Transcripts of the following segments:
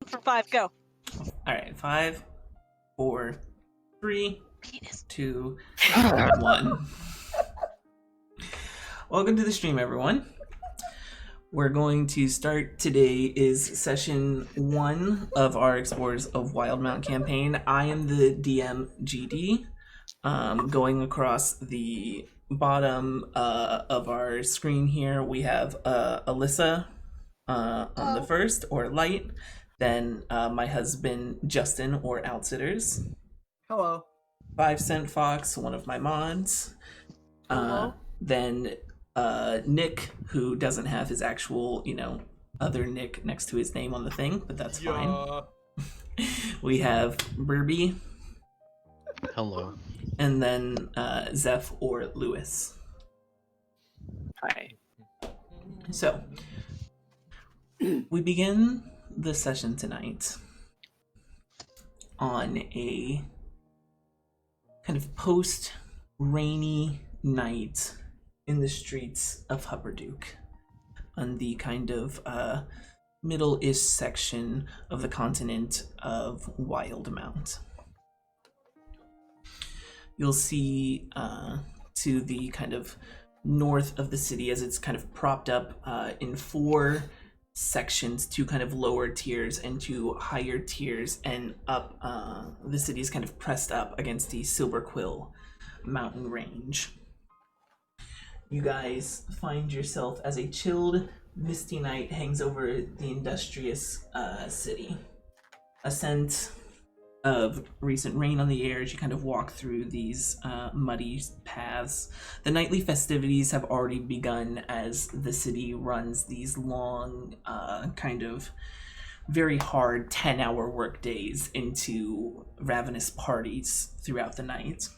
count from 5, go. Alright, 5, 4, 3, Penis. 2, 1. Welcome to the stream, everyone. We're going to start. Today is session 1 of our Explorers of Wildemount campaign. I am the DM GD. Going across the bottom of our screen here, we have Alyssa on the first, or Light. Then my husband Justin, or Outsitters. Hello. 5 Cent Fox, one of my mods. Hello. Then Nick, who doesn't have his actual, other Nick next to his name on the thing, but that's fine. We have Burby. Hello. And then Zeph or Lewis. Hi. So, we begin the session tonight on a kind of post-rainy night in the streets of Hupperduke, on the kind of middle-ish section of the continent of Wildemount. You'll see to the kind of north of the city, as it's kind of propped up in 4 sections, 2 kind of lower tiers and 2 higher tiers, and up the city is kind of pressed up against the Silver Quill mountain range. You guys find yourself as a chilled, misty night hangs over the industrious city. A scent of recent rain on the air as you kind of walk through these muddy paths. The nightly festivities have already begun as the city runs these long, kind of very hard 10-hour work days into ravenous parties throughout the night.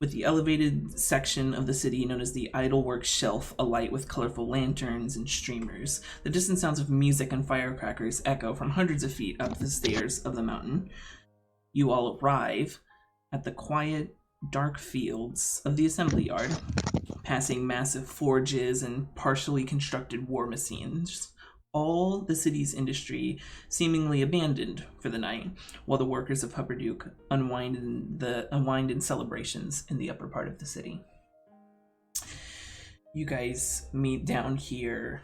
With the elevated section of the city known as the Idleworks Shelf alight with colorful lanterns and streamers, the distant sounds of music and firecrackers echo from hundreds of feet up the stairs of the mountain. You all arrive at the quiet, dark fields of the assembly yard, passing massive forges and partially constructed war machines. All the city's industry seemingly abandoned for the night, while the workers of Hupperduke unwind in celebrations in the upper part of the city. You guys meet down here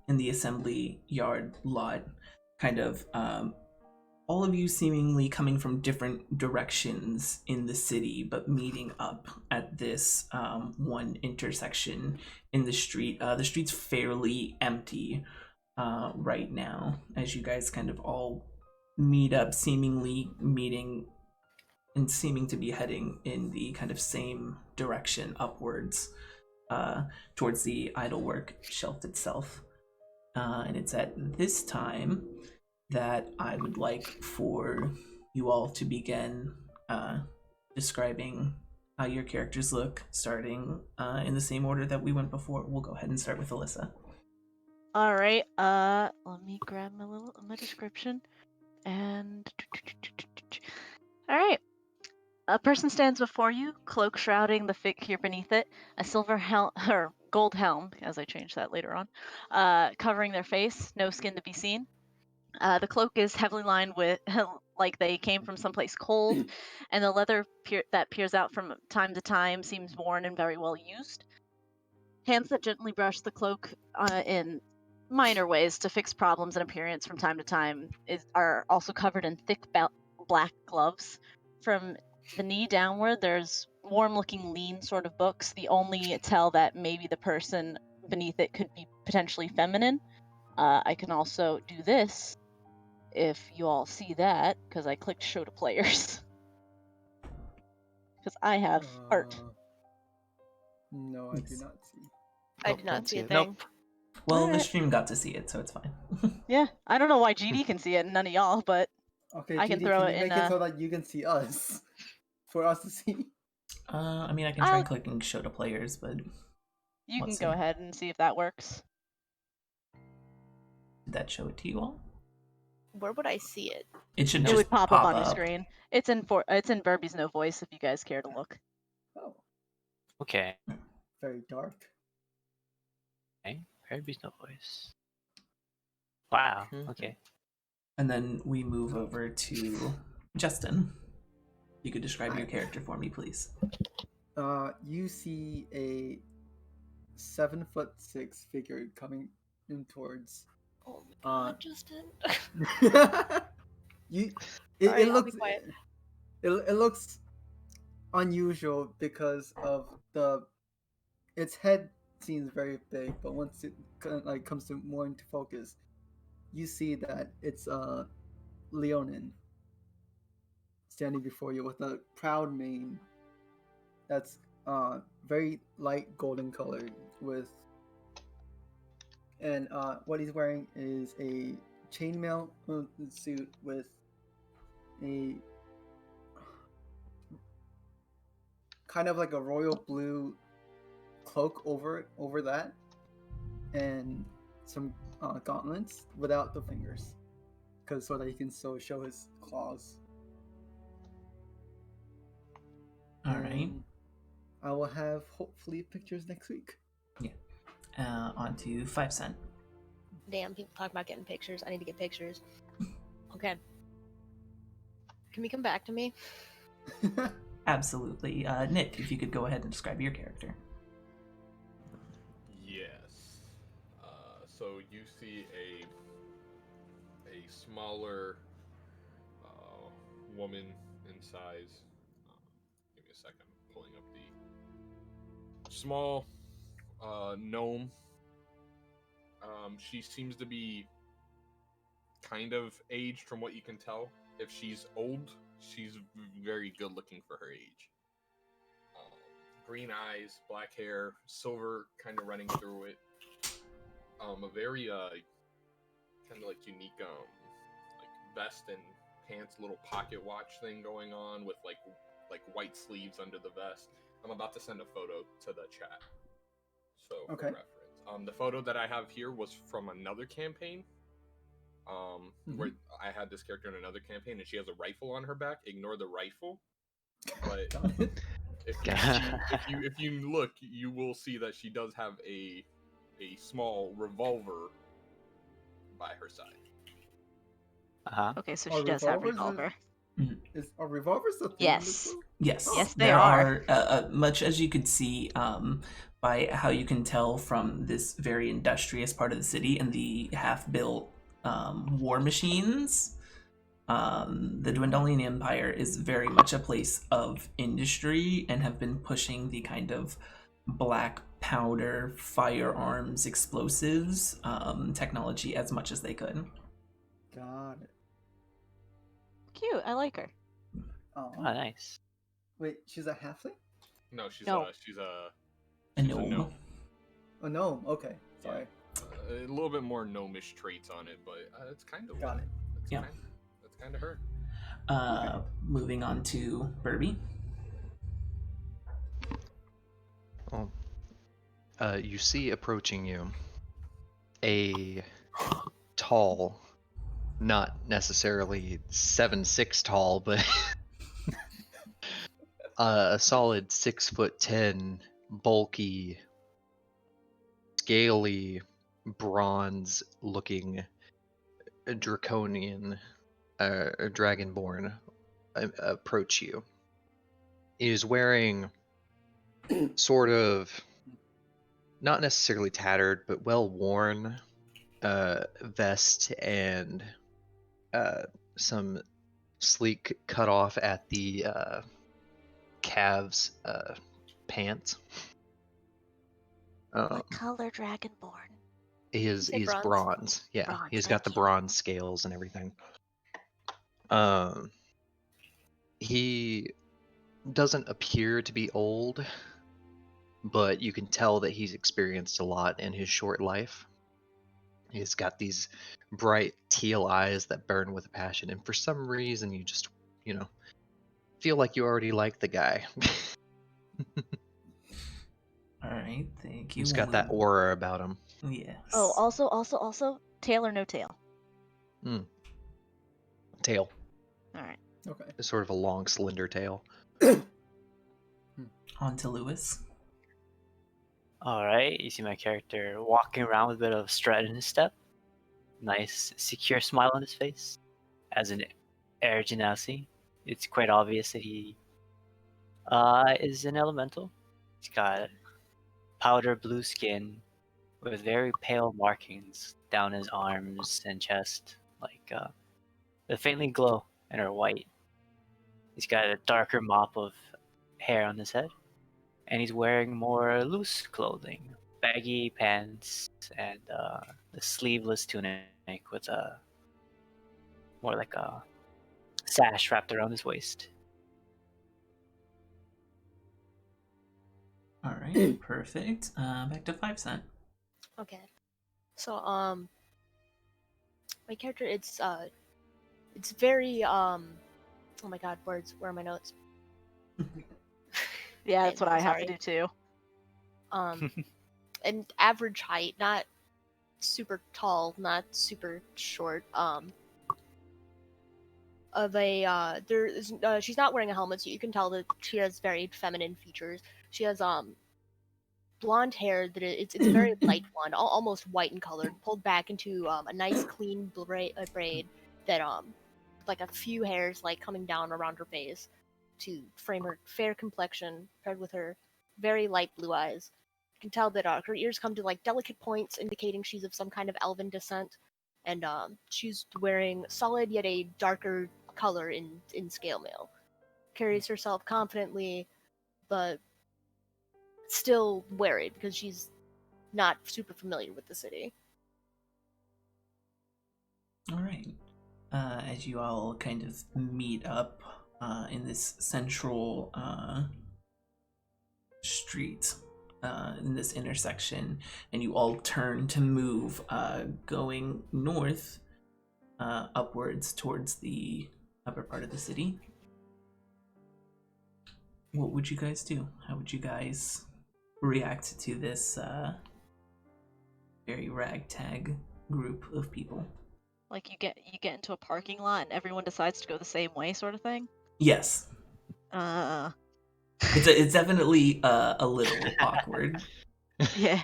in the assembly yard lot, kind of all of you seemingly coming from different directions in the city, but meeting up at this one intersection in the street. The street's fairly empty right now, as you guys kind of all meet up, seemingly meeting and seeming to be heading in the kind of same direction upwards towards the Idlework Shelf itself. And it's at this time that I would like for you all to begin describing how your characters look, starting in the same order that we went before. We'll go ahead and start with Alyssa. All right. Let me grab my description. And all right. A person stands before you, cloak shrouding the figure beneath it, a silver helm or gold helm, as I change that later on, covering their face, no skin to be seen. The cloak is heavily lined with, like they came from someplace cold, and the leather that peers out from time to time seems worn and very well used. Hands that gently brush the cloak in minor ways to fix problems and appearance from time to time are also covered in thick black gloves. From the knee downward, there's warm-looking, lean sort of books. The only tell that maybe the person beneath it could be potentially feminine. I can also do this, if you all see that, because I clicked show to players. Because I have art. No, I do not see. I did not see a thing. Nope. Well, the stream got to see it, so it's fine. Yeah, I don't know why GD can see it and none of y'all, but Okay, I can GD, throw can it you in. make it so that you can see us, for us to see. I mean, I can try clicking show to players, but You can let's go see. ahead and see if that works. Did that show it to you all? Where would I see it? It should It just would pop up on your screen. It's in Burby's No Voice if you guys care to look. Oh, Okay. very dark. Okay. Herbie's no voice. Wow. Okay. And then we move over to Justin. You could describe your character for me, please. You see a 7'6" figure coming in towards. Oh my god, Justin. you. Sorry, It I'll be looks. quiet. It looks unusual because of its head seems very big, but once it comes to more into focus, you see that it's Leonin standing before you with a proud mane that's very light golden colored with, and what he's wearing is a chainmail suit with a kind of like a royal blue cloak over that, and some gauntlets without the fingers, so that he can still show his claws. All right. And I will have hopefully pictures next week. Yeah. On to 5 Cent. Damn, people talk about getting pictures. I need to get pictures. Okay. Can we come back to me? Absolutely. Nick, if you could go ahead and describe your character. Yes. So you see a smaller woman in size. Give me a second. I'm pulling up the small gnome. She seems to be kind of aged from what you can tell. If she's old, she's very good looking for her age. Green eyes, black hair, silver kind of running through it. A very kind of like unique like vest and pants, little pocket watch thing going on with like white sleeves under the vest. I'm about to send a photo to the chat. So for Okay. reference. The photo that I have here was from another campaign. Where I had this character in another campaign, and she has a rifle on her back. Ignore the rifle, but Got it. if you look, you will see that she does have a small revolver by her side. Okay, so Are she does have revolvers revolver. Is are revolvers a thing? Yes. Yes. Yes, they there are. Much as you could see by how you can tell from this very industrious part of the city and the half-built war machines, the Dwendalian Empire is very much a place of industry and have been pushing the kind of black powder, firearms, explosives technology as much as they could. Got it. Cute. I like her. Oh, Oh, nice. wait, she's a halfling? No, she's No. A gnome. Oh no. Okay, sorry. a little bit more gnomish traits on it, but it's kind of Got it. Yeah. That's kind of her. Moving on to Burby. You see approaching you a tall, not necessarily 7'6" tall, but a solid 6'10", bulky, scaly, bronze-looking draconian, dragonborn approach you. He is wearing sort of not necessarily tattered, but well-worn vest and some sleek cut off at the calves pants. What color Dragonborn? He's say bronze? bronze. Yeah, Bronze, he's got the thank you. bronze scales and everything. He doesn't appear to be old, but you can tell that he's experienced a lot in his short life. He's got these bright teal eyes that burn with a passion, and for some reason you just, feel like you already like the guy. All right, thank you. He's got that aura about him. Yes. Oh, also, tail or no tail? Tail. All right. Okay. Sort of a long, slender tail. On to Lewis. All right. You see my character walking around with a bit of strut in his step. nice, secure smile on his face. As an air genasi, it's quite obvious that he is an elemental. He's got powder blue skin with very pale markings down his arms and chest, like the faintly glow and are white. He's got a darker mop of hair on his head, and he's wearing more loose clothing, baggy pants, and the sleeveless tunic with a more like a sash wrapped around his waist. All right, perfect. Back to 5 cent. Okay. So my character it's very oh my god, words, where are my notes? Yeah, that's what I have Sorry. to do too. An average height, not super tall, not super short. She's not wearing a helmet, so you can tell that she has very feminine features. She has blonde hair that it's very light blonde, almost white in color, pulled back into a nice clean braid that like a few hairs like coming down around her face to frame her fair complexion paired with her very light blue eyes. You can tell that her ears come to like delicate points, indicating she's of some kind of elven descent, and she's wearing solid yet a darker color in scale mail. Carries herself confidently, but still wary because she's not super familiar with the city. All right. As you all kind of meet up in this central street, in this intersection, and you all turn to move, going north, upwards towards the upper part of the city. What would you guys do? How would you guys react to this very ragtag group of people? Like you get into a parking lot and everyone decides to go the same way, sort of thing. Yes. It's definitely a little awkward. Yeah.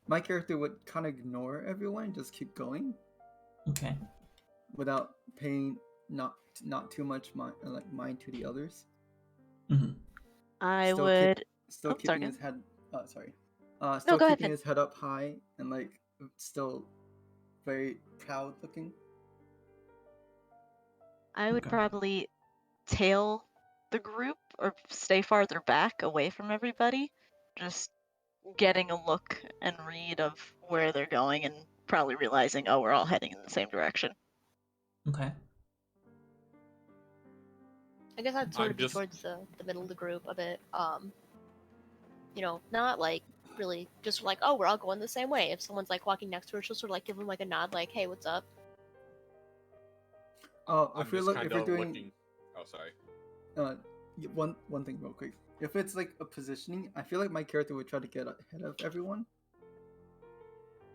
My character would kind of ignore everyone and just keep going. Okay. Without paying not too much mind to the others. Mm-hmm. I would. Still sorry, keeping go his head. Sorry. No, Still go ahead, keeping Finn. his head up high and like still very proud looking. I would Okay. probably tail the group or stay farther back away from everybody, just getting a look and read of where they're going and probably realizing, oh, we're all heading in the same direction. Okay. I guess I'd sort I'm of be just- towards the middle of the group a bit. Not like really just like, oh, we're all going the same way. If someone's like walking next to her, she'll sort of like give them like a nod, like, hey, what's up? If you're doing, looking. Oh, sorry. One thing real quick. If it's like a positioning, I feel like my character would try to get ahead of everyone.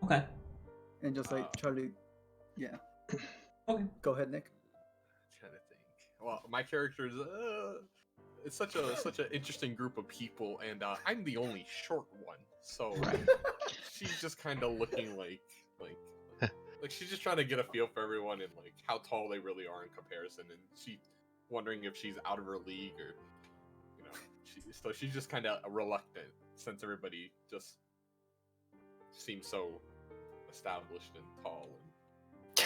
Okay. And just like try to, yeah. Okay. Go ahead, Nick. Trying to think. Well, my character is it's such an interesting group of people, and I'm the only short one, so she's just kind of looking like she's just trying to get a feel for everyone and like how tall they really are in comparison, and she's wondering if she's out of her league or so she's just kind of reluctant since everybody just seems so established and tall.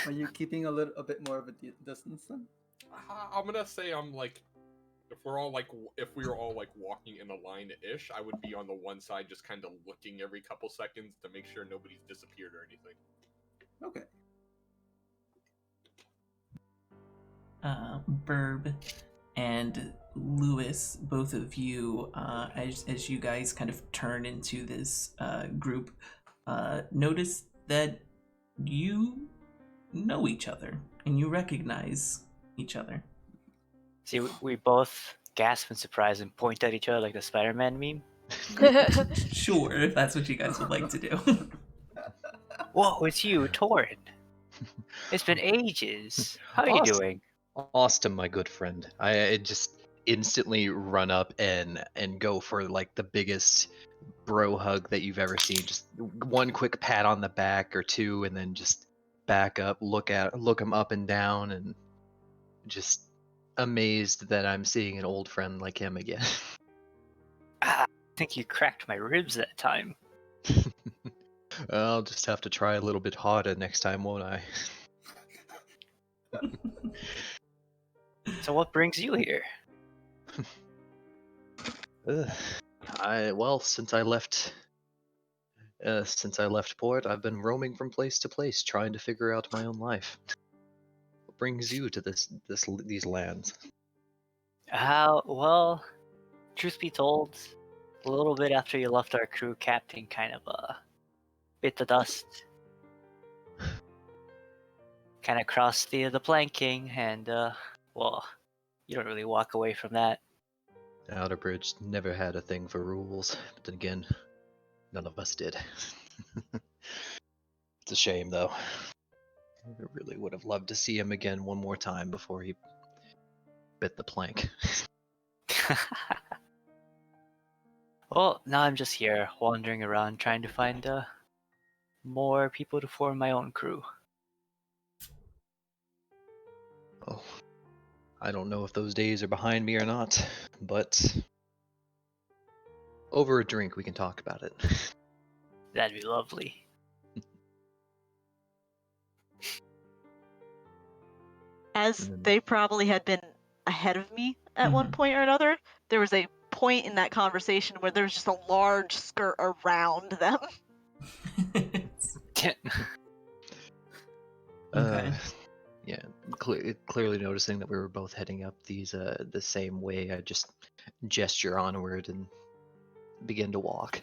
Are you keeping a bit more of a distance then? I'm gonna say I'm like, if we were all like walking in a line-ish, I would be on the one side just kind of looking every couple seconds to make sure nobody's disappeared or anything. Okay. Burb and Lewis, both of you, as you guys kind of turn into this group, notice that you know each other and you recognize each other. See, we both gasp in surprise and point at each other like the Spider-Man meme. Sure, if that's what you guys would like to do. Whoa, it's you, Torrin. It's been ages. How are you Awesome. doing? Austin, my good friend. I just instantly run up and go for like the biggest bro hug that you've ever seen. Just one quick pat on the back or two, and then just back up, look him up and down, and just amazed that I'm seeing an old friend like him again. I think you cracked my ribs that time. I'll just have to try a little bit harder next time, won't I? So what brings you here? Well, since I left port, I've been roaming from place to place, trying to figure out my own life. What brings you to these lands? Well, truth be told, a little bit after you left our crew, Captain kind of bit the dust. Kind of crossed the planking, and well, you don't really walk away from that. Outerbridge never had a thing for rules, but then again, none of us did. It's a shame, though. I really would have loved to see him again one more time before he bit the plank. Well, now I'm just here, wandering around, trying to find more people to form my own crew. Oh, I don't know if those days are behind me or not, but over a drink we can talk about it. That'd be lovely. As they probably had been ahead of me at one point or another, there was a point in that conversation where there was just a large skirt around them. Okay. Yeah, clearly noticing that we were both heading up the same way, I just gesture onward and begin to walk.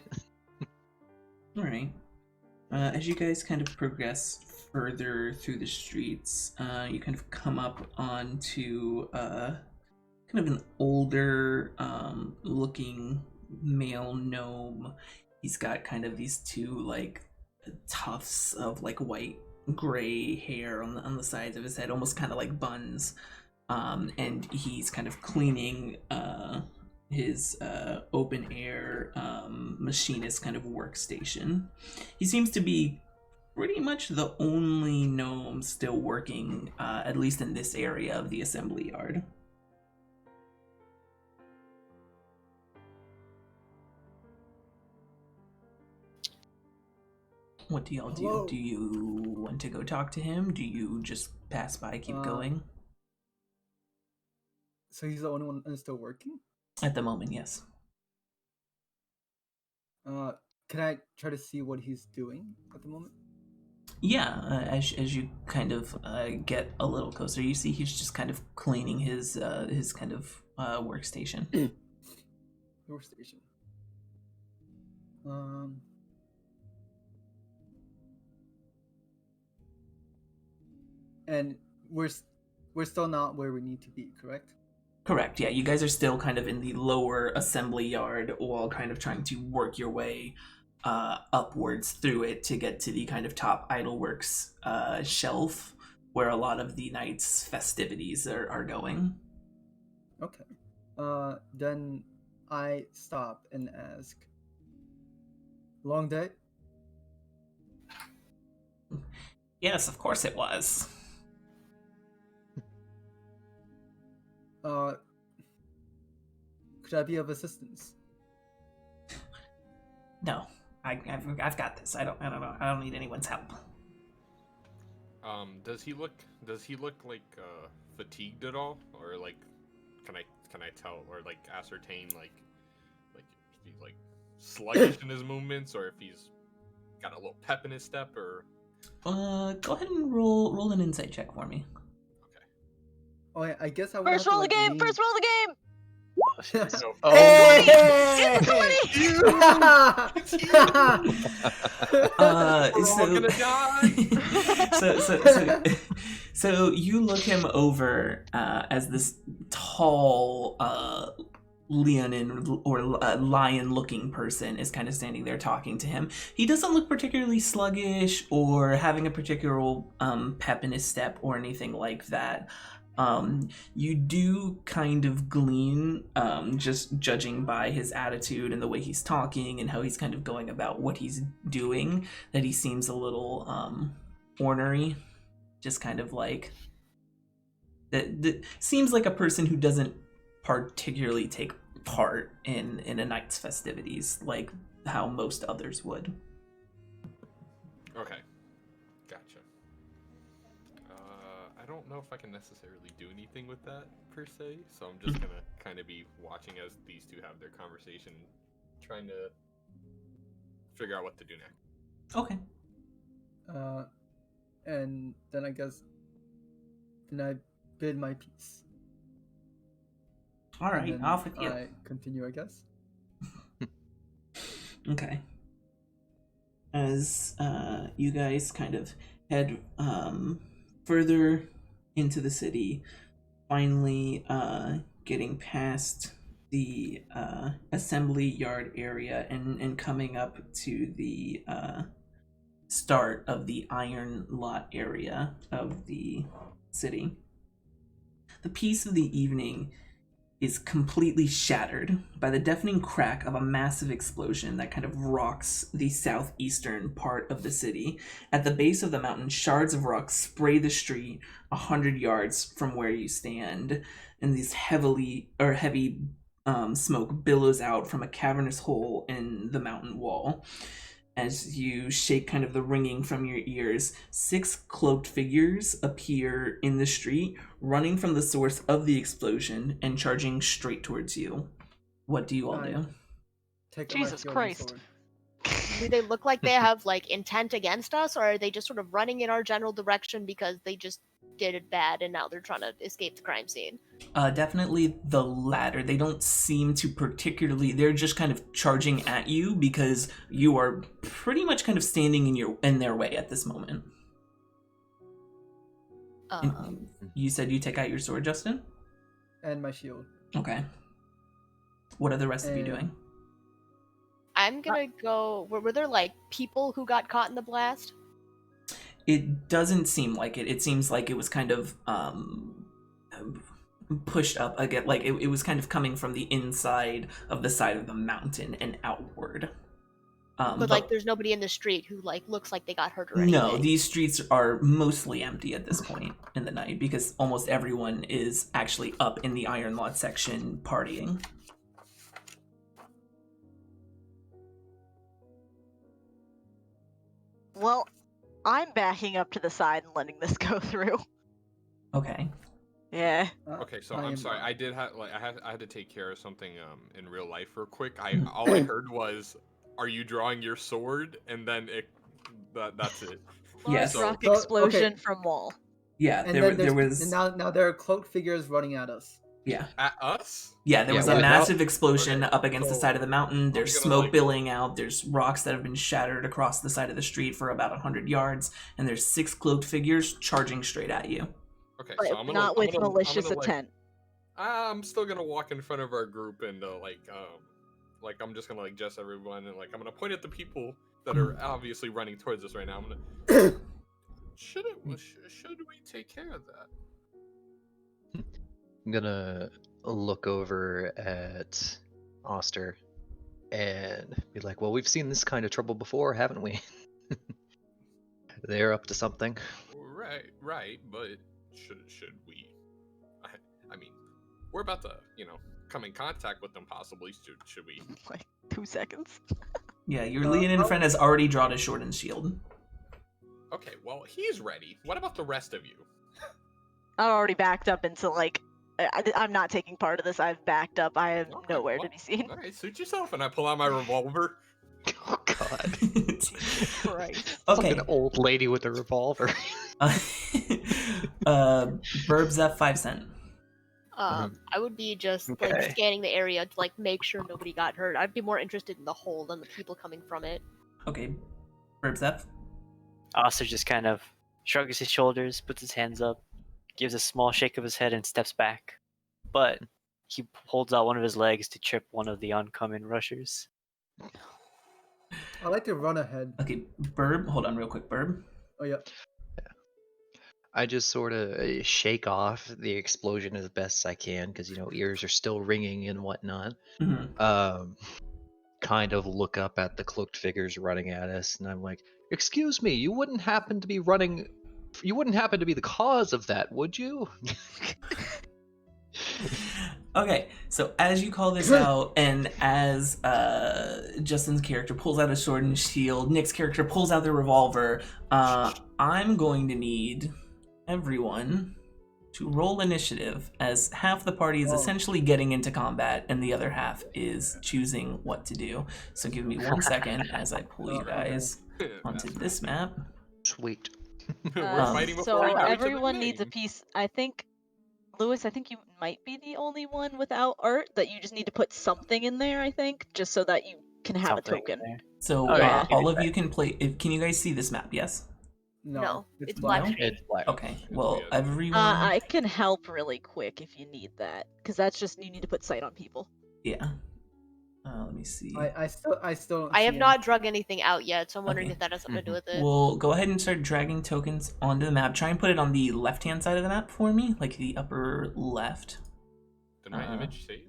All right. As you guys kind of progress further through the streets, you kind of come up onto kind of an older looking male gnome. He's got kind of these two like tufts of like white gray hair on the sides of his head, almost kind of like buns. And he's kind of cleaning his open air machinist kind of workstation. He seems to be pretty much the only gnome still working, at least in this area of the assembly yard. What do y'all do? Hello? Do you want to go talk to him? Do you just pass by, keep going? So he's the only one that's still working? At the moment, yes. Can I try to see what he's doing at the moment? Yeah, as you kind of get a little closer, you see he's just kind of cleaning his kind of workstation. Workstation. And we're still not where we need to be, correct? Correct, yeah. You guys are still kind of in the lower assembly yard while kind of trying to work your way upwards through it to get to the kind of top Idleworks shelf where a lot of the night's festivities are going. Okay. Then I stop and ask, long day? Yes, of course it was. Could I be of assistance? No, I've got this. I don't know. I don't need anyone's help. Does he look like fatigued at all, or like can I tell or like ascertain like if he's like sluggish in his movements, or if he's got a little pep in his step, or Go ahead and roll an insight check for me. okay. Oh, yeah, I guess I would First have roll to, the game! lean- First roll the game! So, Hey! we're all gonna die. So you look him over as this tall leonin or lion-looking person is kind of standing there talking to him. He doesn't look particularly sluggish or having a particular pep in his step or anything like that. You do kind of glean, just judging by his attitude and the way he's talking and how he's kind of going about what he's doing, that he seems a little ornery, just kind of like that seems like a person who doesn't particularly take part in a knight's festivities like how most others would. Okay, gotcha. I don't know if I can necessarily do anything with that per se, so I'm just gonna kind of be watching as these two have their conversation, trying to figure out what to do next. Okay. And then I guess then I bid my piece. All right, And then off with you. I continue, I guess. Okay. As you guys kind of head further into the city, finally getting past the assembly yard area and coming up to the start of the iron lot area of the city. The peace of the evening is completely shattered by the deafening crack of a massive explosion that kind of rocks the southeastern part of the city. At the base of the mountain, shards of rock spray the street 100 yards from where you stand, and these heavy smoke billows out from a cavernous hole in the mountain wall. As you shake kind of the ringing from your ears, 6 cloaked figures appear in the street, running from the source of the explosion and charging straight towards you. What do you all do? Take Jesus my Christ. sword. Do they look like they have like intent against us, or are they just sort of running in our general direction because they just did it bad and now they're trying to escape the crime scene? Definitely the latter. They don't seem to particularly. They're just kind of charging at you because you are pretty much kind of standing in their way at this moment. And you said you take out your sword, Justin? And my shield. Okay. What are the rest of you doing? I'm gonna go. Were there like people who got caught in the blast? It doesn't seem like it. It seems like it was kind of pushed up again. Like it was kind of coming from the inside of the side of the mountain and outward. But like, there's nobody in the street who like looks like they got hurt or anything. No, these streets are mostly empty at this point in the night because almost everyone is actually up in the Iron Lot section partying. Well, I'm backing up to the side and letting this go through. Okay. Yeah. Okay, so I'm sorry. I did have like I had to take care of something in real life real quick. All I heard was, "Are you drawing your sword?" And then that's it. Yes. Rock So- explosion okay. from wall. Yeah, And there then was. and now there are cloaked figures running at us. Yeah. At us? Yeah, there Yeah, was a well, massive explosion okay, up against the so side of the mountain. There's gonna, smoke like- billowing out. There's rocks that have been shattered across the side of the street for about 100 yards. And there's 6 cloaked figures charging straight at you. Okay, But so I'm gonna not with I'm gonna, malicious I'm gonna, like, intent. I'm still gonna walk in front of our group and like I'm just gonna like address everyone and like I'm gonna point at the people that are obviously running towards us right now. I'm gonna should we take care of that? I'm gonna look over at Oster and be like, well, we've seen this kind of trouble before, haven't we? They're up to something. Right, but should we? I mean, we're about to come in contact with them possibly. Should we? Like 2 seconds. Yeah, your leading friend has already drawn his sword and shield. Okay, well he's ready. What about the rest of you? I'm already backed up into like. I'm not taking part of this. I've backed up. I am Okay, nowhere well, to be seen. All right, suit yourself, and I pull out my revolver. Oh God! Christ. Okay. Like an old lady with a revolver. Burbs at 5 cent. I would be just like Okay. scanning the area to like make sure nobody got hurt. I'd be more interested in the hole than the people coming from it. Okay. Burbs F. Oster just kind of shrugs his shoulders, puts his hands up, gives a small shake of his head, and steps back. But he holds out one of his legs to trip one of the oncoming rushers. I like to run ahead. Okay, Burb. Hold on real quick, Burb. Oh yeah. I just sort of shake off the explosion as best I can because ears are still ringing and whatnot. Mhm. Kind of look up at the cloaked figures running at us, and I'm like, "Excuse me, you wouldn't happen to be running? You wouldn't happen to be the cause of that, would you?" Okay, so as you call this out, and as Justin's character pulls out a sword and shield, Nick's character pulls out their revolver, I'm going to need everyone to roll initiative, as half the party is Oh. essentially getting into combat, and the other half is choosing what to do. So give me 1 second as I pull you guys onto this map. Sweet. We're fighting before So we know each other's everyone needs a name. piece. I think, Lewis, I think you might be the only one without art, that you just need to put something in there, I think, just so that you can have Something a token. there. So Oh, yeah. all of you can play. Can you guys see this map? Yes. No, it's it's black No? screen. It's black. Okay. Well, Yeah. everyone. I can help really quick if you need that, because that's just, you need to put sight on people. Yeah. Let me see. I still don't I have see not drug anything out yet, so I'm wondering Okay. if that has something to do with it. Well, go ahead and start dragging tokens onto the map. Try and put it on the left-hand side of the map for me, like the upper left. Did my image save?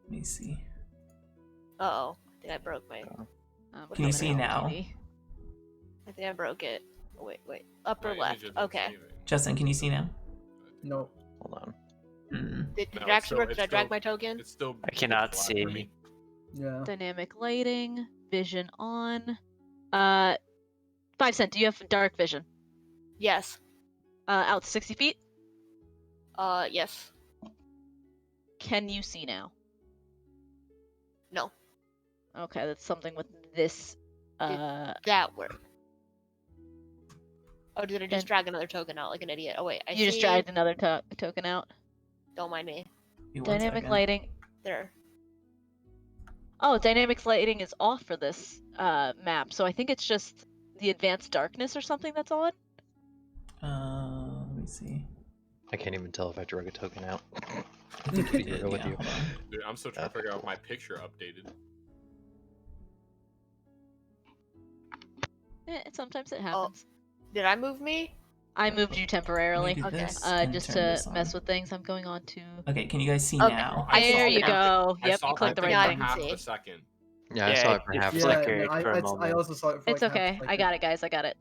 Let me see. Uh-oh. I think I broke my... Can you see now? I think I broke it. Oh, wait. Upper My left. image isn't Okay. saving. Justin, can you see now? No. Hold on. Did No, it it's actually still- work? Did it's I drag still- my token? It's still. I cannot black see. for me. Yeah. Dynamic lighting, vision on. 5 cent, do you have dark vision? Yes. Out to 60 feet? Yes. Can you see now? No. Okay, that's something with this. That worked. Oh, did I just And- drag another token out like an idiot? Oh, wait. I You just see. dragged another token out. Don't mind me. Give me 1 Dynamic second. lighting. There. Oh, dynamic lighting is off for this map, so I think it's just the advanced darkness or something that's on. Let me see. I can't even tell if I drug a token out. I think you Be did. real with Yeah, you. hold on. Dude, I'm still trying to figure out if my picture updated. Sometimes it happens. Did I move me? I moved you temporarily. Let me do Okay. this and Just turn to this on. mess with things. I'm going on to. Okay, can you guys see Okay. now? I saw There it you for- go. I Yep, saw you it clicked the for right Now I like thing. can half see. a second. Yeah, I Yeah, saw it for it half a flickered. second. Yeah, for a I moment. also saw it for It's like okay. half a I second. got it, guys. I got it.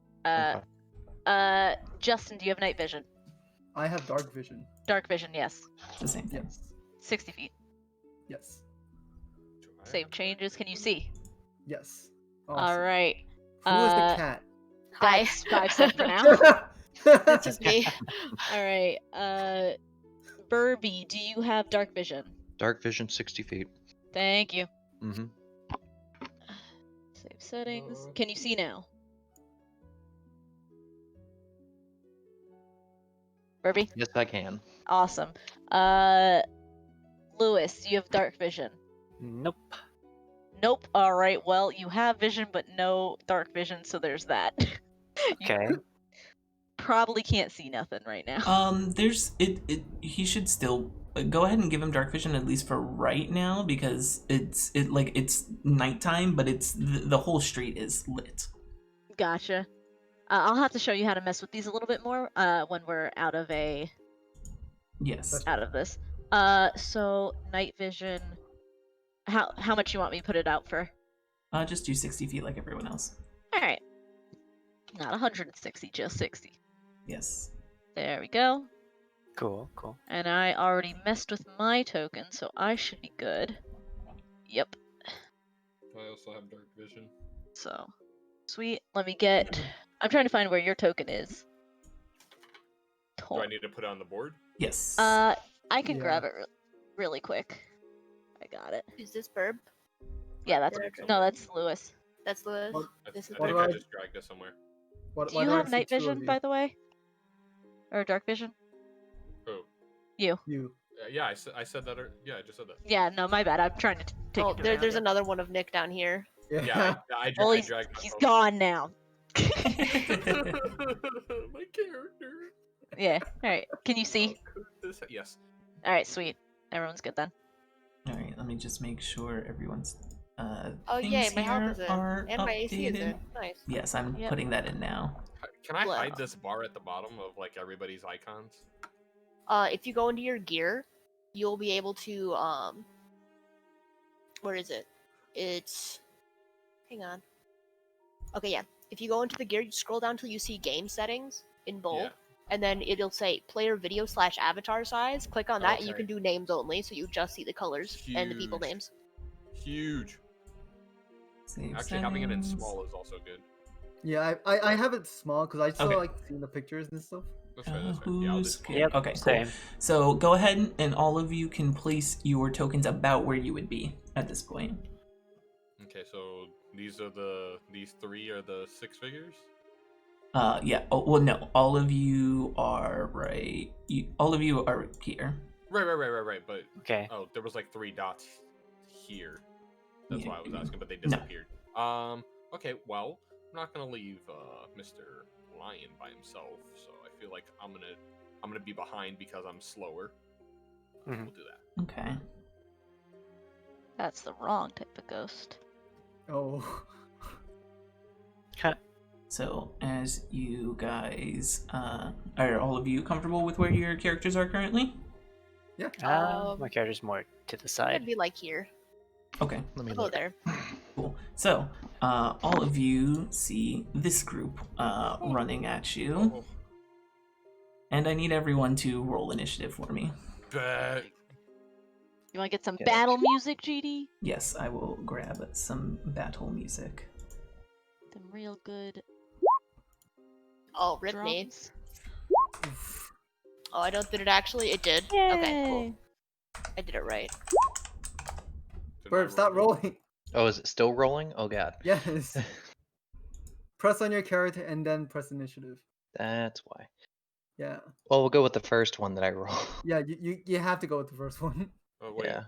Okay. Justin, do you have night vision? I have dark vision. Dark vision, yes. It's the same thing. Yes. 60 feet. Yes. Save changes. Can you see? Yes. All Awesome. right. Who is the Uh, cat? Hi. That's 5 cent for now. That's just me. All right. Burby, do you have dark vision? Dark vision, 60 feet. Thank you. Mm-hmm. Save settings. Can you see now? Burby? Yes, I can. Awesome. Lewis, do you have dark vision? Nope. Nope. All right. Well, you have vision, but no dark vision, so there's that. Okay. You probably can't see nothing right now. There's it. He should still go ahead and give him dark vision at least for right now, because it's nighttime, but it's the whole street is lit. Gotcha. I'll have to show you how to mess with these a little bit more when we're out of Yes. this. So night vision. How much you want me to put it out for? Just do 60 feet like everyone else. All right. Not 160, just 60. Yes. There we go. Cool. And I already messed with my token, so I should be good. Yep. I also have dark vision. So, sweet. Let me get. I'm trying to find where your token is. Do I need to put it on the board? Yes. I can Yeah. grab it really quick. I got it. Is this Burb? Yeah, that's no, that's Lewis. That's Lewis. What- This is I What think do I I- just dragged it somewhere. What, Do why you I have see night two of vision, you? by the way, or dark vision? Oh. You. You. Yeah, I said that. Yeah, I just said that. Yeah, no, my bad. I'm trying to take Oh, it. there's another one of Nick down here. Yeah. Yeah, I Well, dragged he's myself. gone now. My character. Yeah. All right. Can you see? Yes. All right. Sweet. Everyone's good then. All right. Let me just make sure everyone's Oh things yay, my here health is in. are And my AC is updated. in. Nice. Yes, I'm Yep. putting that in now. Can I Blah. hide this bar at the bottom of like everybody's icons? If you go into your gear, you'll be able to where is it? It's hang on. Okay, yeah. If you go into the gear, you scroll down till you see game settings in bold, Yeah. and then it'll say player video / avatar size. Click on that, and you Okay. can do names only, so you just see the colors and the people Huge. names. Huge. Save Actually, having it in settings. small is also good. Yeah, I have it small because I still Okay. like seeing the pictures and stuff. That's fair. That's fair. Yeah, I'll do Who's small. scared? Yep, Okay, cool. same. So go ahead and all of you can place your tokens about where you would be at this point. Okay, so these 3 are the 6 figures. Yeah. Oh, well, no. All of you are right. All of you are here. Right. But Okay. oh, there was like 3 dots here. That's Yeah. why I was asking, but they No. disappeared. Okay. Well, I'm not gonna leave Mr. Lion by himself, so I feel like I'm gonna be behind because I'm slower. Mhm. We'll do that. Okay. That's the wrong type of ghost. Oh. So as you guys, are all of you comfortable with where your characters are currently? Yeah. My character's more to the I'd side. be like here. Okay. Let me I'll go look. there. Cool. So, all of you see this group running at you, Oh, and I need everyone to roll initiative for me. bet. You want to get some Yeah. battle music, GD? Yes, I will grab some battle music. Some real good Oh, rip me. drums. Oh, I don't. Did it actually? It did. Okay, cool. Yay! I did it right. Did Burp, I stop roll? rolling. Oh, is it still rolling? Oh god. Yes. Press on your character and then press initiative. That's why. Yeah. Well, we'll go with the first one that I roll. Yeah, you have to go with the first one. Oh wait. Yeah.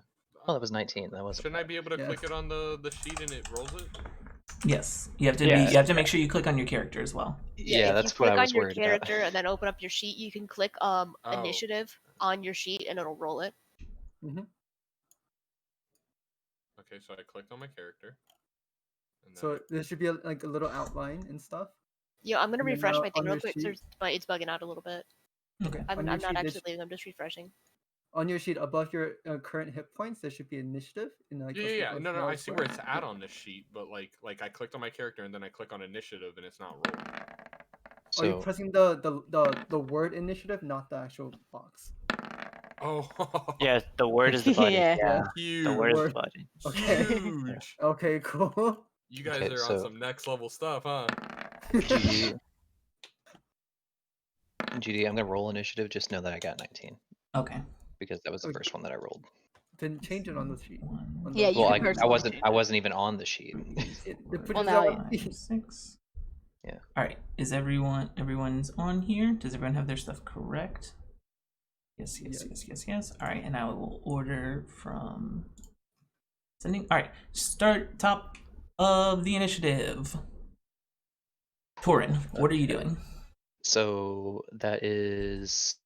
Oh, that was 19. That wasn't Shouldn't I bad. be able to Yeah. click it on the sheet and it rolls it? Yes, you have to Yeah. you have to make sure you click on your character as well. Yeah, if that's you what click I was on your worried character about. and then open up your sheet, you can click Oh. initiative on your sheet and it'll roll it. Okay, so I clicked on my character. And then So there should be like a little outline and stuff. Yeah, I'm gonna And then refresh now my thing on real your quick. sheet- There's, it's bugging out a little bit. Okay. I'm On your not sheet, actually leaving. I'm just refreshing. On your sheet above your current hit points, there should be initiative in like a yeah. a No, small I see where square. it's at on this sheet, but like I clicked on my character and then I click on initiative and it's not rolling. Are you So pressing the word initiative, not the actual box? Oh. Yeah, the word is the button. Yeah. Yeah. Huge. The word is the Word. button. Okay. Huge. Okay, cool. You guys Okay, are on so- some next level stuff, huh? GD, GD, I'm gonna roll initiative. Just know that I got 19 Okay. because that was the Okay. first one that I rolled. Then change it on the sheet. On Yeah, the- you Well, can I personally wasn't. change I it. wasn't even on the sheet. They put Well, it now on you- the sheet. 6. Yeah. All right. Is everyone's on here? Does everyone have their stuff correct? Yes. All right, and I will order from sending. All right. Start top of the initiative. Torin, what are you doing? So that is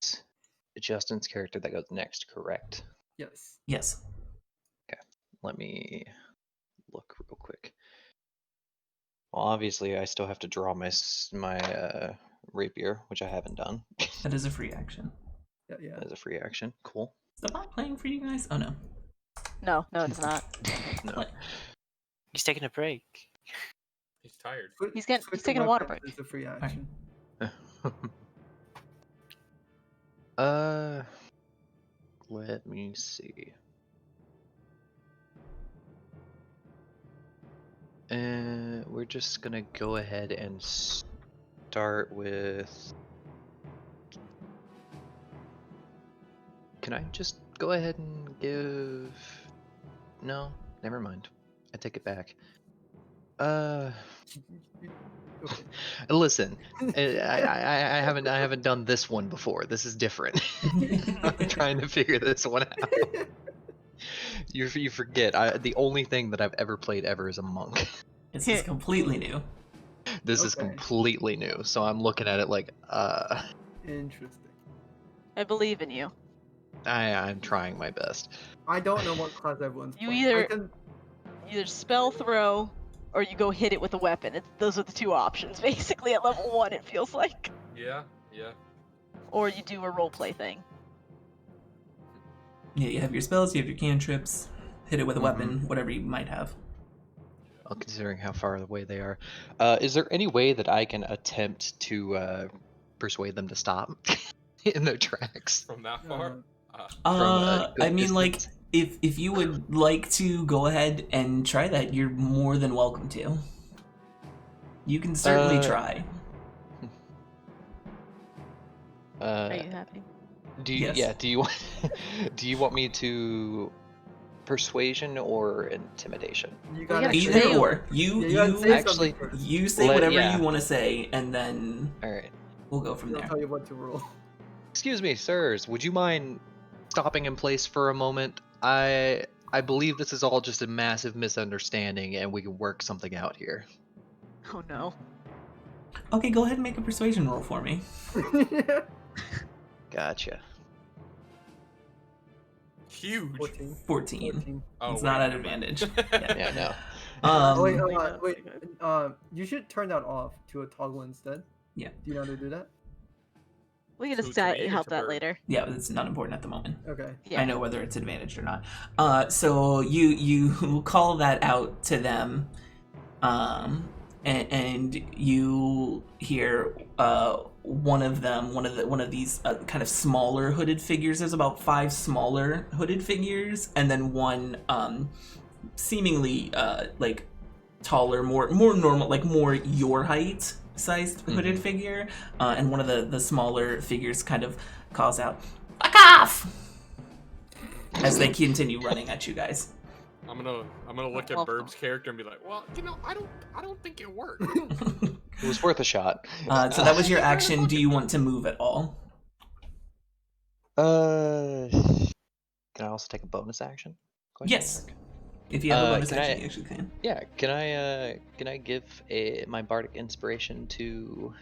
Justin's character that goes next, correct? Yes. Yes. Let me look real quick. Well, obviously, I still have to draw my rapier, which I haven't done. That is a free action. Yeah. As a free action. Cool. Is the bot playing for you guys? Oh no. No, it's not. No. What? He's taking a break. He's tired. He's Switching taking a water weapons break. is a free action. Let me see. We're just gonna go ahead and start with. Can I just go ahead and give? No, never mind. I take it back. Okay. Listen, I haven't done this one before. This is different. I'm trying to figure this one out. You forget. The only thing that I've ever played ever is a monk. This is completely new. This is Okay. completely new. So I'm looking at it like, Interesting. I believe in you. I'm trying my best. I don't know what class everyone's You playing. either- I can... Either spell throw or you go hit it with a weapon. Those are the two options, basically, at level 1, it feels like. Yeah. Or you do a roleplay thing. Yeah, you have your spells, you have your cantrips, hit it with a weapon, whatever you might have. Well, considering how far away they are, is there any way that I can attempt to persuade them to stop in their tracks? From that far. I mean, like, if you would like to go ahead and try that, you're more than welcome to. You can certainly try. Are you happy? Do you? Yes. Yeah. Do you want? Do you want me to persuasion or intimidation? You Well, gotta you Either say- or. you You gotta say actually- something first. you say whatever yeah. you want to say, and then All right. we'll go from They'll there. tell you what to roll. Excuse me, sirs. Would you mind stopping in place for a moment? I believe this is all just a massive misunderstanding, and we can work something out here. Oh no. Okay, go ahead and make a persuasion roll for me. Gotcha. Huge. 14. 14. Oh, It's wait, not at never mind. advantage. Yeah. No. Oh, wait, Um, wait. You should turn that off to a toggle instead. Yeah. Do you know how to do that? We can To decide me or help to that Bird? later. Yeah, but it's not important at the moment. Okay. Yeah. I know whether it's advantaged or not. So you call that out to them, and you hear one of these kind of smaller hooded figures. There's about 5 smaller hooded figures, and then one seemingly like taller, more normal, like more your height sized hooded figure, and one of the smaller figures kind of calls out, "Fuck off!" as they continue running at you guys. I'm gonna look at Well- Burb's character and be like, well, I don't think it worked. It was worth a shot. So that was your action. Do you want to move at all? Can I also take a bonus action? Question Yes. mark? If you have a bonus can action, I- you actually can. Yeah. Can I give my bardic inspiration to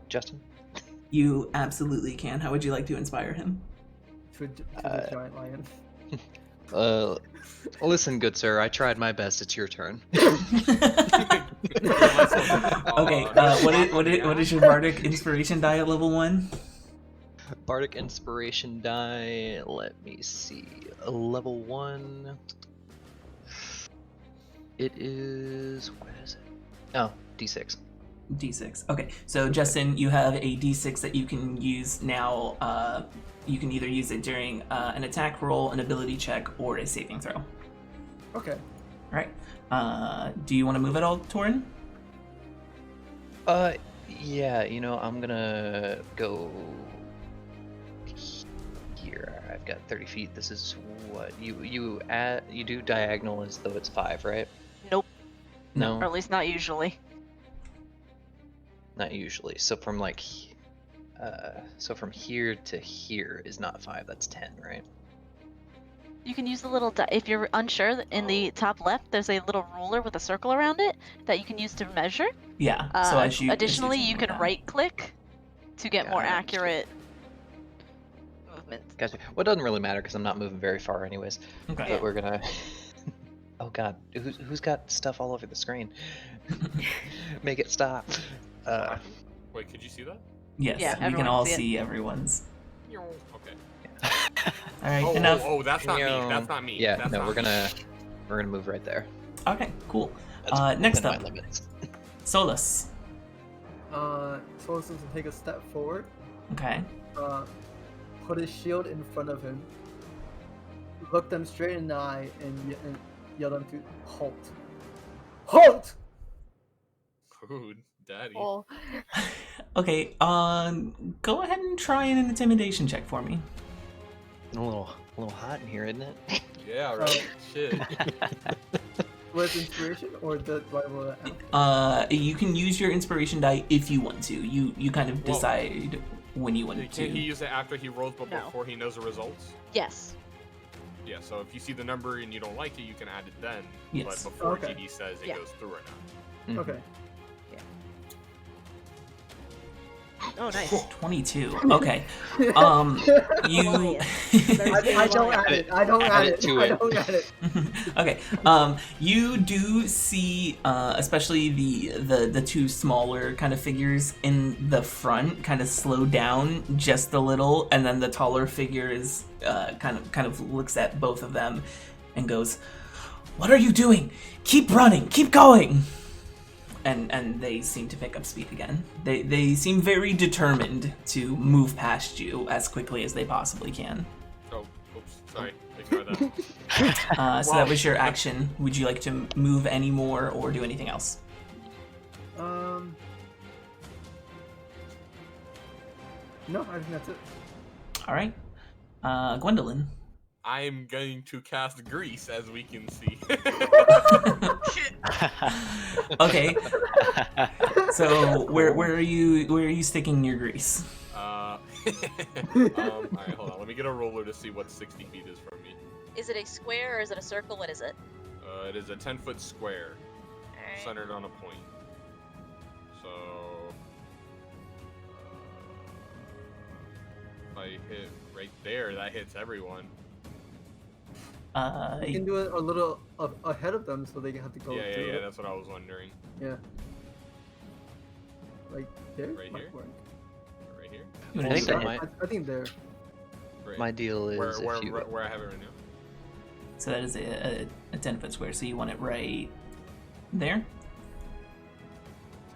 Justin? You absolutely can. How would you like to inspire him? To the giant lion. Listen, good sir. I tried my best. It's your turn. Okay. What is your bardic inspiration die at level 1? Bardic inspiration die. Let me see. Level 1. It is. What is it? Oh, D6. D6. Okay. So Justin, you have a D6 that you can use now. You can either use it during an attack roll, an ability check, or a saving throw. Okay. All right. Do you want to move at all, Torin? Yeah. I'm gonna go here. I've got 30 feet. This is what you do diagonal as though it's 5, right? Nope. No. Or at least not usually. Not usually. So from from here to here is not 5. That's 10, right? You can use the little if you're unsure, in the top left there's a little ruler with a circle around it that you can use to measure. Yeah. So as you Additionally, as you can move down. right click to get more Gotcha. accurate movements. Gotcha. Well, it doesn't really matter because I'm not moving very far anyways. Okay. But we're gonna. Oh God, who's got stuff all over the screen? Make it stop. Wait, could you see that? Yes. Yeah, We can everyone all can see it. see everyone's. Okay. All right. Oh, enough. that's not me. That's not me. Yeah, That's no, not we're me. gonna move right there. Okay. Cool. That's Next within up, my limits. Solus. Solus will take a step forward. Okay. Put his shield in front of him. Look them straight in the eye and yell them to halt. Halt! Ooh, daddy. Oh, Okay. Go ahead and try an intimidation check for me. A little hot in here, isn't it? Yeah, right. Shit. With inspiration or do I roll that out? You can use your inspiration die if you want to. You kind of Well, decide when you want Can to. he use it after he rolls, but No. before he knows the results? Yes. Yeah. So if you see the number and you don't like it, you can add it then. Yes. But before Okay. GD says it Yeah. goes through or not. Okay. Oh, nice. 22. Okay. You. I don't add it. I don't add it. to I it. don't add it. Okay. You do see, especially the two smaller kind of figures in the front, kind of slow down just a little, and then the taller figure is kind of looks at both of them, and goes, "What are you doing? Keep running! Keep going!" And they seem to pick up speed again. They seem very determined to move past you as quickly as they possibly can. Oh, oops, sorry. Ignore that. So that was your action. Would you like to move any more or do anything else? No, I think that's it. All right. Gwendolyn. I'm going to cast Grease, as we can see. Okay. So where are you sticking your grease? Alright, hold on. Let me get a roller to see what 60 feet is from me. Is it a square or is it a circle? What is it? It is a 10-foot square, Alright. centered on a point. So, if I hit right there, that hits everyone. You can do it a little ahead of them so they have to go Yeah, through it. that's what I was wondering. Yeah. Like there? Right Might here? work. Right here? I think that Yeah, might. I think there. Right. My deal is where if you. I have it right now. So that is a 10-foot square. So you want it right there?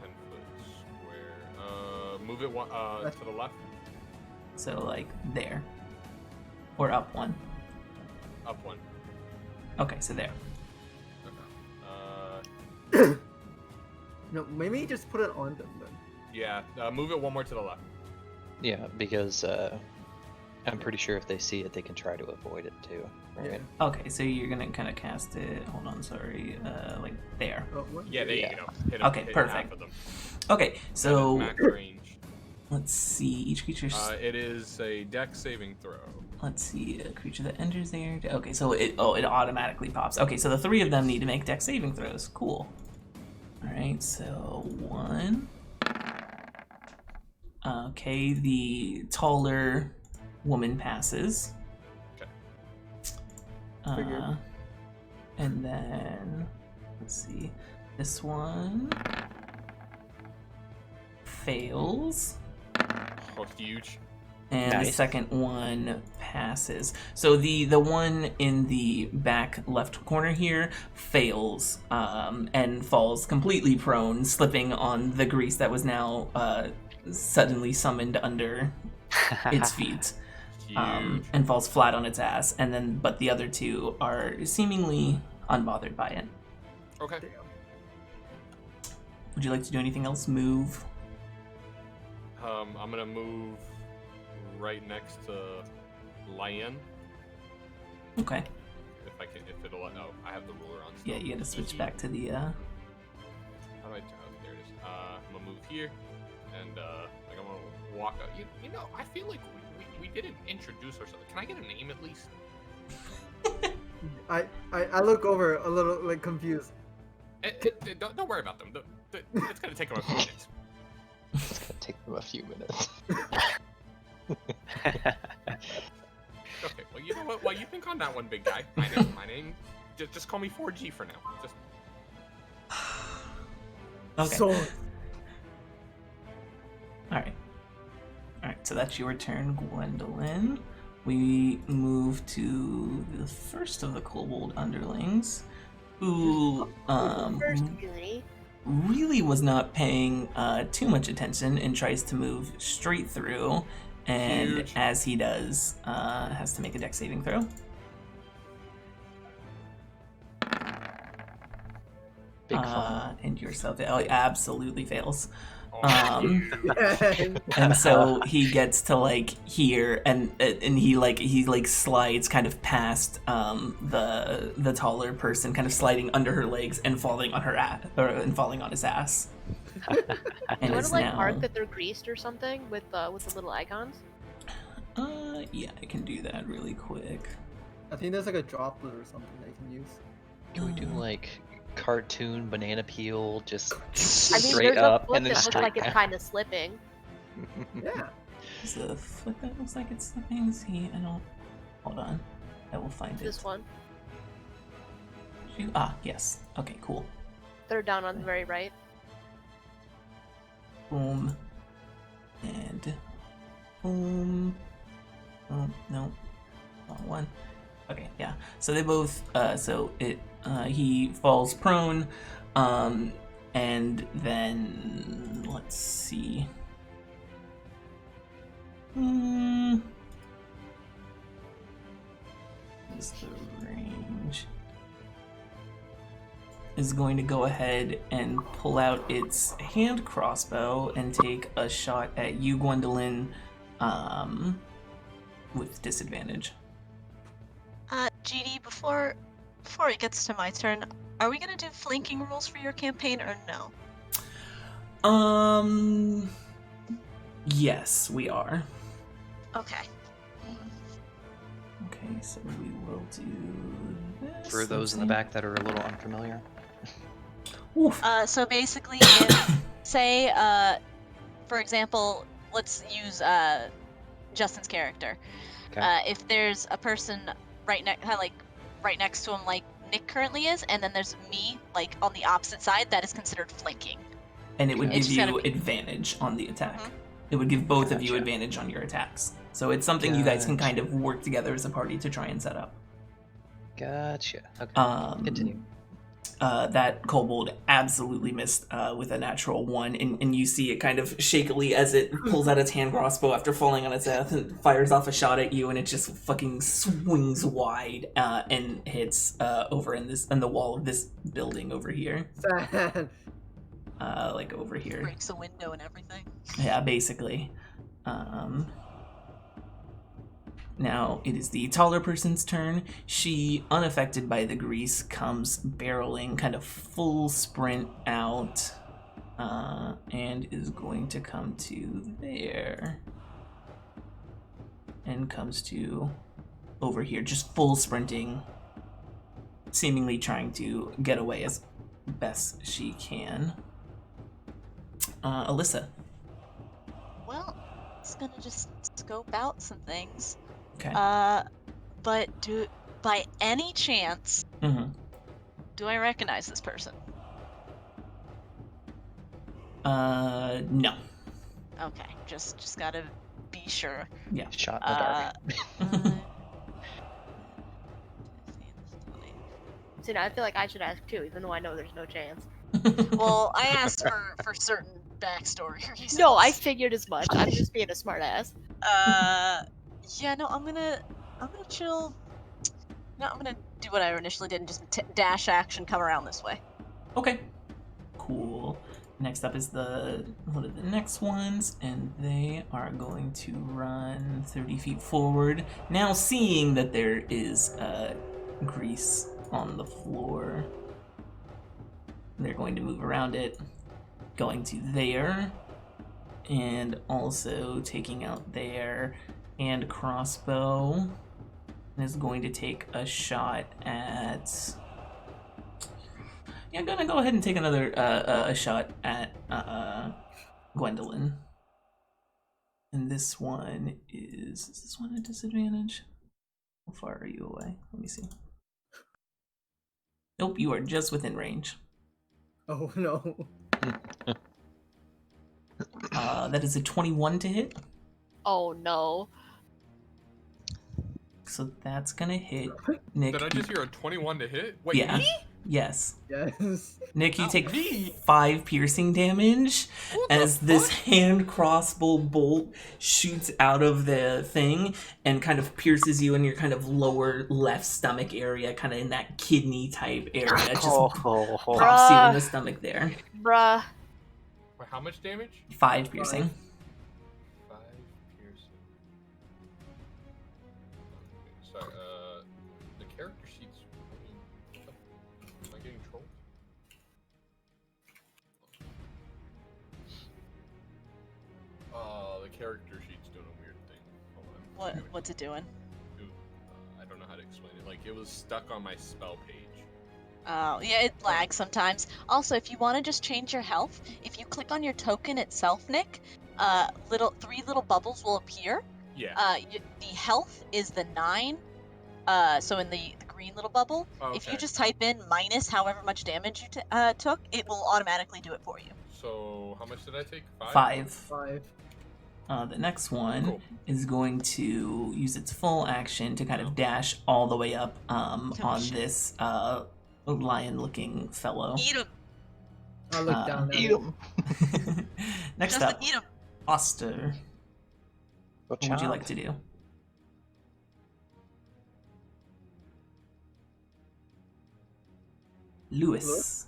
10-foot square. Move it to the left. So like there, or up one. Up one. Okay, so there. No, maybe just put it on them then. Yeah. Move it one more to the left. Yeah, because I'm pretty sure if they see it, they can try to avoid it too. Right? Okay, so you're gonna kind of cast it. Hold on, sorry. Like there. Oh, what? Yeah, there Yeah. you go. Hit 'em- Okay, hit perfect. half of them. Okay, That is so max range. let's see. Each creature. It is a dex saving throw. Let's see, a creature that enters there. Okay, so it automatically pops. Okay, so the three of them need to make dex saving throws. Cool. All right, so 1. Okay, the taller woman passes. Okay. Figured. And then let's see, this one fails. Oh, huge. And the Nice. second one passes. So the one in the back left corner here fails and falls completely prone, slipping on the grease that was now suddenly summoned under its feet, Huge. and falls flat on its ass. And then, but the other two are seemingly unbothered by it. Okay. Would you like to do anything else? Move. I'm gonna move right next to Lion. Okay. If it'll. Oh, I have the ruler on. Yeah, Still. you got to switch back to the. How do I? Oh, there it is. I'm gonna move here, and like I'm gonna walk out. You know, I feel like we didn't introduce ourselves. Can I get a name at least? I look over a little like confused. Don't worry about them. It's gonna take them a few minutes. It's gonna take them a few minutes. Okay. Well, you know what? While you think on that one, big guy, my name. Just call me 4G for now. Just. Okay. So Alright. Alright, so that's your turn, Gwendolyn. We move to the first of the kobold underlings, who First Gooney. really was not paying too much attention and tries to move straight through, and Huge. as he does, has to make a dex saving throw. Big fun. And yourself, oh, he absolutely fails. Oh, Um, huge. And so he gets to like here, and he slides kind of past the taller person, kind of sliding under her legs and falling on her ass, and falling on his ass. Do And you want is to like now, mark that they're greased or something with the little icons? yeah, I can do that really quick. I think there's like a droplet or something they can use. Can we do like cartoon banana peel, just I mean, straight there's up a foot and then that looks straight like it's down? kind of slipping. Yeah. Is the foot that looks like it's slipping? See, I don't. Hold on. I will find This it. one. Yes. Okay, cool. Third down on the very right. Boom. And boom. Oh, no. Wrong one. Okay, yeah. So they both, he falls prone, and then, let's see. What's the range? Is going to go ahead and pull out its hand crossbow and take a shot at you, Gwendolyn, with disadvantage. GD, before it gets to my turn, are we gonna do flanking rules for your campaign or no? Yes, we are. Okay. Okay, so we will do this. For those in the back that are a little unfamiliar. Oof. So basically, if, say, for example, let's use Justin's character. Okay. If there's a person right next to him, like Nick currently is, and then there's me, like on the opposite side, that is considered flanking. And it would It's give just gotta you be- advantage on the attack. Mhm. It would give both of you Gotcha. advantage on your attacks. So it's something you guys can kind of work together as a party to try and set up. Gotcha. Okay. Um, Continue. That kobold absolutely missed with a natural 1, and you see it kind of shakily as it pulls out its hand crossbow after falling on its ass and fires off a shot at you, and it just fucking swings wide and hits over in the wall of this building over here. Sad. Like over here. Breaks a window and everything. Yeah, basically. Now it is the taller person's turn. She, unaffected by the grease, comes barreling, kind of full sprint out, and is going to come to there. And comes to over here, just full sprinting, seemingly trying to get away as best she can. Alyssa. Well, it's gonna just scope out some things. Okay. But by any chance, Mm-hmm. do I recognize this person? No. Okay, just gotta be sure. Yeah. Shot in the dark. See, now I feel like I should ask too, even though I know there's no chance. Well, I asked for certain backstory reasons. No, I figured as much. I'm just being a smartass. Yeah, no, I'm gonna chill. No, I'm gonna do what I initially did and just dash action, come around this way. Okay. Cool. Next up is one of the next ones, and they are going to run 30 feet forward. Now seeing that there is grease on the floor, they're going to move around it, going to there, and also taking out their hand crossbow, and is going to take a shot at... Yeah, I'm gonna go ahead and take another a shot at Gwendolyn. And this one is this one a disadvantage? How far are you away? Let me see. Nope, you are just within range. Oh no. That is a 21 to hit. Oh no. So that's gonna hit Nick. Did I just hear a 21 to hit? Wait, Yeah. me? Yes. Yes. Nick, you Ow, take me? 5 piercing damage What the as this fuck? hand crossbow bolt shoots out of the thing and kind of pierces you in your kind of lower left stomach area, kind of in that kidney type area. It just pops you in the stomach there. Bruh. Wait, how much damage? 5 piercing. 5 piercing. Okay, sorry, the character sheet's... Am I getting trolled? The character sheet's doing a weird thing. Hold on. What's it doing? I don't know how to explain it. Like, it was stuck on my spell page. Oh, yeah, it lags sometimes. Also, if you want to just change your health, if you click on your token itself, Nick, three little bubbles will appear. Yeah. The health is the 9. So in the green little bubble, if you Okay. just type in minus however much damage you took, it will automatically do it for you. So how much did I take? 5. 5. The next one Cool. is going to use its full action to kind of dash all the way up on shit. this lion-looking fellow. Eat him, I look down at Eat it. 'em. Next Justin. up, Eat him. Oster. What would you like to do? Lewis.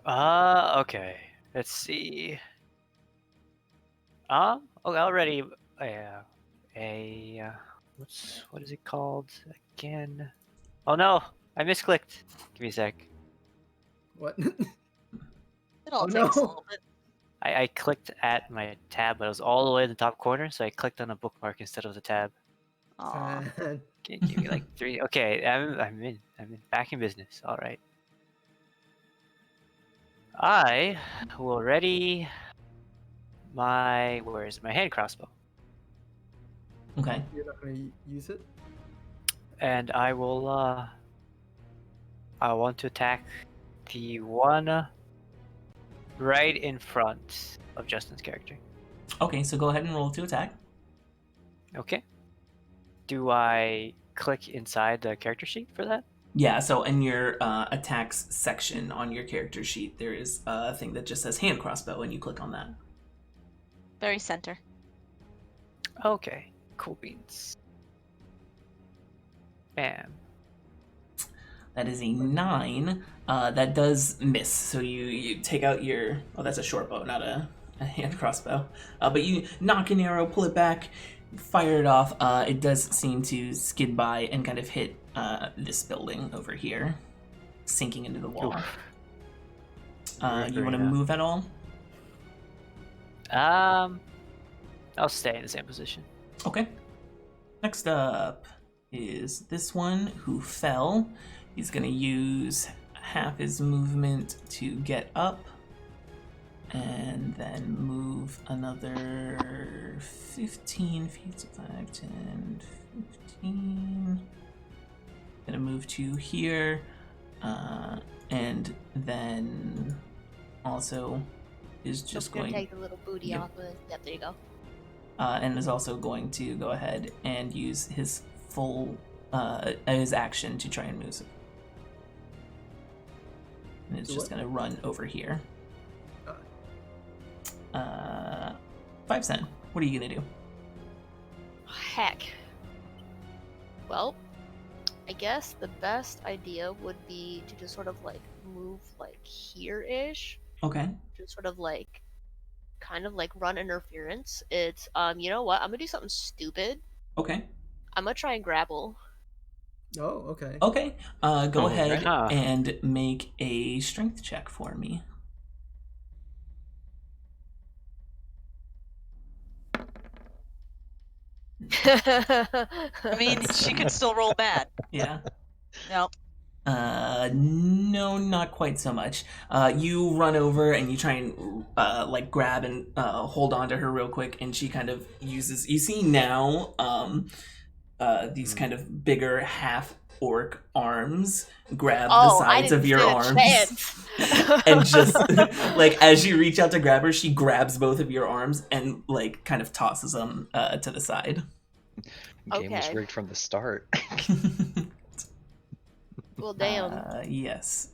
Okay. Let's see. Already. What is it called again? Oh no, I misclicked. Give me a sec. What? It all Oh, takes a no. little bit. I clicked at my tab, but it was all the way in the top corner, so I clicked on a bookmark instead of the tab. Aw. Sad. Can you give me like 3? Okay, I'm in. Back in business. All right. I will ready where is my hand crossbow, Okay. You're not gonna use it? and I will. I want to attack the one right in front of Justin's character. Okay, so go ahead and roll to attack. Okay. Do I click inside the character sheet for that? Yeah, so in your attacks section on your character sheet, there is a thing that just says hand crossbow, and you click on that. Very center. Okay. Cool beans. Bam. That is a 9. That does miss. So you take out your... Oh, that's a short bow, not a hand crossbow. But you knock an arrow, pull it back, fire it off. It does seem to skid by and kind of hit this building over here, sinking into the wall. You want to move at all? I'll stay in the same position. Okay. Next up is this one who fell. He's going to use half his movement to get up and then move another 15 feet, so 5, 10, 15. Gonna move to here, and then also is just gonna going... take the little booty Yep. off of it. Yep, there you go. And is also going to go ahead and use his full his action to try and move. And it's Do just what? going to run over here. 5 cent. What are you going to do? Heck. Well, I guess the best idea would be to just sort of like move like here-ish. Okay. Just sort of like kind of like run interference. It's you know what? I'm gonna do something stupid. Okay. I'm gonna try and grapple. Oh, okay. Okay. Go ahead Huh. and make a strength check for me. I mean, she could still roll bad. Yeah. Nope. No, not quite so much. You run over and you try and like grab and hold on to her real quick, and she kind of uses. You see now, these kind of bigger half orc arms grab the sides of your arms, and just like as you reach out to grab her, she grabs both of your arms and like kind of tosses them to the side. Game was Okay. rigged from the start. Well, damn. Yes.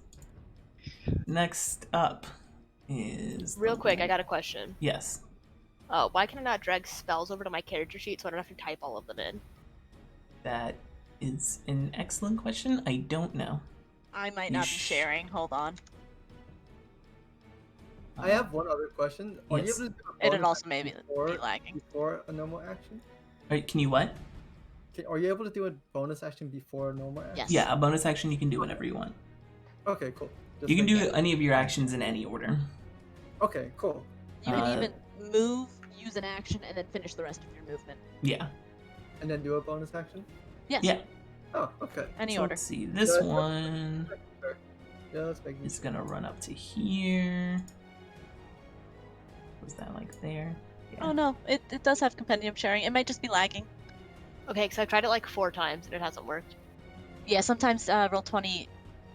Next up is Real the quick, I got a question. Yes. Why can I not drag spells over to my character sheet so I don't have to type all of them in? That is an excellent question. I don't know. I might You not be sharing. Hold on. I have one other question. Are Yes. you able to do a It'd bonus also action maybe before, be lagging. before a normal action? Alright, can you what? Are you able to do a bonus action before a normal action? Yes. Yeah, a bonus action you can do whenever you want. Okay, cool. Just You can making do sure. any of your actions in any order. Okay, cool. You can Uh, even move, use an action, and then finish the rest of your movement. Yeah. And then do a bonus action? Yes. Yeah. Oh, okay. Any So order. let's see. This Good. one Yeah, let's make is gonna run up to here. Was that like there? Oh no, it does have compendium sharing. It might just be lagging. Okay, because I've tried it like 4 times and it hasn't worked. Yeah, sometimes Roll20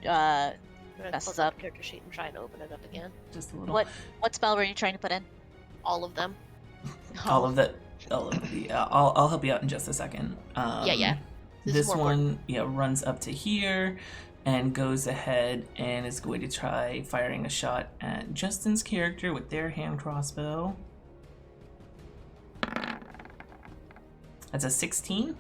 I'm gonna messes close up up. the character sheet and try and open it up again. Just a little. What spell were you trying to put in? All of them. All of the. I'll help you out in just a second. Yeah. This is This more one, runs up to here and goes ahead and is going to try firing a shot at Justin's character with their hand crossbow. That's a 16.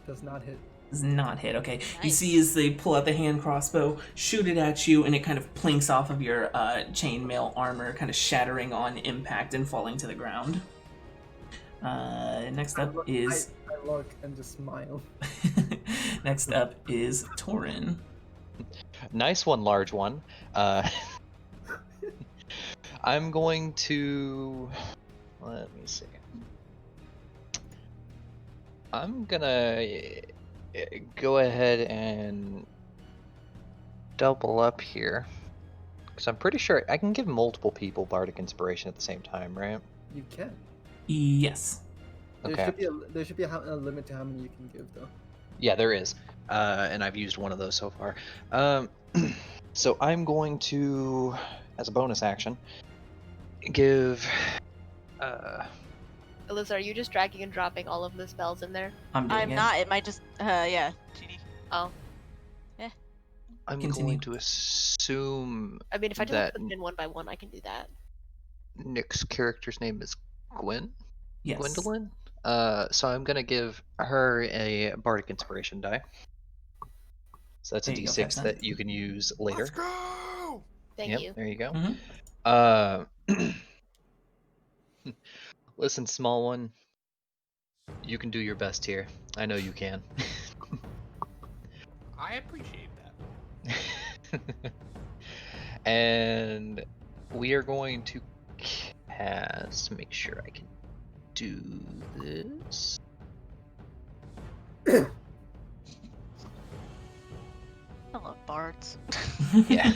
Does not hit. Does not hit. Okay. You Nice. see as they pull out the hand crossbow, shoot it at you, and it kind of plinks off of your chainmail armor, kind of shattering on impact and falling to the ground. Next up is I look and just smile. next up is Torin. Nice one, large one. I'm going to. Let me see. I'm gonna go ahead and double up here. Because I'm pretty sure I can give multiple people Bardic Inspiration at the same time, right? You can. Yes. Okay. There should be a limit to how many you can give, though. Yeah, there is. And I've used one of those so far. So I'm going to, as a bonus action, give. Alyssa, are you just dragging and dropping all of the spells in there? I'm doing I'm it. not. It might just GD. Oh. I'm Continue. going to assume I mean, if I just that put them in one by one, I can do that. Nick's character's name is Yes. Gwendolyn. So I'm gonna give her a Bardic Inspiration die. So that's a There you go, D6 Captain. that you can use later. Let's go! Thank Yep, you. there you go. Mhm. Listen, small one. You can do your best here. I know you can. I appreciate that. And we are going to cast. Make sure I can do this. Hello, bards. Yeah.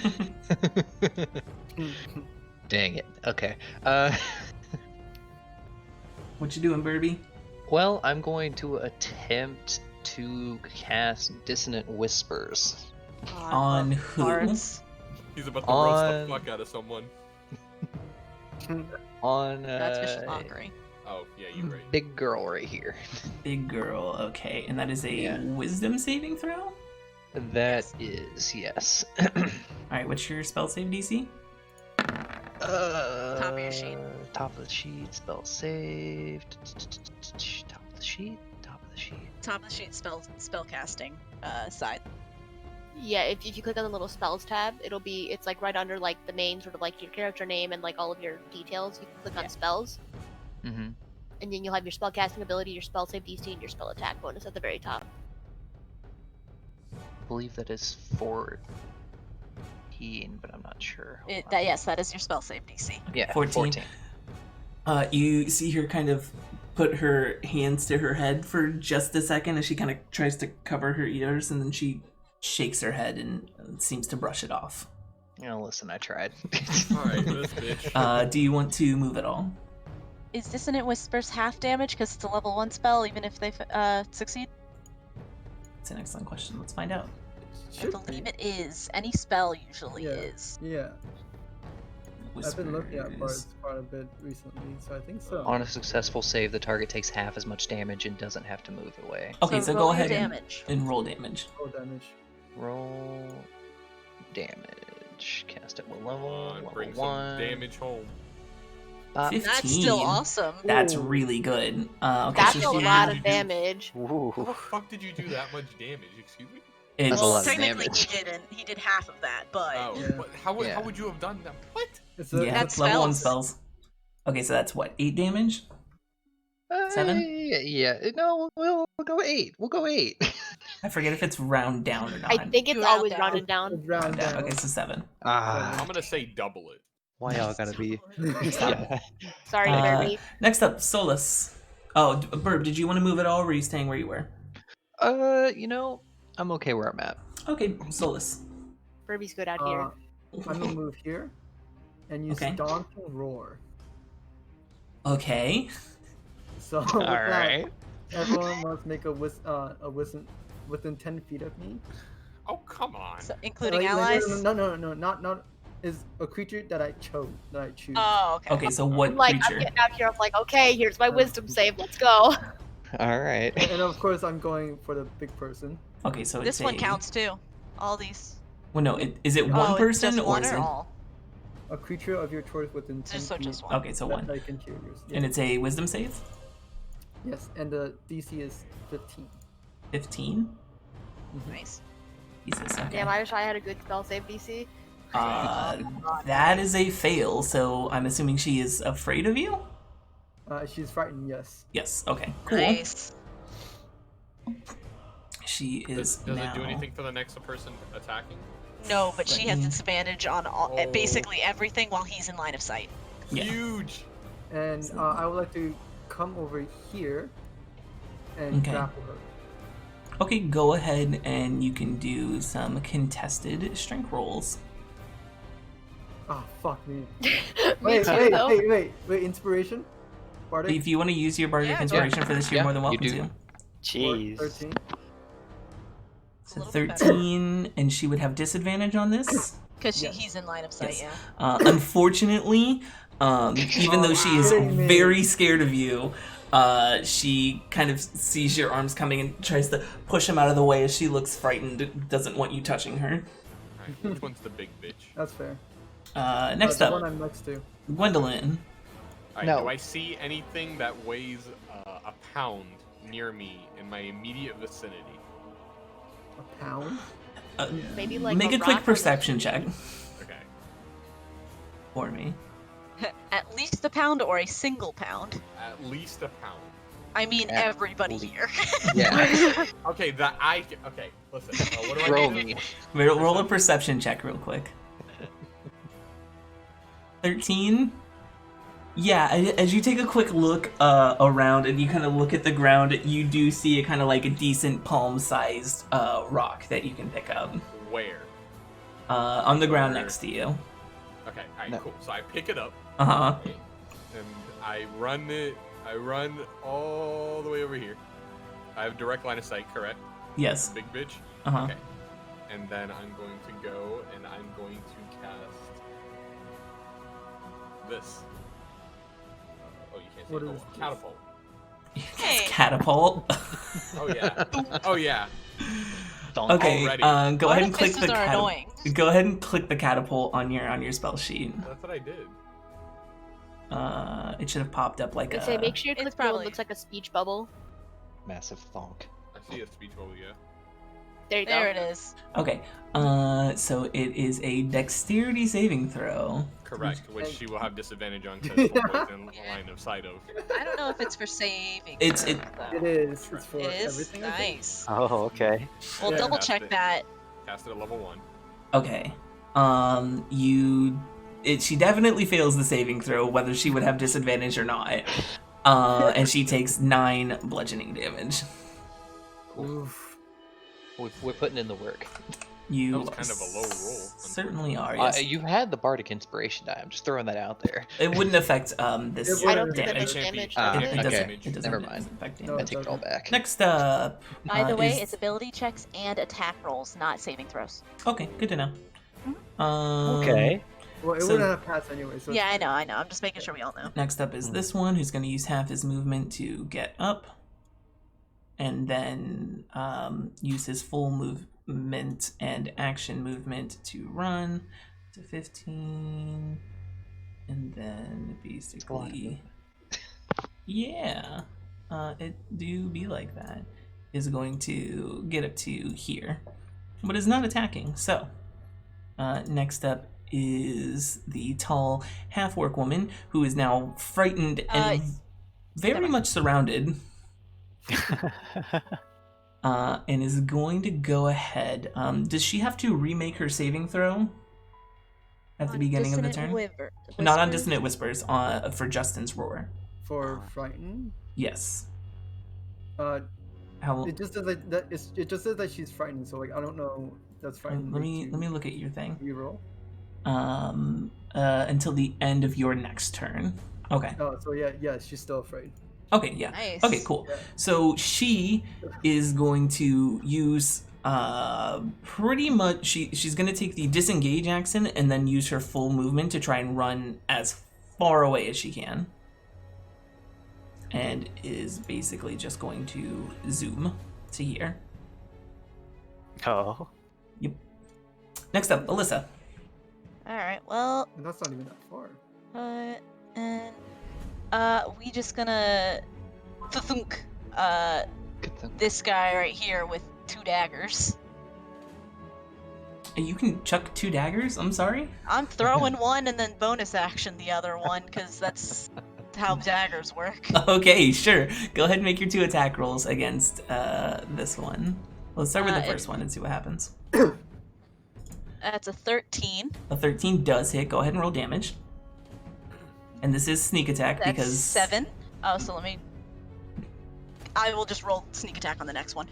Dang it. Okay. What you doing, Burby? Well, I'm going to attempt to cast Dissonant Whispers On who? Bards. He's about to roast On- the fuck out of someone. on That's vicious mockery. Oh, yeah, you're right. big girl right here. Big girl. Okay, and that is a Yeah. Wisdom saving throw. That is yes. All right. What's your spell save DC? Top of your sheet. Top of the sheet. Spell save. Top of the sheet. Top of the sheet. Top of the sheet spell casting side. Yeah, if you click on the little spells tab, it's like right under like the name, sort of like your character name and like all of your details. You can click on spells, Mm-hmm. and then you'll have your spell casting ability, your spell save DC, and your spell attack bonus at the very top. I believe that is 14, but I'm not sure. Hold on. Yes, that is your spell save DC. Yeah, 14. You see her kind of put her hands to her head for just a second as she kind of tries to cover her ears, and then she shakes her head and seems to brush it off. Listen, I tried. Alright, this bitch. Do you want to move at all? Is Dissonant Whispers half damage because it's a level 1 spell, even if they succeed? It's an excellent question. Let's find out. I Should believe be. it is. Any spell usually Yeah. is. Yeah. I've been looking at Whispers. bards quite a bit recently, so I think so. On a successful save, the target takes half as much damage and doesn't have to move away. Okay, so roll go your ahead damage. and roll damage. Roll damage. Roll damage. Cast at what level? Come on, Level bring 1. some damage home. 15. That's still awesome. That's Ooh. really good. Okay, That's so a she- lot did you of do? damage. How the fuck did you do that much damage? Excuse me? It's, That's a lot of technically damage. he didn't. He did half of that, but Oh, Yeah. but how Yeah. would you have done that? What? It's a, yeah, That's level 1 spells. spells. Okay, so that's what, 8 damage? 7? Yeah. No, we'll go 8. We'll go 8. I forget if it's round down or not. I think it's Round always down. rounded down. it's round down. Okay, so 7. I'm gonna say double it. Why y'all gotta be? Stop. Yeah. Sorry, Derby. Next up, Solus. Oh, Burb, did you want to move at all, or were you staying where you were? I'm okay where I'm at. Okay, Solus. Burby's good out here. I'm gonna move here and use Okay. Daunting Roar. Okay. So with All that, right. everyone must make a wisdom within 10 feet of me. Oh, come on. So, including Like, allies. no, not is a creature that I choose. Oh, okay. Okay, so I'm what like, I'm creature? getting out here. I'm like, okay, here's my wisdom save. Let's go. All right. And of course, I'm going for the big person. Okay, so This it's one a... counts too. All these. Well, no, is it one Oh, it's person just or one is or it... all? A creature of your choice within 10 So feet just one. Okay, so one. that I can hear yours. And it's a wisdom save? Yes, and the DC is 15. 15? Nice. Jesus, okay. Damn, I wish I had a good spell save DC. That is a fail, so I'm assuming she is afraid of you? She's frightened, yes. Yes, okay, cool. Nice. She is Does now... it do anything for the next person attacking? No, but she has Frightened. disadvantage on all, Oh. basically everything while he's in line of sight. Yeah. Huge. And I would like to come over here and Okay. grapple her. Okay, go ahead and you can do some contested strength rolls. Ah, fuck me. Me Wait, too, though. wait, inspiration? Bardic? If you want to use your bardic Yeah, go inspiration for this, you're Yeah, more than you welcome do. to. Jeez. 13. So little bit better. 13, and she would have disadvantage on this. Because Yes. he's in line of sight, Yes. yeah. Unfortunately, even though she is kidding me. very scared of you, she kind of sees your arms coming and tries to push him out of the way as she looks frightened, doesn't want you touching her. Alright, which one's the big bitch? That's fair. Next the up, one I'm next to. Gwendolyn. Alright, No. do I see anything that weighs a pound near me in my immediate vicinity? A pound? Maybe like Make a rock quick or perception check Okay. for me. At least a pound or a single pound. At least a pound. I mean, At everybody least. here. Yeah. Okay, okay, listen. What do I Throw do? me. Roll a perception check real quick. 13? Yeah, as you take a quick look around and you kind of look at the ground, you do see a kind of like a decent palm-sized rock that you can pick up. Where? On the ground next to you. Okay, alright, No. cool. So I pick it up Uh-huh. and I run all the way over here. I have direct line of sight, correct? Yes. Big bitch? Uh-huh. Okay. And then I'm going to go and I'm going to cast this. Oh, you can't say What it. is Oh, this? catapult. Hey. Catapult. Oh yeah. Oh yeah. Don't Okay, Already. go ahead and click Artifices the are annoying. Go ahead and click the catapult on your spell sheet. That's what I did. It should have popped up like I'd say a... make sure you It's click the one probably- that looks like a speech bubble. Massive thonk. I see a speech bubble, yeah. There you There go. it is. Okay, so it is a dexterity saving throw. Correct, which she will have disadvantage on because in line of sight of. I don't know if it's for saving. It's- throw, it- though. It is. It's for It is? everything. I think. Nice. Oh, okay. We'll Yeah. double Cast check it. that. Cast it at level 1. Okay, she definitely fails the saving throw, whether she would have disadvantage or not. And she takes 9 bludgeoning damage. Oof. We're putting in the work. You That was kind of a low roll, certainly are. Yes. You had the bardic inspiration die. I'm just throwing that out there. It wouldn't affect this It I don't think that damage. does damage. Ah, does It, it? it doesn't. okay. It doesn't. Never mind. affect No, damage. I take it all back. Next up. By the way, is... it's ability checks and attack rolls, not saving throws. Okay, good to know. Okay. Well, it So- wouldn't have passed anyway. So Yeah, I know. I'm just making sure we all know. Next up is this one, who's going to use half his movement to get up, and then use his full movement and action movement to run to 15, and then basically, yeah, it do be like that. Is going to get up to here, but is not attacking. So, next up is the tall half-orc woman who is now frightened and very never. much surrounded, and is going to go ahead. Does she have to remake her saving throw at the beginning of the turn? Not on Dissonant Whispers, for Justin's Roar. for frightened, Yes. uh, How? it just says that it just says that she's frightened. So like I don't know if that's frightened. Let me look at your thing. Reroll. Until the end of your next turn. Okay. So yeah, she's still afraid. Okay, yeah. Nice. Okay, cool. Yeah. So she is going to use pretty much she's going to take the disengage action and then use her full movement to try and run as far away as she can. And is basically just going to zoom to here. Oh. Yep. Next up, Alyssa. All right. Well, And that's not even that far. and we just gonna thunk Good thing. this guy right here with 2 daggers. You can chuck 2 daggers? I'm sorry? I'm throwing one and then bonus action the other one because that's how daggers work. Okay, sure. Go ahead and make your 2 attack rolls against this one. Let's start with the first one and see what happens. That's a 13. A 13 does hit. Go ahead and roll damage. And this is sneak attack That's because 7. Oh, so I will just roll sneak attack on the next one.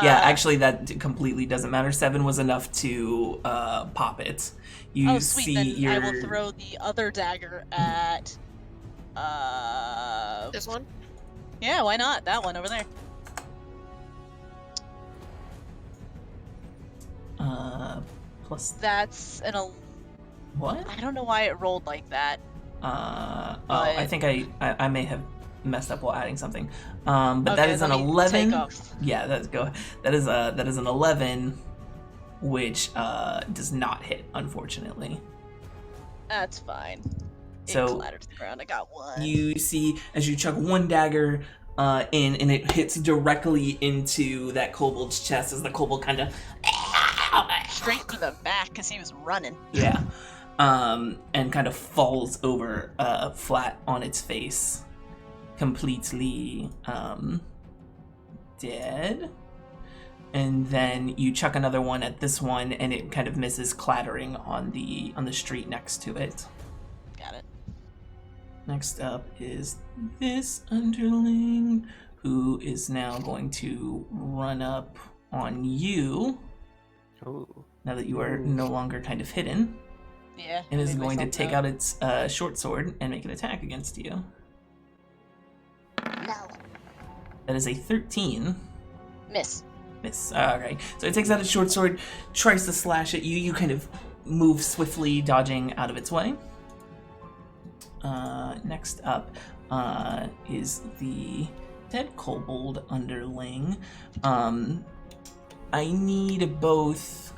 yeah, actually that completely doesn't matter. 7 was enough to pop it. You Oh, sweet. see Then your I will throw the other dagger at. This one? Yeah, why not? That one over there. plus That's what? I don't know why it rolled like that. I think I may have messed up while adding something. But that Okay, is an let me 11. take off. Yeah, that is an 11, which does not hit, unfortunately. That's fine. So it clattered to the ground. I got one. you see as you chuck one dagger in, and it hits directly into that kobold's chest as the kobold kind of Straight to the back because he was running. yeah, and kind of falls over flat on its face, completely dead. And then you chuck another one at this one, and it kind of misses, clattering on the street next to it. Got it. Next up is this underling, who is now going to run up on you. Ooh. Now that you are no longer kind of hidden, Yeah. and is made going to myself take out. out its short sword and make an attack against you. No. That is a 13. Miss. Miss. Alright. So it takes out its short sword, tries to slash at you. You kind of move swiftly, dodging out of its way. Next up is the dead kobold underling. I need both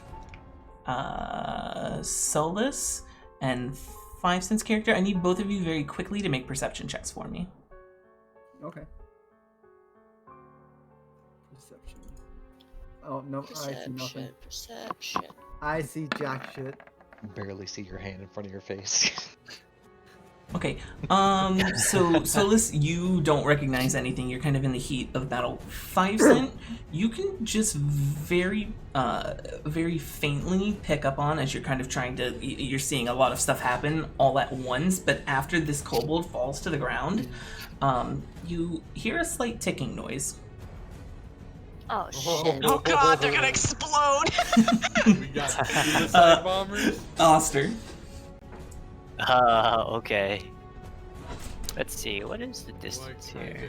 Selvus and 5 Sense character. I need both of you very quickly to make perception checks for me. Okay. Perception. Oh no, I see nothing. Perception. I see jack shit. Barely see your hand in front of your face. Okay, so Solus, you don't recognize anything. You're kind of in the heat of battle. 5 Cent, you can just very faintly pick up on as you're kind of trying to. You're seeing a lot of stuff happen all at once, but after this kobold falls to the ground, you hear a slight ticking noise. Oh shit. Oh god, they're gonna explode! We got suicide bombers. Oster. Okay. Let's see, what is the distance here?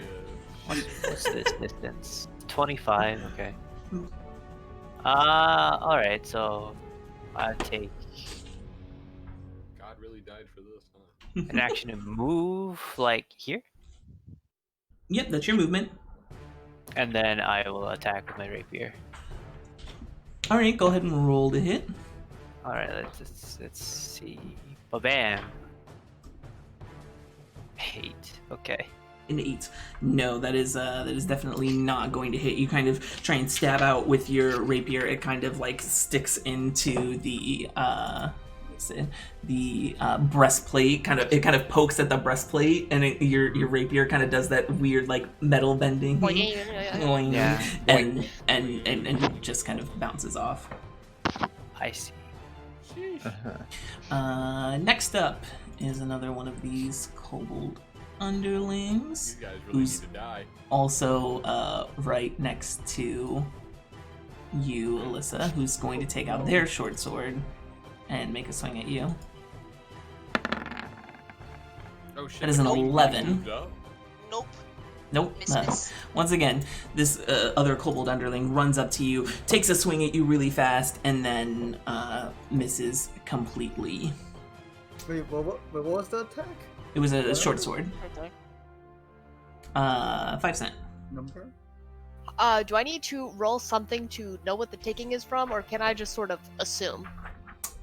What's this distance? 25, okay. Alright, so I'll take God really died for this, huh? an action to move, like here, Yep, that's your movement. and then I will attack with my rapier. All right, go ahead and roll to hit. Alright, let's see. Ba-bam! 8, okay. An 8. No, that is definitely not going to hit. You kind of try and stab out with your rapier. It kind of like sticks into the breastplate. It kind of pokes at the breastplate, and your rapier kind of does that weird like metal bending. Boing, Yeah. and it just kind of bounces off. I see. Next up is another one of these kobold underlings, You guys really who's need to die. also right next to you, Alyssa, who's going to take out their short sword and make a swing at you. Oh shit! That is an the kobold 11. moved up. Nope. Nope. Miss. Once again, this other kobold underling runs up to you, takes a swing at you really fast, and then misses completely. Wait, what was the attack? It was a short sword. Right there. 5 cent. Number? Do I need to roll something to know what the taking is from, or can I just sort of assume?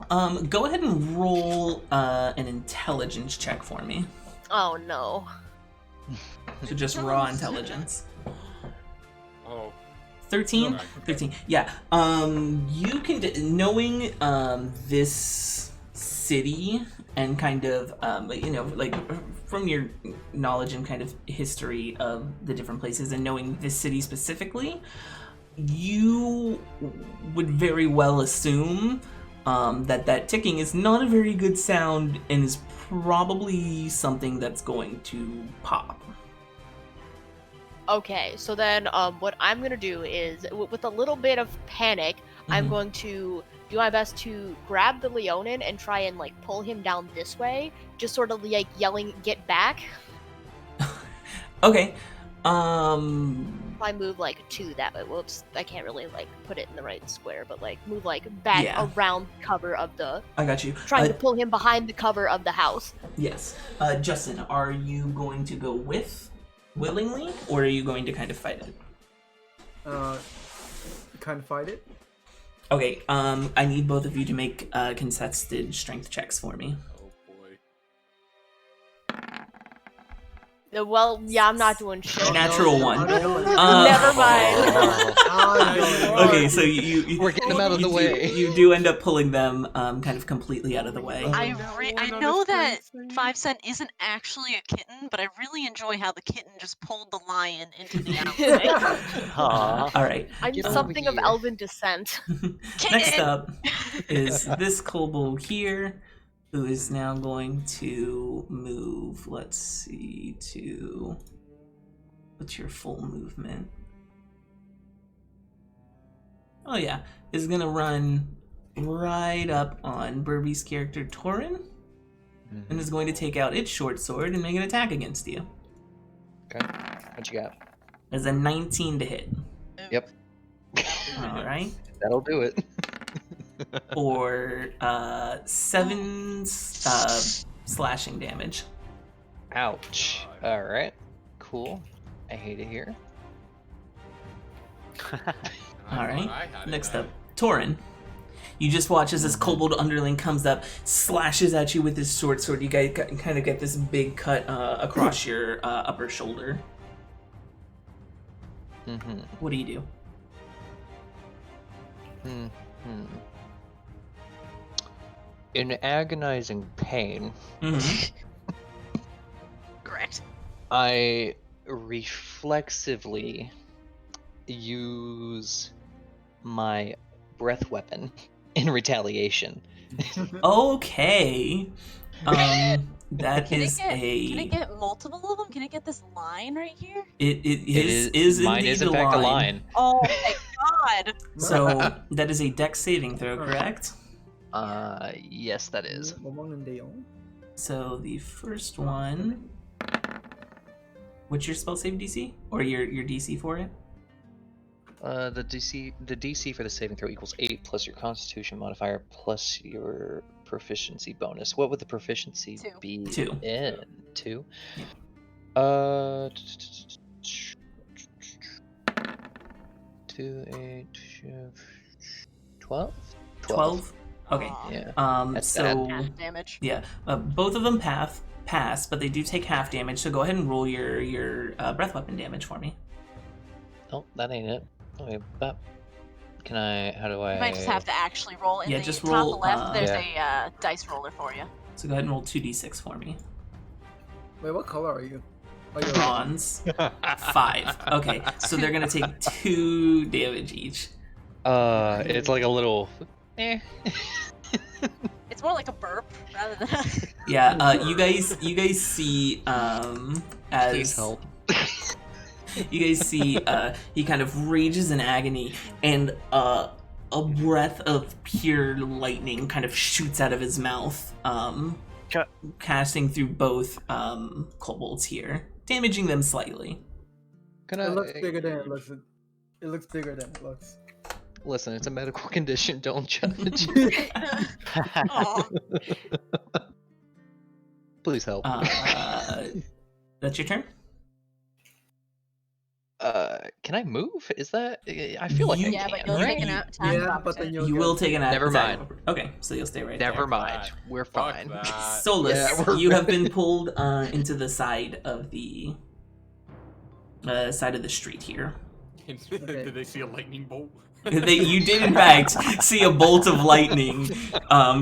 Go ahead and roll an intelligence check for me. Oh no. So just raw intelligence. Oh. 13? Okay. 13. Yeah. You can, knowing this city and kind of, like from your knowledge and kind of history of the different places and knowing this city specifically, you would very well assume that ticking is not a very good sound and is probably something that's going to pop. Okay, so then what I'm gonna do is, with a little bit of panic, I'm Mhm. going to do my best to grab the Leonin and try and like pull him down this way, just sort of like yelling, "Get back!" Okay. If I move like to that way, whoops, I can't really like put it in the right square, but like move like back Yeah. around cover of the, I got you. trying to pull him behind the cover of the house. Yes. Justin, are you going to go with willingly, or are you going to kind of fight it? Kind of fight it. Okay, I need both of you to make contested strength checks for me. Oh boy. Well, yeah, I'm not doing shit. Natural one. Never mind. Okay, so you We're getting them out of the way. You do end up pulling them kind of completely out of the way. I know that 5 Cent isn't actually a kitten, but I really enjoy how the kitten just pulled the lion into the alley. Aw. All right. I'm Get over something of here. elven descent. Next up is this kobold here, who is now going to move, let's see, to... What's your full movement? Oh yeah, is going to run right up on Burby's character Torin, and is going to take out its short sword and make an attack against you. Okay. What you got? As a 19 to hit. Yep. Alright. That'll do it. For 7 slashing damage. Ouch. Alright. Cool. I hate it here. Alright, next up, Torin. You just watch as this kobold underling comes up, slashes at you with his short sword. You guys kind of get this big cut across your upper shoulder. Mm-hmm. What do you do? Mm-hmm. In agonizing pain, Correct. I reflexively use my breath weapon in retaliation. Okay. That Can is it get multiple of them? Can it get this line right here? It is mine indeed is in a fact line. a line. Oh my god! So that is a dex saving throw, correct? Yes, that is. So the first one. What's your spell save DC? Or your DC for it? The DC for the saving throw equals 8 plus your Constitution modifier plus your proficiency bonus. What would the proficiency 2. be? 2. In 2. Yeah. 2, 8, 12. 12. Okay. Aw. Yeah. That's So Half damage. yeah, both of them pass, but they do take half damage. So go ahead and roll your breath weapon damage for me. Oh, that ain't it. Okay, but can I? How do I? You might just have to actually roll. In Yeah, the just top roll, left, there's yeah. a dice roller for you. So go ahead and roll 2d6 for me. Wait, what color are you? Oh, you're Bronze. 5. Okay, so they're gonna take 2 damage each. It's like a little. Eh. It's more like a burp rather than. Yeah, you guys see Please as help. you guys see he kind of rages in agony, and a breath of pure lightning kind of shoots out of his mouth, casting through both kobolds here, damaging them slightly. Can It I looks bigger than it looks. It looks bigger than it looks. listen? It's a medical condition. Don't judge. Aw. Please help. That's your turn. Can I move? Is that? I feel like I Yeah, but can. you'll right? take an attack Yeah, of but then opportunity. you'll You will take an Never attack. mind. Okay, so you'll stay right Never there. mind. that. We're Fuck fine. that. Solus, Yeah, we're you have fine. been pulled into the side of the street here. Did they see a lightning bolt? You did in fact see a bolt of lightning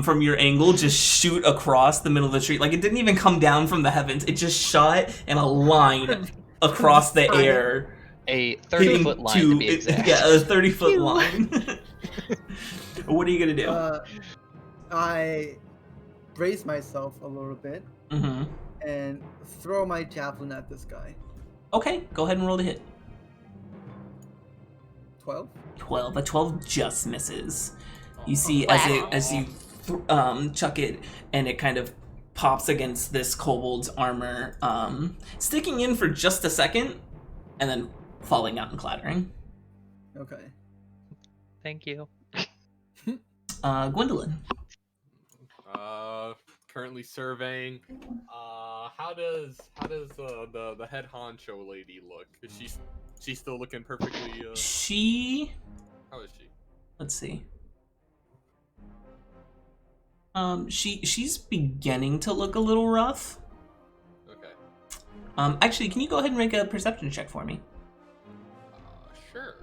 from your angle just shoot across the middle of the street. Like it didn't even come down from the heavens. It just shot in a line across the air. A hitting 30-foot line to be exact. Yeah, a 30-foot line. What are you gonna do? I brace myself a little bit Mm-hmm. and throw my javelin at this guy. Okay, go ahead and roll to hit. 12. 12. A 12 just misses. You see as you chuck it, and it kind of pops against this kobold's armor, sticking in for just a second, and then falling out and clattering. Okay. Thank you. Gwendolyn. Currently surveying. How does the head honcho lady look? Is she still looking perfectly? She. How is she? Let's see. She's beginning to look a little rough. Okay. Actually, can you go ahead and make a perception check for me? Sure.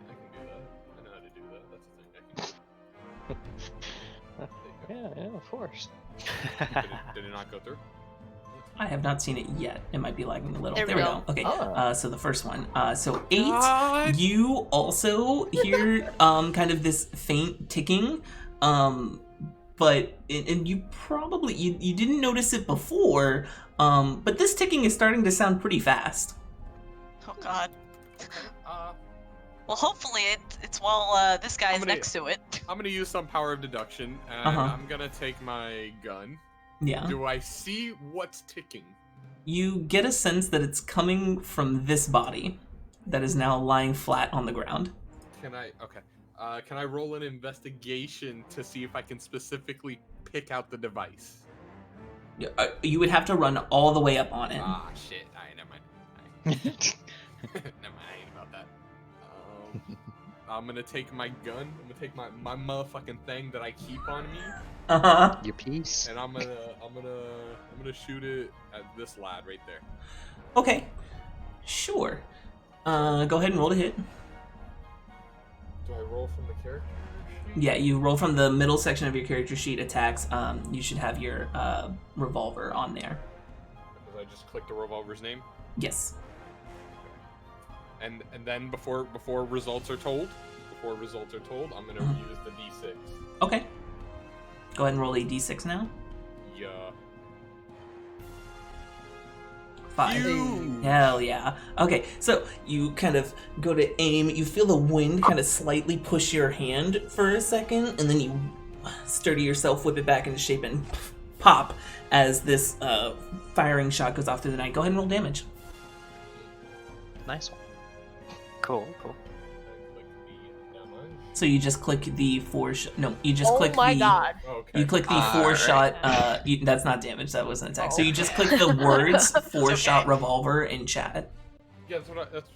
I can do that. I know how to do that. That's the thing. I can do. Yeah, of course. Did it not go through? I have not seen it yet. It might be lagging a little. There we we go. go. Okay. Oh. So the first one. So 8. God. You also hear kind of this faint ticking. But and you probably you didn't notice it before. But this ticking is starting to sound pretty fast. Oh god. Uh, Well, hopefully it's while this guy's gonna- next to it. I'm gonna use some power of deduction, and Uh-huh. I'm gonna take my gun. Yeah. Do I see what's ticking? You get a sense that it's coming from this body that is now lying flat on the ground. Can I? Okay. Can I roll an investigation to see if I can specifically pick out the device? You would have to run all the way up on it. Ah, shit. Alright, never mind. Alright. Never mind, I ain't about that. I'm gonna take my gun. I'm gonna take my motherfucking thing that I keep on me, Uh-huh. Your piece. and I'm gonna shoot it at this lad right there. Okay. Sure. Go ahead and roll to hit. Do I roll from the character sheet? Yeah, you roll from the middle section of your character sheet attacks. You should have your revolver on there. Because I just clicked the revolver's name, Yes. and then before results are told, I'm gonna use the D6. Okay. Go ahead and roll a d6 now. Yeah. 5. Phew. Hell yeah. Okay, so you kind of go to aim. You feel the wind kind of slightly push your hand for a second, and then you sturdy yourself, whip it back into shape, and pop as this firing shot goes off through the night. Go ahead and roll damage. Nice one. Cool. Click the damage. So you just click the 4 shot. No, you just Oh click my the. god. Okay. You click the 4 Alright. shot. That's not damage. That was an attack. So Oh. you just click the words 4 shot okay. revolver in chat. Yeah, that's.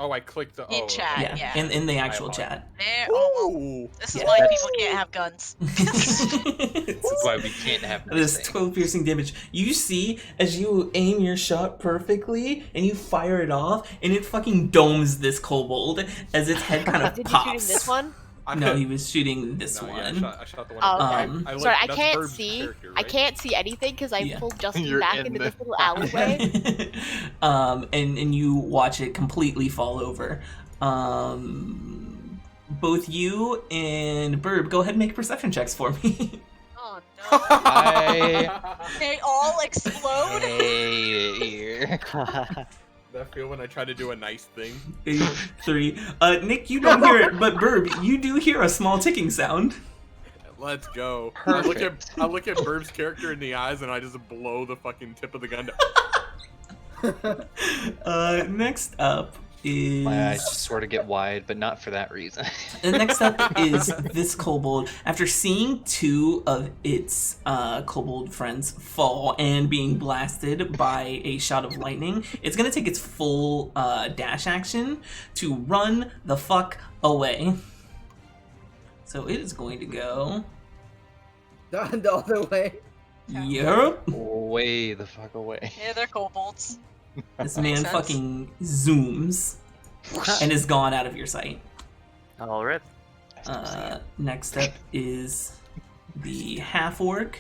Oh, I clicked the. In oh, chat. okay. Yeah, yeah. in the actual apologize. chat. There. Oh, well, Ooh. this is Yeah, why that's- people can't have guns. That's why we can't have This nice things. 12 piercing damage. You see as you aim your shot perfectly and you fire it off, and it fucking domes this kobold as its head kind of Did you pops. shoot him this one? No, he was shooting this No, one. yeah, I shot the one. Oh, I okay. Sorry, I that's can't Burb's see. character, I right? can't see anything because I Yeah. pulled Justin You're back in into the- this little alleyway. And you watch it completely fall over. Both you and Burb, go ahead and make perception checks for me. Oh no. They all explode. Hey, here. That feel when I try to do a nice thing. 3. Nick, you don't hear it, but Burb, you do hear a small ticking sound. Let's go. Perfect. I look at Burb's character in the eyes and I just blow the fucking tip of the gun. Next up is... My eyes just sort of get wide, but not for that reason. And next up is this kobold. After seeing two of its kobold friends fall and being blasted by a shot of lightning, it's going to take its full dash action to run the fuck away. So it is going to go... The other way. Yep. Way the fuck away. Yeah, they're kobolds. This man sense. fucking zooms and is gone out of your sight. All rip. Next up is the half-orc,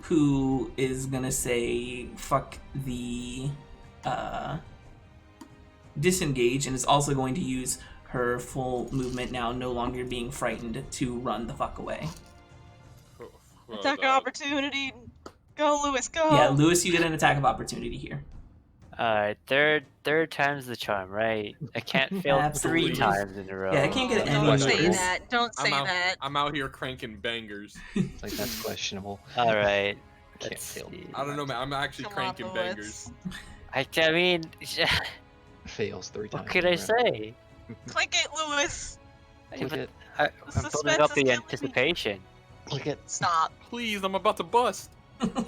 who is gonna say fuck the disengage, and is also going to use her full movement, now no longer being frightened, to run the fuck away. Attack opportunity. Go, Lewis, go. Yeah, Lewis, you get an attack of opportunity here. Alright, third time's the charm, right? I can't fail Absolutely. 3 times in a row. Yeah, I can't get any Don't worse. say that. Don't say that. I'm out here cranking bangers. Like, that's questionable. Alright. Can't Let's fail. see. I don't know, man. I'm actually Come on, cranking Lewis. bangers. I mean, Fails 3 times. what could I in a row. say? Click it, Lewis. Click it. I'm The building suspense up is the killing me. anticipation. Click it. Stop. Please, I'm about to bust. 18.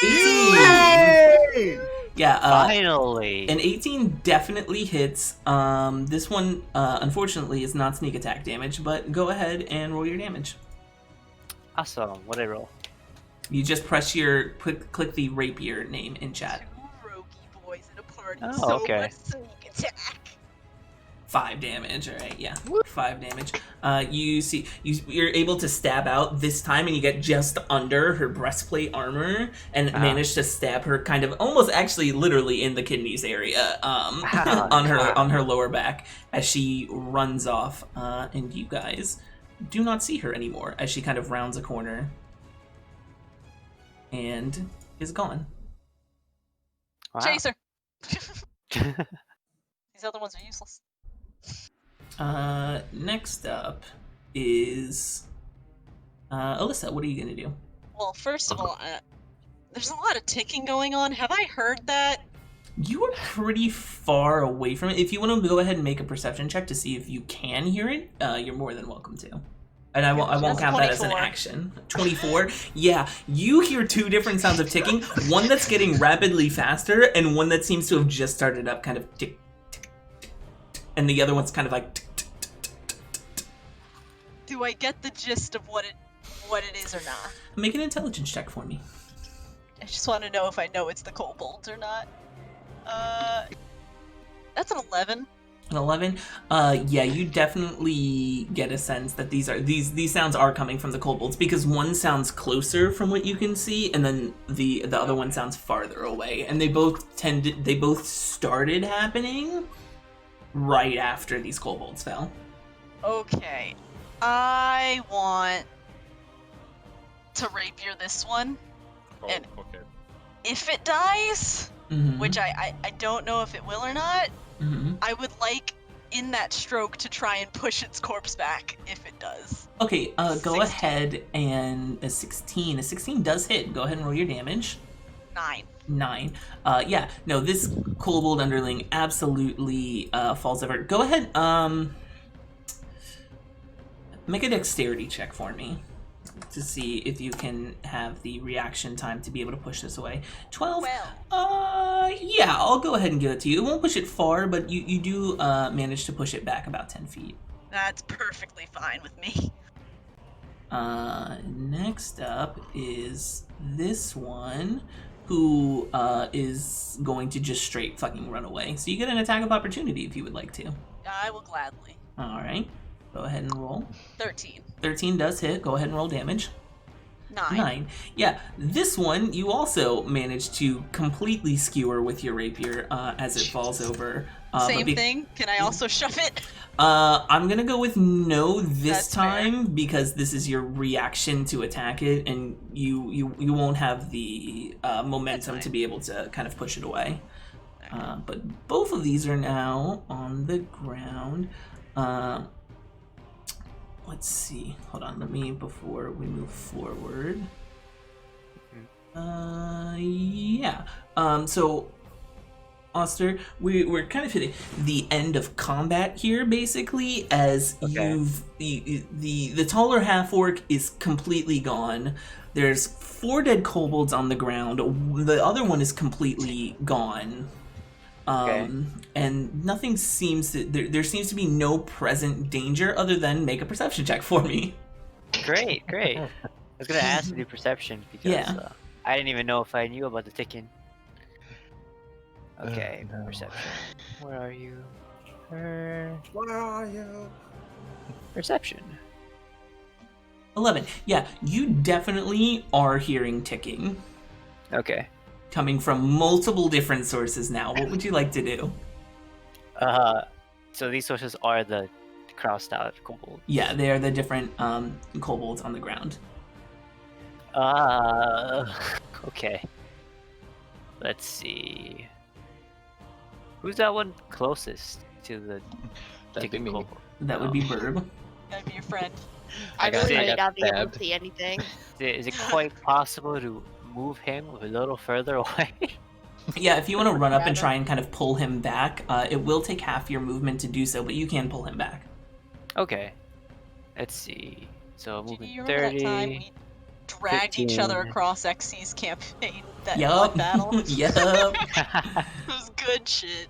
Hey! Yeah, Finally! an 18 definitely hits. This one, unfortunately, is not sneak attack damage, but go ahead and roll your damage. Awesome. What'd I roll? You just click the rapier name in chat. Two roguey boys in a party. Oh, so okay. much sneak attack. 5 damage, alright, yeah. 5 damage. You're able to stab out this time, and you get just under her breastplate armor, and manage to stab her kind of almost actually literally in the kidneys area, on her lower back as she runs off, and you guys do not see her anymore as she kind of rounds a corner and is gone. Wow. Chaser. These other ones are useless. Next up is Alyssa. What are you gonna do? Well, first of all, there's a lot of ticking going on. Have I heard that? You are pretty far away from it. If you want to go ahead and make a perception check to see if you can hear it, you're more than welcome to. And I won't That's count that as an 24. action. 24? Yeah, you hear 2 different sounds of ticking. One that's getting rapidly faster, and one that seems to have just started up, kind of tick, tick, tick, tick, and the other one's kind of like tick, tick, tick, tick, tick, tick. Do I get the gist of what it is or not? Make an intelligence check for me. I just want to know if I know it's the kobolds or not. That's an 11. An 11? Yeah, you definitely get a sense that these sounds are coming from the kobolds, because one sounds closer from what you can see, and then the other one sounds farther away. And they both started happening right after these kobolds fell. Okay. I want to rapier this one. Oh, And- okay. If it dies, Mm-hmm. which I don't know if it will or not, Mm-hmm. I would like in that stroke to try and push its corpse back if it does. Okay, go 16. ahead and a 16. A 16 does hit. Go ahead and roll your damage. 9. 9. Yeah, no, this kobold underling absolutely falls over. Go ahead, make a dexterity check for me to see if you can have the reaction time to be able to push this away. 12? Yeah, I'll go ahead and give it to you. It won't push it far, but you do manage to push it back about 10 feet. That's perfectly fine with me. Next up is this one, who is going to just straight fucking run away. So you get an attack of opportunity if you would like to. I will gladly. Alright, go ahead and roll. 13. 13 does hit. Go ahead and roll damage. 9. 9. Yeah, this one you also manage to completely skewer with your rapier as it falls over. Same thing? Can I also shove it? I'm gonna go with no this That's fair. time, because this is your reaction to attack it, and you won't have the momentum fine. to be able to kind of push it away. But both of these are now on the ground. let's see. Hold on, let me, before we move forward. Yeah. So, Oster, we're kind of hitting the end of combat here, basically, as Okay. the taller half-orc is completely gone. There's 4 dead kobolds on the ground. The other one is completely gone. Okay. And nothing seems to... There seems to be no present danger other than make a perception check for me. Great. I was gonna ask to do perception because Yeah. I didn't even know if I knew about the ticking. Okay, no. perception. Where are you? Where are you? Perception. 11. Yeah, you definitely are hearing ticking. Okay. Coming from multiple different sources now. What would you like to do? So these sources are the crossed out kobolds. Yeah, they are the different kobolds on the ground. Okay. Let's see. Who's that one closest to the That'd be ticking me. kobold? That would be Burb. That'd be your friend. I got- really I might got not be able stabbed. to see anything. Is it quite possible to move him a little further away? Yeah, if you want to run up and try and kind of pull him back, it will take half your movement to do so, but you can pull him back. Okay. Let's see. So Do movement you remember that time 30. we dragged each other 15. across XC's campaign? That Yup. blood battle? Yup. It was good shit.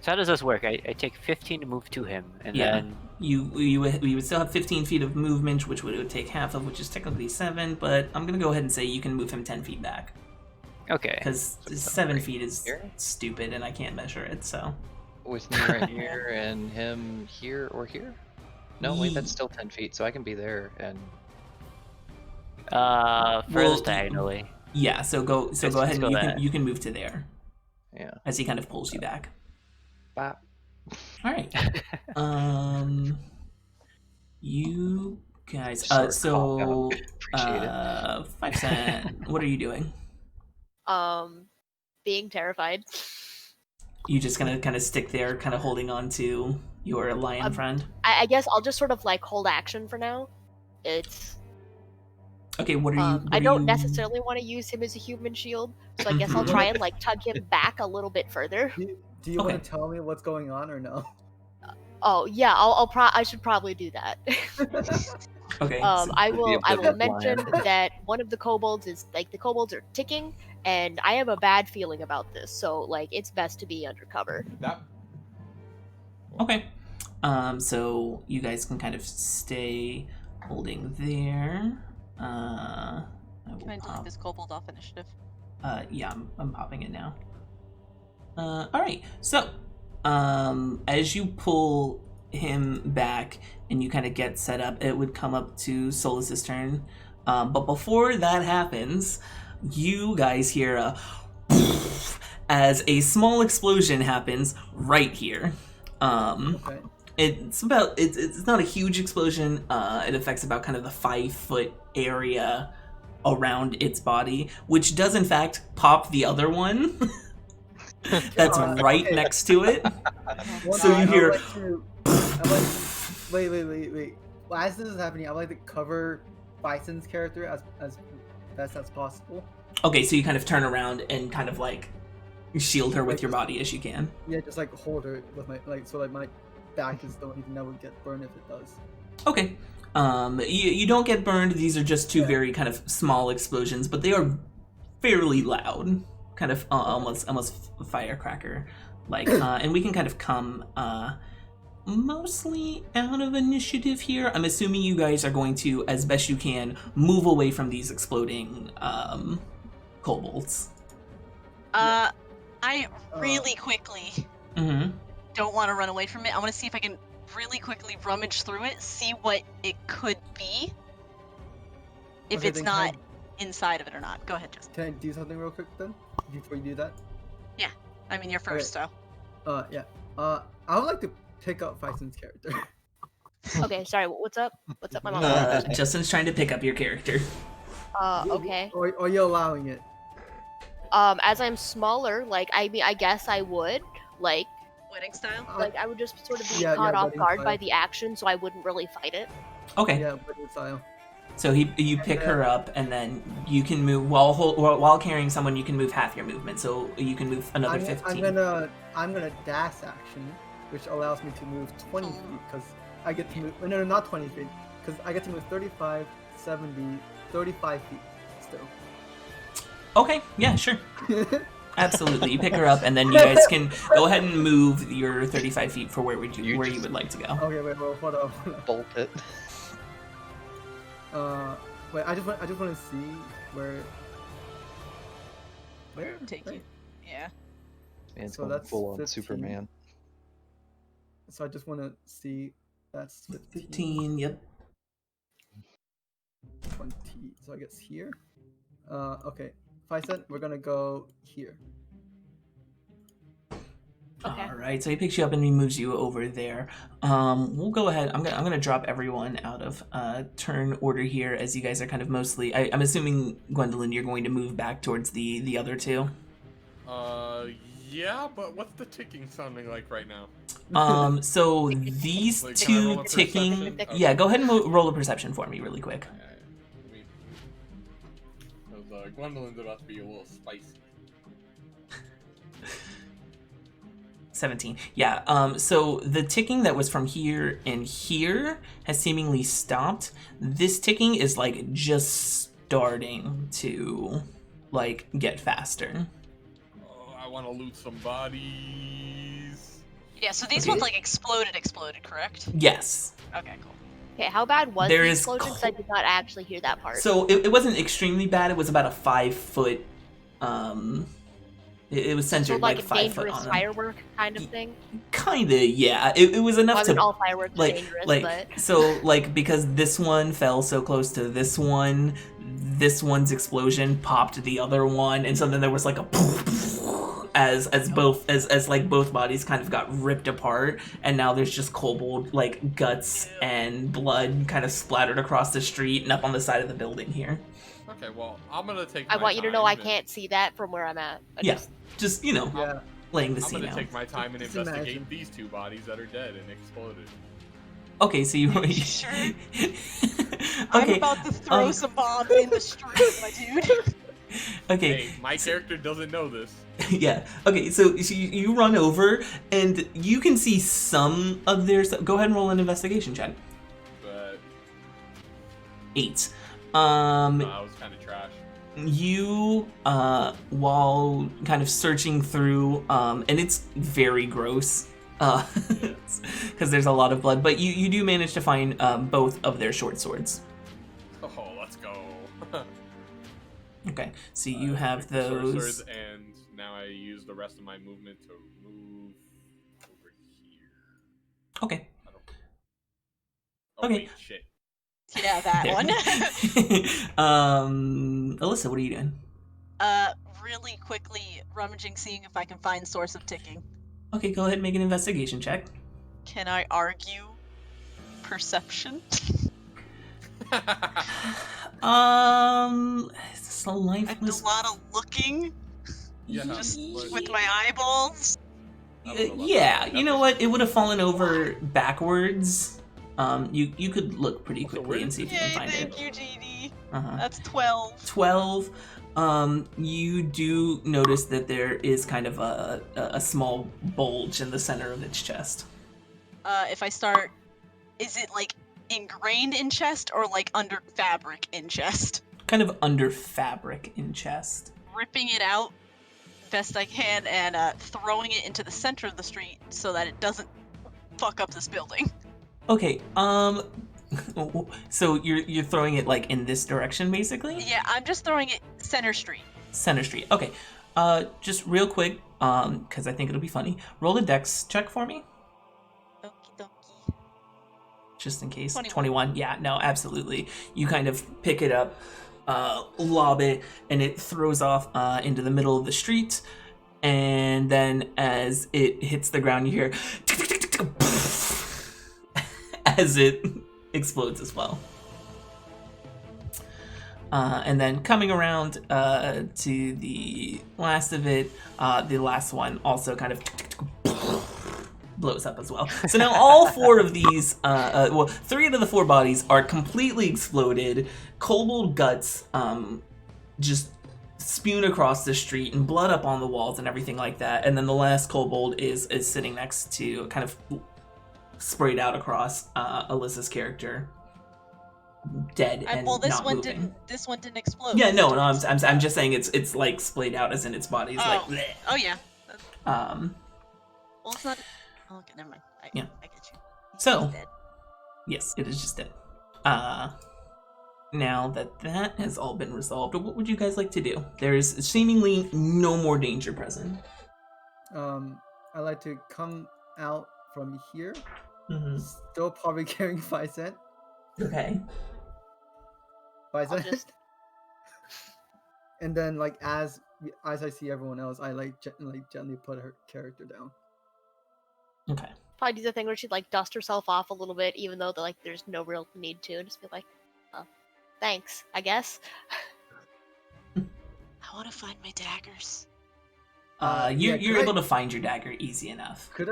So how does this work? I take 15 to move to him, and Yeah. then You would still have 15 feet of movement, which would take half of, which is technically 7, but I'm going to go ahead and say you can move him 10 feet back. okay. Because 7 right feet is here? stupid and I can't measure it, so... With me right here and him here or here? No, wait, that's still 10 feet, so I can be there and... Furthest Well, diagonally. Yeah, so go Let's ahead and go you there. can move to there Yeah. as he kind of pulls you back. Bop. All right. You guys. Short So Appreciate it. 5 cent. What are you doing? Being terrified. You just gonna kind of stick there, kind of holding on to your lion friend. I guess I'll just sort of like hold action for now. It's Okay. What are you? What I are don't you- necessarily want to use him as a human shield, so I guess I'll try and like tug him back a little bit further. Do you Okay. want to tell me what's going on or no? Oh yeah, I should probably do that. Okay. so- I will oblivious mention lion. that one of the kobolds is like the kobolds are ticking, and I have a bad feeling about this. So like it's best to be undercover. That Okay. So you guys can kind of stay holding there. I will Can I delete pop- this kobold off initiative? Yeah, I'm popping it now. All right. So, as you pull him back and you kind of get set up, it would come up to Solus's turn. But before that happens, you guys hear a as a small explosion happens right here. Okay. It's not a huge explosion. It affects about kind of the 5-foot area around its body, which does in fact pop the other one that's right okay. next to it. One So you thing hear- wait. Well, as this is happening, I'd like to cover Bison's character as best as possible. Okay, so you kind of turn around and kind of like shield her with your body as you can. Yeah, just like hold her with my so like my back is the only thing that would get burned if it does. Okay. You don't get burned. These are just 2 Yeah. very kind of small explosions, but they are fairly loud. Kind of almost firecracker like. And we can kind of come mostly out of initiative here. I'm assuming you guys are going to, as best you can, move away from these exploding kobolds. I really quickly Mm-hmm. don't want to run away from it. I want to see if I can really quickly rummage through it, see what it could be. If Okay, it's then not inside of it or not. Go ahead, Justin. Can I do something real quick then before you do that? I mean, you're first, so. Yeah. I would like to pick up Bison's character. Okay, sorry. What's up? What's up, my mom? Justin's trying to pick up your character. Okay. Or are you allowing it? As I'm smaller, like I mean, I guess I would like Wedding style? I would just sort of be Yeah, caught off wedding guard style. by the action, so I wouldn't really fight it. Okay. Yeah, wooden style. So you pick her up, and then you can move while carrying someone. You can move half your movement, so you can move another 15. I'm gonna dash action, which allows me to move 20 feet because I get to move. No, not 20 feet because I get to move 35, 70, 35 feet still. Okay, yeah, sure. Absolutely. You pick her up, and then you guys can go ahead and move your 35 feet for where you would like to go. Okay, wait, well, hold on. Bolt it. Wait, I just want to see where Take you. Yeah. Man's So going that's full on 15. Superman. So I just want to see. That's 15, yep. 20. So I guess here. Okay. 5 cent. We're gonna go here. Okay. All right, so he picks you up and he moves you over there. We'll go ahead. I'm gonna drop everyone out of turn order here, as you guys are kind of mostly. I'm assuming, Gwendolyn, you're going to move back towards the other two. Yeah, but what's the ticking sounding like right now? So these Like, can I roll two a ticking. perception? Yeah, go ahead and roll a perception for me, really quick. Because Gwendolyn's about to be a little spicy. 17. Yeah, so the ticking that was from here and here has seemingly stopped. This ticking is, like, just starting to, like, get faster. Oh, I want to loot some bodies. Yeah, so these Okay. ones, like, exploded, correct? Yes. Okay, cool. Okay, how bad was There the is explosion? Because I did not actually hear that part. So it wasn't extremely bad. It was about a 5 foot, it was so centered like like a 5 foot dangerous on them. firework kind of thing? Kinda, yeah. It was enough Well, I mean, to all fireworks are like dangerous, but... so like because this one fell so close to this one's explosion popped the other one, and so then there was like a as both bodies kind of got ripped apart, and now there's just kobold like guts and blood kind of splattered across the street and up on the side of the building here. Okay, well, I'm gonna take. I my want you to know I time can't see that from where I'm at. Just you know, Yeah. laying the I'm scene gonna out. take my time and Just investigate imagine. these two bodies that are dead and exploded. Okay, so you Sure. okay. I'm about to throw some bombs in the street, my dude. Okay. Hey, my character doesn't know this. Yeah. Okay. So you run over, and you can see some of their stuff. Go ahead and roll an investigation check. But 8. I was kind of trash. You while kind of searching through, and it's very gross, because there's a lot of blood. But you do manage to find both of their short swords. Oh, let's go. Okay. So you have Pick the short those. swords, and now I use the rest of my movement to move over here. Okay. Oh, Okay. wait, shit. Yeah, that There. one. Alyssa, what are you doing? Really quickly rummaging, seeing if I can find source of ticking. Okay, go ahead and make an investigation check. Can I argue perception? It's a I do lifeless. a lot of looking, Yeah, just but- with my eyeballs. Yeah, you know what? It would have fallen over backwards. You could look pretty Also, quickly where and did see if Yay, you can find thank it. you, GD. Uh-huh. That's 12. 12. You do notice that there is kind of a small bulge in the center of its chest. If I start, is it like ingrained in chest or like under fabric in chest? Kind of under fabric in chest. Ripping it out best I can and throwing it into the center of the street so that it doesn't fuck up this building. Okay, so you're throwing it like in this direction, basically? Yeah, I'm just throwing it center street. Center Street. Okay. Just real quick, because I think it'll be funny. Roll a dex check for me, Okie dokie. just in case. 21. 21. Yeah, no, absolutely. You kind of pick it up, lob it, and it throws off into the middle of the street. And then as it hits the ground, you hear as it explodes as well. And then coming around to the last of it, the last one also kind of blows up as well. So now all 4 of these, 3 out of the 4 bodies are completely exploded. Kobold guts just spewed across the street and blood up on the walls and everything like that. And then the last kobold is sitting next to, kind of sprayed out across Alyssa's character, dead and well, this not one moving. this one didn't explode. Yeah, no, I'm just saying it's like splayed out, as in its body's like. Bleh. Oh yeah. Um. Well, it's not. Oh, okay, never mind. I get you. So. He's dead. Yes, it is just dead. Now that has all been resolved, what would you guys like to do? There is seemingly no more danger present. I like to come out from here, Mm-hmm. still probably carrying 5 cent. Okay. 5 I'll cent. just- And then, like, as I see everyone else, I gently put her character down. Okay. Probably do the thing where she'd like dust herself off a little bit, even though there's no real need to, and just be like, "Oh, thanks, I guess." I want to find my daggers. You're able to find your dagger easy enough. Could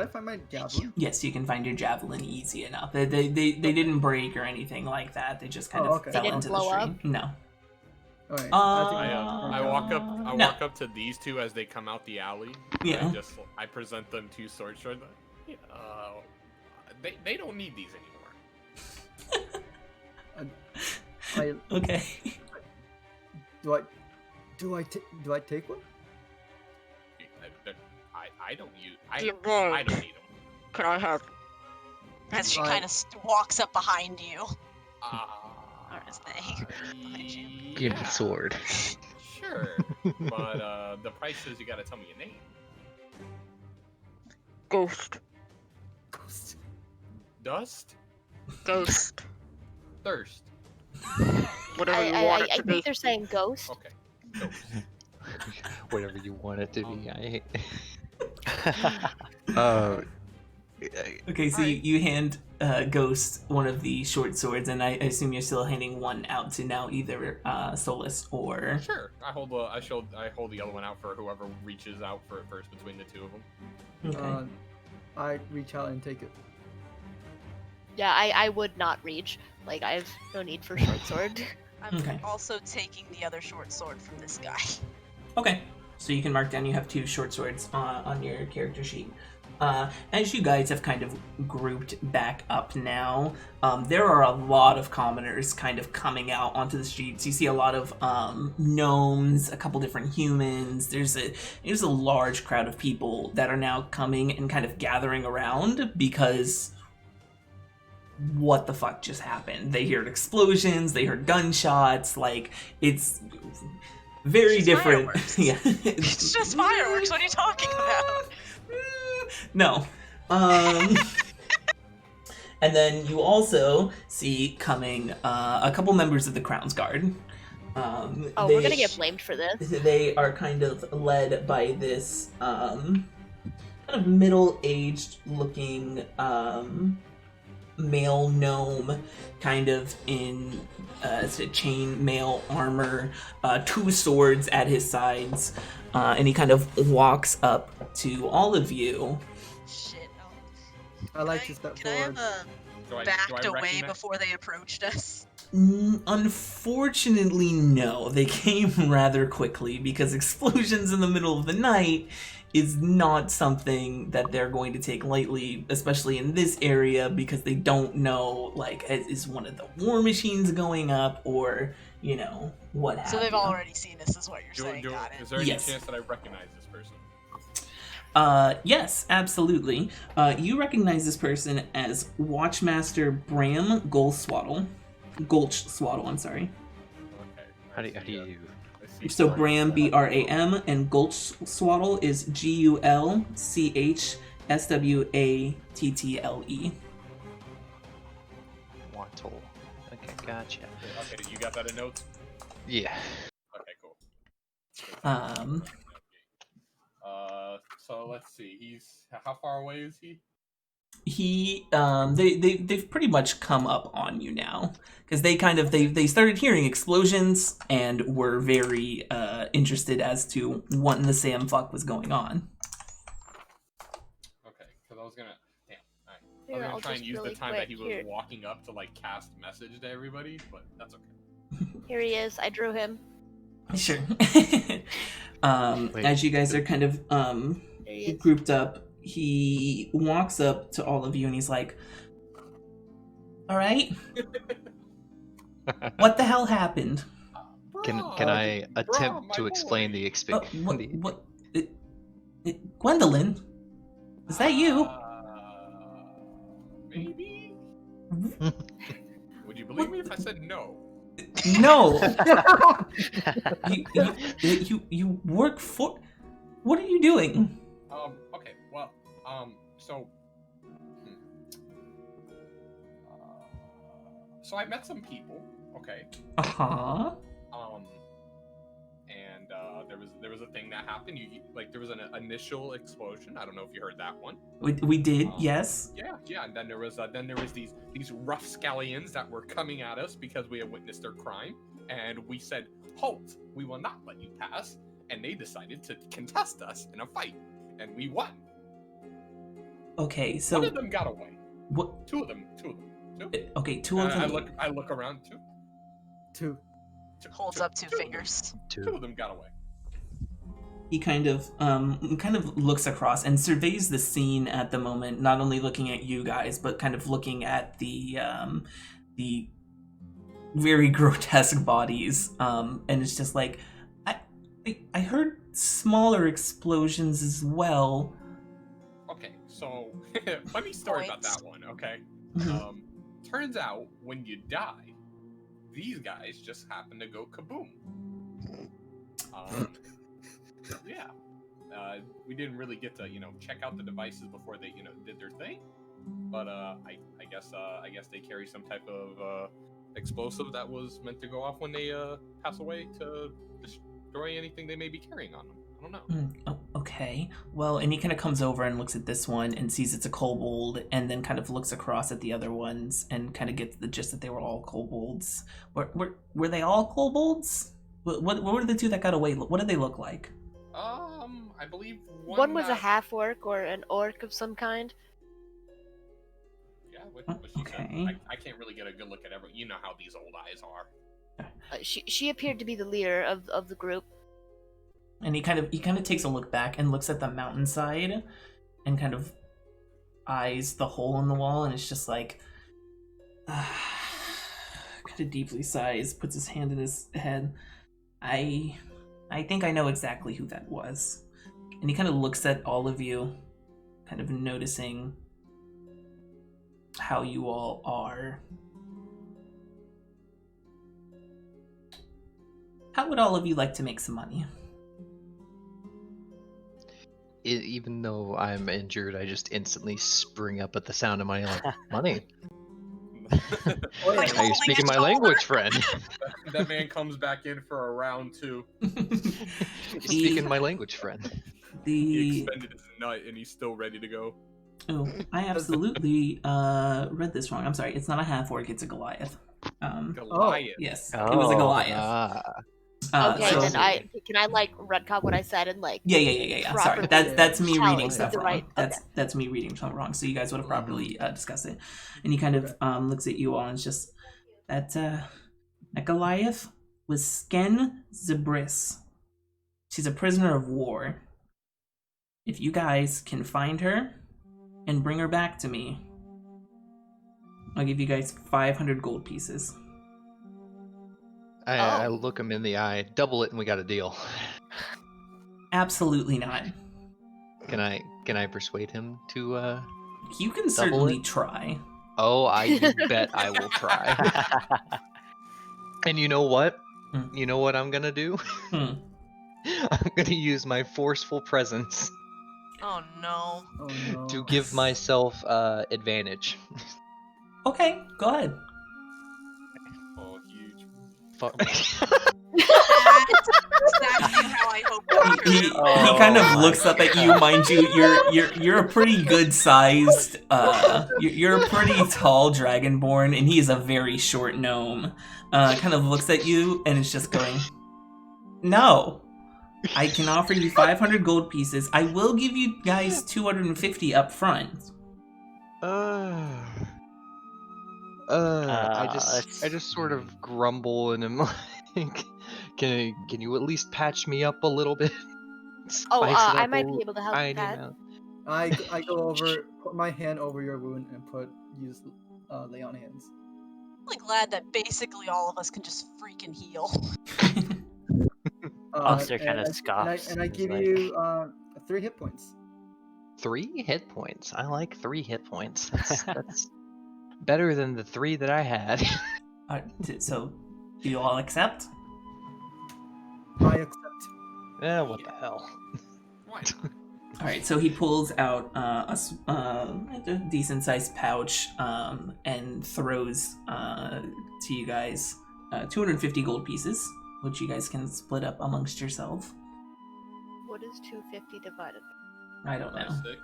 I find my javelin? Yes, you can find your javelin easy enough. They didn't break or anything like that. They just kind of okay. fell They didn't into the blow stream. up? No. All right. I walk up. I No. walk up to these 2 as they come out the alley. Yeah. I present them 2 sword swords. They don't need these anymore. Okay. Do I take one? I don't use. I Dear don't need them. Could I have? As she kind of walks up behind you. Or as they behind you. Give the sword. Sure, but the price is you gotta tell me your name. Ghost. Dust. Ghost. Thirst. Whatever you want it I to be. think they're saying ghost. Okay. Ghost. Whatever you want it to be. I Okay, so you hand Ghost one of the short swords, and I assume you're still handing one out to now either Solus or. Sure. I hold the other one out for whoever reaches out for it first between the 2 of them. Okay. I reach out and take it. Yeah, I would not reach. Like, I have no need for short sword. I'm Okay. also taking the other short sword from this guy. Okay, so you can mark down you have 2 short swords on your character sheet. As you guys have kind of grouped back up now, there are a lot of commoners kind of coming out onto the streets. You see a lot of gnomes, a couple different humans. There's a large crowd of people that are now coming and kind of gathering around because what the fuck just happened? They heard explosions, they heard gunshots, like it's very It's different. fireworks. Yeah. It's just fireworks. What are you talking about? No. And then you also see coming a couple members of the Crown's Guard. We're gonna get blamed for this. They are kind of led by this kind of middle-aged looking male gnome, kind of in chain mail armor, 2 swords at his sides, and he kind of walks up to all of you. Shit. I like to step Can I have forward. backed away recognize- before they approached us? Unfortunately, no. They came rather quickly because explosions in the middle of the night is not something that they're going to take lightly, especially in this area, because they don't know, like, is one of the war machines going up or, you know, what have So they've you. already seen this, is what you're saying. Got it. Is there any Yes. chance that I recognize this person? Yes, absolutely. You recognize this person as Watchmaster Bram Goldswaddle. Gulchswaddle, I'm sorry. Okay. how do you I see. So Bram, B-R-A-M, and Gulchswaddle is G-U-L-C-H-S-W-A-T-T-L-E. Wattle? Okay, gotcha. Okay, you got that in notes? Yeah. Okay, cool. So let's see. How far away is he? They've pretty much come up on you now because they started hearing explosions and were very interested as to what in the Sam fuck was going on. Okay, because I gonna. Damn. All right. I Here, was I'll gonna try and just use the really time that quick, he was here. walking up to like cast message to everybody, but that's okay. Here he is. I drew him. Sure. Wait. As you guys are kind of There he is. grouped up, he walks up to all of you and he's like, "All right, what the hell happened?" Can Bruh, I bruh, attempt my to explain boy. the Gwendolyn, is that you? Maybe. Would you believe me if I said no? No. you work for. What are you doing? Okay. Well. So. So I met some people. Okay. Uh-huh. And there was a thing that happened. There was an initial explosion. I don't know if you heard that one. We did, yes. Yeah. And then there was these rough scallions that were coming at us because we had witnessed their crime, and we said, "Halt! We will not let you pass." And they decided to contest us in a fight, and we won. Okay, so One of them got away. what? Two of them. Two. Okay, two of them. I look around. Two. Holds up two fingers. Two of them got away. He kind of looks across and surveys the scene at the moment, not only looking at you guys, but kind of looking at the very grotesque bodies. And it's just like, I heard smaller explosions as well. Okay, so funny story about that one. Okay, turns out when you die, these guys just happen to go kaboom. Yeah. We didn't really get to, check out the devices before they, did their thing. But I guess they carry some type of explosive that was meant to go off when they pass away to destroy anything they may be carrying on them. I don't know. Oh, okay. Well, and he kind of comes over and looks at this one and sees it's a kobold, and then kind of looks across at the other ones and kind of gets the gist that they were all kobolds. Were they all kobolds? What were the two that got away? What did they look like? I believe One was a half orc or an orc of some kind. Yeah, what she Okay. said. I can't really get a good look at everyone. You know how these old eyes are. She appeared to be the leader of the group. And he kind of takes a look back and looks at the mountainside and kind of eyes the hole in the wall, and it's just like kind of deeply sighs, puts his hand in his head. I think I know exactly who that was. And he kind of looks at all of you, kind of noticing how you all are. How would all of you like to make some money? Even though I'm injured, I just instantly spring up at the sound of money. Like, money? Like Are you speaking my language, friend? That man comes back in for a round two. You're speaking my language, friend. He expended his nut and he's still ready to go. Oh, I absolutely read this wrong. I'm sorry. It's not a half orc. It's a Goliath. Goliath. Yes, it was a Goliath. Okay, so- then can I retcon what I said and Yeah. Sorry, properly that's me tell reading it stuff the wrong. right- That's me reading something wrong. So you guys would have properly discussed it. And he kind of looks at you all and it's just that Goliath was Sken Zabris. She's a prisoner of war. If you guys can find her and bring her back to me, I'll give you guys 500 gold pieces. I look him in the eye, double it, and we got a deal. Absolutely not. Can I persuade him to? You can double certainly it? try. Oh, you bet I will try. And you know what? Hmm. You know what I'm gonna do? Hmm. I'm gonna use my forceful presence Oh no. Oh no. to give myself advantage. Okay, go ahead. Oh, huge. Fuck. That's exactly how I hoped it would He go. kind of looks up at you, mind you. You're a pretty good sized. You're a pretty tall dragonborn, and he is a very short gnome. Kind of looks at you, and it's just going, "No, I can offer you 500 gold pieces. I will give you guys 250 up front, I let's- just sort of grumble and am like, can you at least patch me up a little bit? Oh, Spice it I up might a be able to help you with tiny that. amount. I go over, put my hand over your wound, and use lay on hands. I'm really glad that basically all of us can just freaking heal. Oster And kinda I- scoffs And I and is give like- you 3 hit points. 3 hit points. I like 3 hit points. That's better than the 3 that I had. So, do you all accept? I accept. What the hell? Why not? All right, so he pulls out a decent-sized pouch and throws to you guys 250 gold pieces, which you guys can split up amongst yourself. What is 250 divided? I don't know. 6.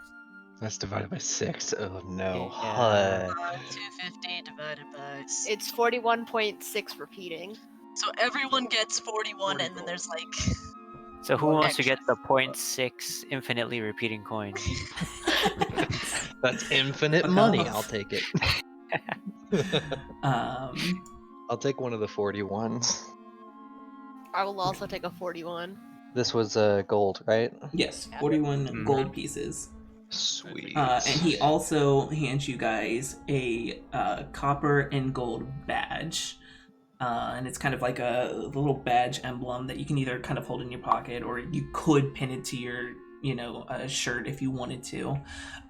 That's divided by 6. Oh no. Yeah. 250 divided by 6. It's 41.6 repeating. So everyone gets 41, 40 and then gold. there's like So who One wants to get the extra. 0.6 infinitely repeating coin? That's infinite Okay. money. I'll take it. Um, I'll take one of the 41s. I will also take a 41. This was gold, right? yes, 41 Mhm. gold pieces. Sweet. And he also hands you guys a copper and gold badge. And it's kind of like a little badge emblem that you can either kind of hold in your pocket or you could pin it to your, shirt if you wanted to.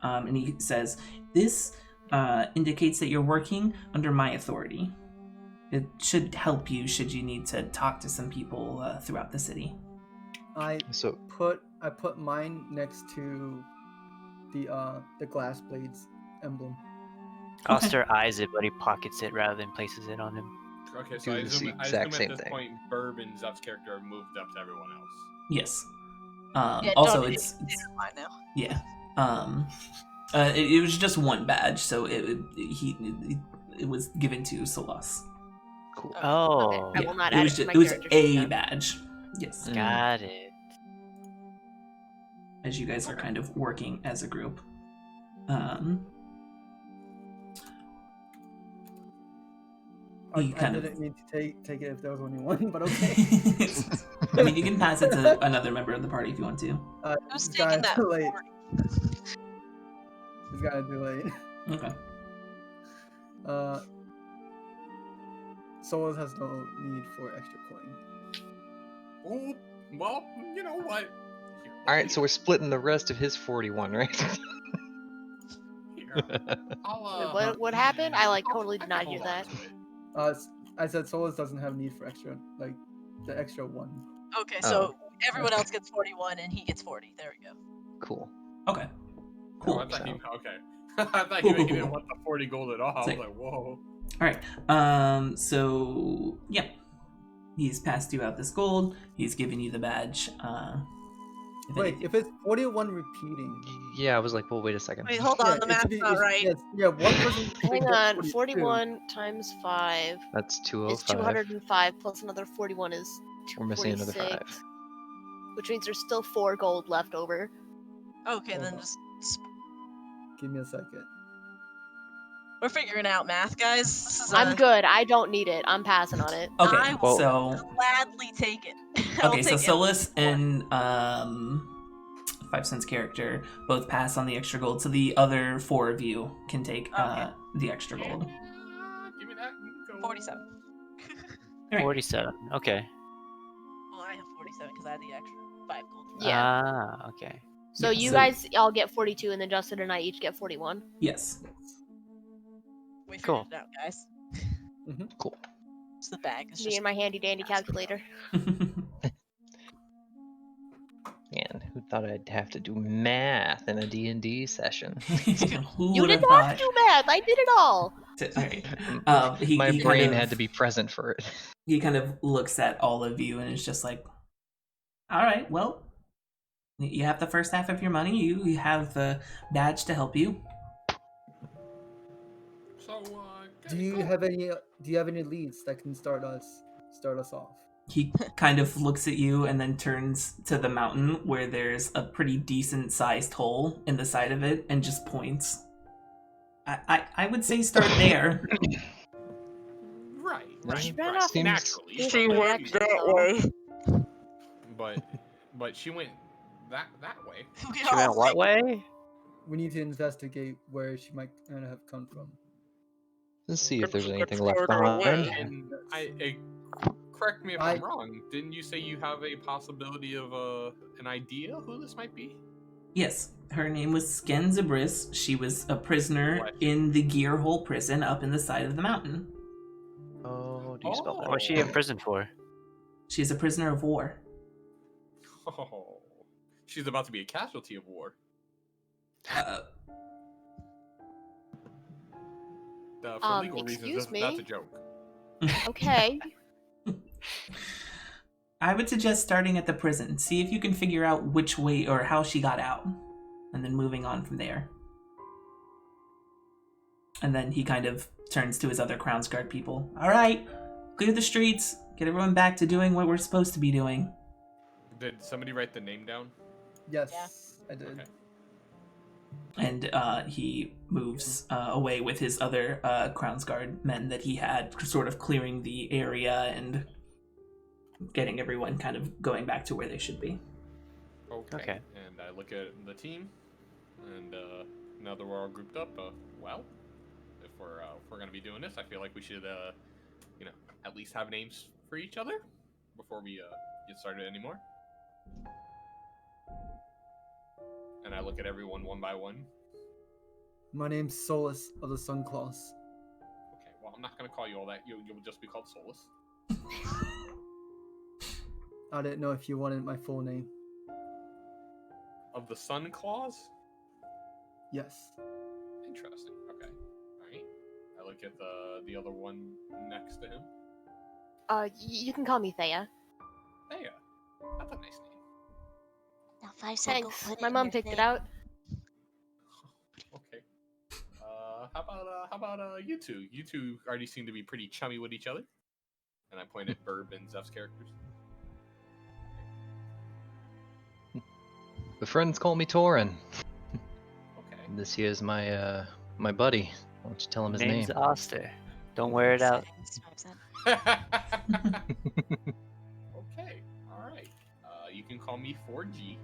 And he says, this indicates that you're working under my authority. It should help you should you need to talk to some people throughout the city. I So put mine next to the glass blades emblem. Oster eyes it, but he pockets it rather than places it on him. Okay, so I Doing the assume, exact at same this thing. point, Burb and Zep's character have moved up to everyone else. Yes. yeah, Also, John, it's mine now. yeah. It was just one badge, so it was given to Solas. cool. Oh, Okay, I Yeah, will not it add was it to just, my it was character a sheet then. badge. Yes, got it. as you guys are kind of working as a group. I You kind of- didn't mean to take it if there was only one, but okay. I mean, you can pass it to another member of the party if you want to. Who's It's taking kinda that? too late. 40? It's gotta be late. Okay. Solas has no need for extra coin. Oh, well, you know what? Here, All right, so we're splitting the rest of his 41, right? here, I'll, Wait, what happened? I totally I did can not hold hear on that. to it. I said Solas doesn't have need for extra, like the extra one. Okay, so everyone else gets 41, and he gets 40. There we go. Cool. Okay. Oh, Cool. I thought he, so- okay. I thought Cool, he cool, didn't cool. want the 40 gold at all. I was Sick. like, whoa. All right. So yeah, he's passed you out this gold. He's given you the badge. Wait, if it's 41 repeating. Yeah, I was like, well, wait a second. Wait, hold on, the it math's should be- not it's- right. Yeah, one person. Hang gets on, 42. 41 times 5 That's is 205. 205 plus another 41 is We're missing another 246. 5. Which means there's still 4 gold left over. Okay, Hold then on. just Give me a second. we're figuring out math, guys. This is I'm good. I don't need it. I'm passing on it. Okay. I will So gladly take it. I'll okay, so take Solus it. and 5 cents character both pass on the extra gold, so the other 4 of you can take Okay. the extra gold. Give me that. Go. 47. All right. 47. Okay. Well, I have 47 because I had the extra 5 gold. Yeah. Ah, okay. So Yeah, you so- guys all get 42, and then Justin and I each get 41. Yes. We figured Cool. it out, guys. Cool. It's the bag. It's Me just and my handy dandy calculator. Man, who thought I'd have to do math in a D&D session? Who You would didn't have have to do math. I did it all. All right. My he brain kind of, had to be present for it. He kind of looks at all of you and is just like, "All right, well, you have the first half of your money. You have the badge to help you." So, Do you have any leads that can start us off? He kind of looks at you and then turns to the mountain where there's a pretty decent sized hole in the side of it and just points. I would say start there. Right. She ran right. off Seems- Naturally. She but- went that way. But she went that way. We She all went what like- way? We need to investigate where she might have come from. Let's see if there's Keep anything it left further away. behind. And correct me if I'm wrong. Didn't you say you have a possibility of an idea who this might be? Yes, her name was Skenzabris. She was a prisoner in the Gearhole prison up in the side of the mountain. Oh, do you spell that? What's she in prison for? She's a prisoner of war. Oh, she's about to be a casualty of war. For legal reasons, excuse that's a me? joke. Okay. I would suggest starting at the prison. See if you can figure out which way or how she got out. And then moving on from there. And then he kind of turns to his other Crown's Guard people. Alright, clear the streets. Get everyone back to doing what we're supposed to be doing. Did somebody write the name down? Yes, I did. Okay. And he moves away with his other Crown's Guard men that he had, sort of clearing the area and getting everyone kind of going back to where they should be. Okay. And I look at the team, and now that we're all grouped up, well, if we're gonna be doing this, I feel like we should, at least have names for each other before we get started anymore. And I look at everyone one by one. My name's Solus of the Sun Claws. Okay, well, I'm not gonna call you all that. You'll just be called Solus. I didn't know if you wanted my full name. Of the Sun Claws? Yes. Interesting. Okay. Alright. I look at the other one next to him. You can call me Thea. Thea. That's a nice name. Now 5 seconds. Thanks. My mom picked it out. Okay. How about you two? You two already seem to be pretty chummy with each other. And I point at Burb and Zeph's characters. The friends call me Torin. Okay. This here is my my buddy. Why don't you tell him his Name's name? Oster. Don't wear it out. Okay. Alright. You can call me 4G.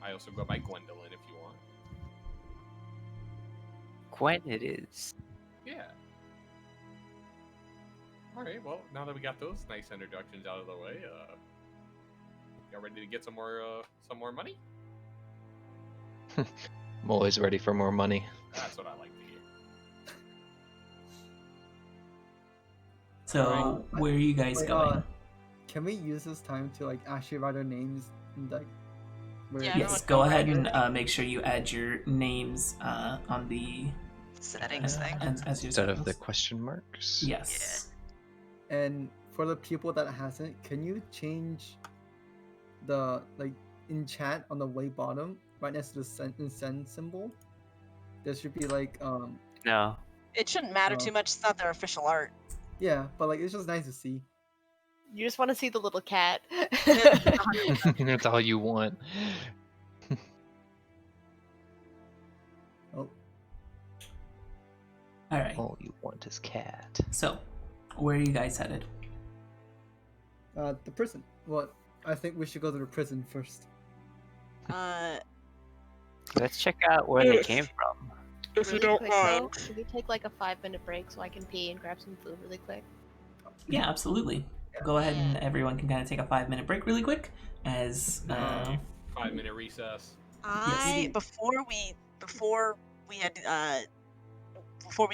I also go by Gwendolyn if you want. Gwen it is. Yeah. Alright, well, now that we got those nice introductions out of the way, y'all ready to get some more money? I'm always ready for more money. That's what I like to hear. So, where are you guys Wait, going? Can we use this time to actually write our names and where Yeah, Yes, go ahead and make sure you add your names on the Settings thing. as your Instead of the settings. question marks. Yes. And for the people that hasn't, can you change the in chat on the way bottom, right next to the send symbol? There should be No. It shouldn't matter Oh. too much. It's not their official art. yeah, but it's just nice to see. You just want to see the little cat. That's all you want. Oh, Alright, All you want is cat. so where are you guys headed? the prison. Well, I think we should go to the prison first. Let's check out where they Yes. came from. If you Really don't quick, though, mind. can we take a 5-minute break so I can pee and grab some food really quick? Yeah, absolutely. Go ahead and everyone can kind of take a 5-minute break really quick as 5-minute recess. Before we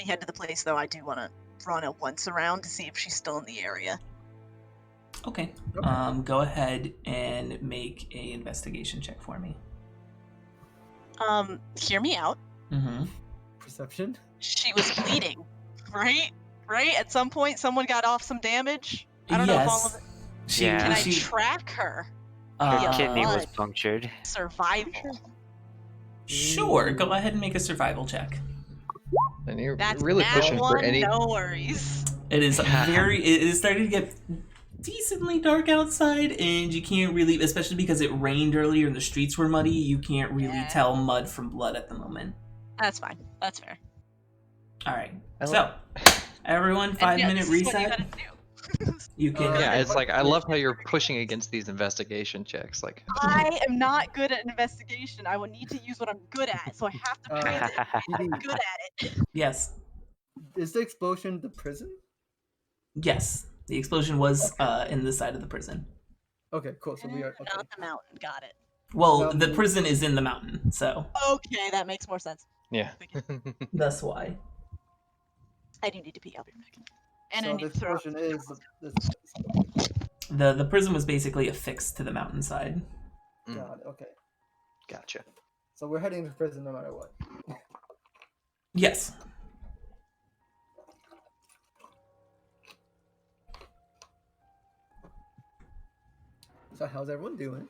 head to the place though, I do want to run it once around to see if she's still in the area. okay. Okay. Go ahead and make a investigation check for me. Hear me out. Mm-hmm. Perception. She was bleeding, right? Right? At some point, someone got off some damage. I don't know if all of it. Yeah. Can I she- track her? Her kidney was blood. punctured. Survival. Sure, go ahead and make a survival check. And you're That's really that pushing one. for any. No worries. It is it is starting to get decently dark outside, and you can't really, especially because it rained earlier and the streets were muddy, you can't really Yeah. tell mud from blood at the moment. That's fine. That's fair. All right. I So, everyone, 5-minute this is what you reset. gotta do. You can. Yeah, it's what like I love how information- you're pushing against these investigation checks. Like, I am not good at investigation. I will need to use what I'm good at, so I have to prove that I'm good at it. Yes. Is the explosion the prison? Yes. The explosion was in the side of the prison. Okay, cool. So we are okay. Not the mountain. Got it. Well, No, the no. prison is in the mountain, so Okay, that makes more sense. yeah. that's why. I do need to pee. I'll be back. And I So need the to throw up explosion some is chemicals. The prison was basically affixed to the mountainside. God. Okay. Gotcha. So we're heading to prison no matter what. Yes. So how's everyone doing?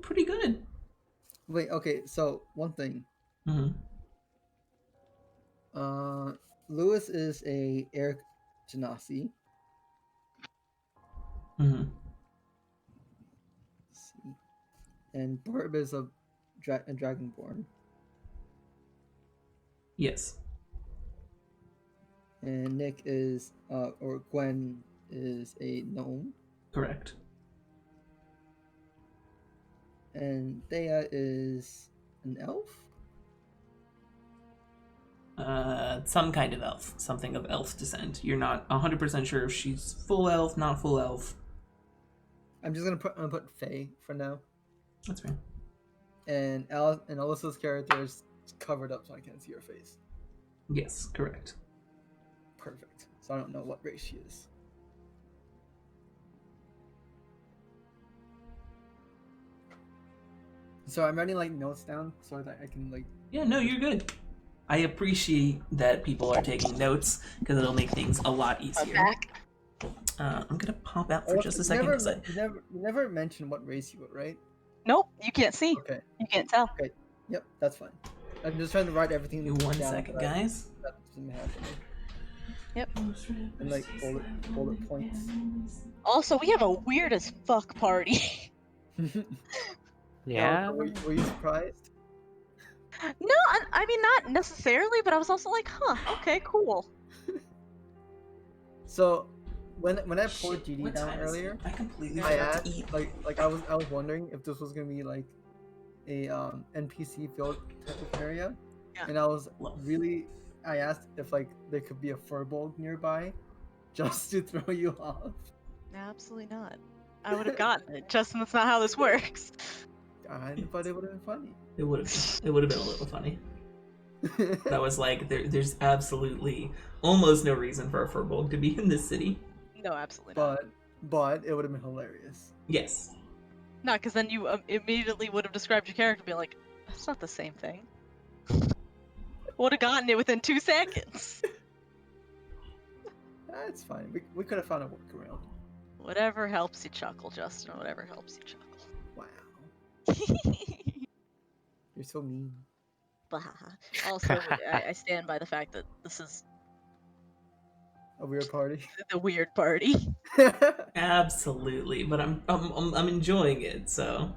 Pretty good. Wait. Okay. So one thing. Hmm. Lewis is a air genasi. Hmm. Let's see. And Barb is a dragonborn. Yes. And Nick is or Gwen is a gnome. Correct. And Thea is an elf. Some kind of elf. Something of elf descent. You're not 100% sure if she's full elf, not full elf. I'm just gonna put Faye for now. That's fair. And Alyssa's character is covered up so I can't see her face. Yes, correct. Perfect. So I don't know what race she is. So I'm writing like notes down so that I can like. Yeah, no, you're good. I appreciate that people are taking notes because it'll make things a lot I'm easier. back. I'm gonna pop out for just a second. Never, 'cause I- you never mentioned what race you were, right? Nope, you can't see. Okay. You can't tell. Yep, that's fine. I'm just trying to write everything Give me one down second, that I- guys. that doesn't happen. Yep. And like bullet points. Also, we have a weird as fuck party. Yeah. Were you surprised? No, I mean not necessarily, but I was also like, huh, okay, cool. So when I pulled Shit, GD what down time is it? earlier, I completely I forgot asked to eat. like I was wondering if this was gonna be like a NPC filled type of area, Yeah. and I asked if like there could be a furbolg nearby, just to throw you off. Absolutely not. I would have gotten it. Justin, that's not how this works. But it would have been funny. It would have been a little funny. That was like there's absolutely almost no reason for a furbolg to be in this city. No, absolutely not. but it would have been hilarious. Yes. No, because then you immediately would have described your character being like, that's not the same thing. Would have gotten it within 2 seconds. That's fine. We could have found a workaround. Whatever helps you chuckle, Justin. Whatever helps you chuckle. Wow, you're so mean. Also, I stand by the fact that this is A weird party. the weird party. Absolutely, but I'm enjoying it. So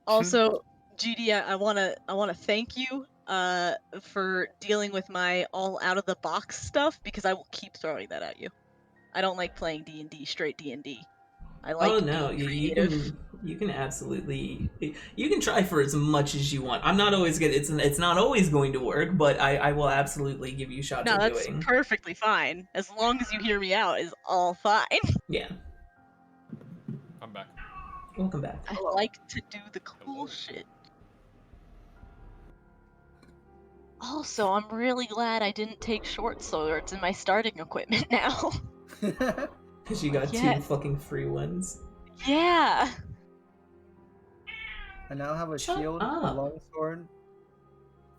Also, GD, I wanna thank you for dealing with my all out of the box stuff because I will keep throwing that at you. I don't like playing D&D straight D&D. I like oh no, being you creative. you can absolutely you can try for as much as you want. I'm not always good. It's not always going to work, but I will absolutely give you shots No, at that's doing. perfectly fine. As long as you hear me out is all fine. Yeah. I'm back. Welcome back. I Hello. like to do the cool Hello. shit. Also, I'm really glad I didn't take short swords in my starting equipment now. Because you got two Yes. fucking free ones. Yeah. I now have a Shut shield, a up. long sword,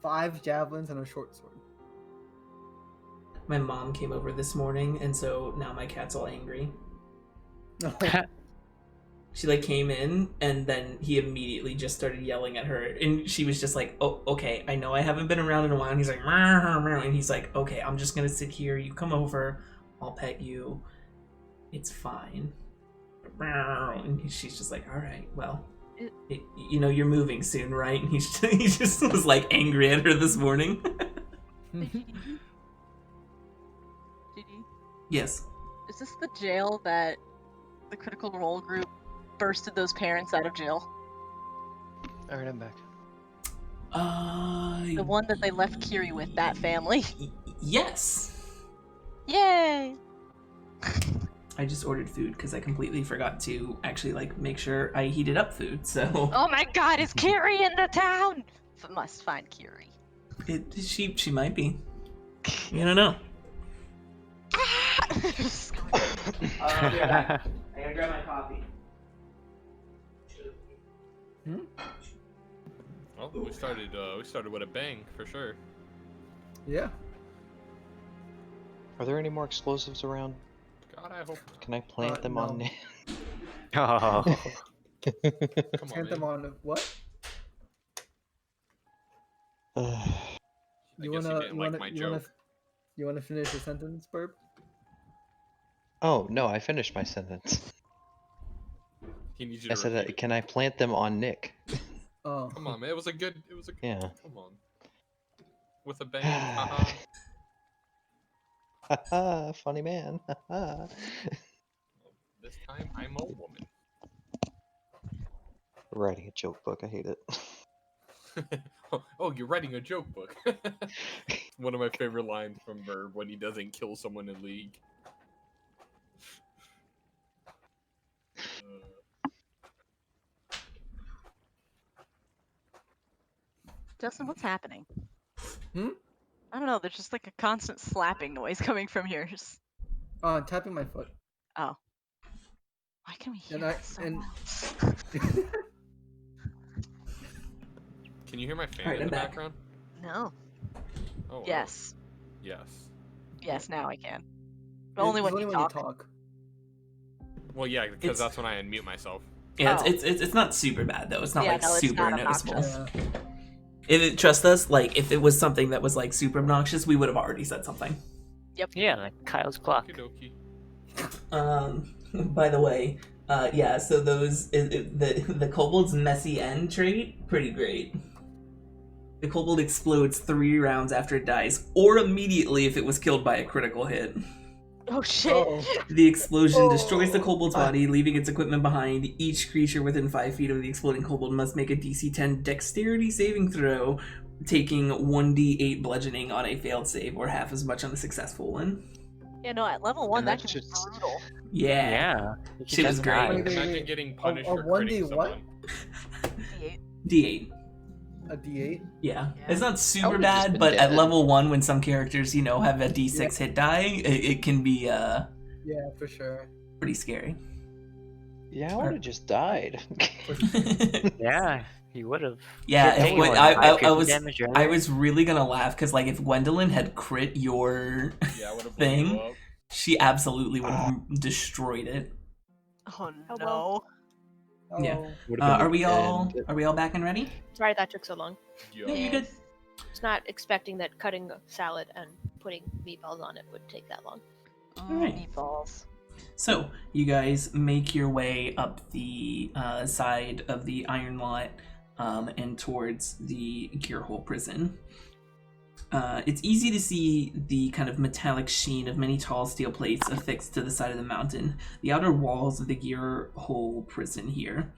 5 javelins, and a short sword. My mom came over this morning, and so now my cat's all angry. She like came in, and then he immediately just started yelling at her, and she was just like, "Oh, okay, I know I haven't been around in a while." And he's like, "Meow, meow," and he's like, "Okay, I'm just gonna sit here. You come over, I'll pet you. It's fine." And she's just like, "All right, well, You know, you're moving soon, right? And he just was like angry at her this morning. GD, Yes. is this the jail that the Critical Role group bursted those parents out of jail? Alright, I'm back. The one that they left Kiri with, that family. Yes. Yay! I just ordered food because I completely forgot to actually like make sure I heated up food. So Oh my god, is Kiri in the town? Must find Kiri. she might be. You don't know. I gotta grab my coffee. Well, we started with a bang for sure. Yeah. Are there any more explosives around? God, I hope. Can I plant them on? No. Oh. Come on, Plant them man. on what? I You guess wanna you didn't like my joke. You wanna finish your sentence, Burp? Oh no, I finished my sentence. He needs you I to said, repeat it. can I plant them on Nick? Oh. Come on, man. It was a good. Yeah. Come on. With a bang. Haha. Haha, funny man. Haha. This time I'm a woman. Writing a joke book, I hate it. Oh, you're writing a joke book. One of my favorite lines from Verb when he doesn't kill someone in League. Justin, what's happening? Hmm? I don't know, there's just like a constant slapping noise coming from yours. Tapping my foot. Oh. Why can we hear And I- that so and- well? Can you hear my fan Alright, in I'm the back. background? No. Oh. wow. Yes. Yes. Yes, now I can. But only when you talk. Well, yeah, because It's- that's when I unmute myself. Yeah, Oh. it's not super bad though. It's not Yeah, like no, it's super not noticeable. obnoxious. Yeah. If it, trust us, like if it was something that was like super obnoxious, we would have already said something. Yeah, like Kyle's clock. Okie dokie. By the way, yeah. So those the kobold's messy end trait, pretty great. The kobold explodes 3 rounds after it dies, or immediately if it was killed by a critical hit. Oh shit! Uh-oh. The explosion destroys the kobold's body, leaving its equipment behind. Each creature within 5 feet of the exploding kobold must make a DC 10 dexterity saving throw, taking 1d8 bludgeoning on a failed save, or half as much on a successful one. Yeah, no, at level 1 And that that's can be just- brutal. Yeah. You Shit was just great. die. Wait, wait. Imagine getting punished A for 1D critting what? someone. D8. D8. A D8? Yeah. Yeah. It's not I super would've just bad, been but at dead. level 1, when some characters, you know, have a d6 hit die, it can be Yeah, for sure. pretty scary. Yeah, I would have just died. Yeah, he would have. Yeah, Hit if, anyone, I was really gonna laugh because like if Gwendolyn had crit your Yeah, I would have Thing? blown you up. she absolutely would have destroyed it. Oh Oh, no. well. Yeah. Oh. Would've been Are we the all end. back and ready? Sorry that took so long. Yo. Yeah, you're good. It's not expecting that cutting a salad and putting meatballs on it would take that long. Alright. Meatballs. So you guys make your way up the side of the iron lot and towards the Gearhole prison. It's easy to see the kind of metallic sheen of many tall steel plates affixed to the side of the mountain, the outer walls of the Gearhole prison here.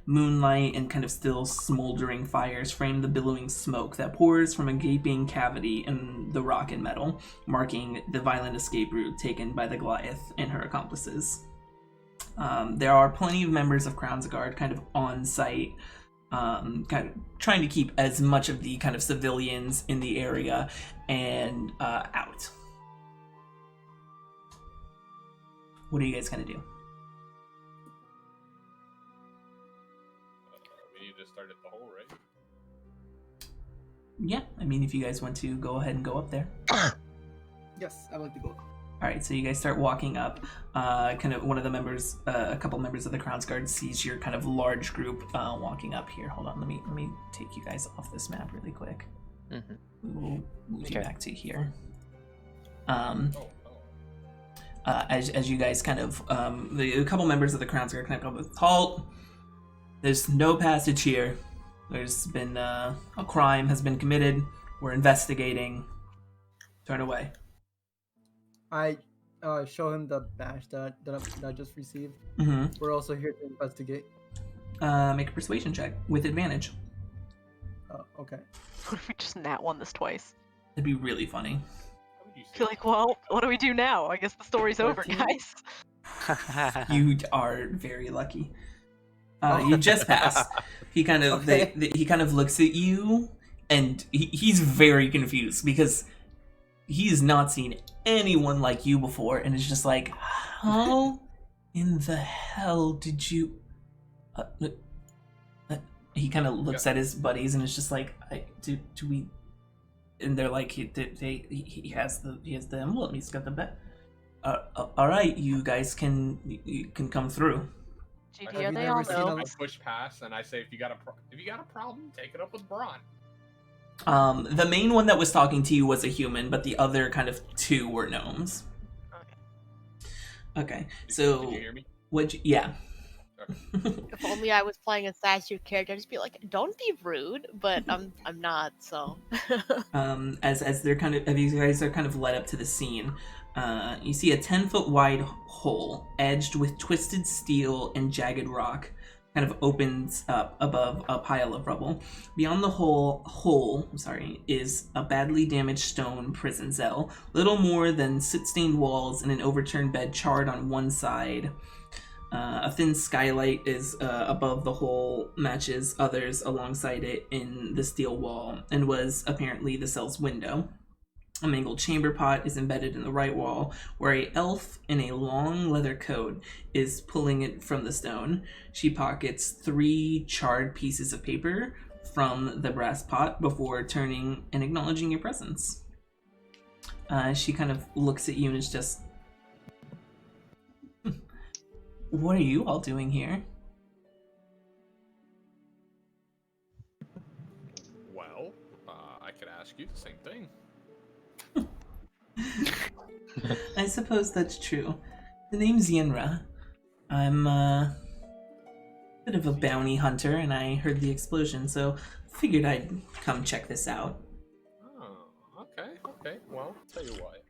Moonlight and kind of still smoldering fires frame the billowing smoke that pours from a gaping cavity in the rock and metal, marking the violent escape route taken by the Goliath and her accomplices. There are plenty of members of Crown's Guard kind of on site, kind of trying to keep as much of the kind of civilians in the area and out. What are you guys gonna do? We need to start at the hole, right? Yeah, I mean, if you guys want to go ahead and go up there. Yes, I like to go. All right, so you guys start walking up. Kind of one of the members, a couple members of the Crown's Guard sees your kind of large group walking up here. Hold on, let me take you guys off this map really quick. Mhm. We will move you Okay. back to here. Oh. As you guys kind of, a couple members of the Crown's Guard kind of go with halt. There's no passage here. There's been a crime has been committed. We're investigating. Turn away. I show him the badge that I just received. Mm-hmm. We're also here to investigate. Make a persuasion check with advantage. Okay. What if we just nat one this twice? That'd be really funny. How would you say Feel like, well, what do we do now? I guess the story's over, 13? guys. You are very lucky. You just passed. He kind of Okay. he kind of looks at you, and he's very confused because he's not seen anyone like you before, and is just like, how in the hell did you? He kind of looks at his buddies and is just like, do we? And they're like, he has the emblem. He's got the bet. All right, you guys can come through. GD, Have are you they never all seen know? I push past and I say, if you got a problem, take it up with Braun. The main one that was talking to you was a human, but the other kind of two were gnomes. Okay, so Did you hear me? yeah. If only I was playing a statue character, I'd just be like, "Don't be rude," but I'm not. So. As they're kind of, as you guys are kind of led up to the scene, you see a 10-foot wide hole edged with twisted steel and jagged rock kind of opens up above a pile of rubble. Beyond the hole is a badly damaged stone prison cell, little more than soot-stained walls and an overturned bed charred on one side. A thin skylight is above the hole, matches others alongside it in the steel wall, and was apparently the cell's window. A mangled chamber pot is embedded in the right wall, where a elf in a long leather coat is pulling it from the stone. She pockets 3 charred pieces of paper from the brass pot before turning and acknowledging your presence. She kind of looks at you and is just, what are you all doing here? Well, I could ask you the same thing. I suppose that's true. The name's Yenra. I'm a bit of a bounty hunter, and I heard the explosion, so figured I'd come check this out. Oh, okay. Well, tell you what.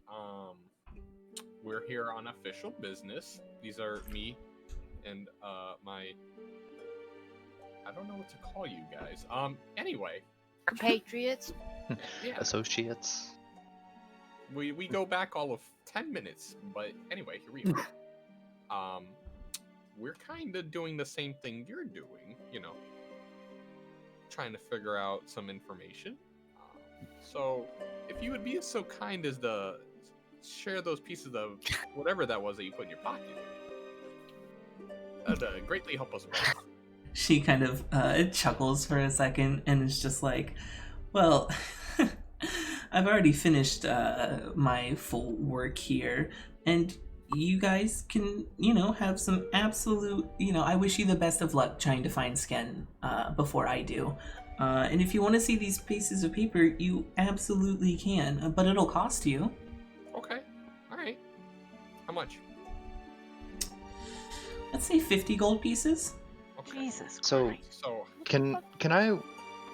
We're here on official business. These are me and my. I don't know what to call you guys. Anyway. Compatriots. Yeah. Associates. We go back all of 10 minutes, but anyway, here we are. We're kind of doing the same thing you're doing, trying to figure out some information. So, if you would be so kind as to share those pieces of whatever that was that you put in your pocket, that'd greatly help us both. She kind of chuckles for a second and is just like, well, I've already finished my full work here, and you guys can, have some absolute, I wish you the best of luck trying to find Sken before I do. And if you want to see these pieces of paper, you absolutely can, but it'll cost you. Okay, alright. How much? Let's say 50 gold pieces. Okay. Jesus So- Christ. So, Can I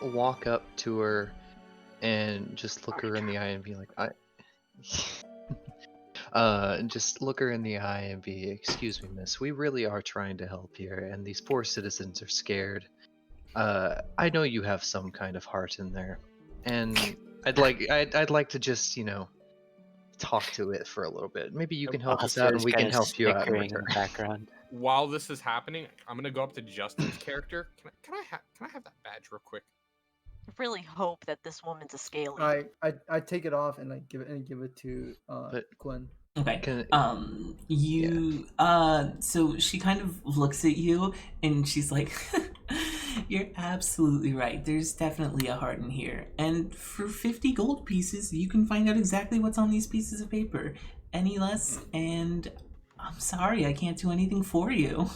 walk up to her and just look her in the eye and be like, just look her in the eye and be, excuse me, miss, we really are trying to help here, and these poor citizens are scared. I know you have some kind of heart in there, and I'd like to just, talk to it for a little bit. Maybe you can help us out, and we can help you out in in the return. background. while this is happening, I'm gonna go up to Justin's character. Can I have that badge real quick? I really hope that this woman's a scale eater. I take it off and give it to But- Gwen. Okay. Can, So she kind of looks at you and she's like, you're absolutely right. There's definitely a heart in here. And for 50 gold pieces, you can find out exactly what's on these pieces of paper. Any less, and I'm sorry, I can't do anything for you.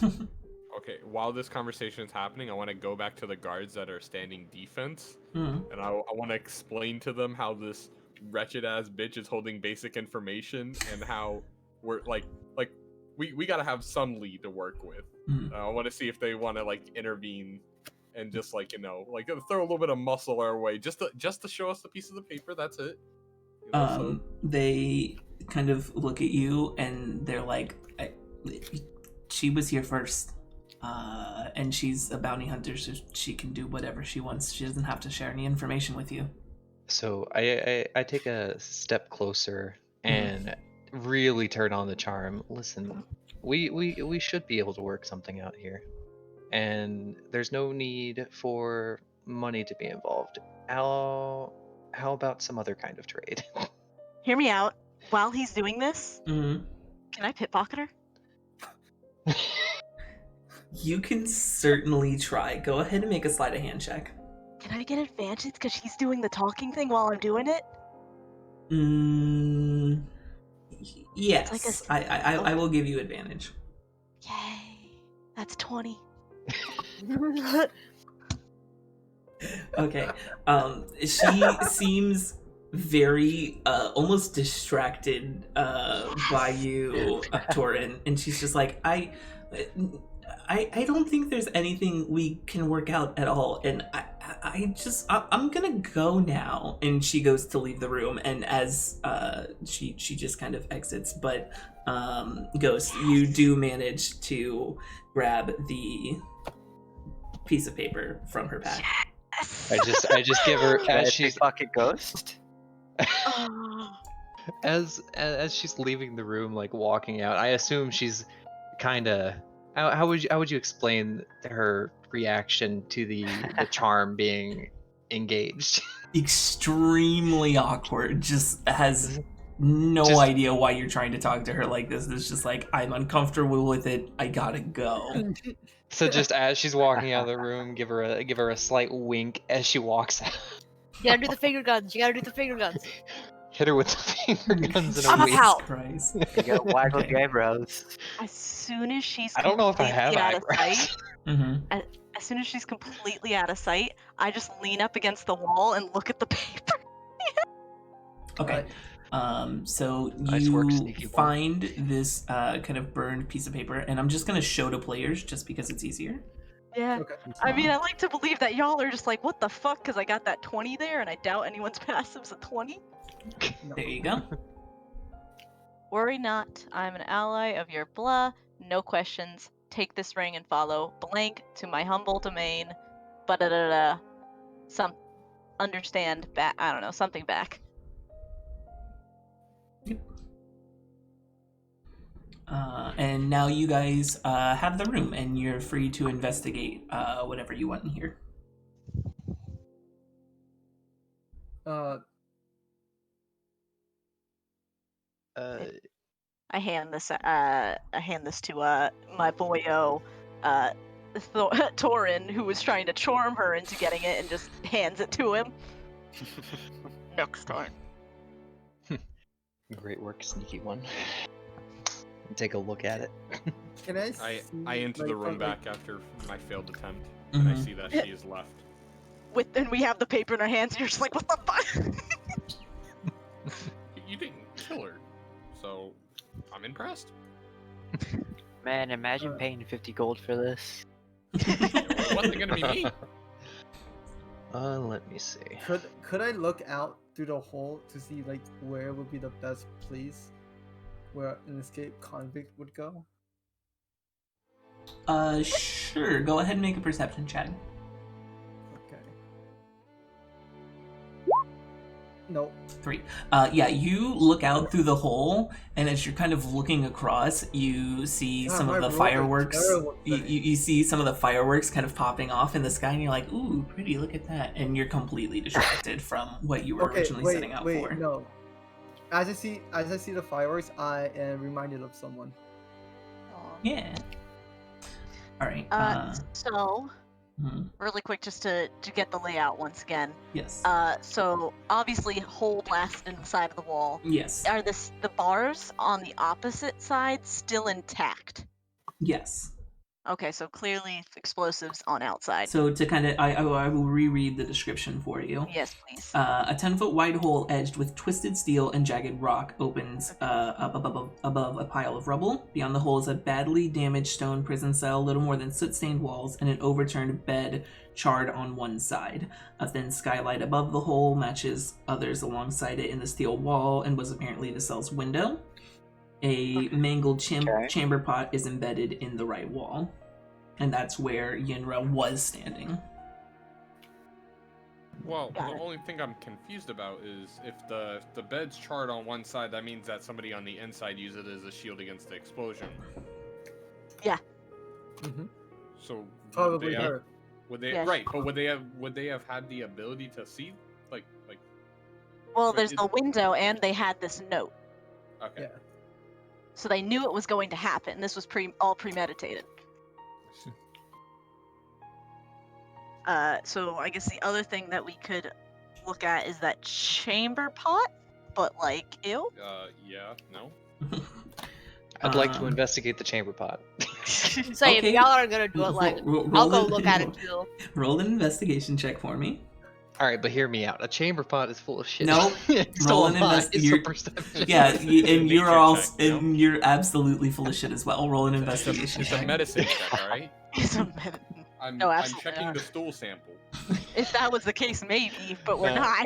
Okay, while this conversation is happening, I want to go back to the guards that are standing defense, Hmm. and I want to explain to them how this wretched ass bitch is holding basic information and how we're like we gotta have some lead to work with. I want to see if they want to like intervene and just like like throw a little bit of muscle our way just to show us the piece of the paper. That's it. They kind of look at you and they're like, she was here first, and she's a bounty hunter, so she can do whatever she wants. She doesn't have to share any information with you. So I take a step closer and really turn on the charm. Listen, we should be able to work something out here, and there's no need for money to be involved. How about some other kind of trade? Hear me out. While he's doing this, Mm-hmm. can I pickpocket her? You can certainly try. Go ahead and make a sleight of hand check. Can I get advantage because she's doing the talking thing while I'm doing it? Yes, Like I will give you advantage. Yay. That's 20. Okay. She seems very almost distracted by you, Torin, and she's just like, I don't think there's anything we can work out at all, and I'm gonna go now. And she goes to leave the room, and as she just kind of exits, but Ghost, you do manage to grab the piece of paper from her pack. I just give her as she's pocket ghost. as she's leaving the room, like walking out. I assume she's kind of. How would you explain her reaction to the charm being engaged? Extremely awkward. Just has no idea why you're trying to talk to her like this. It's just like, I'm uncomfortable with it. I gotta go. So just as she's walking out of the room, give her a slight wink as she walks out. You gotta do the finger guns. You gotta do the finger guns. Hit her with the finger guns in I'm a a wink. pal. Christ. You gotta waggle Okay. the eyebrows. As soon as she's I don't know if I have completely out of eyebrows. sight, Mm-hmm. as soon as she's completely out of sight, I just lean up against the wall and look at the paper. Okay. So Nice work, you sneaky one. find this kind of burned piece of paper, and I'm just gonna show to players just because it's easier. Yeah. Okay. I mean, I like to believe that y'all are just like, what the fuck? Because I got that 20 there, and I doubt anyone's passive's a 20. There you go. Worry not. I'm an ally of your blah. No questions. Take this ring and follow blank to my humble domain. Ba-da-da-da. Understand back. I don't know. Something back. And now you guys have the room, and you're free to investigate whatever you want in here. I hand this to my boyo Torin, who was trying to charm her into getting it, and just hands it to him. Next time. Great work, sneaky one. Take a look at it. Can I? I enter the room from, back after my failed attempt, and I Mhm. see that she is left. And we have the paper in our hands, and you're just like, what the fuck? You didn't kill her, so I'm impressed. Man, imagine paying 50 gold for this. It wasn't gonna be me. Let me see. Could I look out through the hole to see like where would be the best place where an escaped convict would go? Sure. Go ahead and make a perception check. Okay. Nope. 3. Yeah, you look out through the hole, and as you're kind of looking across, you see some of the fireworks. You see some of the fireworks kind of popping off in the sky, and you're like, "Ooh, pretty! Look at that!" And you're completely distracted from what you were originally setting out for. No. As I see the fireworks, I am reminded of someone. Yeah. All right. So, mhm. really quick, just to get the layout once again. Yes. So obviously, hole blasted in the side of the wall. Yes. Are the bars on the opposite side still intact? Yes. Okay, so clearly explosives on outside. So to kind of, I will reread the description for you. Yes, please. A 10-foot wide hole edged with twisted steel and jagged rock opens up above a pile of rubble. Beyond the hole is a badly damaged stone prison cell, little more than soot-stained walls, and an overturned bed charred on one side. A thin skylight above the hole matches others alongside it in the steel wall and was apparently the cell's window. A mangled chamber pot is embedded in the right wall. And that's where Yinra was standing. Well, the only thing I'm confused about is if the bed's charred on one side, that means that somebody on the inside used it as a shield against the explosion. Yeah. Mm-hmm. So Probably her. Would they Yeah. right? But would they have had the ability to see like? Well, Wait, there's is- the window, and they had this note, Okay. Yeah. so they knew it was going to happen. This was all premeditated. So I guess the other thing that we could look at is that chamber pot, but like, ew. Yeah. No. I'd like to investigate the chamber pot. Say Okay. if y'all are gonna do it, like I'll go look at it too. Roll an investigation check for me. All right, but hear me out. A chamber pot is full of shit. No, so roll an am I. It's you're- perception. Yeah, and you're Nature all, check, you know? and you're absolutely full of shit as well. Roll an investigation It's a check. medicine check, all right? It's a minute. I'm No, absolutely checking not. the stool sample. If that was the case, maybe, but we're No. not.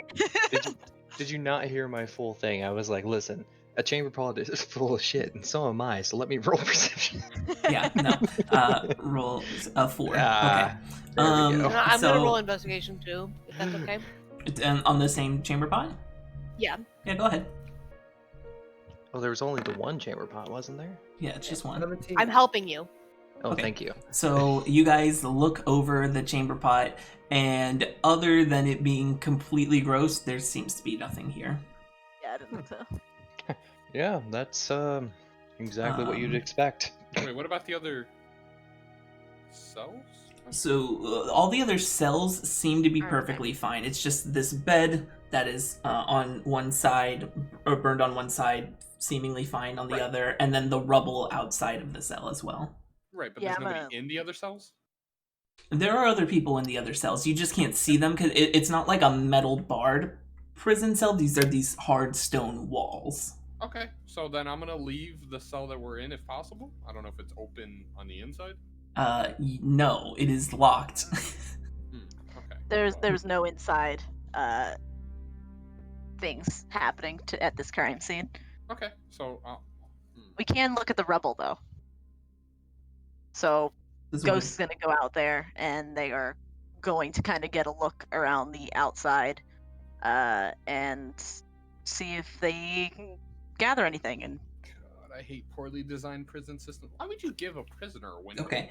Did you not hear my full thing? I was like, listen, a chamber pot is full of shit, and so am I. So let me roll perception. Yeah, no. Roll a 4. Ah, Okay. there we go. I'm so, gonna roll investigation too, if that's okay. On the same chamber pot? Yeah. Yeah, go ahead. Oh, there was only the one chamber pot, wasn't there? Yeah, it's just one. 17. I'm helping you. Oh, Okay. thank you. So you guys look over the chamber pot, and other than it being completely gross, there seems to be nothing here. Yeah, I didn't think so. Yeah, that's exactly what you'd Um, expect. Wait, what about the other cells? So all the other cells seem to be Okay. perfectly fine. It's just this bed that is on one side, or burned on one side, seemingly fine on the Right. other, and then the rubble outside of the cell as well. Right, but Yeah, there's I'm nobody gonna- in the other cells? There are other people in the other cells. You just can't see them because it's not like a metal barred prison cell. These are these hard stone walls. Okay, so then I'm gonna leave the cell that we're in if possible. I don't know if it's open on the inside. No, it is locked. Okay. There's no inside things happening at this crime scene. Okay, so We can look at the rubble though. So This Ghost is gonna go out there, and they are going to kind of get a look around the outside, and see if they can gather anything. And God, I hate poorly designed prison systems. Why would you give a prisoner a window? Okay.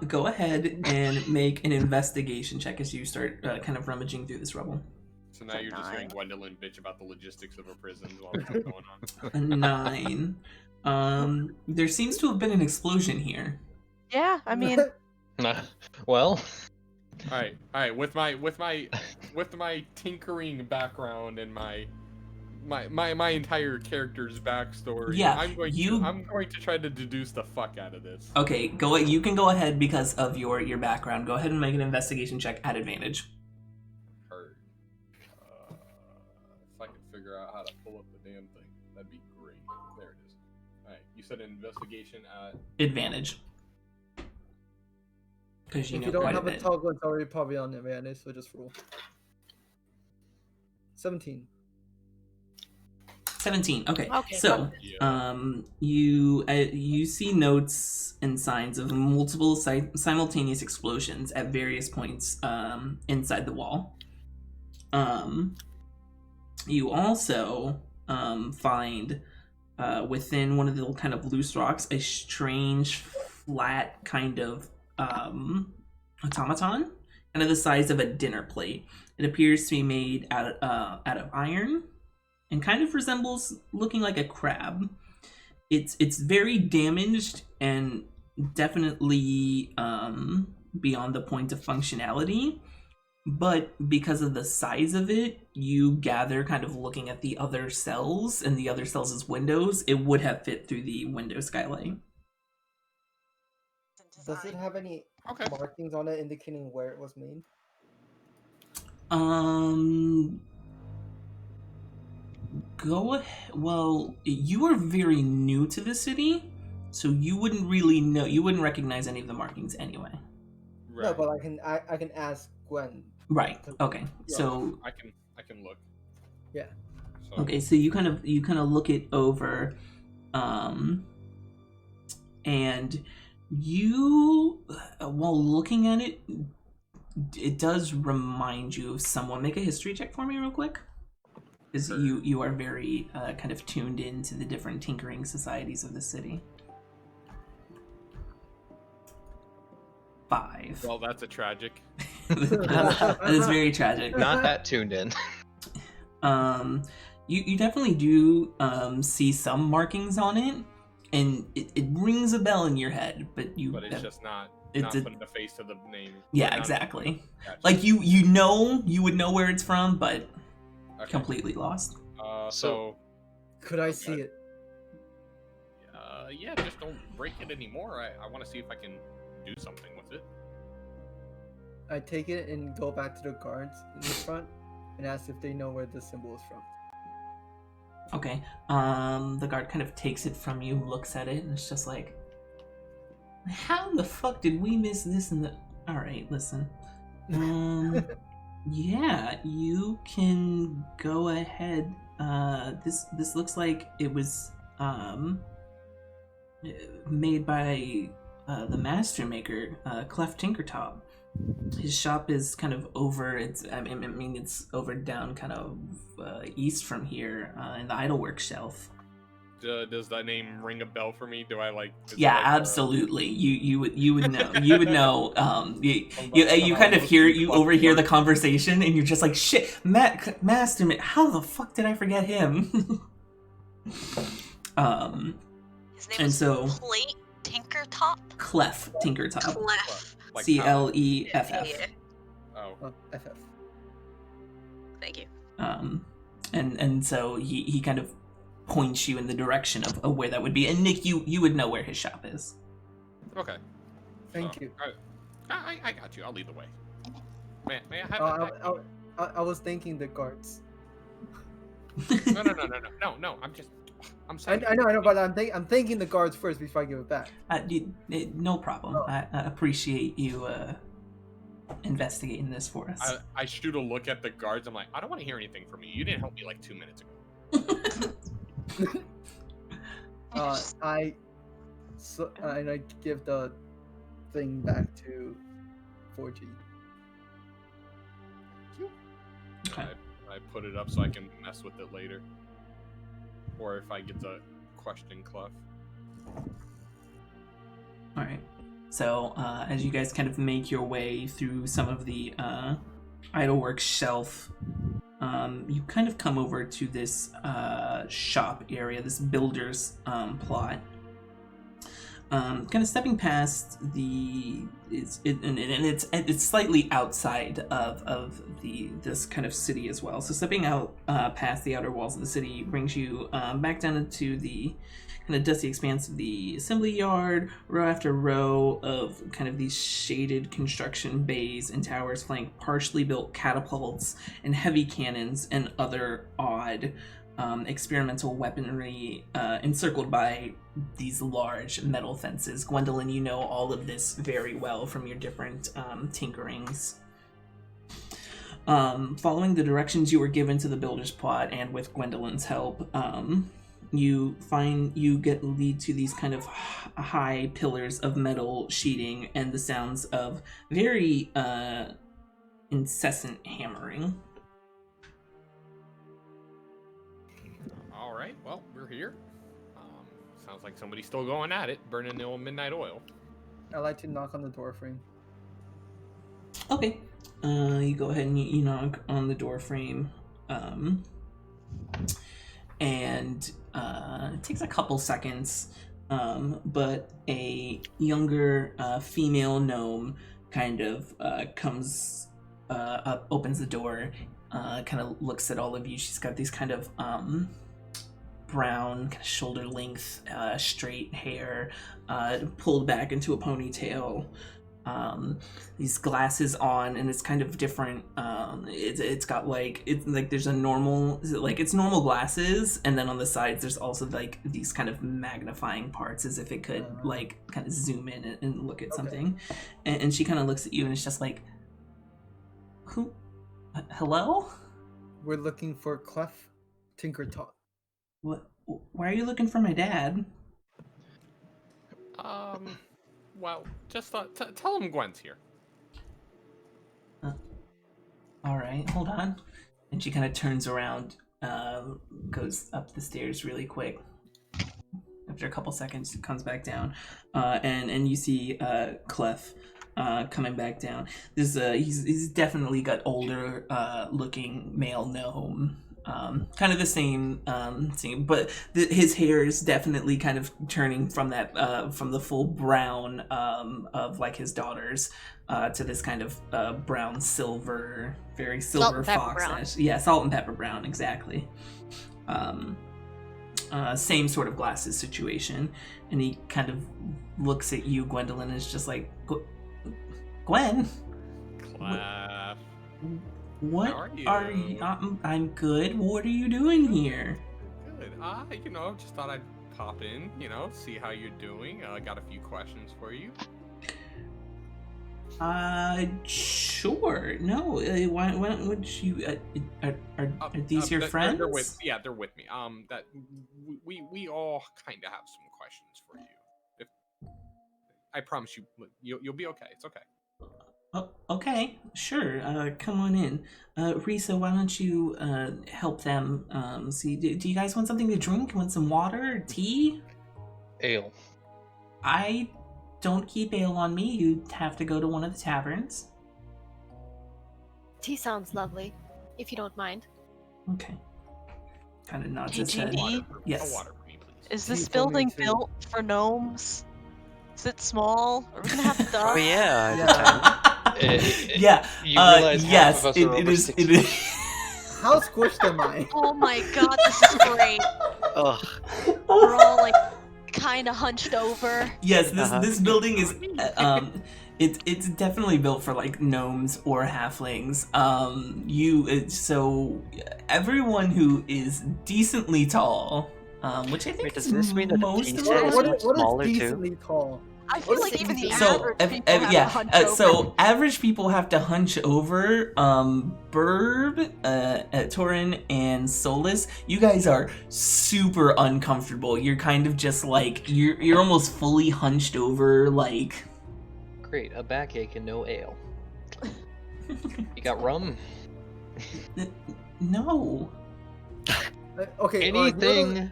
Go ahead and make an investigation check as you start kind of rummaging through this rubble. So now It's a you're just hearing 9. Gwendolyn bitch about the logistics of a prison while this is going on. A 9. There seems to have been an explosion here. yeah, I mean, Well, All right. With my tinkering background and my entire character's backstory, Yeah, I'm going to try to deduce the fuck out of this. Okay, you can go ahead because of your background. Go ahead and make an investigation check at advantage. Heard. If I could figure out how to pull up the damn thing, that'd be great. There it is. All right. You said an investigation at. Advantage. Because you If know you don't quite a have a bit. toggle, it's already probably on advantage, so just roll. 17. 17. Okay. Okay, So, Yeah. you see notes and signs of multiple simultaneous explosions at various points inside the wall. You also find within one of the kind of loose rocks a strange flat kind of automaton, kind of the size of a dinner plate. It appears to be made out of iron and kind of resembles looking like a crab. It's very damaged and definitely beyond the point of functionality. But because of the size of it, you gather, kind of looking at the other cells and the other cells' windows, it would have fit through the window skylight. Does it have any Okay. markings on it indicating where it was made? Go ahead. Well, you are very new to the city, so you wouldn't really know. You wouldn't recognize any of the markings anyway. Right. No, but I can ask Gwen. Right. Okay. Yeah. So I can look. Yeah. So, okay. So you kind of look it over, and you, while looking at it, it does remind you of someone. Make a history check for me, real quick. Because Sure. you are very kind of tuned into the different tinkering societies of the city. 5. well, that's a tragic. That is very tragic. Not that tuned in. You definitely do see some markings on it, and it rings a bell in your head, but It's just not It's putting the face to the name. yeah, Not- exactly. Gotcha. Like you would know where it's from, but Okay. completely lost. So Could I see it? yeah, just don't break it anymore. I want to see if I can do something with it. I take it and go back to the guards in the front and ask if they know where the symbol is from. Okay. The guard kind of takes it from you, looks at it, and it's just like, how the fuck did we miss this in the... Alright, listen. Yeah, you can go ahead. This looks like it was, made by, the master maker, Clef Tinkertop. His shop is kind of over. It's over down kind of east from here in the Idleworks shelf. Does that name ring a bell for me? Do I like? is it Yeah, like, absolutely. You would know. You would know. You kind of overhear the conversation, and you're just like, shit, Master, how the fuck did I forget him? His name and is so Plate Tinkertop. Clef Tinkertop. Clef. like Cleff. Yeah. Oh, Oh, FF. Thank you. And so he kind of points you in the direction of where that would be. And Nick, you would know where his shop is. okay. Thank you. I got you. I'll lead the way. May I have that? I was thinking the guards. No. I'm saying. I know, but I'm thinking the guards first before I give it back. No problem. Oh. I appreciate you investigating this for us. I shoot a look at the guards. I'm like, I don't want to hear anything from you. You didn't help me like 2 minutes ago. And I give the thing back to 4G. Okay. I put it up so I can mess with it later. Or if I get the question Clef. All right. So as you guys kind of make your way through some of the Idleworks shelf, you kind of come over to this shop area, this builder's plot. Kind of stepping past it's slightly outside of this kind of city as well. So stepping out past the outer walls of the city brings you back down into the kind of dusty expanse of the assembly yard, row after row of kind of these shaded construction bays and towers flank partially built catapults and heavy cannons and other odd experimental weaponry encircled by these large metal fences. Gwendolyn, you know all of this very well from your different tinkerings. Following the directions you were given to the builder's plot and with Gwendolyn's help, you lead to these kind of high pillars of metal sheeting and the sounds of very incessant hammering. All right. Well, we're here. Sounds like somebody's still going at it, burning the old midnight oil. I like to knock on the door frame. Okay. You go ahead and you knock on the door frame. And it takes a couple seconds, but a younger female gnome kind of comes up, opens the door, kind of looks at all of you. She's got these kind of brown, kind of shoulder length, straight hair, pulled back into a ponytail. These glasses on, and it's kind of different. It's got like there's a normal, like it's normal glasses, and then on the sides there's also like these kind of magnifying parts as if it could like kind of zoom in and look at something. And she kind of looks at you and it's just like, who? Hello? We're looking for Clef Tinker Tot. What? Why are you looking for my dad? Well, just tell him Gwen's here. All right, hold on. And she kind of turns around, goes up the stairs really quick. After a couple seconds, comes back down, and you see Clef coming back down. This he's definitely got older looking male gnome. Kind of the same, but his hair is definitely kind of turning from that from the full brown of like his daughter's to this kind of brown silver, very silver fox. Yeah, salt and pepper brown, exactly. Same sort of glasses situation, and he kind of looks at you, Gwendolyn, and is just like, Gwen. Clef. What How are you? I'm good. What are you doing here? Good. Just thought I'd pop in, see how you're doing. I got a few questions for you. Sure. No, why would you? Are these your friends? They're with me. That we all kind of have some questions for you. I promise you'll be okay. It's okay. Oh, okay, sure. Come on in. Risa, why don't you help them? See, do you guys want something to drink? Want some water, tea? Ale. I don't keep ale on me. You'd have to go to one of the taverns. Tea sounds lovely, if you don't mind. Okay. Kind of nods Hey, his head. GD? Yes. A water for me, please. Is this Tea for me building too. built for gnomes? Is it small? Are we gonna have to Oh die? yeah. Yeah. You realize half yes, of us it are over is. 60. It is. How squished am I? Oh my god, this is great. Ugh. We're all like kind of hunched over. Yes, Uh-huh. this building is it's definitely built for like gnomes or halflings. So everyone who is decently tall, which I think Wait, does is this mean that the most tea of set us. is What much is smaller too? decently tall? I feel What like is even the decent? So average people have to hunch over. so average people have to hunch over. Burb, Torin, and Solus, you guys are super uncomfortable. You're kind of just like you're almost fully hunched over, like. Great, a backache and no ale. You got rum? No. Okay. Anything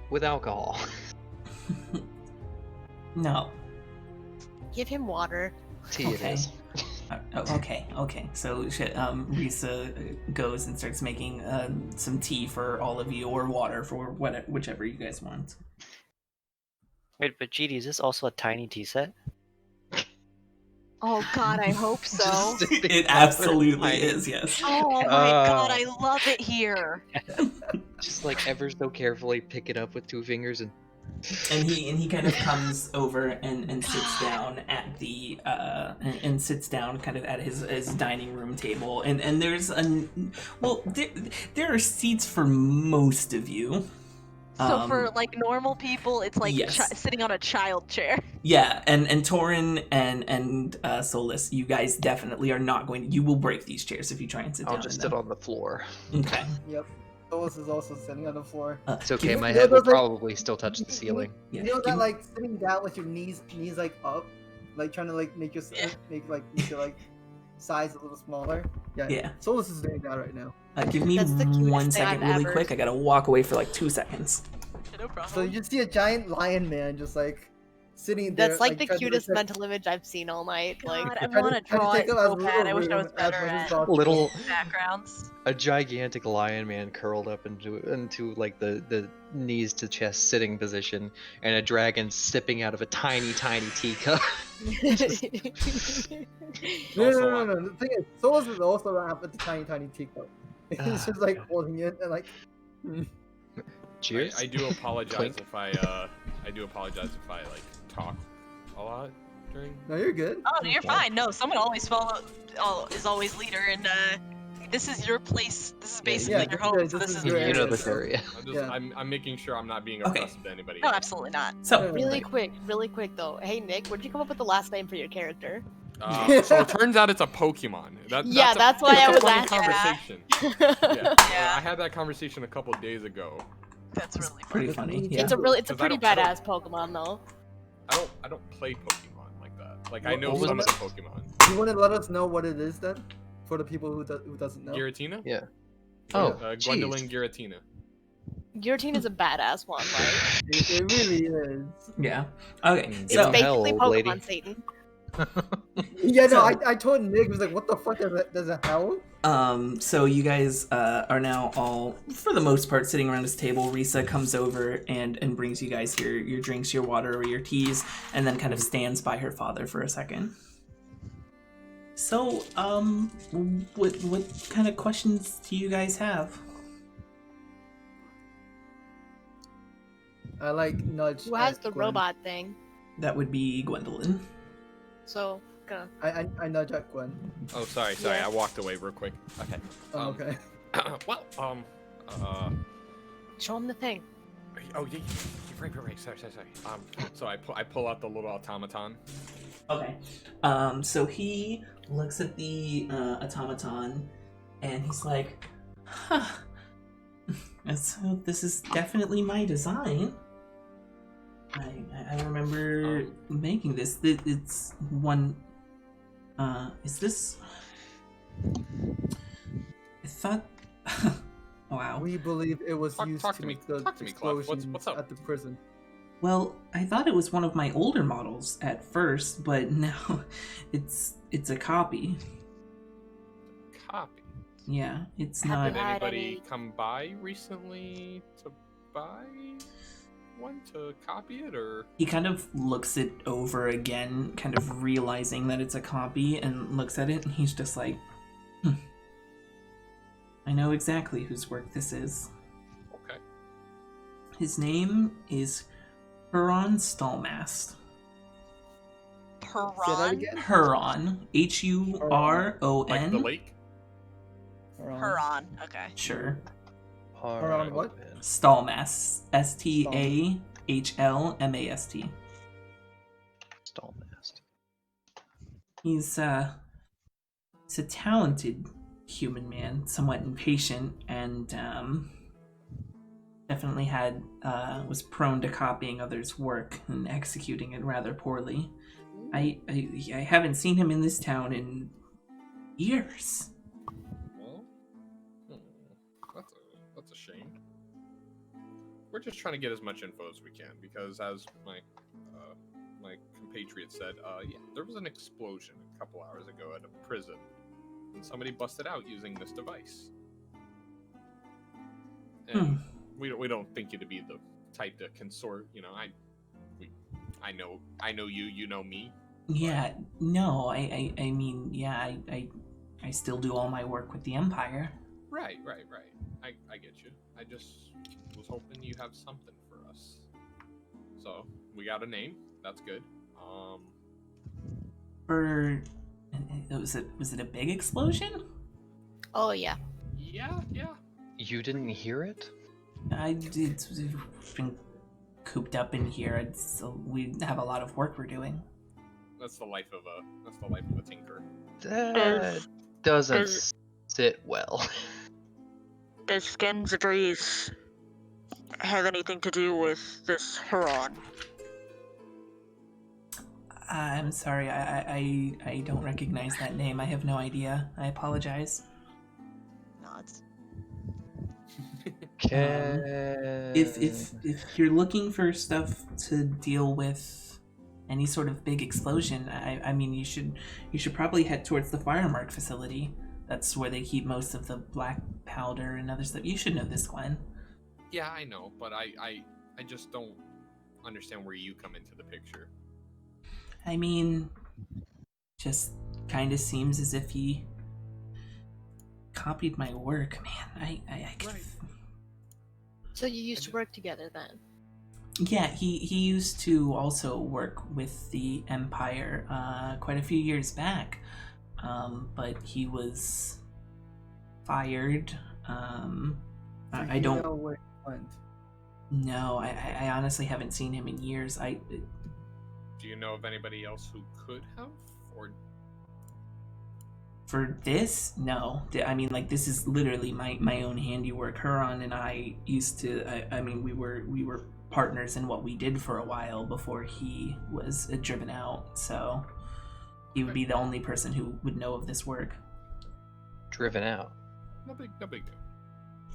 with alcohol. No. Give him water. Tea Okay. it is. Okay. So Risa goes and starts making some tea for all of you, or water for whichever you guys want. Wait, but GD, is this also a tiny tea set? Oh god, I hope so. It absolutely is, yes. Oh my god, I love it here. Just like ever so carefully pick it up with 2 fingers and And he kind of comes over and sits down at the and sits down kind of at his dining room table, and there's there are seats for most of you. So for like normal people, it's like yes. sitting on a child chair. Yeah, and Torin and Solus, you guys definitely are not going. You will break these chairs if you try and sit I'll down. just in sit them. on the floor. Okay. Yep. Solus is also sitting on the floor. It's okay, give- my You head know will those, like- probably still touch the ceiling. Yeah, You know give that me- like sitting down with your knees like up, like trying to like make your size a little smaller. Yeah. Solus is doing that right now. Give me That's the cutest 1 thing second, I've really ever quick. I gotta walk away for like 2 seconds. No problem. So you just see a giant lion man just like sitting there. That's like the trying to, cutest like, mental image I've seen all night. Like, God, I trying want to trying draw take it him as so little bad. I wish I room was as better much as at possible. Little backgrounds. a gigantic lion man curled up into like the knees to chest sitting position, and a dragon sipping out of a tiny teacup. No. The thing is, Solus is also wrapped with the tiny teacup. He's just like holding it and like. Cheers. I do apologize Clink. if I like talk a lot during. No, you're good. Oh, you're Okay. fine. No, someone always is always leader, and this is your place. This is basically yeah, your home. this So this is is your You know area, this so- area. Yeah. I'm making sure I'm not being Okay. oppressive to anybody. No, else. absolutely not. So, Really quick though. Hey Nick, where did you come up with the last name for your character? So it turns out it's a Pokemon. Yeah, that's why I a was funny asking. conversation. Yeah. Yeah. I had that conversation a couple days ago. That's really pretty funny. funny. Yeah. It's a Because I pretty don't- badass Pokemon though. I don't play Pokemon like that. Like I What- know what was some of the that? Pokemon. You want to let us know what it is then, for the people who doesn't know? Giratina? Yeah. Oh, Gwendolyn jeez. Giratina. Guillotine is a badass one, like It really is. Yeah. Okay. Mm, it's So, basically hell, Pokemon lady. Satan. Yeah, no, So- I told Nick, he was like, what the fuck, there's a hell? So you guys are now all, for the most part, sitting around this table. Risa comes over and brings you guys your drinks, your water, or your teas, and then kind of stands by her father for a second. So, what kind of questions do you guys have? I like nudge. Who has at the Gwen. robot thing? That would be Gwendolyn. So gonna I nudge at Gwen. Oh, sorry. Yeah. I walked away real quick. Okay. Oh, okay. Well, show him the thing. Oh yeah, right. Sorry. So I pull out the little automaton. Okay. So he looks at the automaton, and he's like, "Huh. So this is definitely my design. I remember making this. It's one. Is this? I thought. Wow. We believe it was used Talk to to me. make the Talk to me, Clive. explosions What's up? at the prison. Well, I thought it was one of my older models at first, but now it's a copy. Copy. Yeah, it's Have not. Did you had anybody any- come by recently to buy one to copy it, or? He kind of looks it over again, kind of realizing that it's a copy, and looks at it, and he's just like, I know exactly whose work this is. Okay. His name is Huron Stallmast. Say that Huron? again? Huron. Huron. Like the lake. Huron. Okay. Sure. Around what? Stallmast. Stahlmast. Stallmast. He's a talented human man, somewhat impatient, and definitely was prone to copying others' work and executing it rather poorly. I haven't seen him in this town in years. Well, that's a shame. We're just trying to get as much info as we can because, as my compatriot said, yeah, there was an explosion a couple hours ago at a prison, and somebody busted out using this device. And we don't think you to be the type to consort. You know, I know you. You know me. Yeah, no, I mean, yeah, I still do all my work with the Empire. Right. I get you. I just was hoping you have something for us. So we got a name. That's good. Was it a big explosion? Oh yeah. Yeah. You didn't hear it? It's been cooped up in here. We have a lot of work we're doing. That's the life of a tinker. That doesn't sit well. Does Skins Breeze have anything to do with this Huron? I'm sorry, I don't recognize that name. I have no idea. I apologize. Nods. If you're looking for stuff to deal with any sort of big explosion, I mean you should probably head towards the Firemark facility. That's where they keep most of the black powder and other stuff. You should know this, Glenn. Yeah, I know, but I just don't understand where you come into the picture. I mean, just kind of seems as if he copied my work, man. I could... Right. So you used to work together then? Yeah, he used to also work with the Empire quite a few years back, but he was fired. I You don't know where he went. know. I honestly haven't seen him in years. Do you know of anybody else who could have? Or For this, no. I mean, like, this is literally my own handiwork. Huron and I used to. I mean, we were partners in what we did for a while before he was driven out. So he would be the only person who would know of this work. Driven out. no big deal.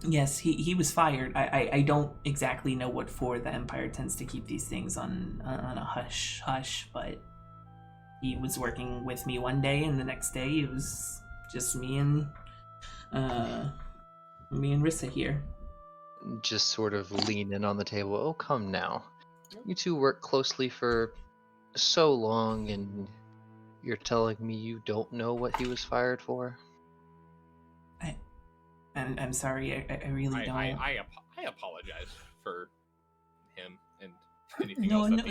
Yes, he was fired. I don't exactly know what for. The Empire tends to keep these things on a hush, but he was working with me one day, and the next day it was just me and Rissa here. Just sort of lean in on the table. Oh, come now. You two work closely for so long, and you're telling me you don't know what he was fired for? I'm sorry. I really don't. I apologize for him and anything No, else. no,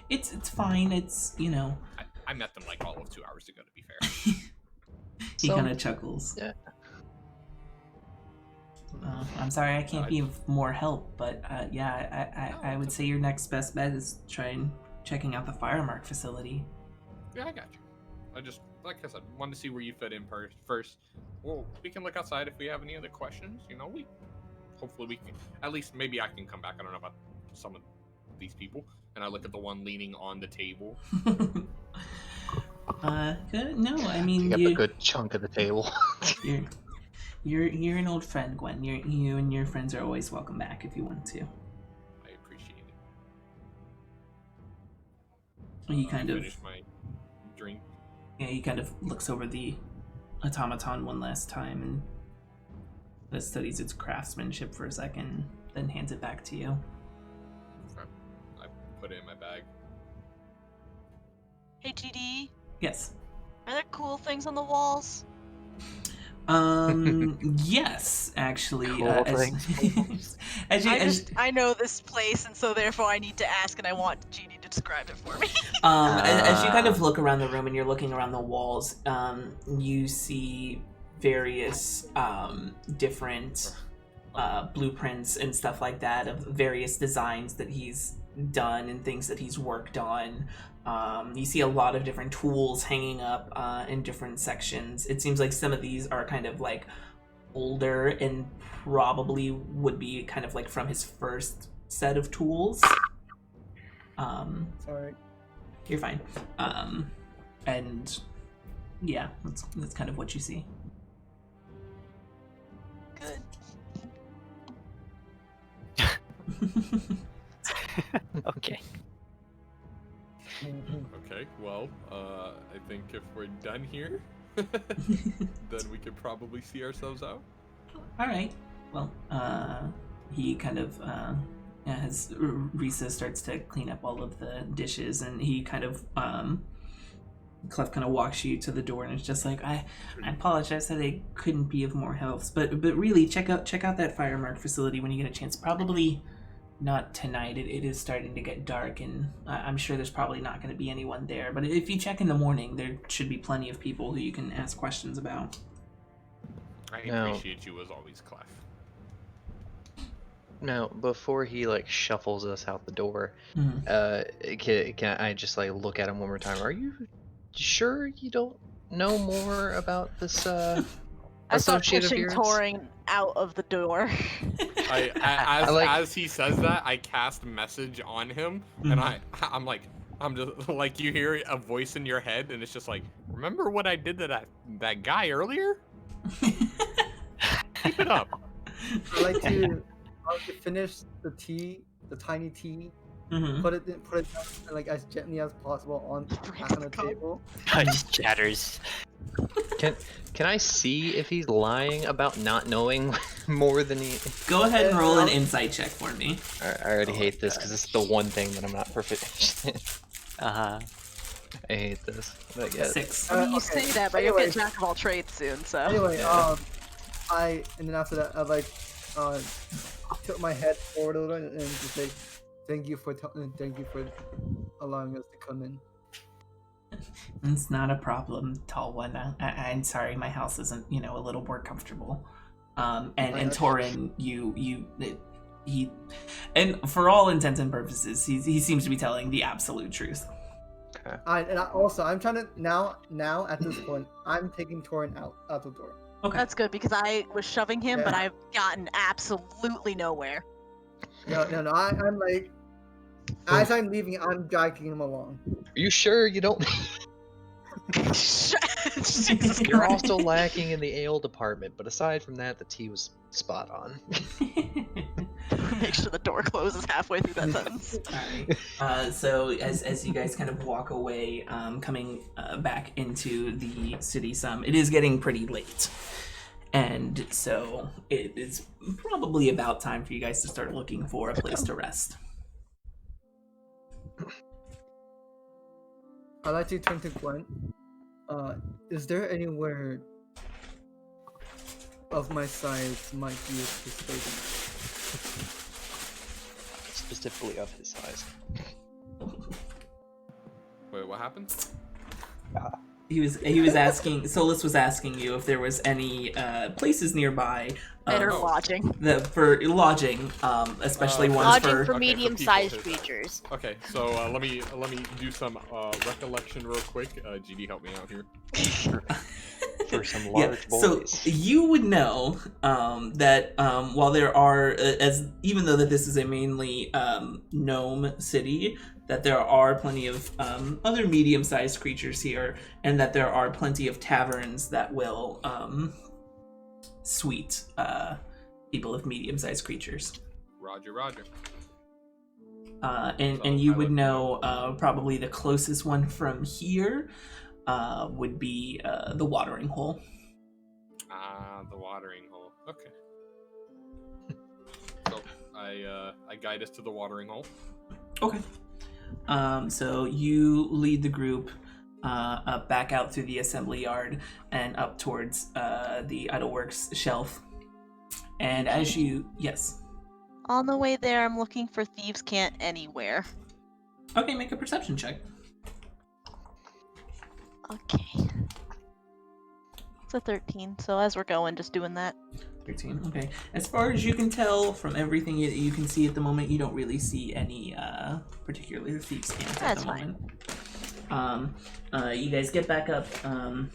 it's fine. It's I met them like all of 2 hours ago, to be fair. He So- kind of chuckles. Yeah. I'm sorry I can't be of more help, but yeah, I would say your next best bet is checking out the Firemark facility. Yeah, I got you. I just, like I said, wanted to see where you fit in first. Well, we can look outside if we have any other questions. Hopefully we can, at least maybe I can come back. I don't know about some of these people. And I look at the one leaning on the table. Good. No, I mean Take up a good chunk of the table. You're an old friend, Gwen. You and your friends are always welcome back if you want to. I appreciate it. He kind of finish my drink. Yeah, he kind of looks over the automaton one last time and studies its craftsmanship for a second, then hands it back to you. Okay. I put it in my bag. Hey, GD, Yes. are there cool things on the walls? Yes, actually. Cool things. As I know this place, and so therefore I need to ask, and I want GD to describe it for me. as you kind of look around the room and you're looking around the walls, you see various different blueprints and stuff like that of various designs that he's done and things that he's worked on. You see a lot of different tools hanging up in different sections. It seems like some of these are kind of like older and probably would be kind of like from his first set of tools. Sorry. You're fine. And yeah, that's kind of what you see. Good. Okay. Okay, well, I think if we're done here, then we could probably see ourselves out. All right. Well, he kind of as Risa starts to clean up all of the dishes, and he kind of Clef kind of walks you to the door, and it's just like, I apologize that I couldn't be of more help, but really check out that Firemark facility when you get a chance. Probably not tonight. It is starting to get dark, and I'm sure there's probably not going to be anyone there. But if you check in the morning, there should be plenty of people who you can ask questions about. I No. appreciate you as always, Clef. Now, before he shuffles us out the door, can I just look at him one more time? Are you sure you don't know more about this I start associate of pushing yours? Toring out of the door. As he says that, I cast message on him, and I'm just like, you hear a voice in your head, and it's just like, remember what I did to that guy earlier? Keep it up. I like to finish the tea, the tiny tea, put it down, as gently as possible back on the table. Just chatters. Can I see if he's lying about not knowing more than he? Go ahead and roll an insight check for me. I already hate this because it's the one thing that I'm not proficient in. Uh-huh. I hate this. But yeah, 6. I mean, you Okay. say that, but you'll Anyways. get jack of all trades soon, so. Anyway, Yeah. and then after that, tilt my head forward a little and just say, thank you for allowing us to come in. It's not a problem, tall one. I'm sorry, my house isn't, a little more comfortable. And Torin, he, and for all intents and purposes, he seems to be telling the absolute truth. Okay. I'm trying to now at this point, I'm taking Torin out the door. Okay. That's good because I was shoving him, Yeah. but I've gotten absolutely nowhere. No. I'm like, as I'm leaving, I'm dragging him along. Are you sure you don't? Jesus You're Christ. also lacking in the ale department, but aside from that, the tea was spot on. Make sure the door closes halfway through that sentence. Alright. So as you guys kind of walk away, coming back into the city some, it is getting pretty late. And so it is probably about time for you guys to start looking for a place to rest. I'd like to turn to Gwen. Is there anywhere of my size might be able to stay Specifically of his size. Wait, what happened? He was asking, Solus was asking you if there was any places nearby Better lodging. for lodging, especially ones Lodging for Okay, medium-sized for people. creatures. Okay, so let me do some recollection real quick. GD, help me out here. For some large So boys. you would know that while there are, even though that this is a mainly gnome city, that there are plenty of other medium-sized creatures here, and that there are plenty of taverns that will suite people of medium-sized creatures. Roger. And you would know probably the closest one from here would be the watering hole. The watering hole. Okay. So I guide us to the watering hole. Okay. So you lead the group back out through the assembly yard and up towards the Idleworks shelf. And as you, yes. On the way there, I'm looking for thieves' cant anywhere. Okay, make a perception check. Okay. It's a 13, so as we're going, just doing that. 13. Okay. As far as you can tell from everything you can see at the moment, you don't really see any particularly thieves' cant at That's the fine. moment. You guys get back up on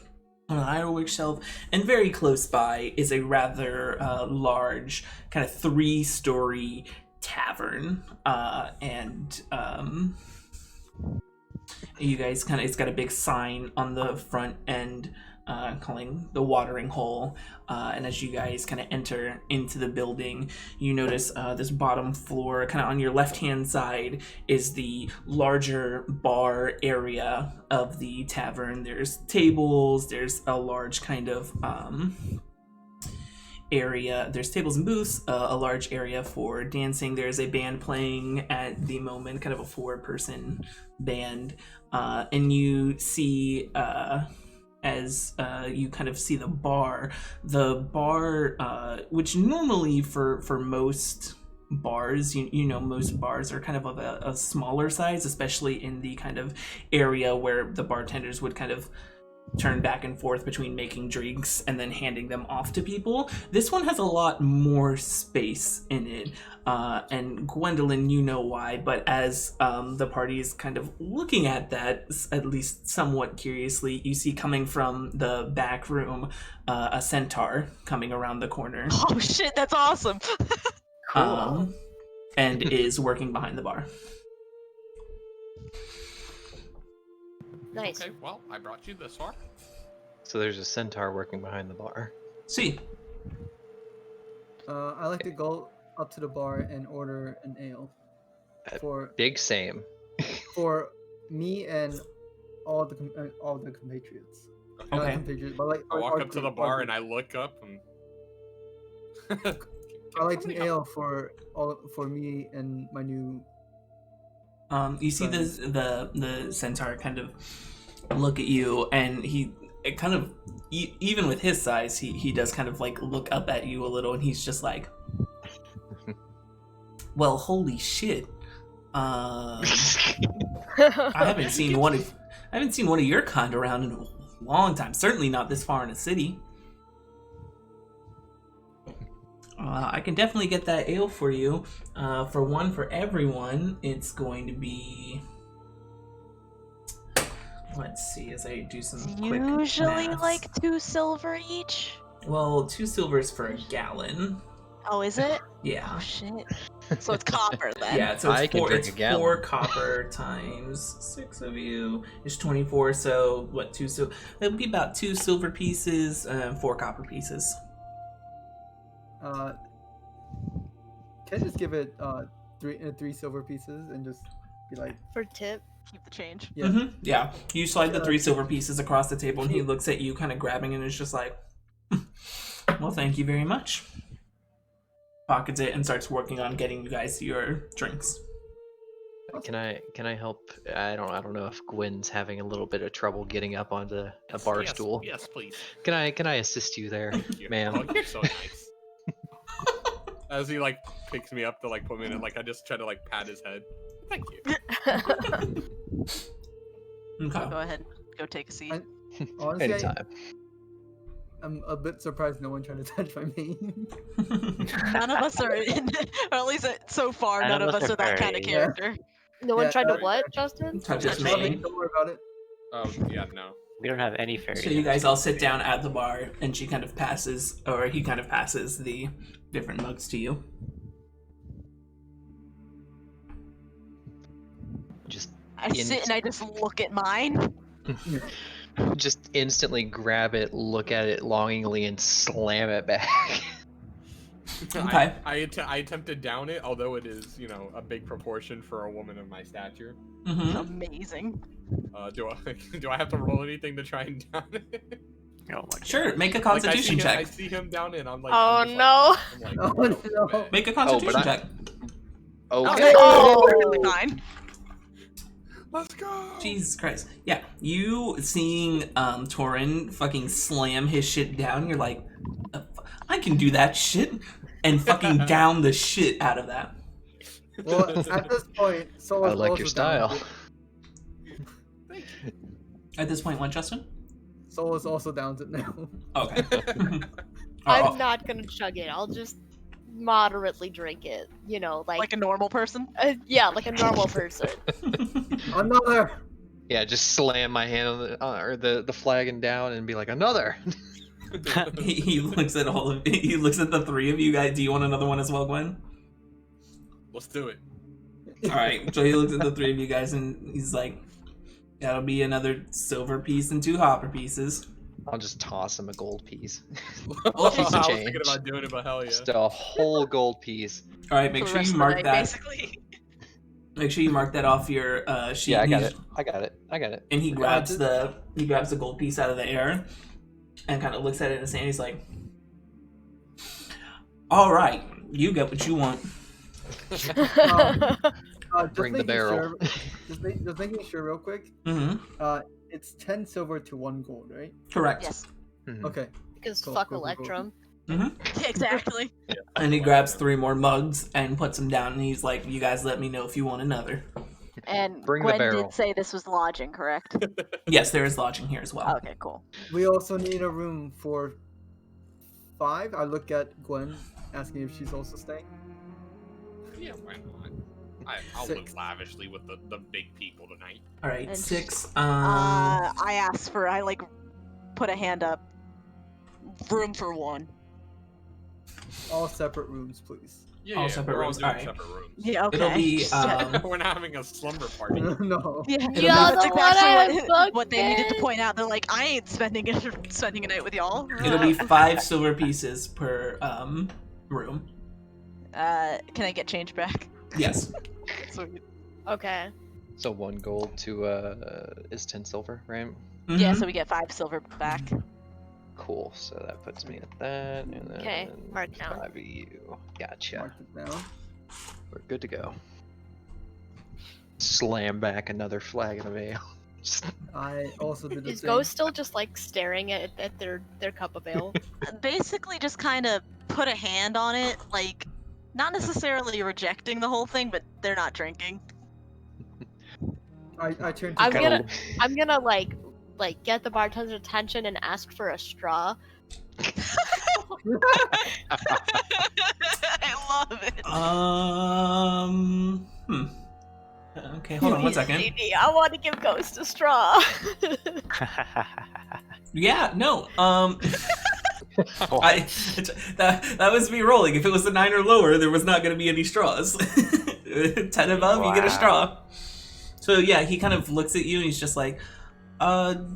the Idleworks shelf, and very close by is a rather large, kind of 3-story tavern, and you guys it's got a big sign on the front end calling the watering hole, and as you guys kind of enter into the building, you notice this bottom floor, kind of on your left hand side, is the larger bar area of the tavern. There's tables, there's a large kind of area, there's tables and booths, a large area for dancing. There's a band playing at the moment, kind of a 4-person band, and you see as you kind of see the bar, which normally for most bars, most bars are kind of a smaller size, especially in the kind of area where the bartenders would kind of turn back and forth between making drinks and then handing them off to people. This one has a lot more space in it, and Gwendolyn, you know why, but as the party is kind of looking at that, at least somewhat curiously, you see coming from the back room a centaur coming around the corner. Oh shit, that's awesome! Cool. And is working behind the bar. Nice. Okay, well, I brought you this far. So there's a centaur working behind the bar. See. I like to go up to the bar and order an ale for Same. for me and all the compatriots. Not Okay. compatriots, but like I walk our up to the group, bar and I look up and. I like an ale for me and my new. You see the centaur kind of look at you, and it kind of even with his size, he does kind of like look up at you a little, and he's just like, Well, holy shit. I haven't seen one of your kind around in a long time. Certainly not this far in a city. I can definitely get that ale for you. For one for everyone, it's going to be. Let's see as I do some quick Usually maths. like 2 silver each. Well, 2 silvers for a gallon. Oh, is it? Yeah. Oh shit. So it's copper then. Yeah, so I it's can four. drink It's a gallon. 4 copper times 6 of you is 24. So what? 2 silver. That would be about 2 silver pieces and 4 copper pieces. Can I just give it 3 silver pieces and just be like, For tip. Keep the change. yeah. Mm-hmm. Yeah. You slide the 3 Uh, silver pieces across the table, and he looks at you, kind of grabbing, and is just like, "Well, thank you very much." Pockets it and starts working on getting you guys your drinks. Can I help? I don't know if Gwen's having a little bit of trouble getting up onto a bar Yes, stool. Yes, please. Can I assist you there, Thank you. ma'am? Oh, you're so nice. As he like picks me up to like put me in, and like I just try to like pat his head. Thank you. Okay. Go ahead. Go take a seat. Honestly, Anytime. I'm a bit surprised no one tried to touch my mane. None of us are in, or at least so far, none of us are that kind of very- character. No one Yeah, tried to right, what, right. Justin? Touch his Nothing, mane. don't worry about it. Oh yeah, no. We don't have any fairies. So you guys all sit down at the bar, and she kind of passes, or he kind of passes the different mugs to you. Just I sit and I just look at mine. just instantly grab it, look at it longingly, and slam it back. Okay. I attempt to down it, although it is, you know, a big proportion for a woman of my stature. Mm-hmm. Amazing. Do I have to roll anything to try and down it? Oh my god. Sure, make a Like, constitution I check. see him down it, and I'm like, Oh, I'm just no. Like, Oh, I'm like, no. man. Make a constitution I- check. Okay. Oh. Perfectly fine. Let's go. Jesus Christ. Yeah, you seeing Torin fucking slam his shit down, you're like, I can do that shit, and fucking down the shit out of that. Well, at this point, I Solo's like also your down style. to it. At this point, what, Justin? Solo's also down to it now. Okay. I'm not gonna chug it. I'll just moderately drink it. You know, Like a normal person. yeah, like a normal person. Another! Yeah, just slam my hand on the flagon down and be like, another. He looks at he looks at the 3 of you guys. Do you want another one as well, Gwen? Let's do it. Alright, so he looks at the 3 of you guys and he's like, that'll be another silver piece and 2 copper pieces. I'll just toss him a gold piece. I was Piece of thinking change. about doing it, but hell yeah. Just a whole gold piece. Alright, make For the sure rest you of the mark night, that. Basically. Make sure you mark that off your sheet. Yeah, I got He's- it. I got it. And he Okay, grabs the gold piece out of the air and kind of looks at it in his hand. He's like, "All right, you get what you want." Just Bring the making barrel. Sure, just making sure real quick. Mm-hmm. It's 10 silver to 1 gold, right? Correct. Yes. Mhm. Okay. Because Cool, fuck cool, cool, cool. Electrum. Exactly. And he grabs 3 more mugs and puts them down. And he's like, "You guys, let me know if you want another." And Bring the Gwen barrel. did say this was lodging, correct? Yes, there is lodging here as well. Okay, cool. We also need a room for 5. I look at Gwen, asking if she's also staying. Yeah, why not? I'll 6. live lavishly with the big people tonight. All right, And 6. I asked for. I like put a hand up. Room for 1. All separate rooms, please. Yeah, All yeah, separate we're rooms, all doing alright. separate rooms. Yeah. Okay. It'll be We're not having a slumber party. No. Yeah, It'll Yeah, be- that's the one I exactly had what they needed to booked point out. They're like, I ain't spending a night with y'all. it'll be 5 silver pieces per room. Can I get change back? Yes. Sweet. Okay. So 1 gold to is 10 silver, right? Yeah, Mhm. so we get 5 silver back. Cool. So that puts me at that, and then Okay, mark down. 5 of you. Gotcha. Mark it down. We're good to go. Slam back another flagon of ale. Just- I also did the Is same. Ghost still just like staring at their cup of ale? Basically, just kind of put a hand on it, like Not necessarily rejecting the whole thing, but they're not drinking. I turn to I'm Goliath. gonna like get the bartender's attention and ask for a straw. I love it. Okay, hold on one second. I want to give Ghost a straw. Yeah, no. That was me rolling. If it was a 9 or lower, there was not going to be any straws. 10 above, you get a straw. So yeah, he kind of looks at you and he's just like,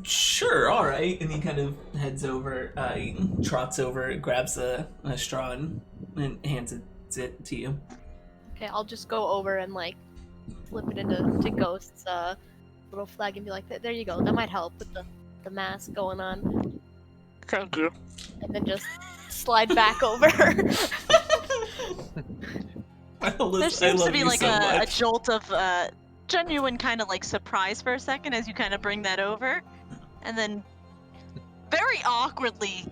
sure, all right. And he kind of heads over, he trots over, grabs a straw and hands it to you. Okay, I'll just go over and like flip it into Ghost's little flag and be like, there you go. That might help with the mask going on. Thank you. And then just slide back over. There seems to be like a jolt of genuine kind of like surprise for a second as you kind of bring that over, and then very awkwardly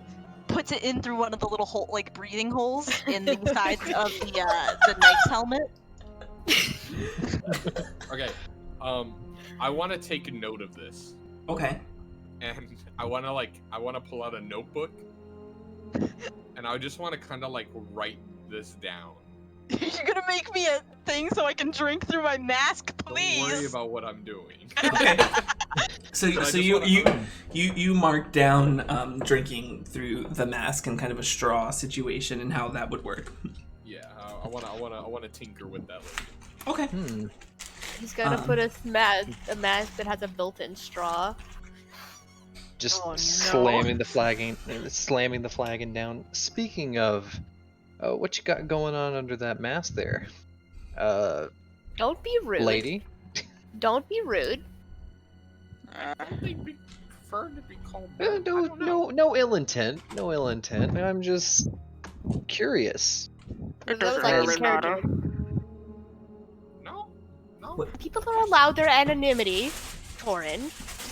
puts it in through one of the little like breathing holes in the sides of the knight's helmet. Okay, I want to take a note of this. Okay. And I want to pull out a notebook, and I just want to kind of like write this down. You're gonna make me a thing so I can drink through my mask, please. Don't worry about what I'm doing. Okay. So you mark down drinking through the mask and kind of a straw situation and how that would work. Yeah, I want to tinker with that later. Okay. He's gonna put a mask that has a built-in straw. Just Oh, no. slamming the flagon down. Speaking of, what you got going on under that mask there, Don't be rude. lady? Don't be rude. I prefer to be called. I don't know. No ill intent. No ill intent. I'm just curious. It That was doesn't like really his matter. character. No. People are allowed their anonymity, Torin.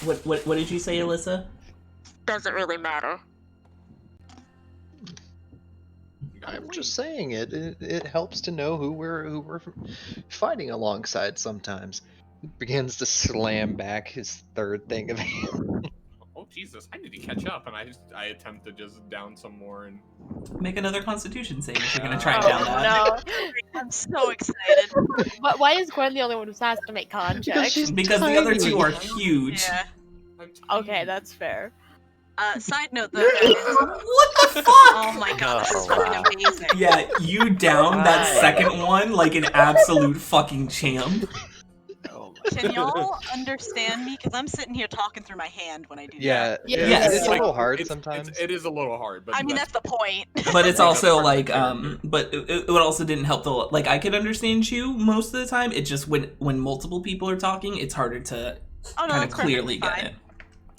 What did you say, Alyssa? Doesn't really matter. I'm just saying it helps to know who we're fighting alongside sometimes. He begins to slam back his third thing of ale. Oh Jesus! I need to catch up, and I attempt to just down some more and Make another Constitution save if you're gonna try and Oh down that. no! I'm so excited. But why is Gwen the only one who has to make con checks? she's Because the other tiny. two are huge. Yeah. I'm tiny. Okay, that's fair. Side note though. What the fuck? Oh my god, this is Oh, fucking wow. amazing. Yeah, you down that Right. second one like an absolute fucking champ. Oh my Can y'all understand me? Because I'm sitting here talking through my hand when I do Yeah, that. Yeah. Yes. it's a little hard sometimes. It is a little hard, but I mean, that's the point. But it's also like, character. but it also didn't help though. Like I could understand you most of the time. It just when multiple people are talking, it's harder to Oh no, kind of that's clearly perfectly get fine. it.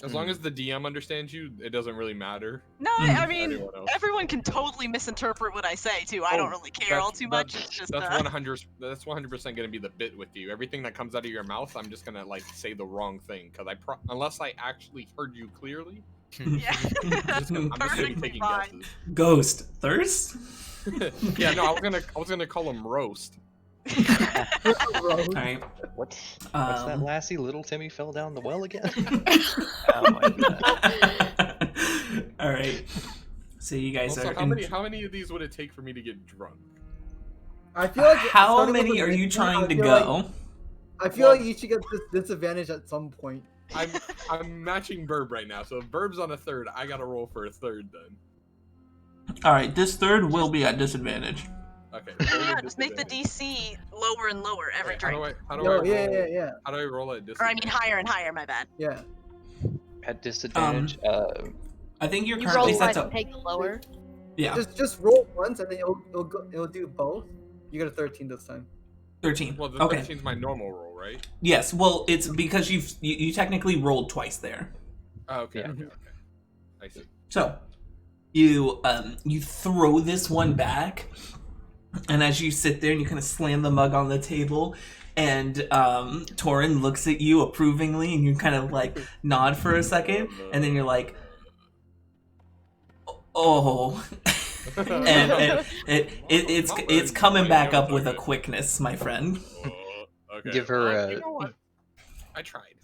as long as the DM understands you, it doesn't really matter. No, Mm. I mean, Everyone else. everyone can totally misinterpret what I say too. I don't really care all too much. It's just That's 100% gonna be the bit with you. Everything that comes out of your mouth, I'm just gonna like say the wrong thing because unless I actually heard you clearly, yeah. I'm just gonna be Perfectly taking fine. guesses. Ghost thirst. Yeah, no, I was gonna call him roast. All right. What's that Um, lassie? Little Timmy fell down the well again. Oh my god. All right. So you guys Also, are. how many of these would it take for me to get drunk? I feel like How starting with many the are you next trying one, to I feel go? like- I feel like you should get this disadvantage at some point. I'm matching Burb right now, so if Burb's on a third, I gotta roll for a third then. All right. This third will be at disadvantage. Okay. Yeah, just make the DC lower and lower every Wait, drink. how do I No, roll? yeah. How do I roll at Or I mean higher and higher, my bad. Yeah. At disadvantage. I think you're You currently roll set one to. and take the lower. Yeah, Just roll once and then it'll do both. You got a 13 this time. 13. Well, the Okay. 13's my normal roll, right? Yes. Well, it's because you technically rolled twice there. Oh, okay, Yeah. okay. I see. So you throw this one back, and as you sit there and you kind of slam the mug on the table, and Torin looks at you approvingly, and you kind of like nod for a second, and then you're like, "Oh." and it's coming back up with a quickness, my friend. Okay. Give her well, a- you know what? I tried.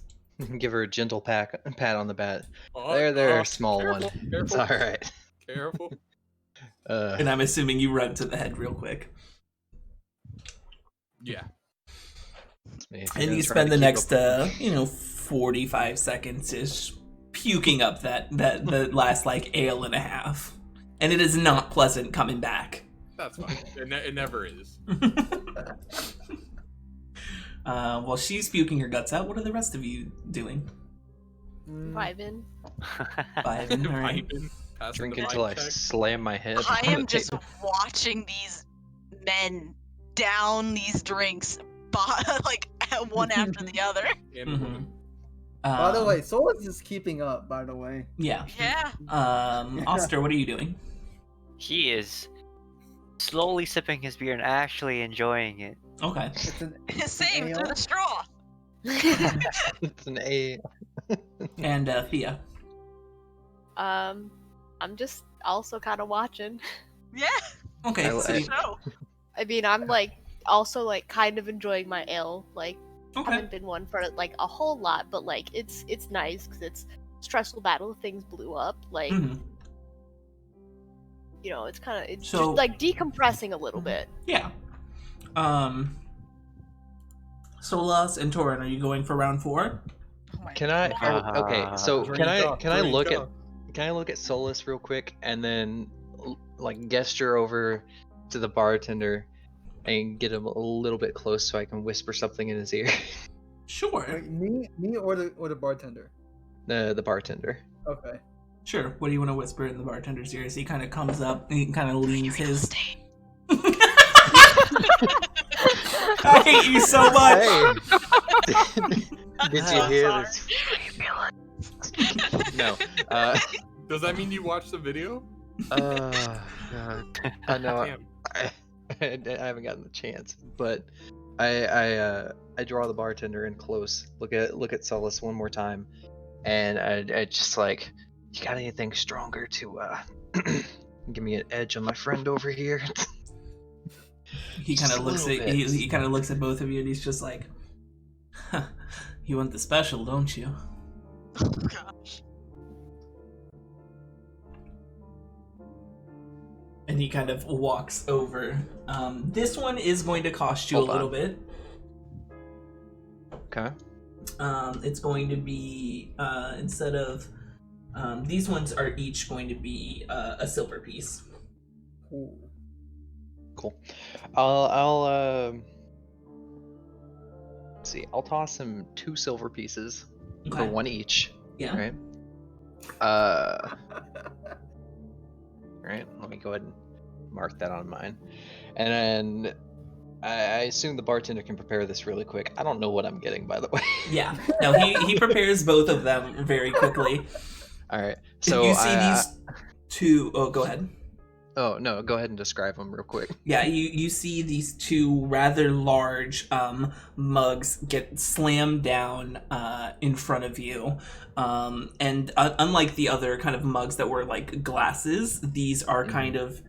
Give her a gentle pat on the back. Oh, There, small careful, one. It's Careful. all right. Careful. And I'm assuming you run to the head real quick. Yeah. And you spend the next 45 seconds just puking up the last like ale and a half. And it is not pleasant coming back. That's fine. It never is. While she's puking her guts out, what are the rest of you doing? Vibin. Vibing, all right. Vibing, passing Drink the until I vibe check. slam my head. I on the am just table. watching these men down these drinks, like one after the other. And Mhm. woman. By the way, Solus is keeping up. By the way. Yeah. Yeah. Oster, what are you doing? He is slowly sipping his beer and actually enjoying it. Okay. It's an Same ale? through the straw. It's an A. And Thea. I'm just also kind of watching. Yeah. Okay. I- so I- you- So I mean, I'm like also like kind of enjoying my ale. Like, okay. haven't been one for like a whole lot, but like it's nice because it's stressful battle. Things blew up. Like, Mhm. you know, it's kind of So- just like decompressing a little bit. Yeah. Solas and Torin, are you going for round 4? oh my Can I? God. Okay, so Drink can I up, can I drink look up. at Solus real quick and then like gesture over to the bartender and get him a little bit close so I can whisper something in his ear. Sure. Wait, me or the bartender. The bartender. Okay. Sure. What do you want to whisper in the bartender's ear? So he kind of comes up and he kind of leans his. I hate you so much. Hey, did you I'm hear sorry. this? No. Does that mean you watched the video? God. I know. Damn. I haven't gotten the chance, but I draw the bartender in close. Look at Solus one more time, and I just like, you got anything stronger to give me an edge on my friend over here? He kind Just of a looks little at bit. he kind of looks at both of you and he's just like, huh, "You want the special, don't you?" Oh gosh. And he kind of walks over. This one is going to cost you Hold a little on. bit. Okay. It's going to be instead of these ones are each going to be a silver piece. Ooh. Cool. I'll let's see. I'll toss him 2 silver pieces for Okay. 1 each. Yeah. Right. Right. Let me go ahead and mark that on mine, and then I assume the bartender can prepare this really quick. I don't know what I'm getting, by the way. Yeah. No, he prepares both of them very quickly. All right. So you see these two. Oh, go ahead. Oh no, go ahead and describe them real quick. Yeah, you see these 2 rather large mugs get slammed down in front of you, and unlike the other kind of mugs that were like glasses, these are kind of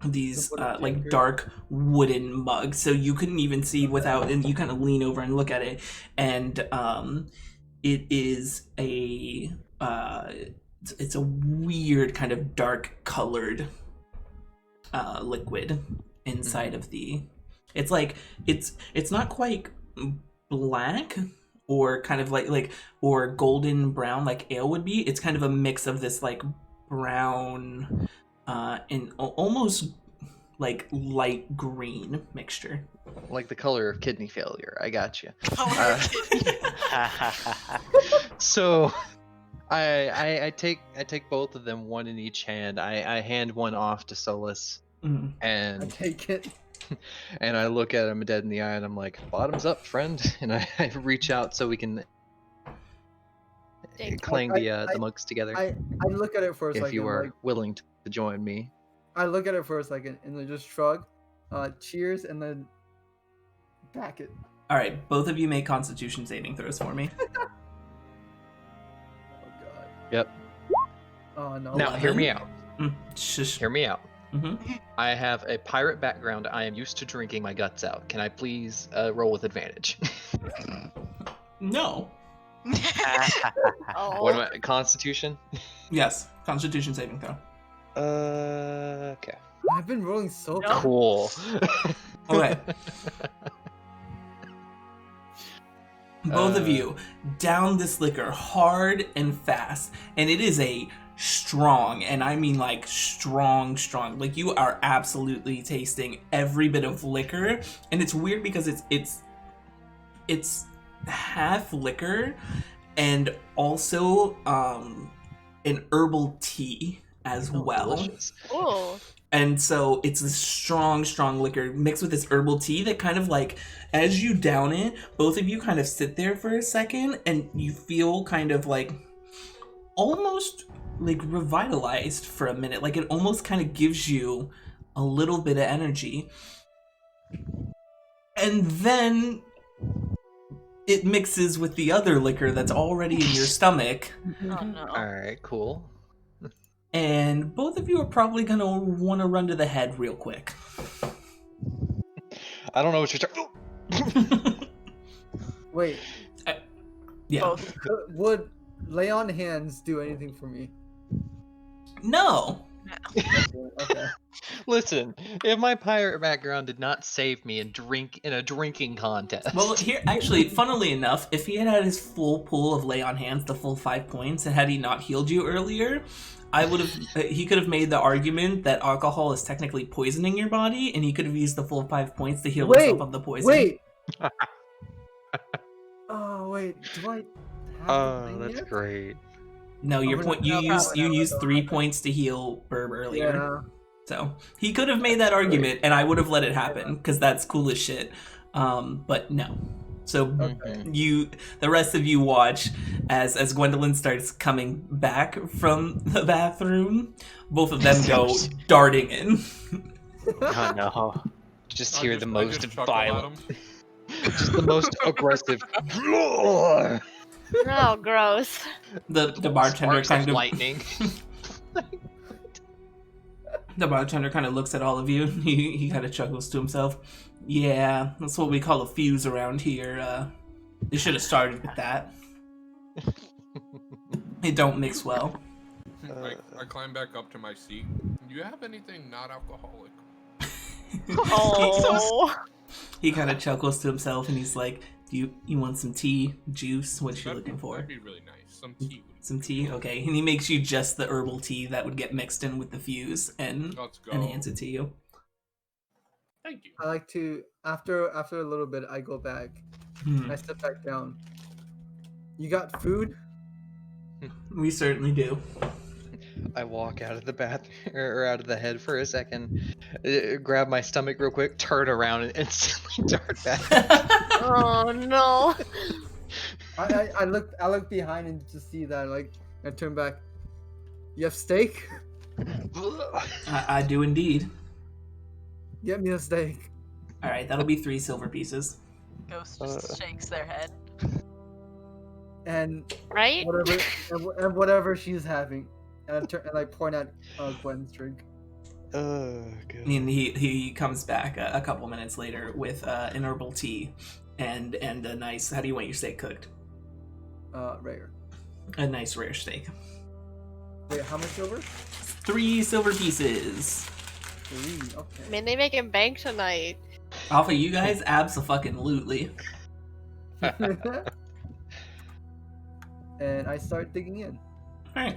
these like dark wooden mugs, so you couldn't even see without, and you kind of lean over and look at it, and it is a it's a weird kind of dark colored liquid inside of the. It's like it's not quite black or kind of like or golden brown like ale would be. It's kind of a mix of this like brown and almost like light green mixture. Like the color of kidney failure. I got you. Color kidney. So I take both of them, one in each hand. I hand one off to Solus, Mhm. I and take it. and I look at him dead in the eye, and I'm like, "Bottoms up, friend!" And I reach out so we can Thank you. clang the mugs together. I look at it for a If second. you are Like, willing to join me. I look at it for a second and then just shrug, cheers, and then back it. All right, both of you make Constitution saving throws for me. Oh god. Yep. Oh no. Now, hear me out. Shush. Hear me out. Mm-hmm. I have a pirate background. I am used to drinking my guts out. Can I please roll with advantage? No. Oh. What am I? Constitution? Yes. Constitution saving throw. Okay. I've been rolling so No. bad. Cool. Okay. Both of you down this liquor hard and fast, and it is a strong, and I mean like strong. Like you are absolutely tasting every bit of liquor, and it's weird because it's half liquor and also an herbal tea as well. Delicious. Ooh. And so it's this strong liquor mixed with this herbal tea that kind of like, as you down it, both of you kind of sit there for a second and you feel kind of like almost like revitalized for a minute. Like it almost kind of gives you a little bit of energy. And then it mixes with the other liquor that's already in your stomach. Oh no. Alright, cool. And both of you are probably gonna want to run to the head real quick. I don't know what you're talking. Wait, Yeah. Both. would lay on hands do anything for me? No. Okay. Listen, if my pirate background did not save me in a drinking contest. Well, here, actually, funnily enough, if he had had his full pool of lay on hands, the full 5 points, and had he not healed you earlier, he could have made the argument that alcohol is technically poisoning your body, and he could have used the full 5 points to heal himself of the poison. Wait. Oh wait, do I? Have Oh, the that's yet? great. No, your I'm point. gonna- You no, used probably not. 3 points to heal Burb earlier. Yeah. So he could have made that argument, and I would have let it happen because that's cool as shit. But no. So Okay. the rest of you watch as Gwendolyn starts coming back from the bathroom. Both of them go darting in. Oh no. Just I hear just- the I most just chuckle at violent, him. just the most aggressive. Oh, gross. The bartender Sparks kind of of lightning. the bartender kind of looks at all of you. He kind of chuckles to himself. Yeah, that's what we call a fuse around here. They should have started with that. It don't mix well. I climb back up to my seat. Do you have anything not alcoholic? Oh. He kind of chuckles to himself and he's like, "Do you want some tea, juice? What you looking for? That'd be really nice. Some tea. Some tea, okay." And he makes you just the herbal tea that would get mixed in with the fuse and Let's go. hands it to you. Thank you. I like to after a little bit I go back. I step back down. You got food? We certainly do. I walk out of the bath or out of the head for a second, grab my stomach real quick, turn around, and instantly dart back. Oh no. I look behind and just see that I turn back. You have steak? I do indeed. Get me a steak. All right, that'll be 3 silver pieces. Ghost just shakes their head. And Right? whatever she's having. And I point at Gwen's drink. And he comes back a couple minutes later with an herbal tea and a nice. How do you want your steak cooked? Rare. A nice rare steak. Wait, how much silver? 3 silver pieces. 3. Okay. I mean, they making bank tonight. Off of you guys, abso-fucking-lutely. And I start digging in. All right.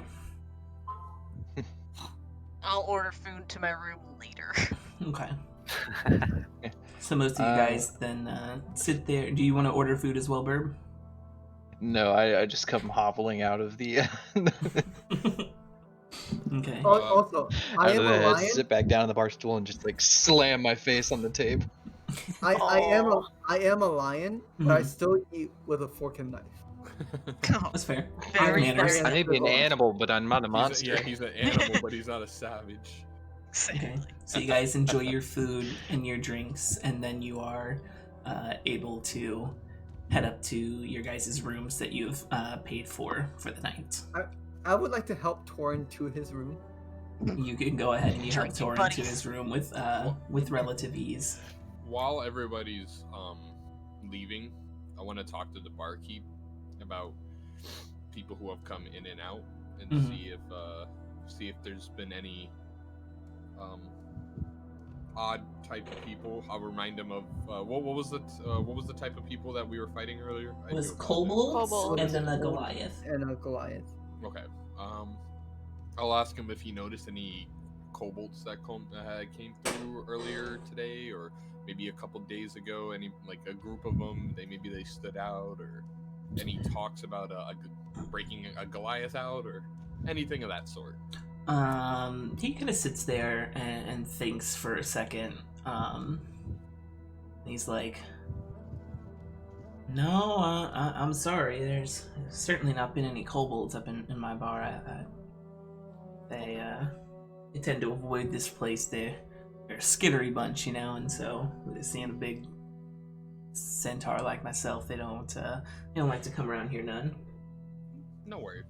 I'll order food to my room later. Okay. So most of you guys then sit there. Do you want to order food as well, Burb? No, I just come hobbling out of the Okay. Also, I out am of the a head, lion. sit back down on the bar stool and just like slam my face on the table. I am a lion, but I still eat with a fork and knife. That's fair. Very, Manners. very I may be an animal, but I'm not a monster. He's an animal, but he's not a savage. Okay. So you guys enjoy your food and your drinks, and then you are able to head up to your guys' rooms that you've paid for the night. I would like to help Torin to his room. You can go ahead and you help Drinking Tor buddies. into his room with relative ease. While everybody's leaving, I want to talk to the barkeep about people who have come in and out and Mhm. see if there's been any odd type of people. I'll remind him of what was the type of people that we were fighting earlier? It was do apologize. kobolds Kobolds. and then a Kobold Goliath. and a Goliath. Okay. I'll ask him if he noticed any kobolds that came through earlier today, or maybe a couple days ago. Any like a group of them? Maybe they stood out, or any talks about breaking a Goliath out, or anything of that sort. He kind of sits there and thinks for a second. He's like, "No, I'm sorry. There's certainly not been any kobolds up in my bar. They tend to avoid this place. They're a skittery bunch, and so seeing a big centaur like myself, they don't like to come around here none." No worry.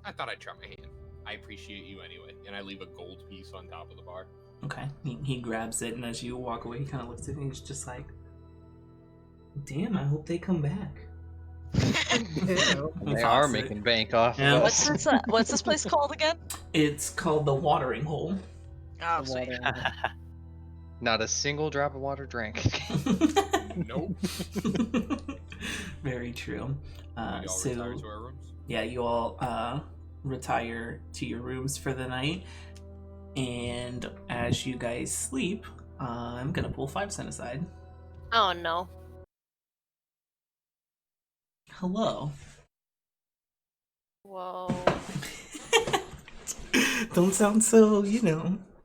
I thought I'd try my hand. I appreciate you anyway, and I leave a gold piece on top of the bar. Okay. He grabs it, and as you walk away, he kind of looks at it, and he's just like, "Damn, I hope they come back." They are making bank off Yeah. of What's us. this? What's this place called again? It's called the Watering Hole. Oh, The sweet. water. Not a single drop of water drank. Nope. Very true. We all So retire to our rooms. yeah, you all retire to your rooms for the night, and as you guys sleep, I'm gonna pull 5 cents aside. Oh no. Hello. Whoa. Don't sound so,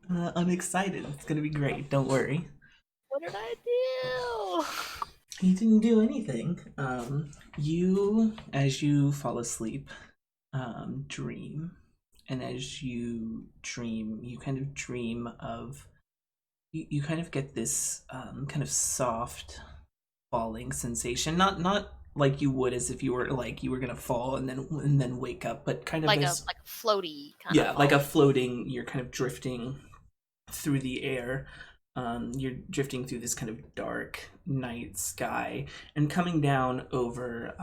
unexcited. It's gonna be great. Don't worry. What did I do? You didn't do anything. You, as you fall asleep, dream. And as you dream, you kind of dream of. You kind of get this kind of soft falling sensation. Not like you would as if you were gonna fall and then wake up, but kind of Like this, a floaty kind yeah, of. like a floating. You're kind of drifting through the air. You're drifting through this kind of dark night sky and coming down over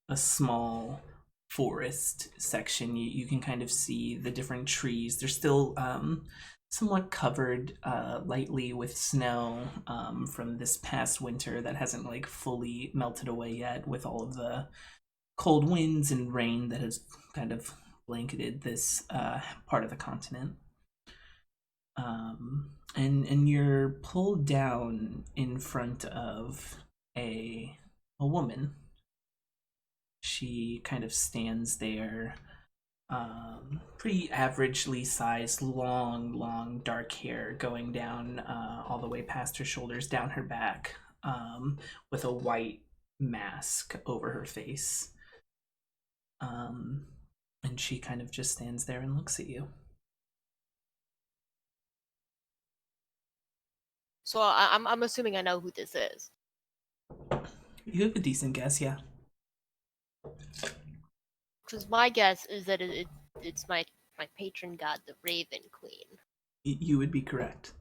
a small forest section. You can kind of see the different trees. They're still somewhat covered lightly with snow from this past winter that hasn't like fully melted away yet, with all of the cold winds and rain that has kind of blanketed this part of the continent. And you're pulled down in front of a woman. She kind of stands there, pretty averagely sized, long dark hair going down all the way past her shoulders, down her back, with a white mask over her face. And she kind of just stands there and looks at you. So I'm assuming I know who this is. You have a decent guess, yeah. Because my guess is that it's my patron god, the Raven Queen. You would be correct.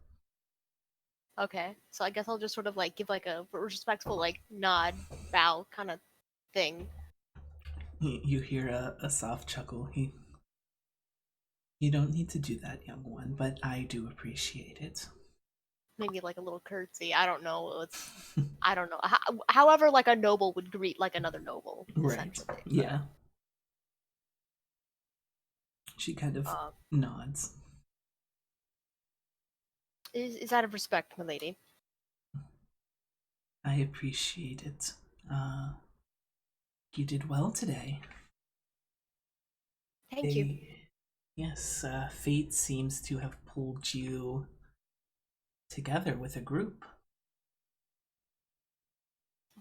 Okay, so I guess I'll just sort of like give like a respectful like nod, bow kind of thing. You hear a soft chuckle. You don't need to do that, young one, but I do appreciate it. Maybe like a little curtsy. I don't know. I don't know. However, like a noble would greet like another noble. Right. Essentially. Yeah. She kind of nods. Is out of respect, my lady. I appreciate it. You did well today. Thank you. Yes, fate seems to have pulled you together with a group.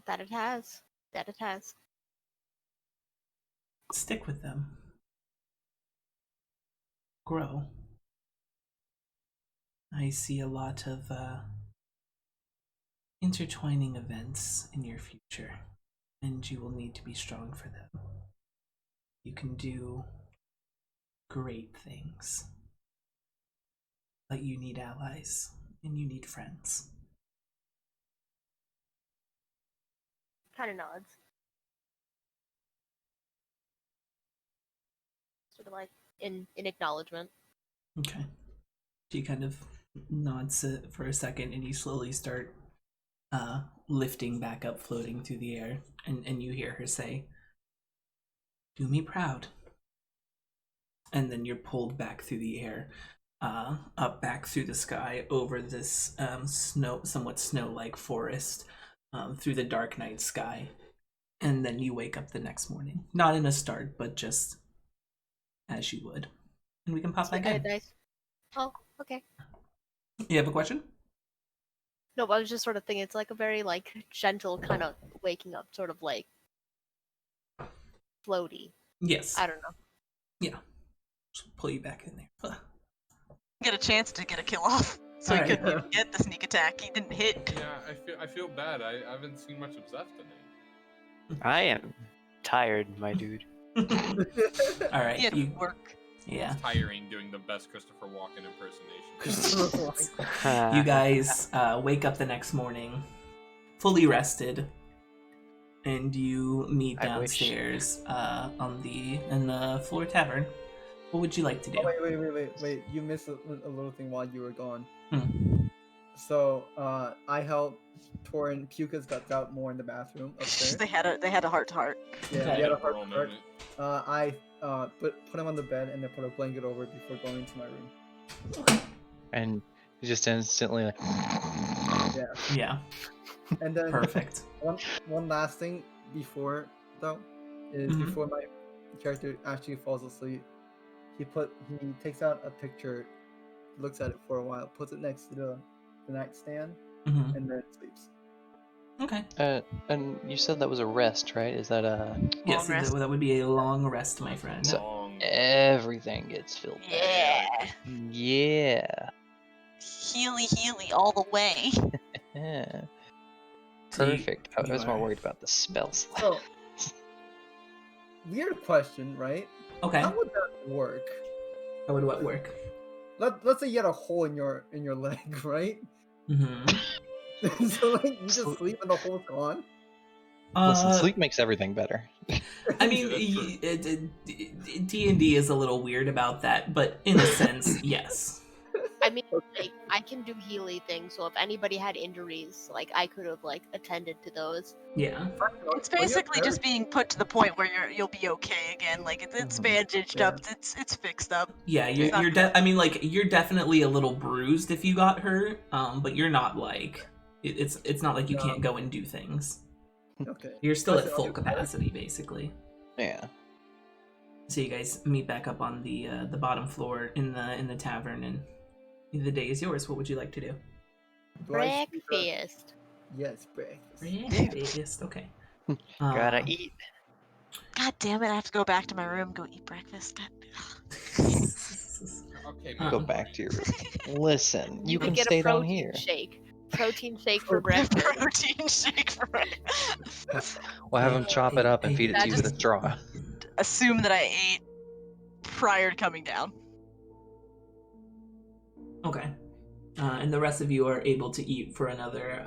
That it has. That it has. Stick with them. Grow. I see a lot of intertwining events in your future, and you will need to be strong for them. You can do great things. But you need allies, and you need friends. Kind of nods. Sort of like in acknowledgement. Okay. She kind of nods for a second, and you slowly start lifting back up, floating through the air, and you hear her say, "Do me proud." And then you're pulled back through the air, up back through the sky, over this somewhat snow-like forest, through the dark night sky. And then you wake up the next morning. Not in a start, but just as you would. And we can pop back in. Nice. Oh, okay. You have a question? No, but I was just sort of thinking it's like a very like gentle kind of waking up, sort of like floaty. Yes. I don't know. Yeah. Just pull you back in there. Get a chance to get a kill off, so he Alright. couldn't even get the sneak attack. He didn't hit. Yeah, I feel bad. I haven't seen much of Zeph today. I am tired, my dude. Alright. He had You, work. yeah. It's tiring doing the best Christopher Walken impersonation. You guys wake up the next morning, fully rested, and you meet I wish. downstairs in the floor tavern. What would you like to do? Oh, wait. You missed a little thing while you were gone. So, I helped Torin puke his guts out more in the bathroom upstairs. They had a heart to heart. Yeah, Okay. we had a Girl heart. moment. I put him on the bed and then put a blanket over it before going into my room. And you just instantly like. Yeah. Yeah. And then Perfect. one last thing before though is Mhm. before my character actually falls asleep, he takes out a picture, looks at it for a while, puts it next to the nightstand, Mhm. and then sleeps. Okay. And you said that was a rest, right? Is that a Yes, rest. that would be a long rest, my friend. So- Long. everything gets filled back? Yeah. Yeah. Healy all the way. Yeah. So you- Perfect. I you was more are- worried about the spell slot. So, weird question, right? Okay. How would that work? How would what work? Let's say you had a hole in your leg, right? Mm-hmm. So like you just sleep and the hole's gone. Listen, sleep makes everything better. I mean, Yeah, that's D&D is a little weird about that, but in a sense, yes. I mean, like, I can do Healy things, so if anybody had injuries, like I could have like attended to those. Yeah. It's basically just being put to the point where you'll be okay again. Like it's Mhm. bandaged Yeah. up. It's fixed up. Yeah, you're I mean, like, you're definitely a little bruised if you got hurt, but you're not like it's not like you can't go and do things. Okay. You're still at Listen, full okay. capacity, basically. Yeah. So you guys meet back up on the bottom floor in the tavern, and the day is yours. What would you like to do? Do I see the- Breakfast. Yes, breakfast. Breakfast. Okay. Gotta eat. God damn it! I have to go back to my room, go eat breakfast. Okay, Go back to your room. Listen, you can get stay a down protein here. shake. Protein shake for breakfast. Protein shake for breakfast. We'll have him chop it up and feed it That to you with a just- straw. Assume that I ate prior to coming down. Okay. And the rest of you are able to eat for another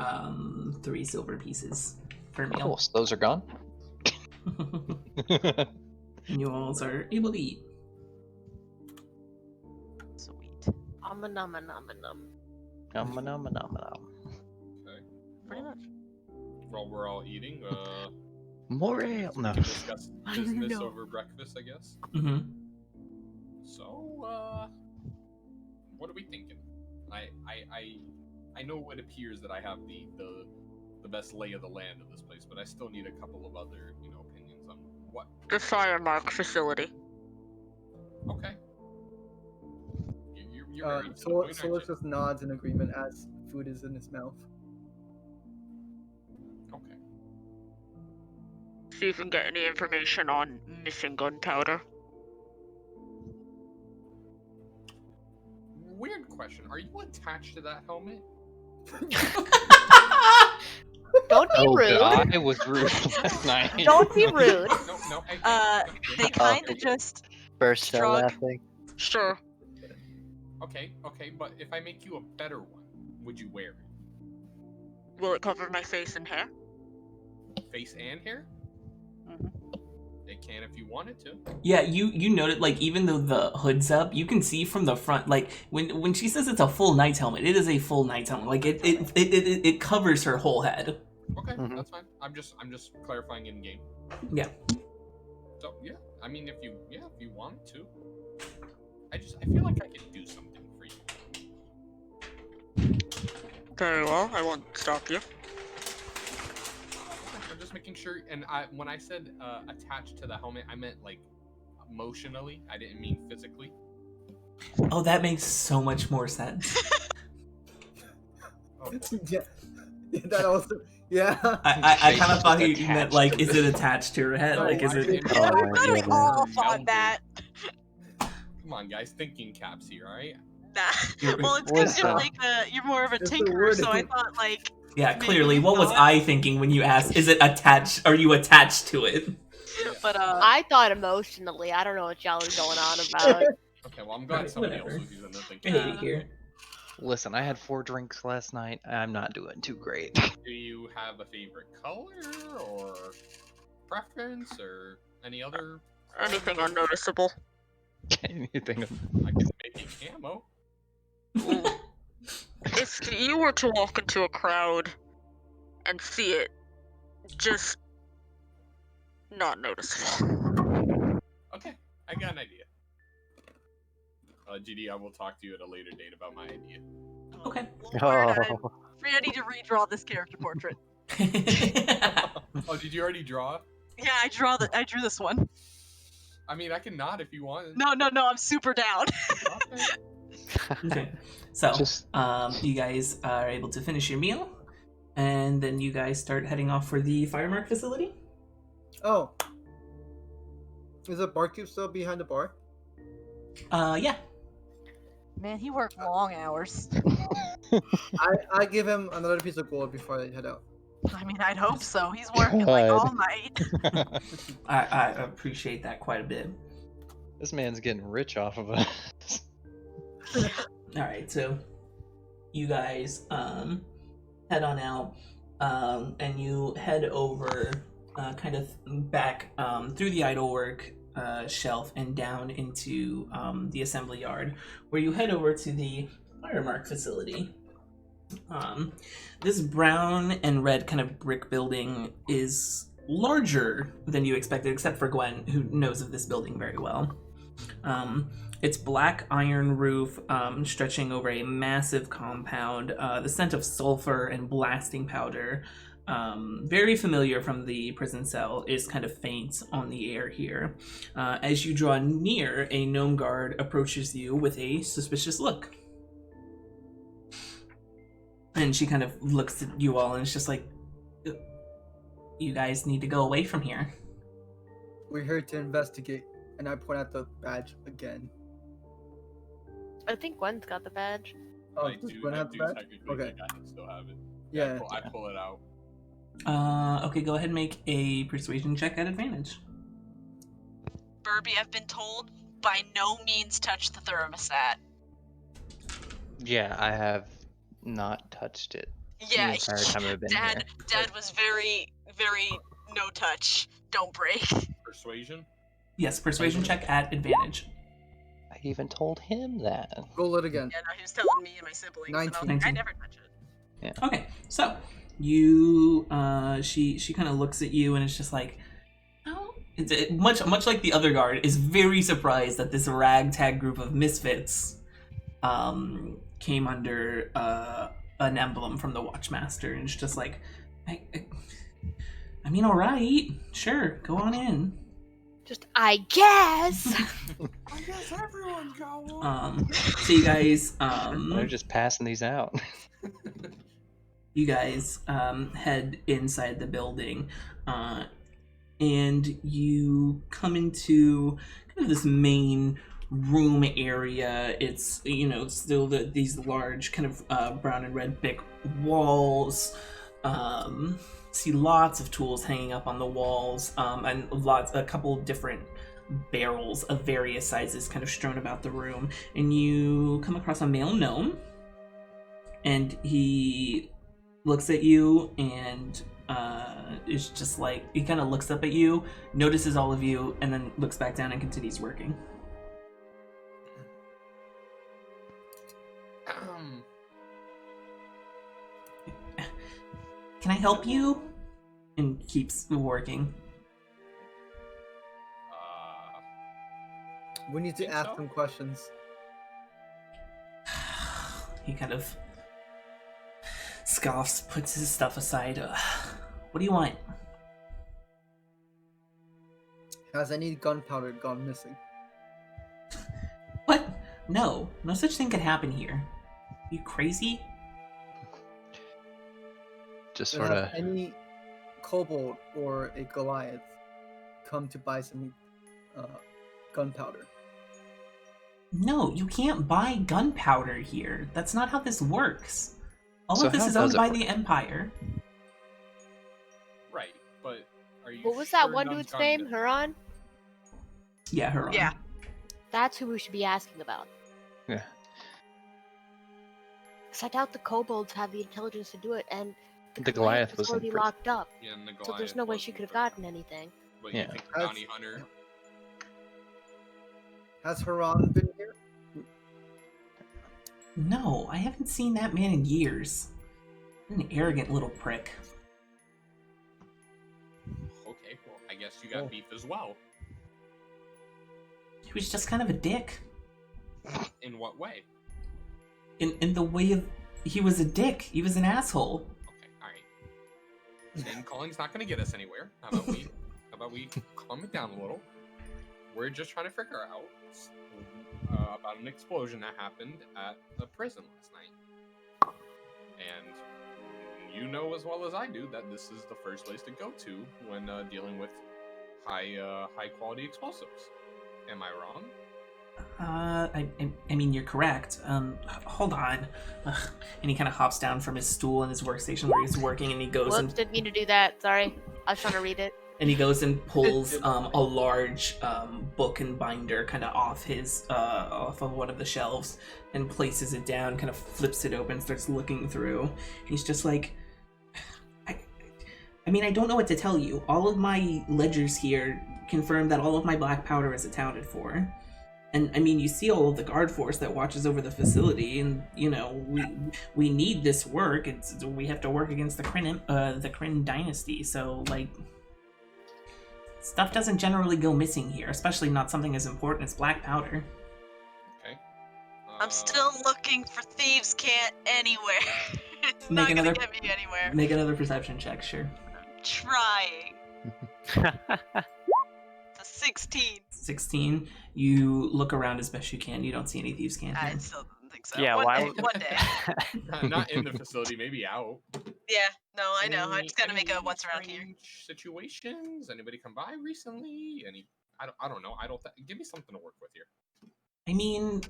3 silver pieces per Cool, meal. so those are gone. And you all are able to eat. Sweet. Nom nom nom nom nom. Nom, nom, nom, nom. Okay. Pretty much. While we're all eating, More ale. we No. can discuss I don't business know. over breakfast, I guess. Mm-hmm. So, what are we thinking? I know it appears that I have the best lay of the land of this place, but I still need a couple of other, opinions on what. The Firemark facility. Okay. You're very to the So point, Solus aren't you? just nods in agreement as food is in his mouth. Okay. See if we can get any information on missing gunpowder. Weird question. Are you attached to that helmet? Don't be Oh, rude. God, I was rude last night. Don't be rude. No. They kind of just Burst out Strug. laughing. Sure. Okay, but if I make you a better one, would you wear it? Will it cover my face and hair? Face and hair? Mm-hmm. It can if you wanted to. Yeah, you noted, like, even though the hood's up, you can see from the front, like, when she says it's a full knight's helmet, it is a full knight's helmet. Like, it covers her whole head. Okay, Mhm. that's fine. I'm just clarifying in game. Yeah. So yeah, I mean, if you wanted to, I feel like I could do something for you. Very well, I won't stop you. I'm just making sure. And when I said attached to the helmet, I meant like emotionally. I didn't mean physically. Oh, that makes so much more sense. Oh, boy. Yeah. That also. Yeah. I kind of Face thought just you meant, attached like, to is it attached to her head? No, Like, is I it? didn't- Yeah, Oh, we're kind of yeah. all on that. Come on, guys, thinking caps here, all right? Nah. Well, it's because you're Listen. you're more of a It's the tinkerer, word, so I isn't it? thought like. Yeah, maybe clearly. you What was thought- I thinking when you asked, is it attached? Are you attached to it? But I thought emotionally. I don't know what y'all are going on about. Okay, well, I'm glad somebody else Whatever. was using the I thinking hate cap. it here. Listen, I had 4 drinks last night. I'm not doing too great. Do you have a favorite color or preference or any other? Anything unnoticeable? Anything. I can make it camo. Ooh. If you were to walk into a crowd and see it, just not noticeable. Okay, I got an idea. GD, I will talk to you at a later date about my idea. Okay. Lord, I'm ready to redraw this character portrait. Oh, did you already draw? Yeah, I drew this one. I mean, I can nod if you want. No, I'm super down. Okay. Okay. So, Just- you guys are able to finish your meal, and then you guys start heading off for the firemark facility. Oh. Is the barkeep still behind the bar? Yeah. Man, he worked long hours. I give him another piece of gold before I head out. I mean, I'd hope so. He's working like God. all night. I appreciate that quite a bit. This man's getting rich off of us. All right, so you guys head on out, and you head over, kind of back through the idlework shelf and down into the assembly yard, where you head over to the firemark facility. This brown and red kind of brick building is larger than you expected, except for Gwen, who knows of this building very well. It's black iron roof, stretching over a massive compound. The scent of sulfur and blasting powder, very familiar from the prison cell, is kind of faint on the air here. As you draw near, a gnome guard approaches you with a suspicious look. And she kind of looks at you all and it's just like, you guys need to go away from here. We're here to investigate, and I point out the badge again. I think Gwen's got the badge. Oh, I does do, Gwen I have the do badge? technically Okay. think I can still have it. Yeah. I pull it out. Okay, go ahead and make a persuasion check at advantage. Burby, I've been told, by no means touch the thermostat. Yeah, I have not touched it the Yeah, entire time I've been here. Dad was very, very no touch. Don't break. Persuasion? Yes, persuasion check at advantage. I even told him that. Roll it again. Yeah, no, he was telling me and my siblings, and I was like, 19. I never touch it. Okay, so you, she kind of looks at you and it's just like, oh, much like the other guard, is very surprised that this ragtag group of misfits, came under an emblem from the Watchmaster, and it's just like, I mean, all right, sure, go on in. Just, I guess. I guess everyone's got one. So you guys, They're just passing these out. you guys head inside the building, and you come into kind of this main room area. It's, still these large kind of brown and red brick walls. See lots of tools hanging up on the walls, and a couple different barrels of various sizes kind of strewn about the room, and you come across a male gnome, and he looks at you and is just like, he kind of looks up at you, notices all of you, and then looks back down and continues working. Can I help you? And keeps working. We need to Think ask so? some questions. He kind of scoffs, puts his stuff aside. What do you want? Has any gunpowder gone missing? What? No such thing could happen here. You crazy? Just And sort has of. any kobold or a Goliath come to buy some gunpowder? No, you can't buy gunpowder here. That's not how this works. All So of this how is does owned it by work? the Empire. Right, but are you What was sure that one none's dude's gone name? missing? Huron? Yeah, Huron. Yeah. That's who we should be asking about. Yeah. Because I doubt the kobolds have the intelligence to do it, and The Goliath was was in already prison. locked up. Yeah, and the So there's Goliath no way was she in could have prison. gotten anything. But Yeah. you think the Has- bounty hunter? Has Haran been here? No, I haven't seen that man in years. An arrogant little prick. Okay, well, I guess you got Oh. beef as well. He was just kind of a dick. In what way? In the way of, he was a dick. He was an asshole. Okay, alright. Name calling's not gonna get us anywhere. How about we calm it down a little? We're just trying to figure out about an explosion that happened at a prison last night. And you know as well as I do that this is the first place to go to when dealing with high quality explosives. Am I wrong? I mean, you're correct. Hold on. Ugh. And he kind of hops down from his stool in his workstation where he's working, and he goes Whoops, and didn't mean to do that. Sorry. I was trying to read it. pulls a large book and binder kind of off of one of the shelves and places it down, kind of flips it open, starts looking through. He's just like, I mean, I don't know what to tell you. All of my ledgers here confirm that all of my black powder is accounted for. And I mean, you see all of the guard force that watches over the facility, and you know we need this work. We have to work against the Kryn dynasty. So like, stuff doesn't generally go missing here, especially not something as important as black powder. Okay. I'm still looking for thieves' cant anywhere. It's Make not gonna another- get me anywhere. Make another perception check, sure. I'm trying. It's a 16. 16. You look around as best you can. You don't see any thieves' cant I here. still don't think so. Yeah, one why day, would- one day. Not in the facility, maybe out. Yeah, no, I know. I Any- just gotta make a any once around here. strange Situations? Anybody come by recently? I don't know. Give me something to work with here. I mean,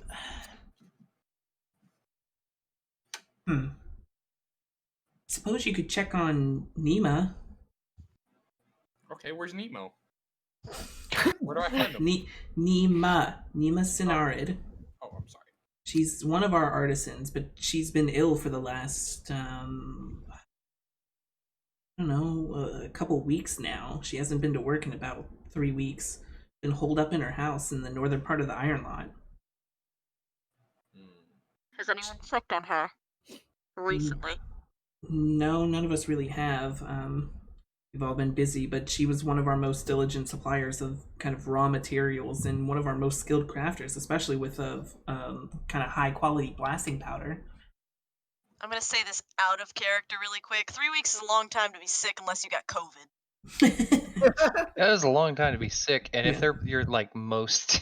suppose you could check on Nima. Okay, where's Nemo? Where do I find him? Nima Sinarid. Oh, I'm sorry. She's one of our artisans, but she's been ill for the last, a couple weeks now. She hasn't been to work in about 3 weeks. Been holed up in her house in the northern part of the Iron Lot. Has anyone checked on her recently? No, none of us really have. We've all been busy, but she was one of our most diligent suppliers of kind of raw materials and one of our most skilled crafters, especially with kind of high quality blasting powder. I'm gonna say this out of character really quick. 3 weeks is a long time to be sick unless you got COVID. That is a long time to be sick, and if Yeah. they're your like most,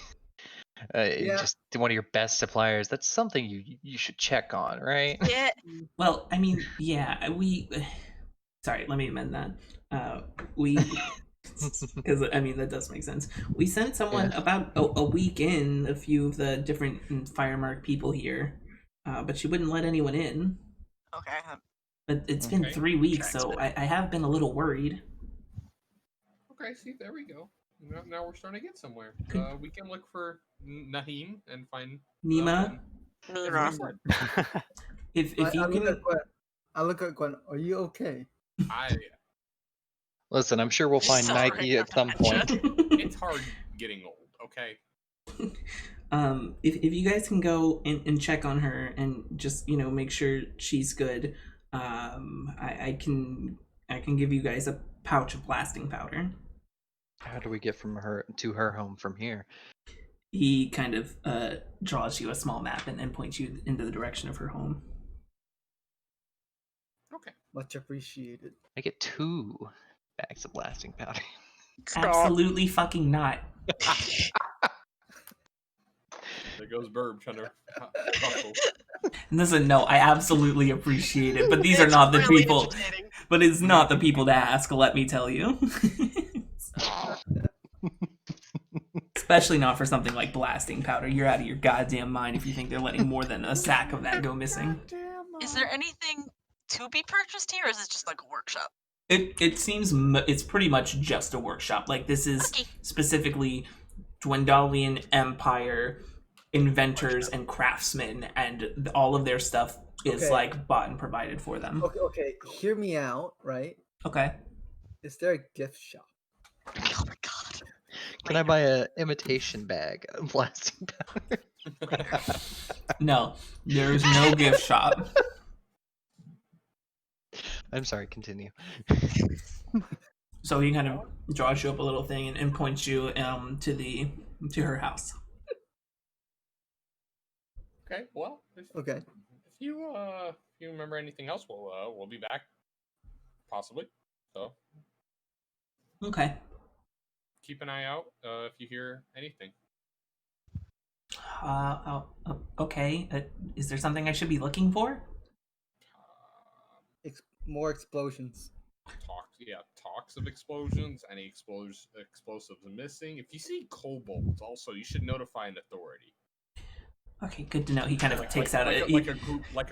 just one of your best suppliers, that's something you should check on, right? Yeah. Well, I mean, yeah, sorry, let me amend that. Because I mean that does make sense. We sent someone about a week in, a few of the different Firemark people here, but she wouldn't let anyone in. Okay. But it's been 3 weeks, Tracks so I have been a little worried. Okay, see, there we go. Now we're starting to get somewhere. Good. We can look for Naheem and find Nima, and Nima. Nima. if I you look at can, Gwen. I look at Gwen. Are you okay? Listen, I'm sure we'll find Sorry, Nike at some dementia. point. It's hard getting old. Okay. if you guys can go and check on her and just make sure she's good, I can give you guys a pouch of blasting powder. How do we get from her to her home from here? He kind of draws you a small map and points you into the direction of her home. Okay. Much appreciated. I get 2 bags of blasting powder. Stop. Absolutely fucking not. There goes Burb trying to hustle. Listen, no, I absolutely appreciate it, but these are It's not the really people. entertaining. But it's not the people to ask, let me tell you. Especially not for something like blasting powder. You're out of your goddamn mind if you think they're letting more than a sack of that go missing. Is there anything to be purchased here, or is it just like a workshop? It seems it's pretty much just a workshop. Like, this is Okay. specifically Dwendalian Empire inventors and craftsmen, and all of their stuff is Okay. like bought and provided for them. Okay. Hear me out, right? Okay. Is there a gift shop? Oh my god. Can I buy a imitation bag of blasting powder? No, there's no gift shop. I'm sorry, continue. So he kind of draws you up a little thing and points you to her house. Okay. Well. Okay. If you remember anything else, we'll be back. Possibly. So Okay. keep an eye out if you hear anything. Okay. Is there something I should be looking for? More explosions. Talks of explosions. Any explosives missing. If you see kobolds, also you should notify an authority. Okay, good to know. He kind of takes out a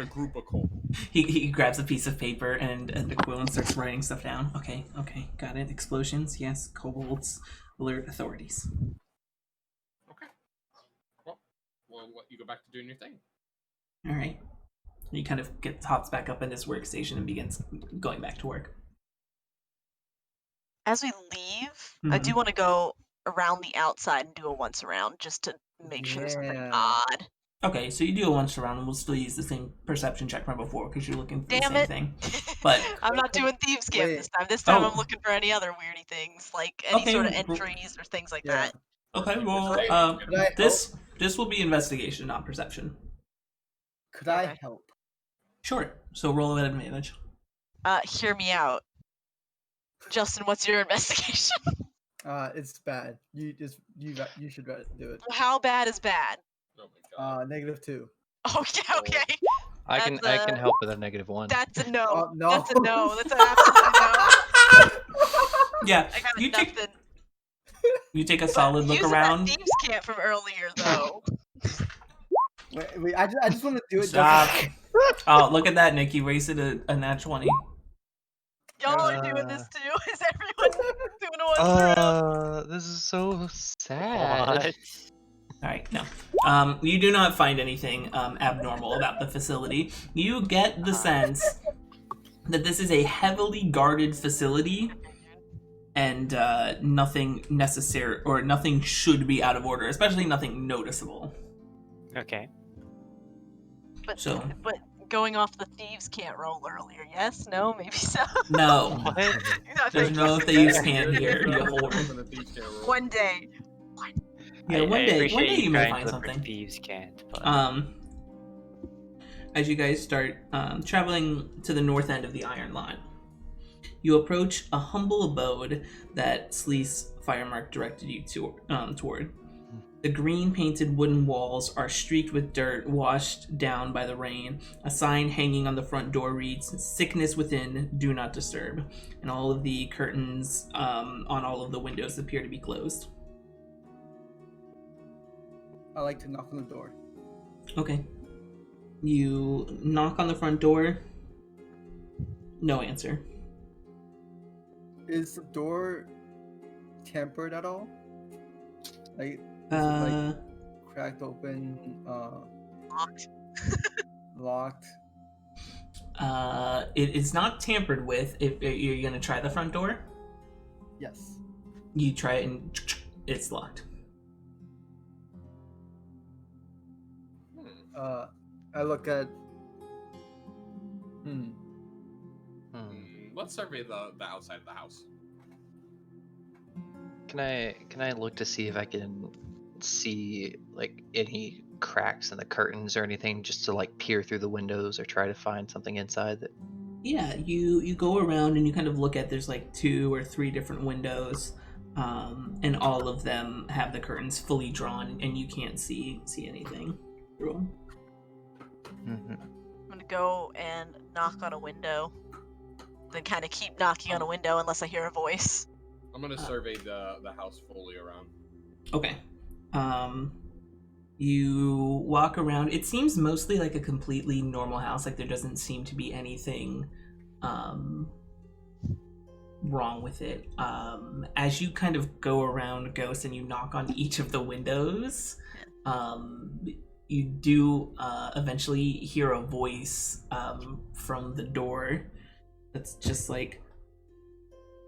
group of kobolds. He grabs a piece of paper and the quill and starts writing stuff down. Okay, got it. Explosions, yes. Kobolds, alert authorities. Okay. Well, we'll let you go back to doing your thing. All right. He kind of hops back up in his workstation and begins going back to work. As we leave, I do want to go around the outside and do a once around just to make sure there's nothing Yeah. odd. Okay, so you do a once around, and we'll still use the same perception check from before because you're looking for Damn the same it. thing. But I'm not doing thieves camp Wait. this time. This time Oh. I'm looking for any other weirdy things, like any Okay, sort of well- entries or things like Yeah. that. okay, well, Could I this will be investigation, not perception. Could I Okay. help? Sure. So roll at advantage. Hear me out. Justin, what's your investigation? It's bad. You should do it. How bad is bad? Oh my god. -2. Okay. I can That's, help with a -1. That's a no. No. That's a no. That's an absolute no. Yeah, I got you take nothing. you take a solid look Using around. that thieves camp from earlier, though. Wait. I just want to do it. Stop. Oh, look at that, Nick. You wasted a nat 20. Y'all are doing this too. Is everyone doing a once around? This is so sad. What? All right, no. You do not find anything abnormal about the facility. You get the sense that this is a heavily guarded facility, and nothing necessary or nothing should be out of order, especially nothing noticeable. Okay. But going off the thieves can't roll earlier. Yes? No? Maybe so. No, What? there's no thieves can't here. You whore. One day. Yeah, one I day appreciate you may trying find to look for something. thieves can't, but As you guys start traveling to the north end of the Iron Lot, you approach a humble abode that Sleece Firemark directed you toward. The green painted wooden walls are streaked with dirt washed down by the rain. A sign hanging on the front door reads, "Sickness within, do not disturb." And all of the curtains on all of the windows appear to be closed. I like to knock on the door. Okay. You knock on the front door. No answer. Is the door tempered at all? Like, is it like cracked open, Locked. locked? It is not tampered with. If you're gonna try the front door, Yes. you try it and it's locked. I look at. Let's survey the outside of the house. Can I look to see if I can see like any cracks in the curtains or anything, just to like peer through the windows or try to find something inside that? Yeah, you go around and you kind of look at, there's like 2 or 3 different windows, and all of them have the curtains fully drawn, and you can't see anything through them. I'm gonna go and knock on a window, then kind of keep knocking on a window unless I hear a voice. I'm gonna survey the house fully around. Okay. You walk around. It seems mostly like a completely normal house. Like there doesn't seem to be anything wrong with it. As you kind of go around Ghost and you knock on each of the windows, you do eventually hear a voice from the door that's just like,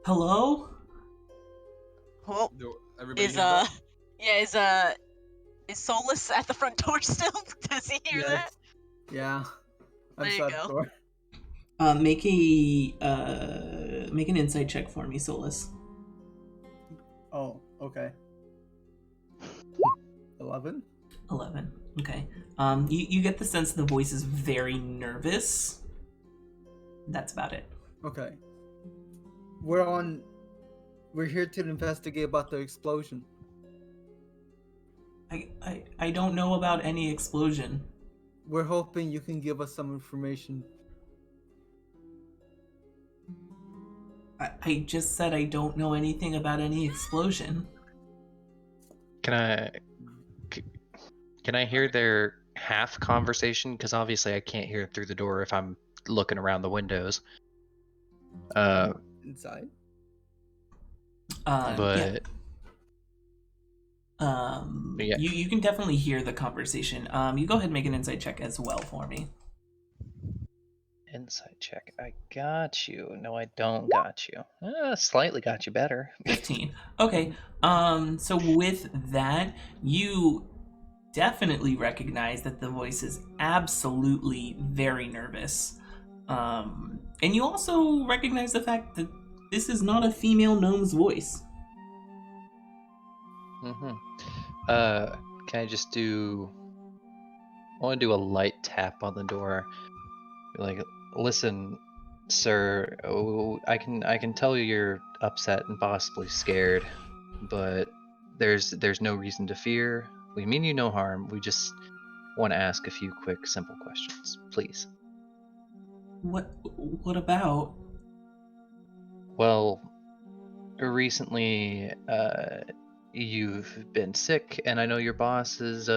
hello? Well, Everybody is is Solus at the front door still? Does he hear that? Yeah. I'm There you outside the go. door. Make an insight check for me, Solus. Oh, okay. 11? 11. Okay. You get the sense the voice is very nervous. That's about it. Okay. We're here to investigate about the explosion. I don't know about any explosion. We're hoping you can give us some information. I just said I don't know anything about any explosion. Can I hear their half conversation? Because obviously I can't hear it through the door if I'm looking around the windows. Inside? But yeah. You can definitely hear the conversation. You go ahead and make an insight check as well for me. Insight check. I got you. No, I don't got you. Slightly got you better. 15. Okay. So with that, you definitely recognize that the voice is absolutely very nervous. And you also recognize the fact that this is not a female gnome's voice. Can I just do... I want to do a light tap on the door. Like, listen, sir, I can tell you're upset and possibly scared, but there's no reason to fear. We mean you no harm. We just want to ask a few quick, simple questions, please. What about? Well, recently, you've been sick, and I know your boss is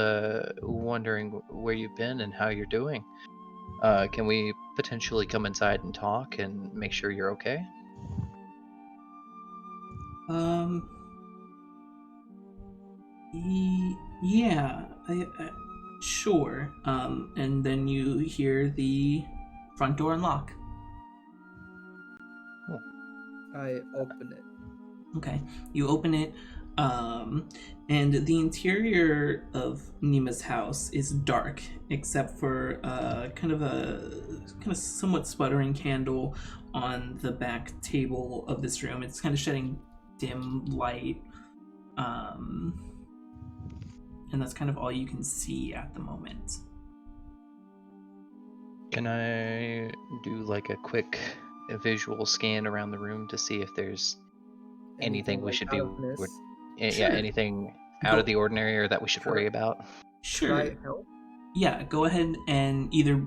wondering where you've been and how you're doing. Can we potentially come inside and talk and make sure you're okay? Yeah, sure. And then you hear the front door unlock. Cool. I open it. Okay, you open it, and the interior of Nima's house is dark, except for kind of somewhat sputtering candle on the back table of this room. It's kind of shedding dim light, and that's kind of all you can see at the moment. Can I do like a quick visual scan around the room to see if there's anything we like should out be of this? Sure. anything out of the ordinary or that we should Sure. worry about? Sure. Can I help? Yeah, go ahead and either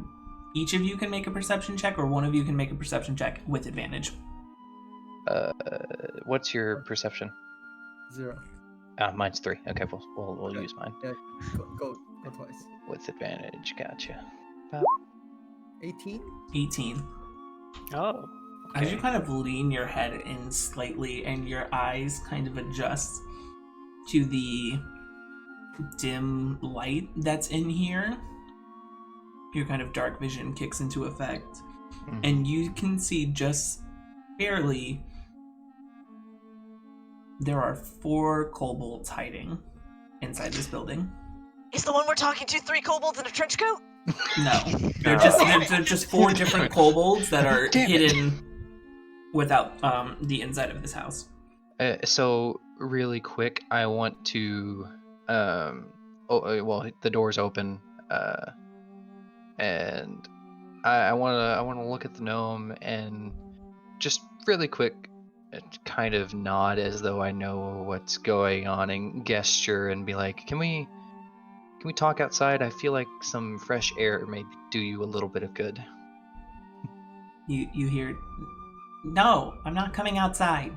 each of you can make a perception check or one of you can make a perception check with advantage. What's your perception? 0. Mine's 3. Okay, we'll Okay. use mine Yeah, go twice. with advantage. Gotcha. 18? 18. Oh. As you kind of lean your head in slightly and your eyes kind of adjust to the dim light that's in here, your kind of dark vision kicks into effect, and you can see just barely there are 4 kobolds hiding inside this building. Is the one we're talking to 3 kobolds in a trench coat? No, they're just 4 different kobolds that are hidden without the inside of this house. So really quick, I want to well, the door's open, and I want to look at the gnome and just really quick kind of nod as though I know what's going on and gesture and be like, can we talk outside? I feel like some fresh air may do you a little bit of good. You hear, no, I'm not coming outside.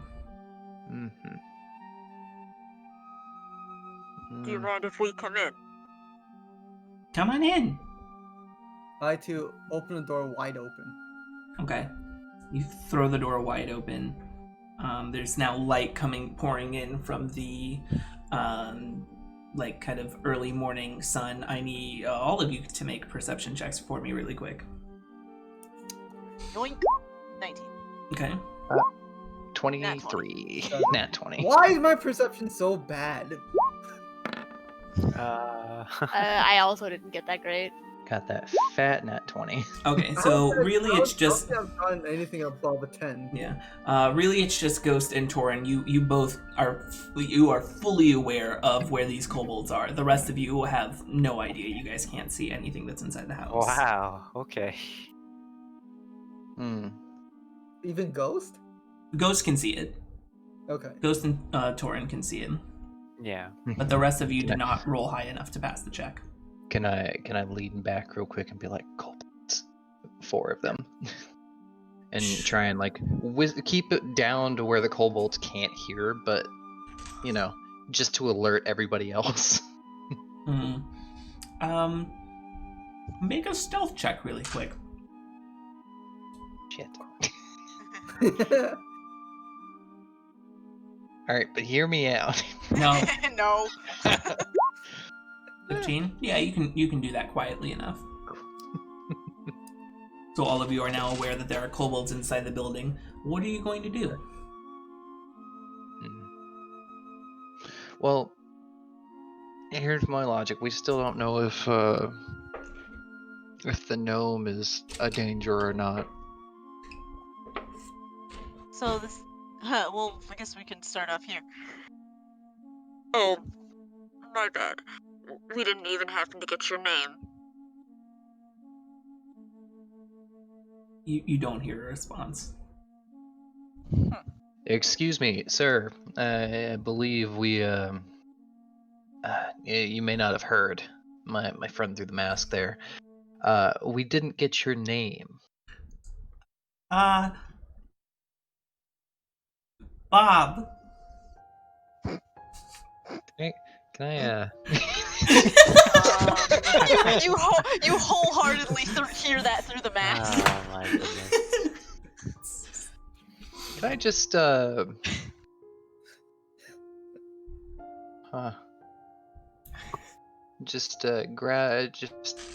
Do you mind if we come in? Come on in. I too open the door wide open. Okay. You throw the door wide open. There's now light pouring in from the like kind of early morning sun. I need all of you to make perception checks for me really quick. Yoink. 19. Okay. 23. Nat 20. Why is my perception so bad? I also didn't get that great. Got that fat nat 20. Okay, so really it's just... I don't think I've done anything above a 10. Yeah. Really it's just Ghost and Torin. You both are fully aware of where these kobolds are. The rest of you have no idea. You guys can't see anything that's inside the house. Wow. Okay. Even Ghost? Ghost can see it. Okay. Ghost and Torin can see it. Yeah. But the rest of you did not roll high enough to pass the check. Can I lean back real quick and be like, kobolds, 4 of them, and try and like keep it down to where the kobolds can't hear, but just to alert everybody else. Make a stealth check really quick. Shit. All right, but hear me out. No. No. 15? Yeah, you can do that quietly enough. So all of you are now aware that there are kobolds inside the building. What are you going to do? Well, here's my logic. We still don't know if the gnome is a danger or not. So this... well, I guess we can start off here. My bad. We didn't even happen to get your name. You don't hear a response. Excuse me, sir. I believe we you may not have heard. My friend through the mask there. We didn't get your name. Bob. Can I You wholeheartedly hear that through the mask. Oh my goodness. Can I just just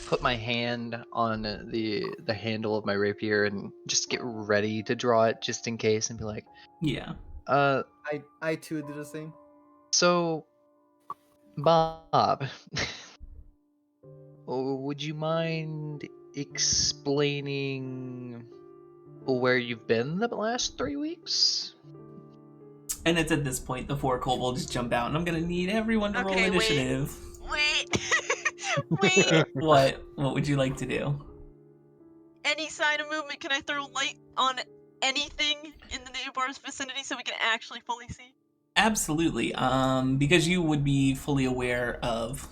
put my hand on the handle of my rapier and just get ready to draw it just in case and be like, yeah. I too do the same. So, Bob, would you mind explaining where you've been the last 3 weeks? And it's at this point the 4 kobolds jump out, and I'm gonna need everyone to roll initiative. Wait. Wait. What would you like to do? Any sign of movement? Can I throw light on anything in the neighbor's vicinity so we can actually fully see? Absolutely. Because you would be fully aware of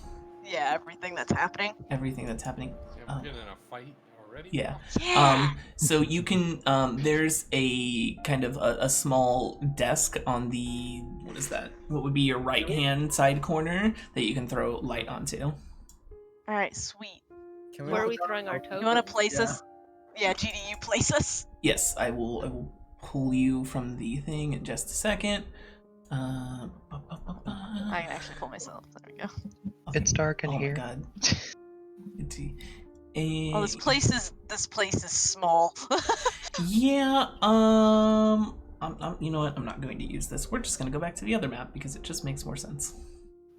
everything that's happening. Everything that's happening. Yeah, we're getting in a fight already. Yeah. Yeah. So you can there's a kind of a small desk on the what is that? What would be your right hand side corner that you can throw light onto. All right, sweet. Where are we throwing our tokens? You want to place us? Yeah, GD, you place us. Yes, I will pull you from the thing in just a second. I can actually pull myself. There we go. Okay. It's dark in Oh here. my god. Oh, this place is small. Yeah, you know what? I'm not going to use this. We're just gonna go back to the other map because it just makes more sense.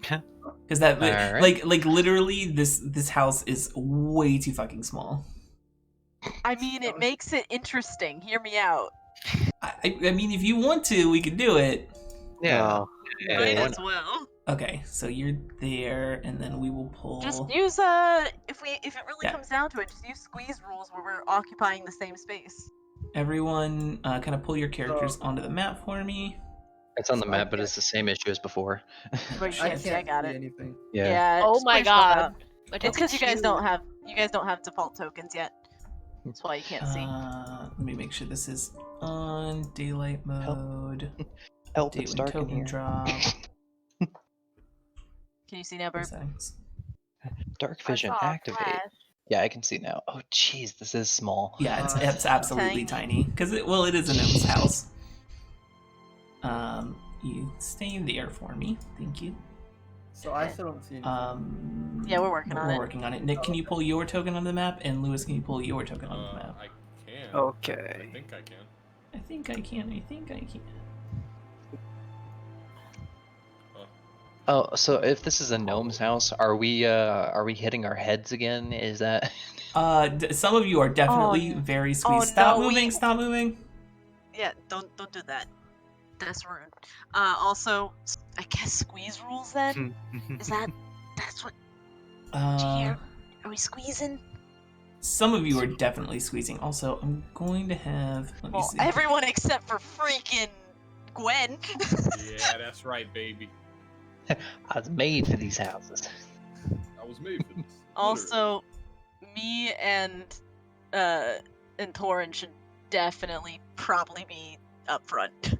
Because that, Alright. like literally, this house is way too fucking small. I mean, it makes it interesting. Hear me out. I mean, if you want to, we could do it. Yeah. Oh, Yeah, Might why as well. Okay, so you're there, and then we will pull. Just use if it really comes down to it, just use squeeze rules where we're occupying the same space. Everyone, kind of pull your characters onto the map for me. It's on the So map, but it's the same issue as before. But you I can't see. I can't got see it. anything. Yeah. Oh just my push stuff god. out. My It's because you token's guys don't have default tokens yet. That's why you can't see. Let me make sure this is on daylight mode. Help, it's Daylight dark in token here. drop. Can you see now, Burp? Settings. Dark I vision saw a activate. flash. Yeah, I can see now. Oh, jeez, this is small. Yeah, it's absolutely tiny because it is a gnome's house. You stay there for me, thank you. So I still don't see anything. Yeah, we're working on it. We're working on it. Nick, can you pull your token on the map? And Lewis, can you pull your token on the map? I can. Okay. I think I can. I think I can. Oh, so if this is a gnome's house, are we hitting our heads again? Is that Some of you are definitely very squeezed. Stop moving. Yeah, don't do that. That's rude. Also, I guess squeeze rules then? That's what are we squeezing? Some of you are definitely squeezing. Also, I'm going to have let me see. Everyone except for freaking Gwen. Yeah, that's right, baby. I was made for these houses? I was made for this. Also, me and Torin should definitely probably be up front.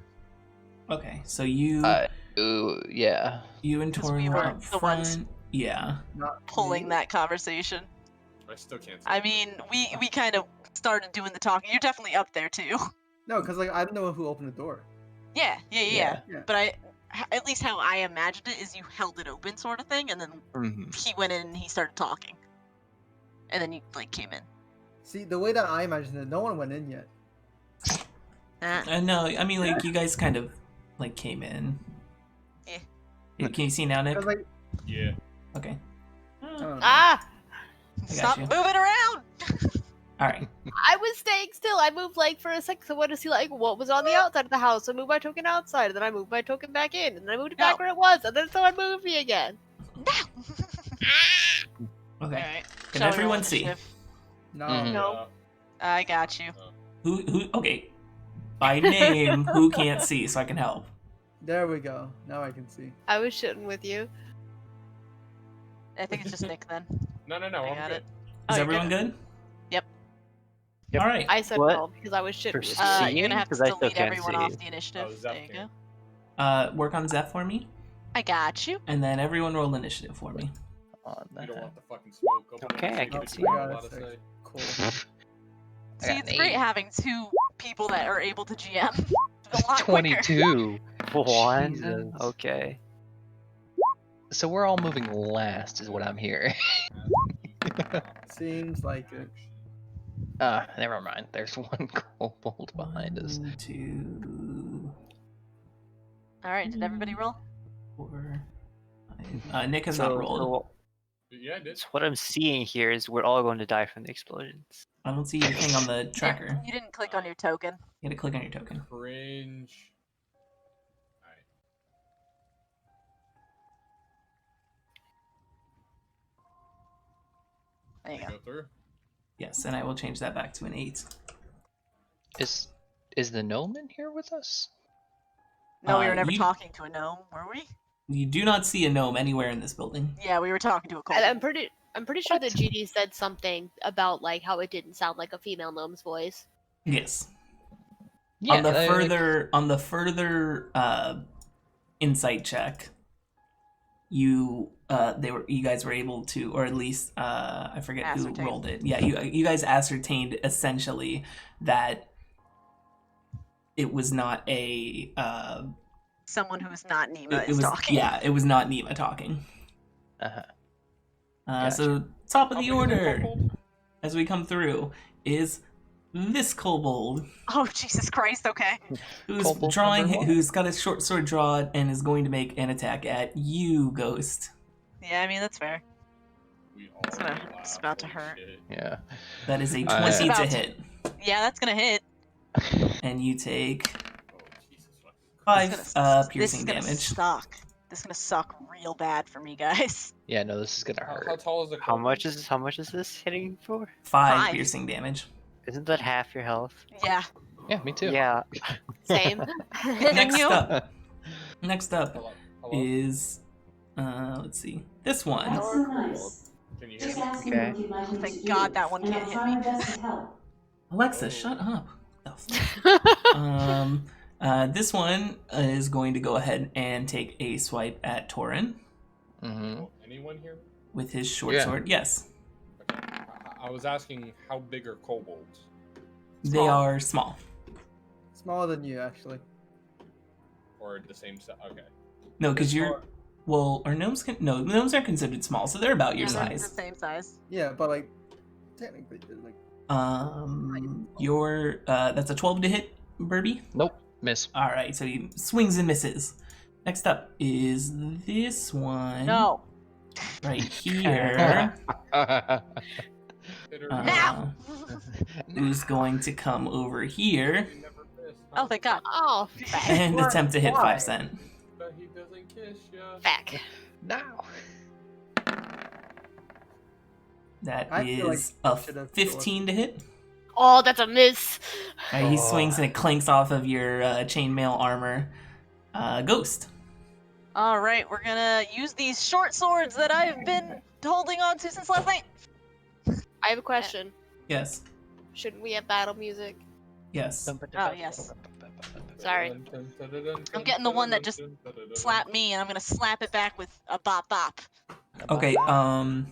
Okay, so you yeah. You and 'Cause Torin we were were up the ones front. Yeah. Not pulling me. that conversation. I still can't see I anything. mean, we kind of started doing the talking. You're definitely up there too. No, because like I'm the one who opened the door. Yeah. Yeah. But at least how I imagined it is you held it open, sort of thing, and then Mhm. he went in and he started talking, and then you like came in. See, the way that I imagined it, no one went in yet. No, I mean like you guys kind of like came in. Yeah. Can you see now, Nick? 'Cause, like, Yeah. Okay. I don't know. Ah! Stop you. moving around. All right. I was staying still. I moved like for a second. So I wanted to see like what was on the outside of the house. So I moved my token outside, and then I moved my token back in, and then I moved it back where it was, and then someone moved me again. Okay. Alright. Can Shall we roll everyone see? initiative? No. Mhm. No. I got you. Who? Okay. By name, who can't see, so I can help. There we go. Now I can see. I was shitting with you. I think it's just Nick then. No, I I'm got good. it. Is you're everyone good? Yep. Yep. All right. I said What? no because I was shitting For with you. seeing? You're gonna have to 'Cause I still delete can't everyone see. off the initiative. Oh, Zeph There you can. go. Work on Zeph for me, I got you. and then everyone roll initiative for me. On You don't that. want the fucking smoke. Open Okay, up I the can shit see. you I got a got lot it. to say. Cool. See, got it's an great 8. having two people that are able to GM. It's a lot quicker. 22. One. Jesus. Okay. So we're all moving last, is what I'm hearing. Seems like it. Never mind. There's one kobold behind us. 1, 2, All right, did everybody roll? 4, 5. Nick has not rolled. Yeah, I did. So what I'm seeing here is we're all going to die from the explosions. I don't see your thing on the tracker. You didn't click on your token. You gotta click on your token. Cringe. Alright. There you go. Go through. Yes, and I will change that back to an 8. Is the gnome in here with us? No, we were never you- talking to a gnome, were we? You do not see a gnome anywhere in this building. Yeah, we were talking to a And I'm kobold. pretty sure that GD said something about like how it didn't sound like a female gnome's voice. Yes. Yeah. On the further insight check, you guys were able to, or at least I forget who Ascertain. rolled it. Yeah, you guys ascertained essentially that it was not a someone who's not Nima It is was talking. yeah, it was not Nima talking. Uh-huh. So top of How the big is that order kobold? as we come through is this kobold Oh, Jesus Christ, okay. who's Kobold number one. who's got a short sword drawn and is going to make an attack at you, Ghost. Yeah, I mean, that's fair. We all It's gonna- laugh, it's about to holy hurt. shit. Yeah. That is a I- 20 It's to about to- hit. Yeah, that's gonna hit. And you take Oh, Jesus fucking This is 5 gonna- piercing this is gonna damage. suck. This is gonna suck real bad for me, guys. Yeah, no, this is gonna How hurt. tall is the How kobold? much is this hitting for? 5 5. piercing damage. Isn't that half your health? Yeah. Yeah, me too. Yeah. Same. Next you? up. Next up Hello? is let's see. This one. That's so nice. Can you hear Just me? asking Okay. what you'd like me Thank to God do, that one and can't I'll hit try me. my best to help. Alexa, Oh. shut up. The fuck? This one is going to go ahead and take a swipe at Torin Mm-hmm. Oh, anyone hear me? with his short Yeah. sword. Yes, Okay. I was asking how big are kobolds? they Small. are small. Smaller than you, actually. Or the same size? Okay. No, because They're you're well, or gnomes can no gnomes are considered small, so they're about your Yeah, they're size. the same size. Yeah, but like, technically, they're like. Your that's a 12 to hit, Burby. Nope, miss. All right, so he swings and misses. Next up is this one. No. Right here. Hit her Now! Who's going to come over here He never missed, Oh, huh? thank God. Oh, and attempt to hit Why? 5 cent? But he doesn't kiss ya. back. Now. That I feel like is I a should've 15 to hit. Oh, that's a miss. He Oh. swings and it clanks off of your chainmail armor. Ghost. All right, we're gonna use these short swords that I've been holding on to since last night. I have a question. Yes. Shouldn't we have battle music? Yes. Oh, yes. Sorry. I'm getting the one that just Slap me, and I'm gonna slap it back with a bop bop. Okay. One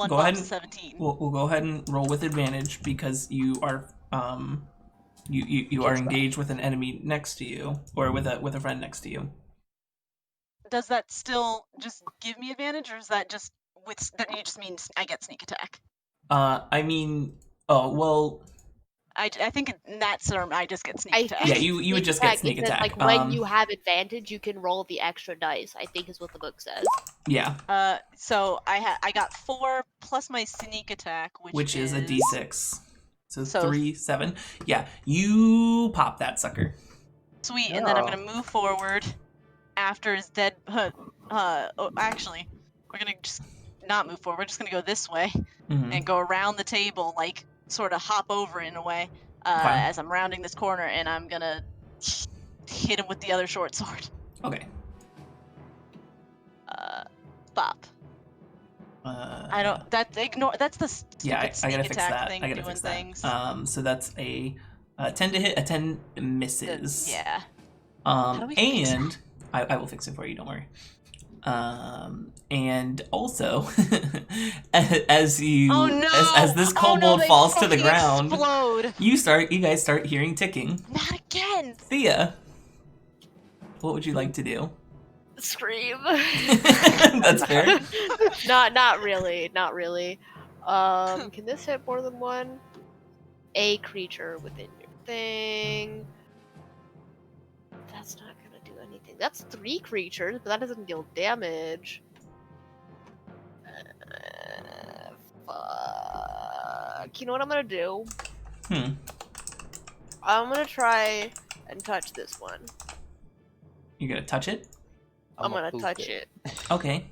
Go bop ahead to and- 17. We'll go ahead and roll with advantage because you are you are engaged with an enemy next to you or with a friend next to you. Does that still just give me advantage, or is that just that you just means I get sneak attack? I mean, oh well. I think in that term I just get sneak I attack. Yeah, you would just get sneak it says, attack. Like when you have advantage, you can roll the extra dice. I think is what the book says. Yeah, So I got 4 plus my sneak attack, which is a D6. So So- 3, 7. Yeah, you pop that sucker. Sweet, and then I'm Oh. gonna move forward after his dead. Actually, we're gonna just not move forward. We're just gonna go this way Mhm. and go around the table, like sort of hop over in a way Fine. as I'm rounding this corner, and I'm gonna hit him with the other short sword. Okay. Bop. I don't. That's the Yeah, stupid I sneak gotta fix attack that. thing I gotta doing fix that. things. So that's a 10 to hit, a 10 misses. Yeah. How do we fix And I will fix it for you. Don't worry. And also, as you Oh no! as this Oh, no, kobold they falls to the fucking ground, Explode! you guys start hearing ticking. Not again! Thea, what would you like to do? Scream. That's fair. Not really. Not really. Can this hit more than one? A creature within your thing. That's not gonna do anything. That's 3 creatures, but that doesn't deal damage. Fuck. You know what I'm gonna do? Hmm. I'm gonna try and touch this one. You're gonna touch it? I'm gonna touch it. Okay.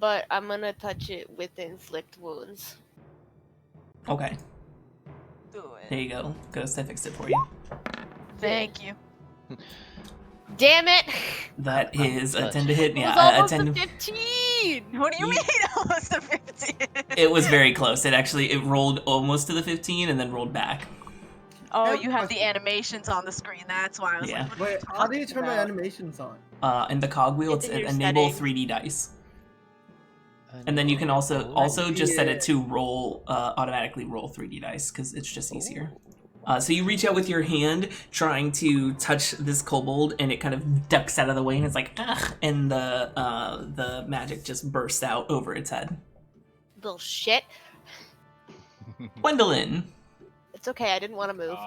But I'm gonna touch it with inflict wounds. Okay. Do There it. you go. Ghost, I fixed it for you. Thank you. Damn it! That is a 10 to hit. It Yeah, was a almost 10 a to... 15! What do you Ye- mean almost a 15? It was very close. It rolled almost to the 15 and then rolled back. Oh, Yeah, you have the question. animations on the screen. That's why I was Yeah. like, what are you Wait, how do you talking turn my about? animations on? In the cogwheel, it's It's in your enable settings. 3D dice, and then you can also just set it to roll automatically roll 3D dice because it's just easier. So you reach out with your hand, trying to touch this kobold, and it kind of ducks out of the way, and it's like, ugh, and the magic just bursts out over its head. Bullshit. Gwendolyn. It's okay. I didn't want to move.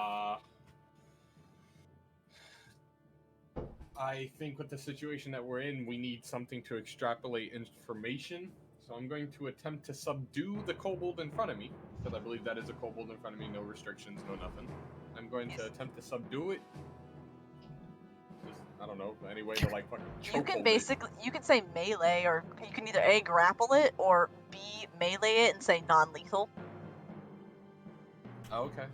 I think with the situation that we're in, we need something to extrapolate information. So I'm going to attempt to subdue the kobold in front of me, because I believe that is a kobold in front of me. No restrictions, no nothing. I'm going to attempt to subdue it. Just, I don't know, any way to like fucking choke You can hold basically, you can say melee, or you can either A, grapple it, or B, melee it and say non-lethal. it. Oh, okay.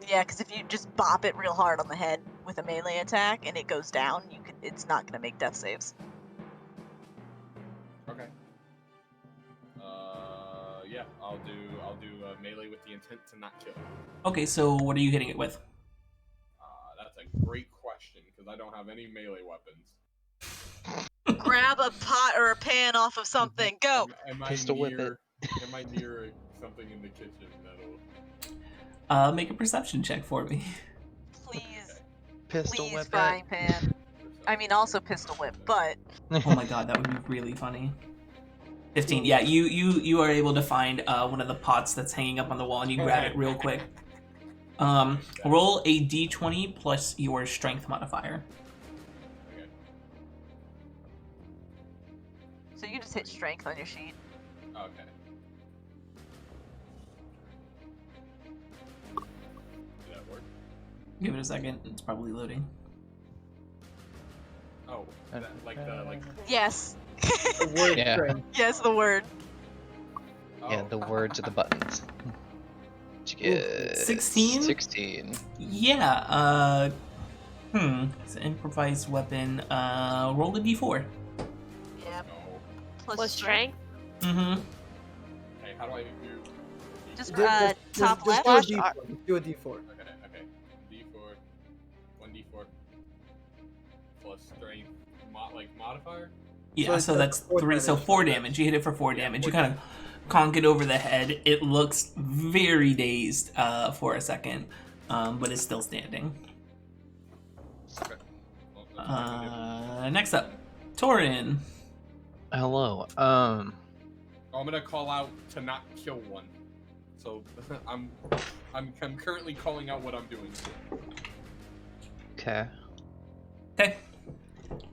Yeah, because if you just bop it real hard on the head with a melee attack and it goes down, it's not going to make death saves. Okay. Yeah, I'll do melee with the intent to not kill. Okay, so what are you hitting it with? That's a great question, because I don't have any melee weapons. Grab a pot or a pan off of something. Go. Am Pistol whip it. Am I near something in the kitchen that'll... Make a perception check for me. Please, Pistol please, whip frying it. pan. I mean, also pistol whip, but Oh my god, that would be really funny. 15. Yeah, you are able to find one of the pots that's hanging up on the wall, and you grab it real quick. Roll a d20 plus your strength modifier. Okay. so you can just hit strength on your sheet. Okay. Did that work? Give it a second. It's probably loading. Oh, like. Yes. The word Yeah. strength. Yes, the word. Yeah, Oh. the words are the buttons. What'd you get? 16? 16. Yeah, it's an improvised weapon. Roll a d4. Yeah. No. Plus strength. Mm-hmm. Hey, how do I do? Just Just top left. do a Slash D4. R. Just do a D4. Okay. D4. 1d4. Plus strength. Modifier? Yeah, so that's four 3, so damage. 4 damage. You hit it for 4 Yeah, damage. 4 You kind of conk it over the head. It looks very dazed for a second, but it's still standing. Okay. Well, that's what I can Next up, Torin. Hello. do. I'm gonna call out to not kill one. So I'm currently calling out what I'm doing. Okay. Okay.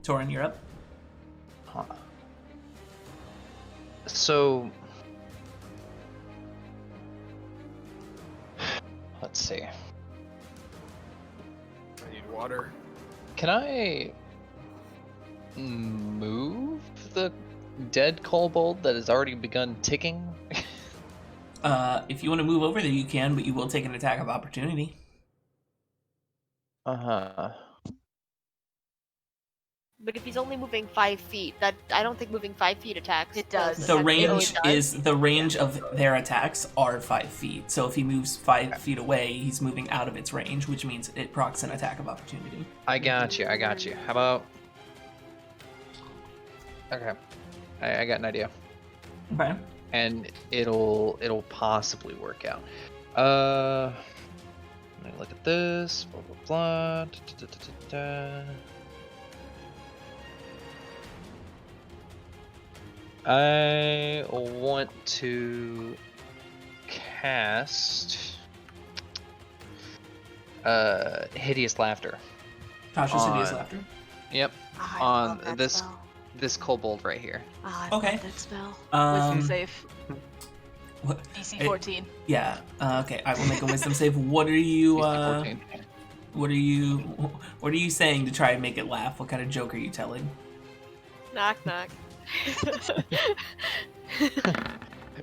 Torin, you're up. Huh. So, let's see. I need water. Can I move the dead kobold that has already begun ticking? If you want to move over there, you can, but you will take an attack of opportunity. Uh-huh. But if he's only moving 5 feet, that I don't think moving 5 feet attacks. It does. The It range really is the range of their attacks are 5 feet. So if he moves 5 feet away, he's moving out of its range, which means it procs an attack of opportunity. I got you. How about... Okay. I got an idea. Okay. And it'll possibly work out. Let me look at this. Blah blah blah. Da, da, da, da, da. I want to cast hideous laughter. Cautious hideous On- laughter. Yep, I on love that this spell. this kobold right here. I Okay. love that spell. Um, Wisdom save. What? DC It- 14. Yeah. Okay. I will make a wisdom save. What are you? DC 14. What are you saying to try and make it laugh? What kind of joke are you telling? Knock knock.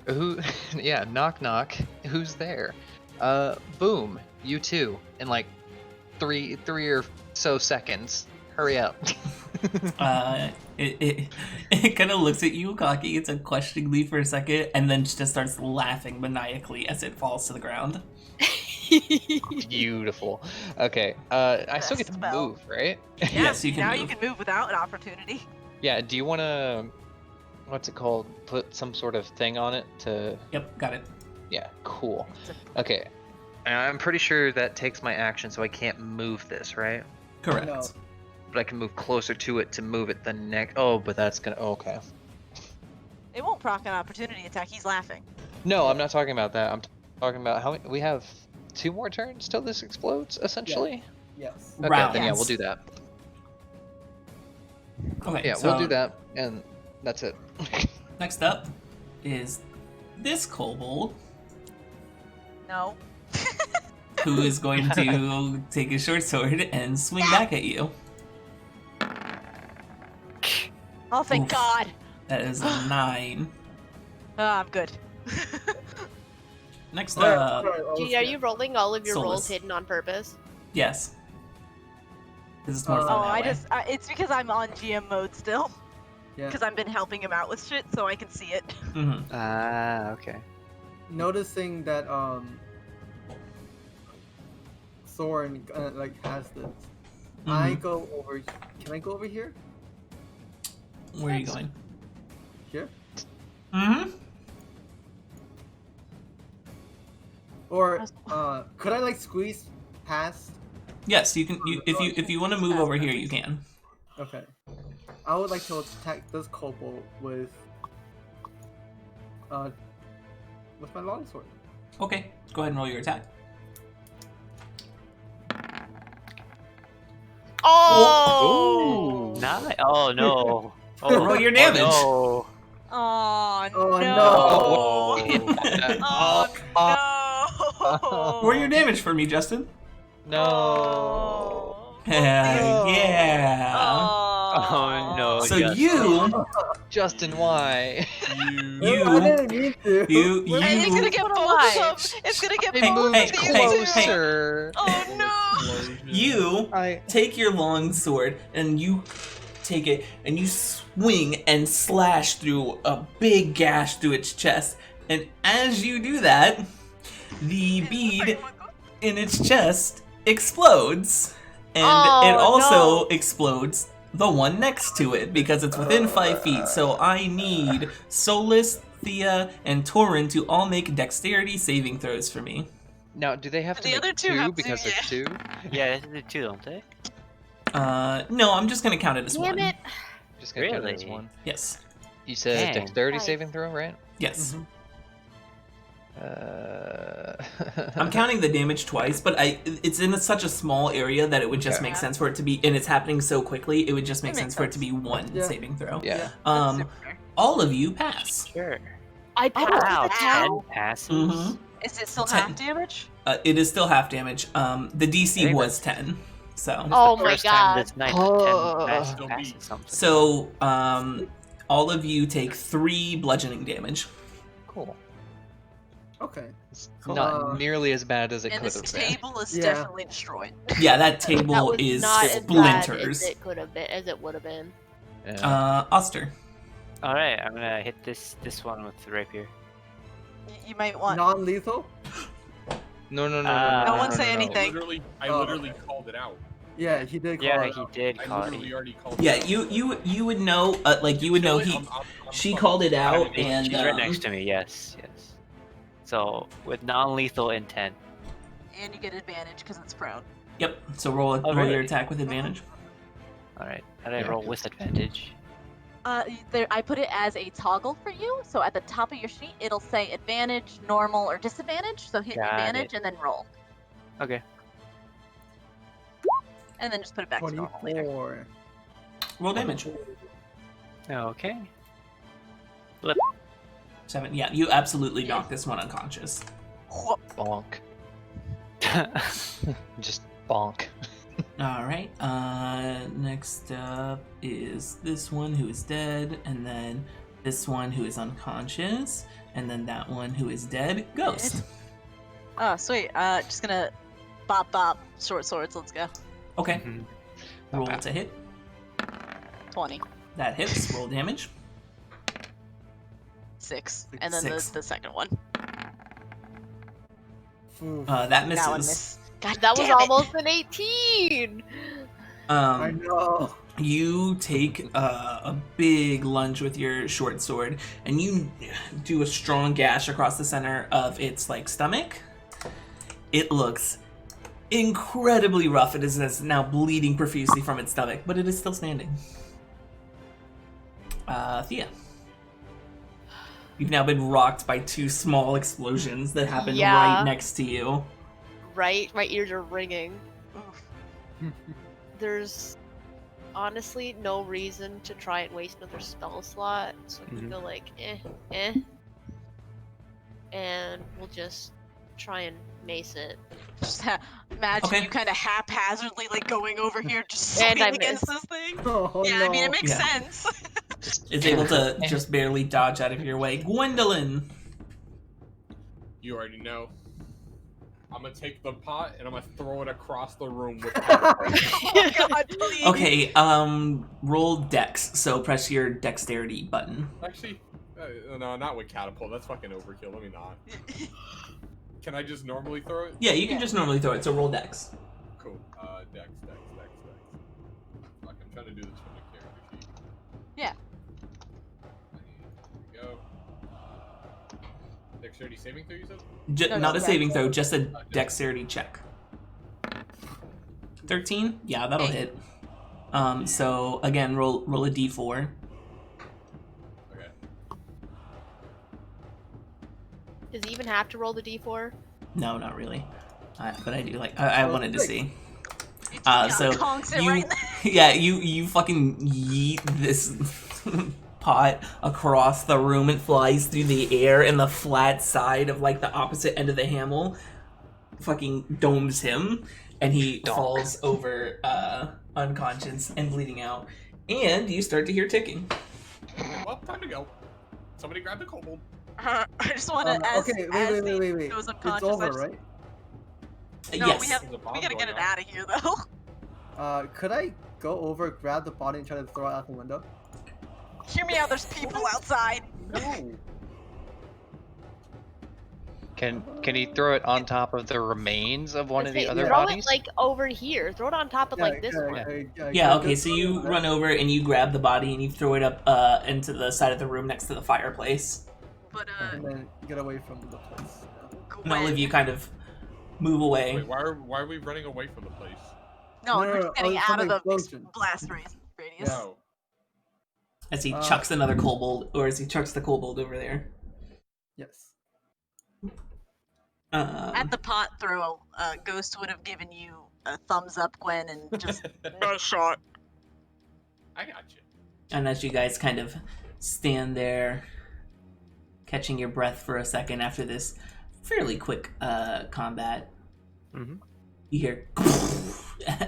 Who? Yeah, knock knock. Who's there? Boom. You too. In like three or so seconds. Hurry up. It kind of looks at you, cocky. It's a questioningly for a second, and then just starts laughing maniacally as it falls to the ground. Beautiful. Okay. I still get to Best spell. move, right? Yeah, Yes, you can now move. you can move without an opportunity. Yeah. Do you want to? What's it called? Put some sort of thing on it to. Yep, got it. Yeah. Cool. It's a- Okay. And I'm pretty sure that takes my action, so I can't move this, right? Correct. No. But I can move closer to it to move it the next. Oh, but that's gonna. Okay. It won't proc an opportunity attack. He's laughing. No, I'm not talking about that. I'm talking about how we have 2 more turns till this explodes, essentially. Yes. Okay, Rounds. then yeah, we'll do that. Okay, Yeah, so we'll do that, and that's it. next up is this kobold, No. who is going to take his short sword and swing back at you. Oh, thank Oof. God. That is a 9. I'm good. Next Alright, up, Gee, are you rolling all of your rolls Solus. hidden on purpose? yes. This is more Oh, fun that way. It's because I'm on GM mode still. Yeah. Because I've been helping him out with shit, so I can see it. Mhm. Ah, okay. Noticing that Thorin like has this. I Mhm. go over. Can I go over here? Where are you going? Here? Mm-hmm. Or could I like squeeze past? Yes, you can. If you want to move over here, you can. Okay. I would like to attack this kobold with my longsword. Okay, go ahead and roll your attack. Oh! Nice. Oh no. Roll your damage. Oh, Oh, Oh, no. no. Oh, no. Roll your damage for me, Justin. No. Oh. Yeah. Oh, no. So Justin. you, Justin, why? I you, didn't mean to. And it's gonna you. get both of them. It's gonna get Hey, both hey, of these hey, two. Closer. Oh no. You take your long sword and you take it and you swing and slash through a big gash through its chest. And as you do that, the bead in its chest explodes. And it also explodes the one next to it because it's within 5 feet. So I need Solus, Thea, and Torin to all make dexterity saving throws for me. Now, do they have to The make other two 2 have to, because there's 2? Yeah, they do too, don't they? No, I'm just gonna count it as Damn one. it! Just gonna count it as Really? 1. Yes. You said Dang. dexterity Nice. saving throw, right? Yes. Mm-hmm. I'm counting the damage twice, but it's in such a small area that it would just Okay. make sense for it to be, and it's happening so quickly, it would just make It makes sense for it to sense. be one Yeah. saving throw. Yeah. That's Um, super fair. all of you pass. Sure. I passed Wow, the 10 towel. passes? Mhm. Is it still 10. half damage? It is still half damage. The I DC think was 10. So, Oh my First time god. this night, Oh. 10 passes, Don't passes be. something. all of you take 3 bludgeoning damage. Cool. Okay. It's Cool. not nearly as bad as it And could this have been. table is Yeah. definitely destroyed. Yeah, that That table was is not as bad as splinters. it could have been, as it would have been. Yeah. Oster. Alright, I'm gonna hit this one with the rapier. You might want. Non-lethal? No. No one say I anything. literally called it out. Yeah, he did call Yeah, it he out. did I call literally it. already called Yeah, it out. you would know, you would know I'm she fucked. called it out, She's and right next to me, yes. So, with non-lethal intent. And you get advantage because it's prone. Yep. So roll your really? attack with advantage. Alright, how do I Yeah, roll 'cause- with advantage? I put it as a toggle for you. So at the top of your sheet, it'll say advantage, normal, or disadvantage. So hit Got advantage it. and then roll. Okay. And then just put it back to normal later. 24. Roll damage. Okay. 7. Yeah, you absolutely knocked this one unconscious. Bonk. Just bonk. All right. Next up is this one who is dead, and then this one who is unconscious, and then that one who is dead. Ghost. Oh, sweet. Just gonna bop, short swords. Let's go. Okay. Mhm. Roll to hit. 20. That hits. Roll damage. 6. And then 6. the second one. Oof. That misses. That one miss. God That was damn it. almost an 18! I know. You take a big lunge with your short sword, and you do a strong gash across the center of its stomach, It looks incredibly rough. It is now bleeding profusely from its stomach, but it is still standing. Thea. You've now been rocked by 2 small explosions that happened Yeah. right next to you. Right? My ears are ringing. There's honestly no reason to try and waste another spell slot, so I can go like, and we'll just try and mace it. Just imagine Okay. you kind of haphazardly like going over here, just And I swing against miss. this thing. Oh, Yeah, no. I mean it makes Yeah. sense. Is able to just barely dodge out of your way. Gwendolyn! You already know. I'm gonna take the pot and I'm gonna throw it across the room with Oh God, please. Okay, roll dex. So press your dexterity button. Actually, no, not with catapult. That's fucking overkill. Let me not. Can I just normally throw it? Yeah, you can just normally throw it, so roll dex. Cool. Dex. Fuck, I'm trying to do this from the character sheet. Yeah. Here we go. Dexterity saving throw, you said? No, Not a no, saving dex. throw, just a dexterity check. 13? Yeah, that'll hit. So again, roll a d4. Okay. Does he even have to roll the d4? No, not really. But I do like. I wanted to see. Yeah, So conks it you, right there. yeah, you fucking yeet this pot across the room. It flies through the air, and the flat side of like the opposite end of the hammer fucking domes him, and he falls over unconscious and bleeding out. And you start to hear ticking. Okay, well, time to go. Somebody grab the kobold. I just want to Okay, wait. goes It's unconscious, over, I just- right? No, Yes. we have. There's a bomb We gotta get going it off. out of here though. Could I go over, grab the body, and try to throw it out the window? Hear me out. There's people outside. No. Can he throw it on top of the remains of one of the other throw bodies? it like over here. Throw it on top of like this one. Yeah, okay, so you run over and you grab the body and you throw it up into the side of the room next to the fireplace. But And then get away from the place. And all of you kind of move away. Wait, why are we running away from the place? No, No, we're no, getting oh, out of the explosion. blast radius. No. As he chucks another kobold, or as he chucks the kobold over there. Yes. At the pot throw, Ghost would have given you a thumbs up, Gwen, and just nice shot. I got you. And as you guys kind of stand there, catching your breath for a second after this fairly quick combat, you hear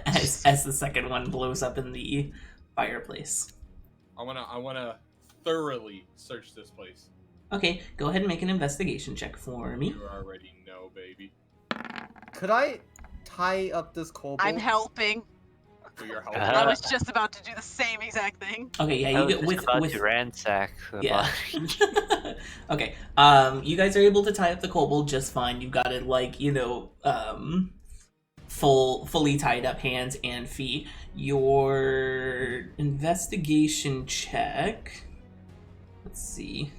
as the second one blows up in the fireplace. I wanna thoroughly search this place. Okay, go ahead and make an investigation check for me. You already know, baby. Could I tie up this kobold? I'm helping. So you're helping. I was just about to do the same exact thing. Okay, yeah, I you was get just about to ransack the yeah. body. Okay, you guys are able to tie up the kobold just fine. You've got it like, fully tied up hands and feet. Your investigation check. Let's see.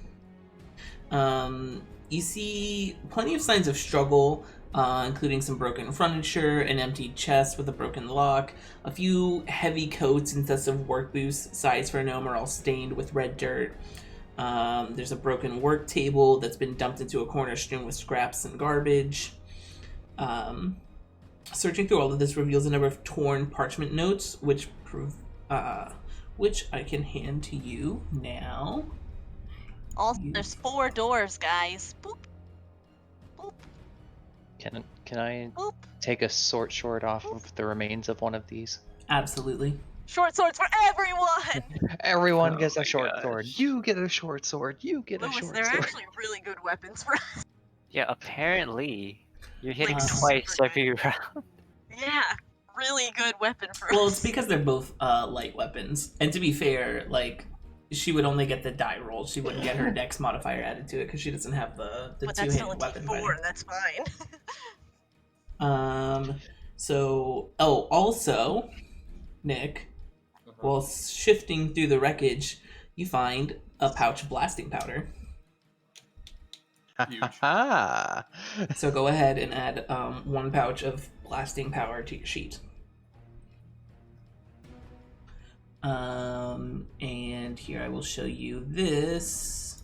You see plenty of signs of struggle, including some broken furniture, an empty chest with a broken lock, a few heavy coats and sets of work boots sized for a gnome are all stained with red dirt. There's a broken work table that's been dumped into a corner strewn with scraps and garbage. Searching through all of this reveals a number of torn parchment notes, which I can hand to you now. Also, there's 4 doors, guys. Boop. Boop. Can I Boop. take a sword off of the remains of one of these? Absolutely. Short swords for everyone! Everyone Oh gets a my short gosh. sword. You get a short sword. You get a Lewis, short they're sword. actually really good weapons for us. Yeah, apparently you're hitting Like, twice super every round. Yeah, really good weapon for Well, us. it's because they're both light weapons. And to be fair, like, she would only get the die roll. She wouldn't get her dex modifier added to it because she doesn't have the But that's still a two-handed weapon D4, fighting. and that's fine. Also, Nick, while shifting through the wreckage, you find a pouch of blasting powder. Huge. So go ahead and add 1 pouch of blasting power to your sheet. And here I will show you. This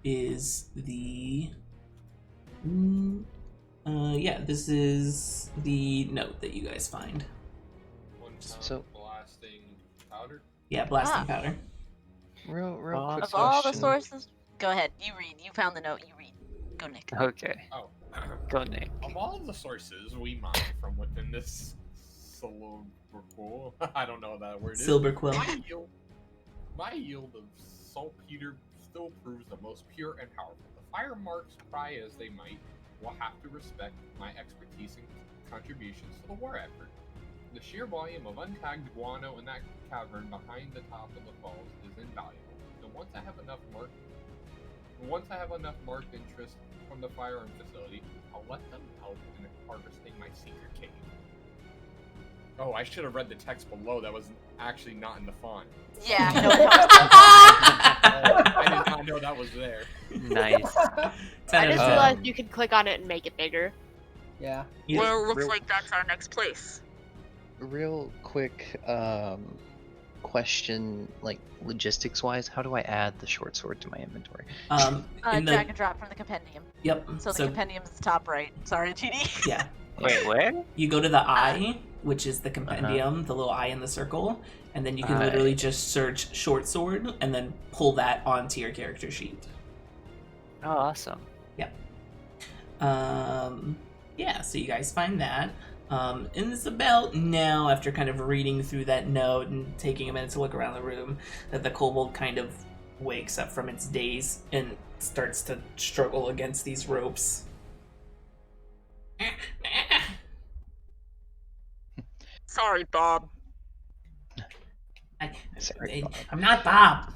is the this is the note that you guys find. 1 pound So- blasting powder. Yeah, blasting powder. Real Oh, quick Of all the question. sources, go ahead. You read. You found the note. You read. Go, Nick. Okay, Oh. go Nick. Of all the sources we mine from within this silver pool, I don't know what that word is. Silver quill. My yield of saltpeter still proves the most pure and powerful. The fire marks pry as they might will have to respect my expertise and contributions to the war effort. The sheer volume of untagged guano in that cavern behind the top of the falls is invaluable. And once I have enough marked interest from the firearm facility, I'll let them help in harvesting my secret cave. Oh, I should have read the text below. That was actually not in the font. Yeah. No, I did not know that was there. Nice. I 10 just out of 10. realized you could click on it and make it bigger. Yeah. You- well, looks Real- like that's our next place. Real quick question, like logistics wise, how do I add the short sword to my inventory? in the Drag and drop from the compendium. yep. So the compendium's the top right. Sorry, GD. Yeah. Wait, where? You go to the eye, which is the compendium, the little eye in the circle, and then you can Eye. literally just search short sword and then pull that onto your character sheet. Oh, awesome. So you guys find that. And it's about now, after kind of reading through that note and taking a minute to look around the room, that the kobold kind of wakes up from its daze and starts to struggle against these ropes. Sorry, Bob. Sorry, Bob. I'm not Bob.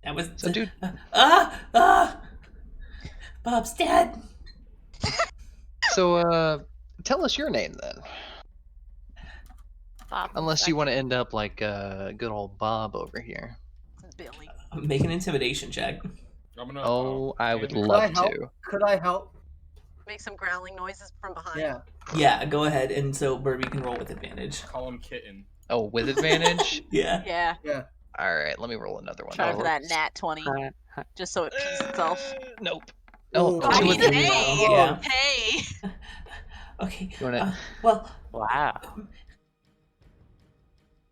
That was So, dude, Bob's dead. so tell us your name then. Bob. Unless you want to end up like good old Bob over here. Billy. Make an intimidation check. I'm gonna. Oh, I would Andrew, Could I love help? to. Could I help? Make some growling noises from behind. Yeah. Yeah, go ahead. And so Burby can roll with advantage. Call him Kitten. Oh, with advantage? Yeah. Yeah. Yeah. All right, let me roll another one. Try Oh, for that nat 20, Uh, just so it pees itself. Nope. Oh, Ooh. I two mean, and three. hey, Yeah. hey. Okay. You wanna- Well, wow.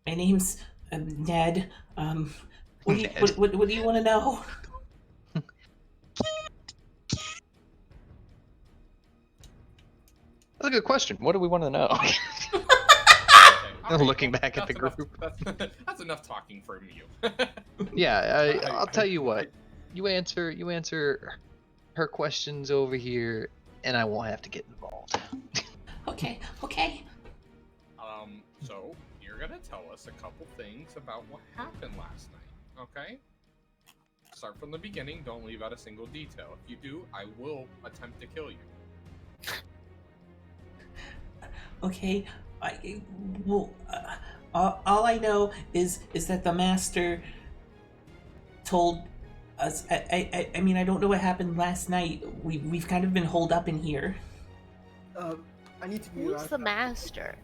my name's Ned. What do you Ned. what do you want to know? That's a good question. What do we want to know? Okay, alright, Looking back at that's the enough- group. That's enough talking from you. Yeah, I- I'll tell you what. You answer her questions over here, and I won't have to get involved. Okay. So you're gonna tell us a couple things about what happened last night, okay? Start from the beginning. Don't leave out a single detail. If you do, I will attempt to kill you. Okay. All I know is that the master told us. I mean, I don't know what happened last night. We've kind of been holed up in here. I need to be. Who's the master?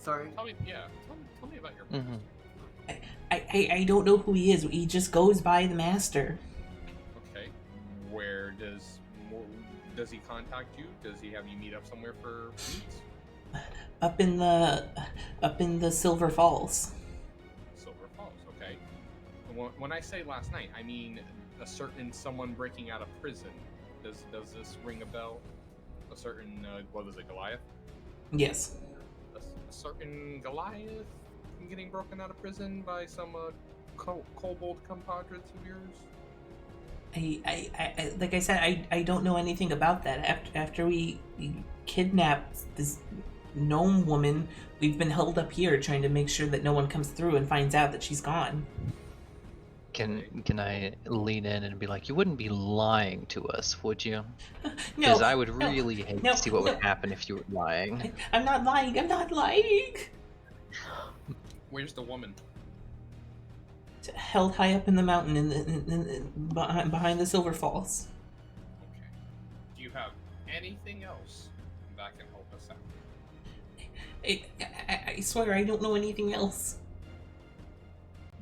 Sorry. Tell me about your Mhm. master. I don't know who he is. He just goes by the master. Okay. Where does he contact you? Does he have you meet up somewhere for meets? Up in the Silver Falls. Silver Falls, okay. When I say last night, I mean a certain someone breaking out of prison. Does this ring a bell? A certain what is it, Goliath? Yes. A certain Goliath getting broken out of prison by some kobold compadres of yours? I like I said, I don't know anything about that. After we kidnapped this gnome woman, we've been held up here trying to make sure that no one comes through and finds out that she's gone. Can I lean in and be like, you wouldn't be lying to us, would you? No, Because I would really hate no, to see what no. would happen if you were lying. I'm not lying. I'm not lying. Where's the woman? held high up in the mountain behind the Silver Falls. Okay. Do you have anything else that can help us out? I swear I don't know anything else.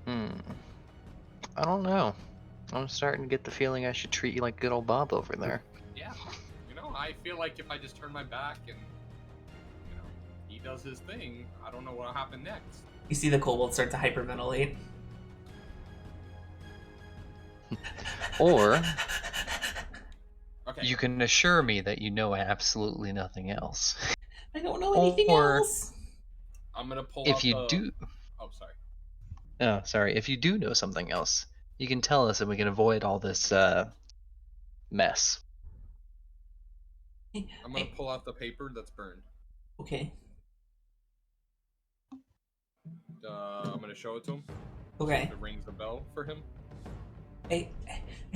I don't know. I'm starting to get the feeling I should treat you like good old Bob over there. Yeah. I feel like if I just turn my back and, he does his thing, I don't know what'll happen next. You see the kobold start to hyperventilate. Or Okay. you can assure me that you know absolutely nothing else. I don't know anything Or- else. I'm gonna pull If out you the... do, Oh, sorry. oh, sorry. If you do know something else, you can tell us, and we can avoid all this mess. I'm gonna pull out the paper that's burned. Okay. I'm gonna show it to him. Okay. See if it rings a bell for him. I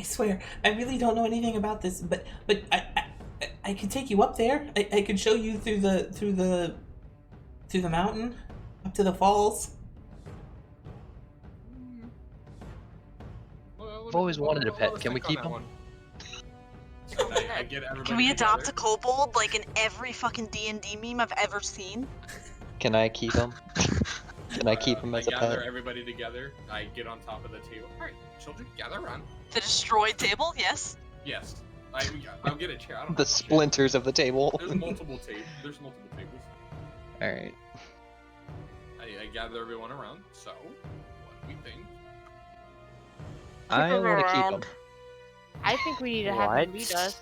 swear, I really don't know anything about this, but I could take you up there. I could show you through the mountain, up to the falls. Well, I've always wanted a pet. let's Can we think on keep that him? one. I get everybody Can we adopt a together. kobold like in every fucking D&D meme I've ever seen? Can I keep him? Can I keep him as a I gather pet? everybody together. I get on top of the table. All right, children, gather around. The destroyed table? Yes. Yes. I'll get a chair. I don't The have a chair. splinters of the table. There's multiple tables. All right. I gather everyone around. So, what do we think? I him want to keep him. around. I think we need to have him What? lead us.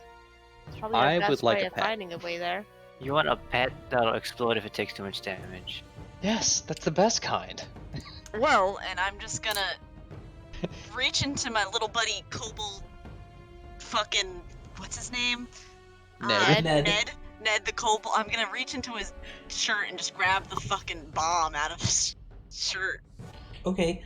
It's probably I our best would like way a of pet. finding a way there. You want a pet that'll explode if it takes too much damage. Yes, that's the best kind. Well, and I'm just gonna reach into my little buddy kobold fucking what's his name? Ned. Ned the kobold. I'm gonna reach into his shirt and just grab the fucking bomb out of his shirt. Okay.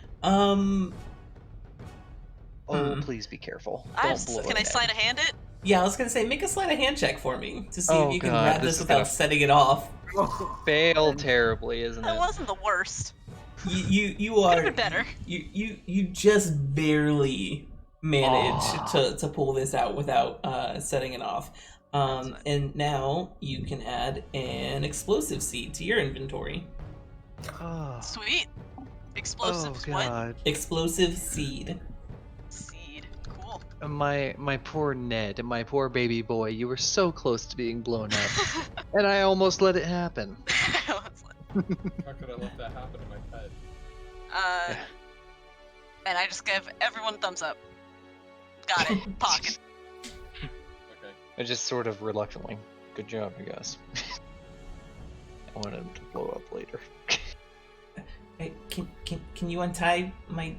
Oh, Hmm. please be careful. Can Don't blow I sleight of hand it? Yeah, I was gonna say, make a sleight of hand check for me to see Oh, if you can God, grab this this is without gonna- setting it off. Fail terribly, isn't That it? wasn't the worst. You Could are have been better. you just barely manage to pull this out without setting it off. And now you can add an explosive seed to your inventory. Oh, Sweet. Explosives. What? God. Explosive seed. Seed. Cool. My poor Ned, my poor baby boy, you were so close to being blown up. And I almost let it happen. How could I let that happen to my pet? And I just give everyone a thumbs up. Got it. Pocket. Okay. I just sort of reluctantly. Good job, I guess. I wanted him to blow up later. Hey, can you untie my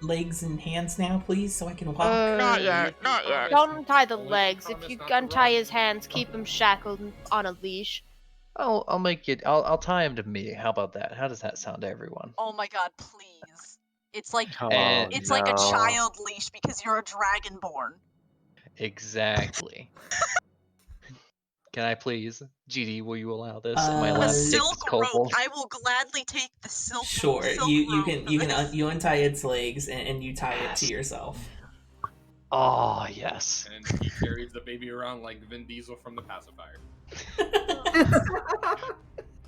legs and hands now, please, so I can walk? Not yet. Not yet. Don't untie the legs. If you untie his hands, keep him shackled on a leash. I'll make it. I'll tie him to me. How about that? How does that sound to everyone? Oh my god, please. It's like And- it's like a child leash because you're a dragonborn. Exactly. Can I please, GD? Will you allow this? Uh, Am I A allowed to take silk this kobold? rope. I will gladly take the silk. Sure, silk you rope can for you can this. you untie its legs and you tie it to Yes. yourself. Oh yes. And he carries the baby around like Vin Diesel from the pacifier.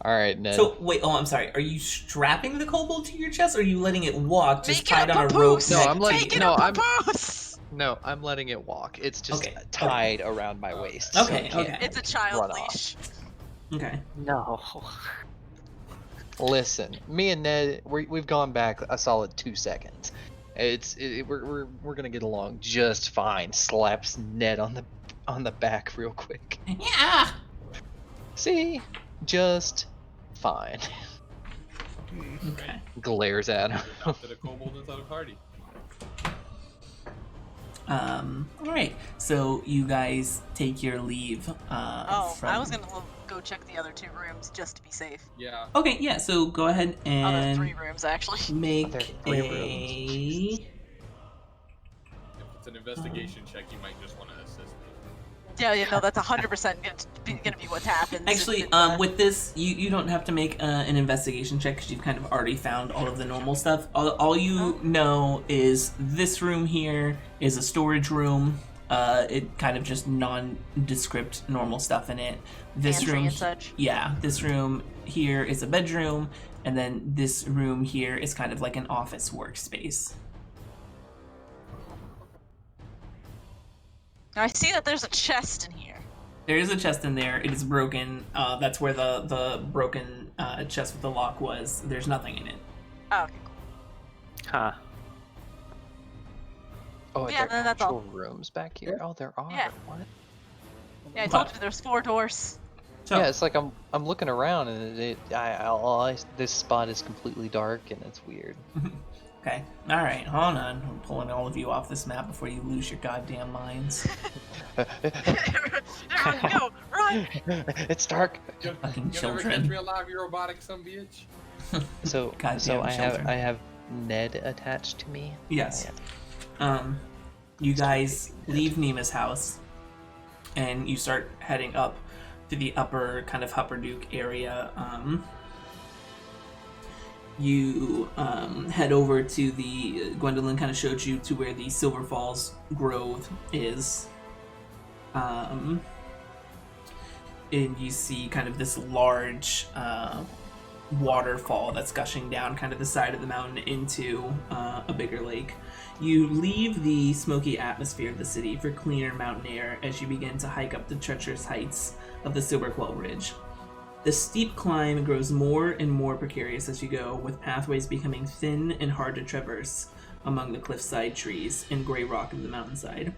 All right, Ned. So wait, I'm sorry. Are you strapping the kobold to your chest, or are you letting it walk just Make it tied a on a rope? papoose! No, I'm letting- Make it no, a I'm- papoose! No, I'm letting it walk. It's just Okay. tied around my waist. Okay, so it okay. can't It's a child run off. leash. Okay. No. Listen, me and Ned, we've gone back a solid 2 seconds. We're gonna get along just fine. Slaps Ned on the back real quick. Yeah. See, just fine. Okay. Glares at him. Adopted a kobold inside a party. All right. So you guys take your leave. Oh, from... I was gonna go check the other 2 rooms just to be safe. Yeah. Okay. Yeah. So go ahead Other and 3 rooms actually. make There are 3 a. If it's an investigation check, you might just want to assist me. Yeah, no, that's 100% gonna be what happens. Actually, with this, you don't have to make an investigation check because you've kind of already found all of the normal stuff. All you know is this room here is a storage room. It kind of just nondescript normal stuff in it. This Pantry room, and such. yeah, this room here is a bedroom, and then this room here is kind of like an office workspace. Now I see that there's a chest in here. There is a chest in there. It is broken. That's where the broken chest with the lock was. There's nothing in it. Oh, okay, cool. Huh. Oh, are Yeah, there that's actual all. rooms back here? Oh, there are. Yeah. What? Yeah, I told you there's 4 doors. So, Yeah, it's like I'm looking around and this spot is completely dark and it's weird. okay. All right. Hold on. I'm pulling all of you off this map before you lose your goddamn minds. Go, run! It's dark. You'll Fucking never catch children. me alive, you robotic son of a bitch. So Goddamn I children. have Ned attached to me. Yes. You guys leave Nima's house, and you start heading up to the upper kind of Hupperduke area. You head over to the Gwendolyn kind of showed you to where the Silver Falls Grove is. And you see kind of this large waterfall that's gushing down kind of the side of the mountain into a bigger lake. You leave the smoky atmosphere of the city for cleaner mountain air as you begin to hike up the treacherous heights of the Silverquell Ridge. The steep climb grows more and more precarious as you go, with pathways becoming thin and hard to traverse among the cliffside trees and gray rock of the mountainside.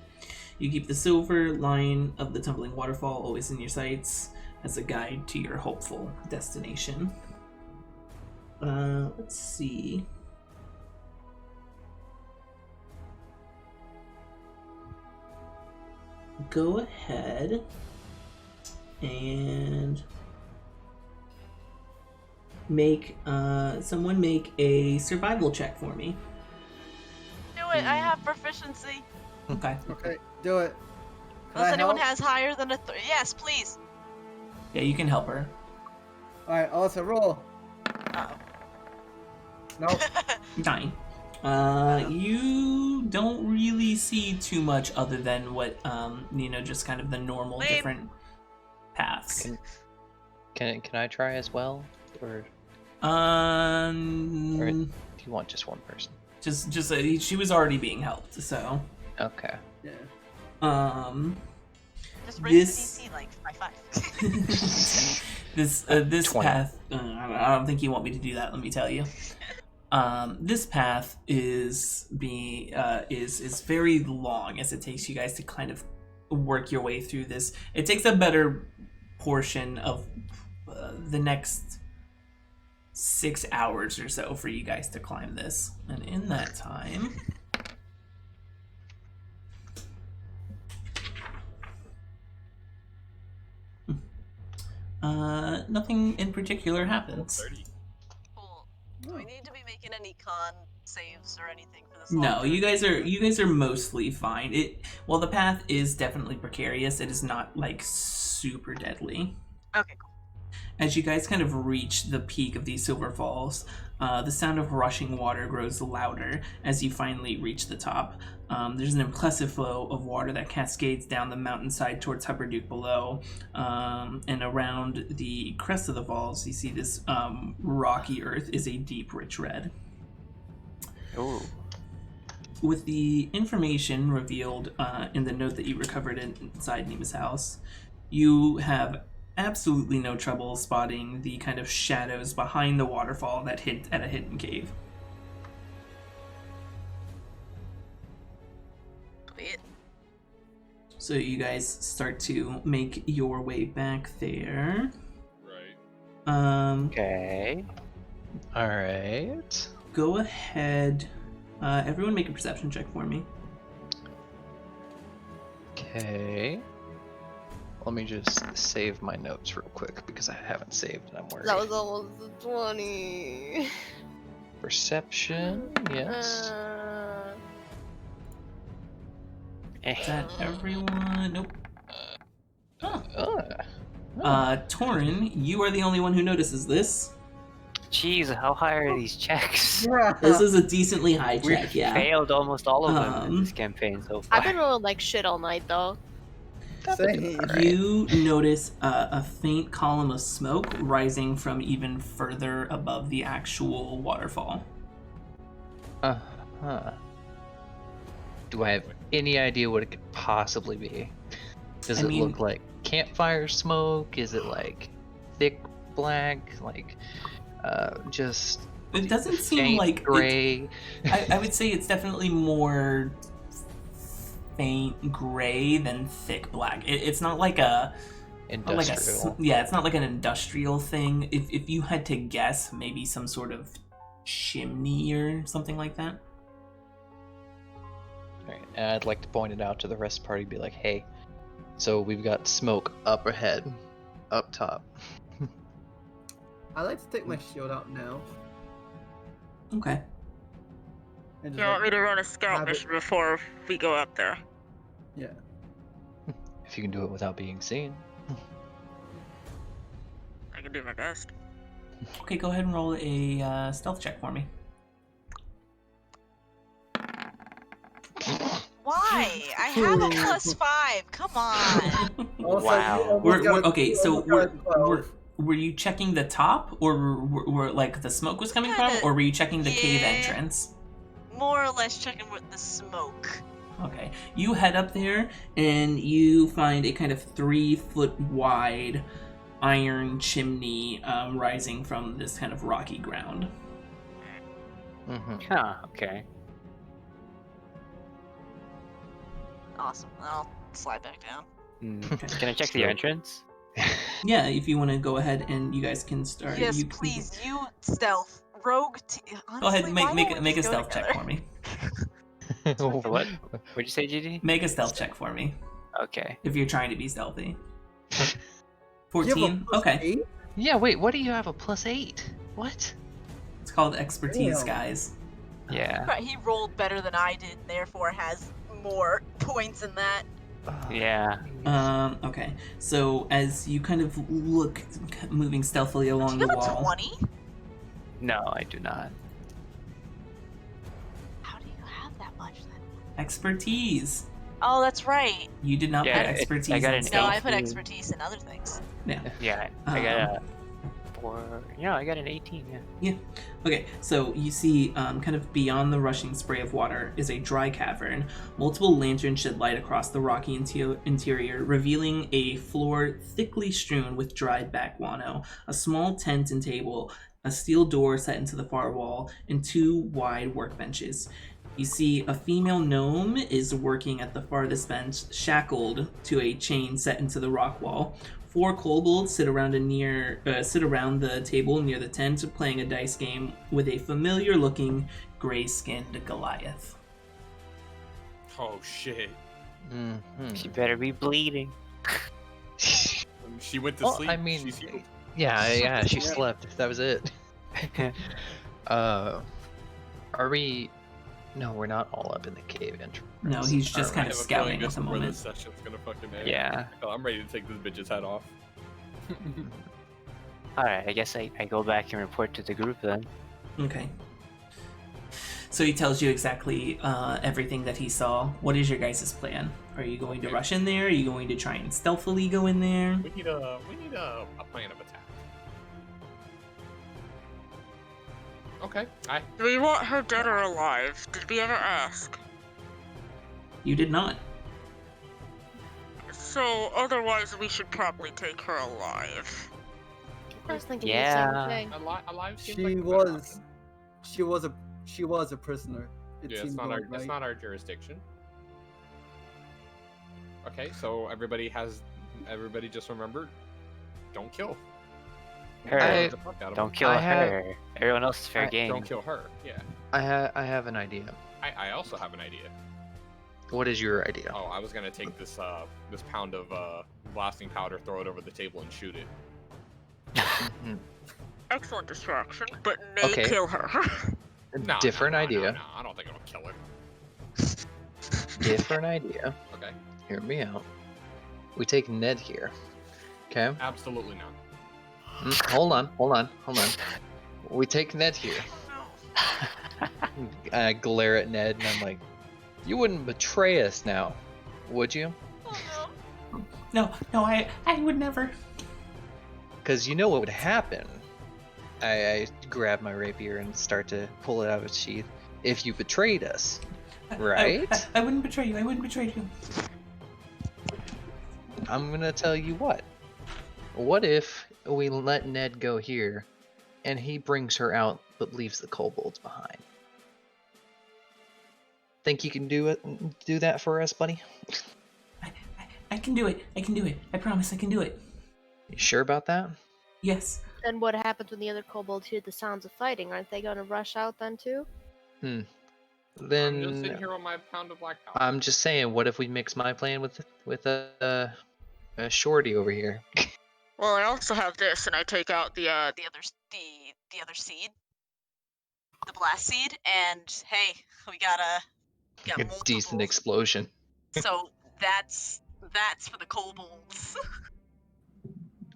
You keep the silver line of the tumbling waterfall always in your sights as a guide to your hopeful destination. Let's see. Go ahead and make someone make a survival check for me. Do it, I have proficiency. Okay. Okay, do it. Can Unless I anyone help? has higher than a yes, please. Yeah, you can help her. Alright, also roll. Uh-oh. Nope. 9. You don't really see too much other than what just kind of the normal Lame. different paths. Can I try as well, or Or do you want just one person? just she was already being helped, so Okay. Yeah. Just raise This- the DC like by 5. this 20. path. I don't think you want me to do that. Let me tell you. This path is very long as it takes you guys to kind of work your way through this. It takes a better portion of the next 6 hours or so for you guys to climb this, and in that time. Nothing in particular happens. 30. Cool. Do we need to be making any con saves or anything for this? No, long you journey? guys are mostly fine. While the path is definitely precarious, it is not like super deadly. Okay, cool. As you guys kind of reach the peak of these Silver Falls, the sound of rushing water grows louder as you finally reach the top. There's an impressive flow of water that cascades down the mountainside towards Hupperduke below, and around the crest of the falls, you see this rocky earth is a deep, rich red. Ooh. With the information revealed in the note that you recovered inside Nima's house, you have absolutely no trouble spotting the kind of shadows behind the waterfall that hint at a hidden cave. Sweet. So you guys start to make your way back there. Right. Okay. All right. Go ahead. Everyone make a perception check for me. Okay. Let me just save my notes real quick because I haven't saved and I'm worried. That was almost a 20. Perception, yes. Is that everyone? Nope. Torin, you are the only one who notices this. Jeez, how high are these checks? This is a decently high We've check, yeah. failed almost all of them in this campaign so far. I've been rolling like shit all night though. Same. You notice a faint column of smoke rising from even further above the actual waterfall. Uh-huh. Do I have any idea what it could possibly be? Does I it mean- look like campfire smoke? Is it like thick black? Like just It doesn't seem faint like gray? I would say it's definitely more faint gray than thick black. It's not like a Industrial. it's not like an industrial thing. If you had to guess, maybe some sort of chimney or something like that. Alright, and I'd like to point it out to the rest of the party, be like, hey, so we've got smoke up ahead, up top. I like to take my shield out now. Okay. And You just, want me like, to run a scout have it- mission before we go up there? Yeah. If you can do it without being seen. I can do my best. Okay, go ahead and roll a stealth check for me. Why? I have a +5. Come on. Also, Wow. you almost We're, got a- okay, you so almost got a 12. were you checking the top, or were like the smoke was coming from, Kinda- or were you checking the cave yeah. entrance? More or less checking with the smoke. Okay, you head up there and you find a kind of 3-foot wide iron chimney rising from this kind of rocky ground. Mm-hmm. Huh, okay. Awesome. I'll slide back down. Can I check the So- entrance? Yeah, if you want to go ahead and you guys can start. Yes, you, please. You stealth. Rogue. Go ahead, Honestly, make why make don't we make a just go stealth check together? for me. What? What'd you say, GD? Make a stealth check for me Okay. if you're trying to be stealthy. You have a 14. Okay, +8? Yeah, wait, what do you have a +8? What? it's called expertise, Damn. guys. Yeah. Right, he rolled better than I did, therefore has more points in that. Yeah. Okay. So as you kind of look, moving stealthily along Do you the have a wall. 20? No, I do not. How do you have that much then? Expertise. Oh, that's right. You did not Yeah, put expertise. I got in an stealth. No, I put 18. expertise in other things. Yeah, I got a 4. Yeah, I got an 18. Yeah. Okay, so you see, kind of beyond the rushing spray of water is a dry cavern. Multiple lanterns shed light across the rocky interior, revealing a floor thickly strewn with dried back guano, a small tent and table, a steel door set into the far wall, and 2 wide workbenches. You see a female gnome is working at the farthest bench, shackled to a chain set into the rock wall. 4 kobolds sit around the table near the tent, playing a dice game with a familiar-looking, gray-skinned Goliath. Oh shit. Mm-hmm. She better be bleeding. She went to Well, sleep. I mean, She's healed. yeah, she Yeah. slept. That was it. Are we? No, we're not all up in the cave entrance. No, he's just Alright. kind I of have a feeling scouting this at the is where moment. this session's gonna fucking end. Yeah. Oh, I'm ready to take this bitch's head off. Alright, I guess I go back and report to the group then. Okay. So he tells you exactly everything that he saw. What is your guys' plan? Are you going to rush in there? Are you going to try and stealthily go in there? We need a plan of attack. Okay. Do we want her dead or alive? Did we ever ask? You did not. So, otherwise we should probably take her alive. I was thinking Yeah. the same thing. Alive seems She like a better was, option. she was a prisoner. It Yeah, it's seemed not our right. it's not our jurisdiction. Okay, so everybody just remember, don't kill. Her. I- The fuck out of Don't them. kill I have- her. Everyone else is fair game. Don't kill her. Yeah. I have an idea. I also have an idea. What is your idea? Oh, I was gonna take this pound of blasting powder, throw it over the table, and shoot it. Mhm. Excellent distraction, but may Okay. kill her. No, Different idea. No, I don't think it'll kill her. Different idea. Okay. Hear me out. We take Ned here. Okay. Absolutely not. Hold on. We take Ned here. I glare at Ned and I'm like, you wouldn't betray us now, would you? Oh No, I would never. Because you know what would happen. I grab my rapier and start to pull it out of its sheath. If you betrayed us, right? I wouldn't betray you. I wouldn't betray you. I'm gonna tell you what. What if we let Ned go here, and he brings her out but leaves the kobolds behind? Think you can do that for us, buddy? I can do it. I promise I can do it. You sure about that? Yes. Then what happens when the other kobolds hear the sounds of fighting? Aren't they going to rush out then too? Then I'm just sitting here on my pound of black powder. I'm just saying, what if we mix my plan with a shorty over here? well, I also have this, and I take out the other seed, the blast seed, and hey, we got A multiple. decent explosion. So that's for the kobolds.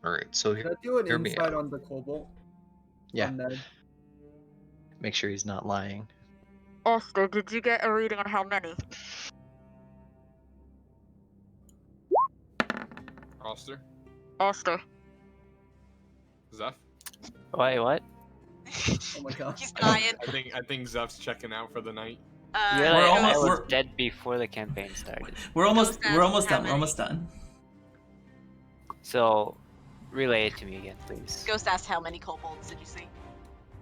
All right, so Can I do an hear me insight out. on the kobold? Yeah. On Ned? Make sure he's not lying. Oster, did you get a reading on how many? Oster? Zeph? Wait, what? Oh my god. He's dying. I think Zeph's checking out for the night. You're We're like, almost- I was we're- dead before the campaign started. We're almost Ghost asks how done. We're many. almost done. So, relay it to me again, please. Ghost asked how many kobolds did you see?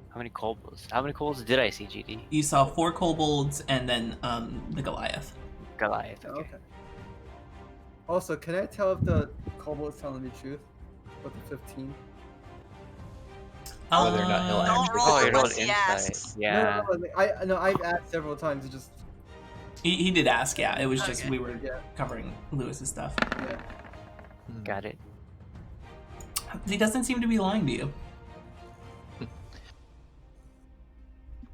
How many kobolds? How many kobolds did I see, GD? You saw 4 kobolds and then the Goliath. Goliath. Oh, Okay. okay. Also, can I tell if the kobold is telling the truth with the 15? Whether or not he'll Don't actually- roll Oh, you unless rolled he insight. asks. Yeah. No, I've asked several times. It just He did ask, yeah. It was just Okay. we were Yeah. covering Lewis's stuff. yeah. Got it. He doesn't seem to be lying to you.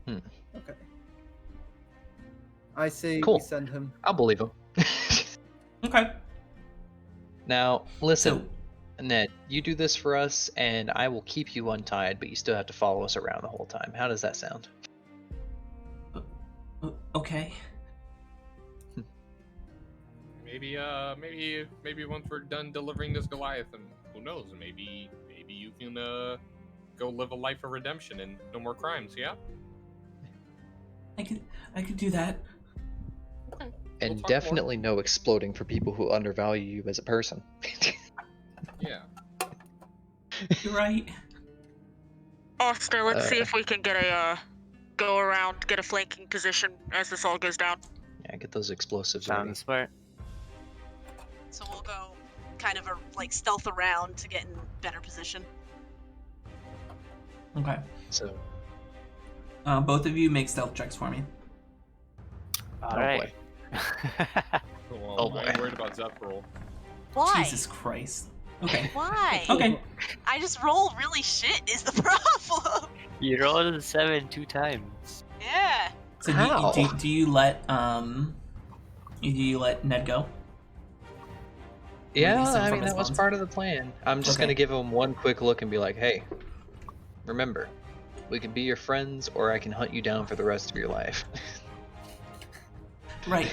Okay. I say Cool. we send him. I'll believe him. Okay. Now, listen, So, Ned, you do this for us, and I will keep you untied, but you still have to follow us around the whole time. How does that sound? okay. Maybe once we're done delivering this Goliath, and who knows, maybe you can go live a life of redemption and no more crimes. Yeah. I could do that. And talk more. definitely no exploding for people who undervalue you as a person. Yeah. You're right. Oster, let's see Uh, if we can get a go around, get a flanking position as this all goes down. Yeah, get those explosives ready. Sounds smart. So we'll go kind of stealth around to get in better position. Okay. So, Both of you make stealth checks for me. Alright. Well, Oh, I ain't boy. worried about Zeph roll. Why? Jesus Christ. Okay. Why? Okay. I just roll really shit is the problem. You rolled a 7 2 times. Yeah. So How? do you let Ned go? yeah, Release him I from mean, his that was bonds? part of the plan. I'm just Okay. going to give him one quick look and be like, hey, remember, we can be your friends, or I can hunt you down for the rest of your life. Right.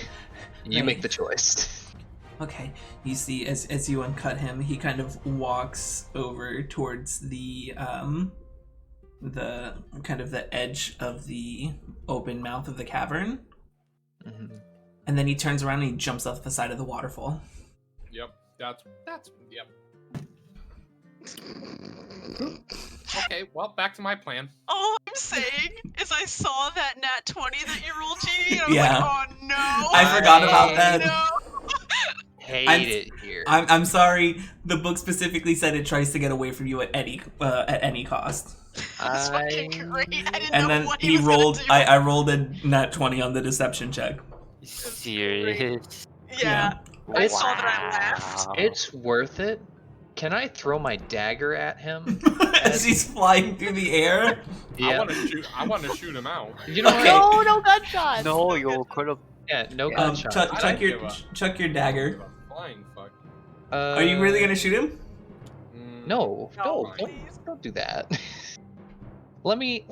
You Right. make the choice. Okay. You see, as you uncut him, he kind of walks over towards the kind of the edge of the open mouth of the cavern, Mhm. and then he turns around and he jumps off the side of the waterfall. Yep. That's yep. Okay, well, back to my plan. All I'm saying is I saw that nat 20 that you rolled, Genie, and I was Yeah. like, oh no. I forgot about that. No. Hate I'm- it here. I'm sorry. The book specifically said it tries to get away from you at any cost. That's fucking great. I didn't And know then what he was gonna rolled. do. I rolled a nat 20 on the deception check. Serious? Yeah. I saw that I Wow. laughed. It's worth it. Can I throw my dagger at him? As he's flying through the air. Yeah. I want to shoot him out. You know Okay. what? No gunshots. No, you could have. Yeah, no Yeah. gunshot. Chuck I don't your give a- chuck your dagger. Flying fuck. Are you really gonna shoot him? No, No, don't do that. let me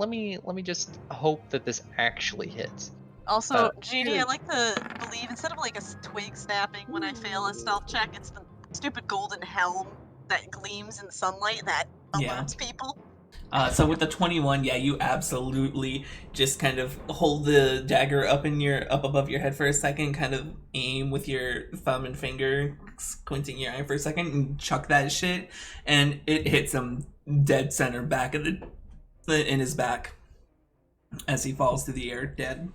just hope that this actually hits. Also, Judy, I like to believe instead of like a twig snapping when I fail a stealth check, it's the stupid golden helm that gleams in the sunlight that Yeah. alerts people. So with the 21, yeah, you absolutely just kind of hold the dagger up above your head for a second, kind of aim with your thumb and finger, squinting your eye for a second, and chuck that shit, and it hits him dead center back in his back as he falls to the air, dead.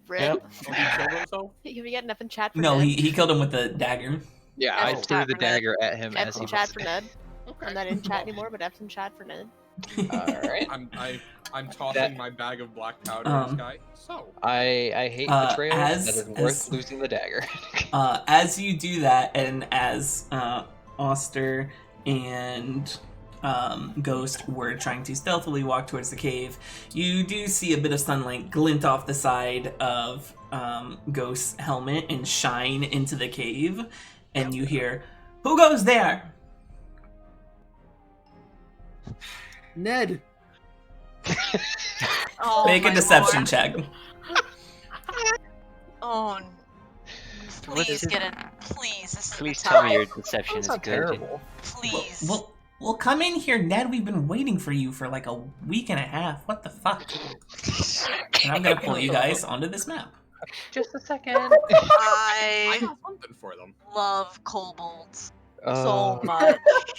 Rip. Yep. Oh, he killed himself? Can we get enough in chat for No, Ned? he killed him with the dagger. Yeah, F I in threw chat the for Ned. dagger at him F as in he chat was. for Ned. Okay. I'm not in chat anymore, but F in chat for Ned. Alright. I'm tossing my bag of black powder in the sky. So I hate betrayal. That as- is worth as- losing the dagger. As you do that, and as Oster and Ghost were trying to stealthily walk towards the cave, you do see a bit of sunlight glint off the side of Ghost's helmet and shine into the cave, and you hear, "Who goes there?" Ned. Oh, Make a my deception lord. check. Oh, What please is it? get it. Please, this is Please the tell me time. your deception That's is not good. terrible. Please. Well, come in here, Ned. We've been waiting for you for like a week and a half. What the fuck? And I'm gonna pull you guys onto this map. Just a second. I I got something for them. love kobolds Oh, so much.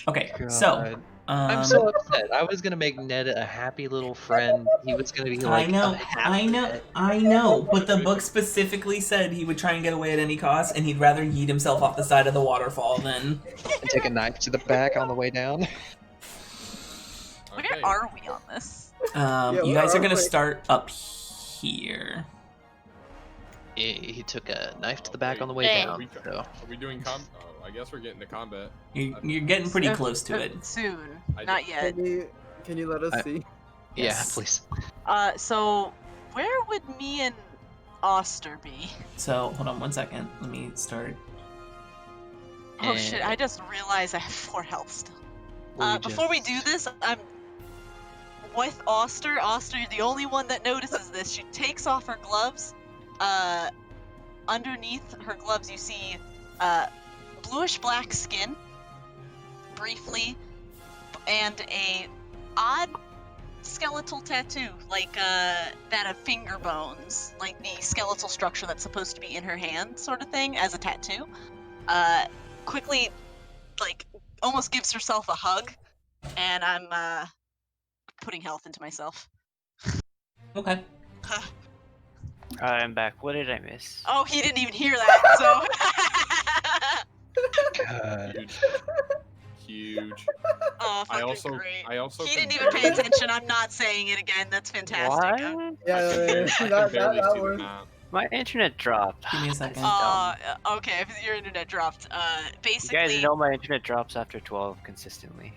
Okay, God. so I'm so upset. I was gonna make Ned a happy little friend. He was gonna be like a happy pet. I know, but the book specifically said he would try and get away at any cost, and he'd rather yeet himself off the side of the waterfall than. And take a knife to the back on the way down. Okay. Where are we on this? You where guys are are gonna we? start up here. He took a knife to the back on the way Hey. down. So. Are we doing Oh, I guess we're getting to combat. You're getting pretty close to it. Soon. I Not yet. Can you let us see? Yeah, Yes. please. So where would me and Oster be? So hold on one second. Let me start. Oh shit, I just realized I have 4 health still. Before we do this, I'm with Oster. Oster, you're the only one that notices this. She takes off her gloves. Underneath her gloves, you see bluish-black skin, briefly, and a odd skeletal tattoo, like that of finger bones, like the skeletal structure that's supposed to be in her hand, sort of thing, as a tattoo. Quickly, like, almost gives herself a hug, and I'm putting health into myself. Okay. I'm back. What did I miss? Oh, he didn't even hear that, so. God. Huge. Oh, I fucking also- great. I also He can didn't even pay barely- attention. I'm not saying it again. That's fantastic. What? Yeah, I can that barely see the works. map. My internet dropped. Give me a second. That's dumb. Okay, if your internet dropped. You Basically. guys know my internet drops after 12 consistently.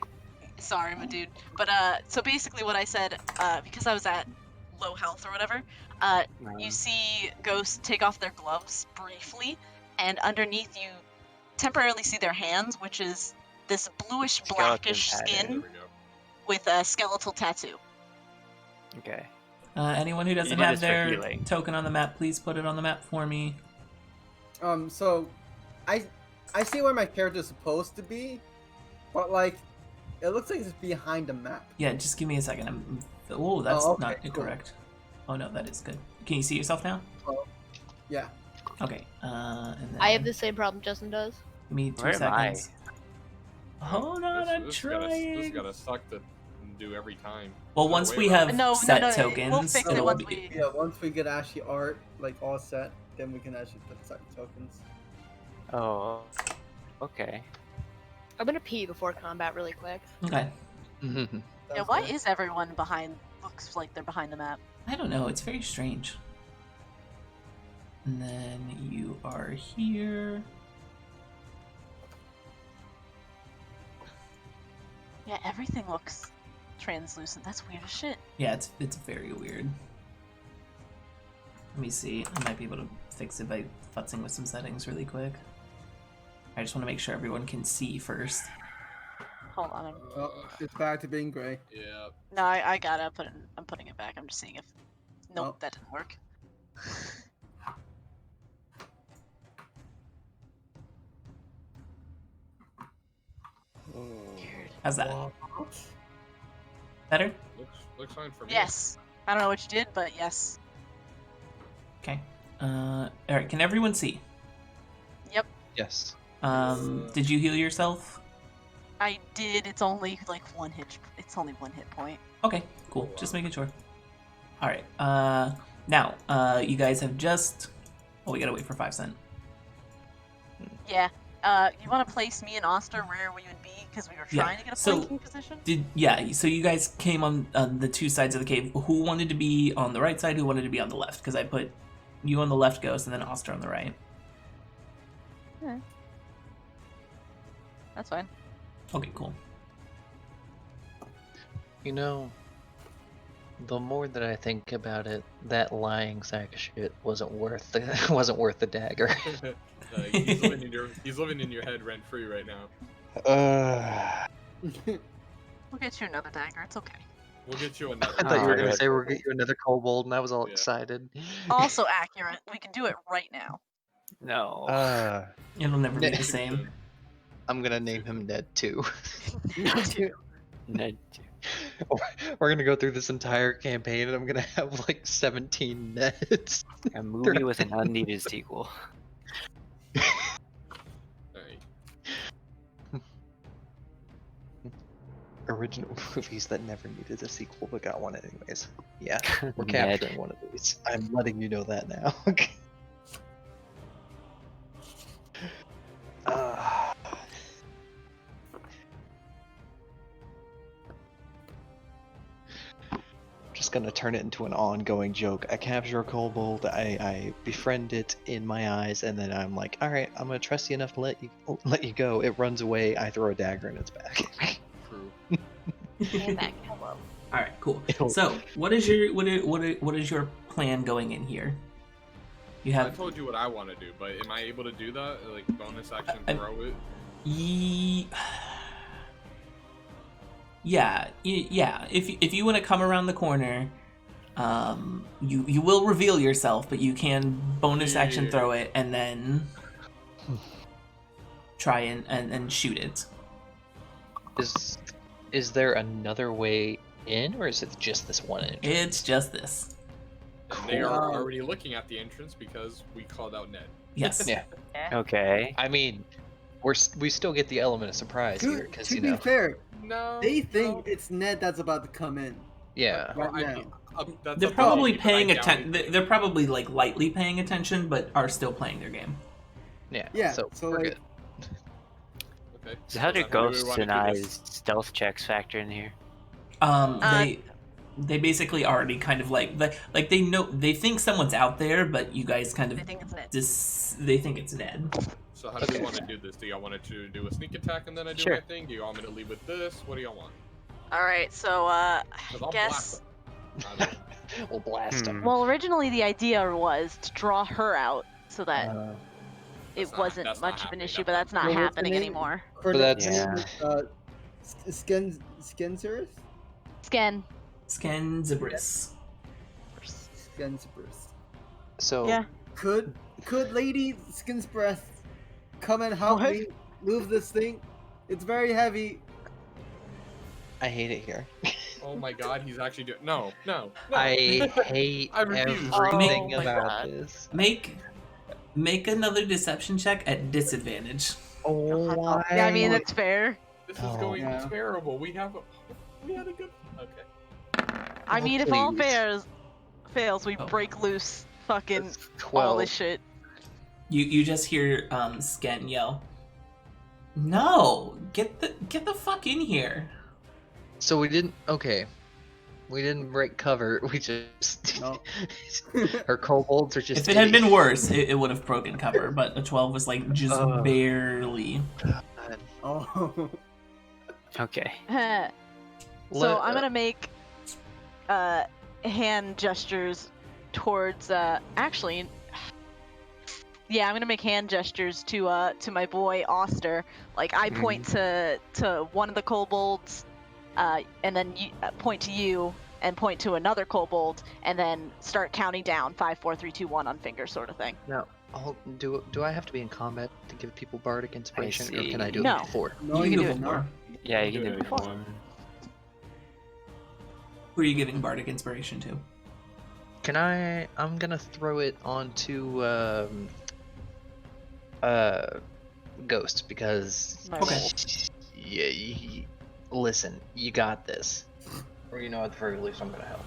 Sorry, my dude. But so basically, what I said, because I was at low health or whatever, you see ghosts take off their gloves briefly, and underneath you temporarily see their hands, which is this bluish blackish Skeleton There skin we go. with a skeletal tattoo. Okay. Anyone who doesn't You did have this for their healing. token on the map, please put it on the map for me. So I see where my character's supposed to be, but like it looks like it's behind the map. Yeah, just give me a second. Oh, that's Oh, okay, not cool. correct. Oh no, that is good. Can you see yourself now? Yeah. Okay. And then I have the same problem Justin does. Give me 2 Where am I? seconds. Hold on, I'm This trying. gotta suck to do every time. Well, Other once way we around. have No, set no, tokens, we'll fix it it'll once be- we. Yeah, once we get actually art like all set, then we can actually put the tokens. Oh. Okay. I'm gonna pee before combat really quick. Okay. Yeah, Sounds why good. is everyone behind? Looks like they're behind the map. I don't know. It's very strange. And then you are here. Yeah, everything looks translucent. That's weird as shit. Yeah, it's very weird. Let me see. I might be able to fix it by futzing with some settings really quick. I just want to make sure everyone can see first. Hold on. It's back to being gray. Yeah. No, I got it. I'm putting it back. I'm just seeing if. Nope, Oh. that didn't work. How's that? Better? Looks fine for me. Yes. I don't know what you did, but yes. Okay. Alright, can everyone see? Yep, Yes. Did you heal yourself? I did. It's only like one hit. It's only one hit point. Okay, cool. Just making sure. Alright, now, you guys have just... Oh, we gotta wait for 5 cent. Yeah. You want to place me and Oster where we would be because we were Yeah, trying to get a so- flanking position? So you guys came on the 2 sides of the cave. Who wanted to be on the right side? Who wanted to be on the left? Because I put you on the left, Ghost, and then Oster on the right. That's fine. Okay, cool. You know, the more that I think about it, that lying sack of shit wasn't worth the dagger. He's living in your head rent free right now. We'll get you another dagger. It's okay. We'll get you another. I thought you were gonna good. say we'll get you another kobold, and I was all Yeah. excited. Also accurate. We can do it right now. No. It'll never be the Ned. same. I'm gonna name him Ned too. Ned. We're gonna go through this entire campaign, and I'm gonna have like 17 Neds. A movie with an unneeded sequel. Alright. Original movies that never needed a sequel but got one anyways. Yeah, we're Ned. capturing one of these. I'm letting you know that now. Just gonna turn it into an ongoing joke. I capture a kobold, I befriend it in my eyes, and then I'm like, all right, I'm gonna trust you enough to let you go. It runs away. I throw a dagger in its back. True. Came back. Hello. All right, cool. It'll- So, what is your plan going in here? You I have told you what I want to do, but am I able to do that? Like bonus action throw it? Yeah. If you want to come around the corner, you will reveal yourself, but you can bonus action Yeah. throw it and then try and shoot it. Is there another way in, or is it just this one entrance? It's just this. And they are Cool. already looking at the entrance because we called out Ned. Yes. Yeah. Okay. I mean, we still get the element of surprise here, because to you be know. fair, No. they think it's Ned that's about to come in. Yeah. Well, Right I now. mean, that's They're up to probably you, but I paying doubt attention. it. They're probably like lightly paying attention, but are still playing their game. Yeah. Yeah, So, so, we're like- good. Okay. So how Is do that we ghosts wanna and do eyes this? stealth checks factor in here? They basically already kind of like they know, they think someone's out there, but you guys kind of I think it's Ned. they think it's Ned. So how do Okay. we want to do this? Do y'all want to do a sneak attack and then I do Sure. my thing? Do you want me to leave with this? What do y'all want? All right. So I 'Cause I'll guess. blast them. We'll blast him. Well, originally the idea was to draw her out so that it That's not- wasn't that's not much of an happening. issue, but that's not Well, what's the happening name? anymore. Her that's- name is Skencerus? Scan. Skenzibris. Skencerus. So, Yeah. Could Lady Skin's Breath come and help What? me move this thing? It's very heavy. I hate it here. Oh my god, he's actually doing. No. I hate I refuse. everything Oh my about God. this. Make another deception check at disadvantage. Oh, why? Yeah, I mean that's fair. This is Oh. going Yeah. terrible. We had a good. Okay. I Oh, mean, if all please. fails, we Oh. break loose fucking That's all 12. this shit. You just hear Sken yell, "No! Get the fuck in here!" So we didn't. Okay. We didn't break cover. We just. No. Her kobolds are just. If it had been worse, it would have broken cover. But a 12 was like just Ugh. barely. Oh. Okay. So I'm gonna make hand gestures towards actually Yeah, I'm gonna make hand gestures to my boy Oster. Like I point to one of the kobolds, and then you point to you and point to another kobold, and then start counting down 5, 4, 3, 2, 1 on fingers, sort of thing. Now, do I have to be in combat to give people bardic inspiration, or can I see. do it No. before? No, You can you do it cannot. Yeah, you can Do do it it before. Who are you giving bardic inspiration to? Can I? I'm gonna throw it onto Ghost because My Okay. roll. yeah. Listen, you got this. Or at the very least, I'm gonna help.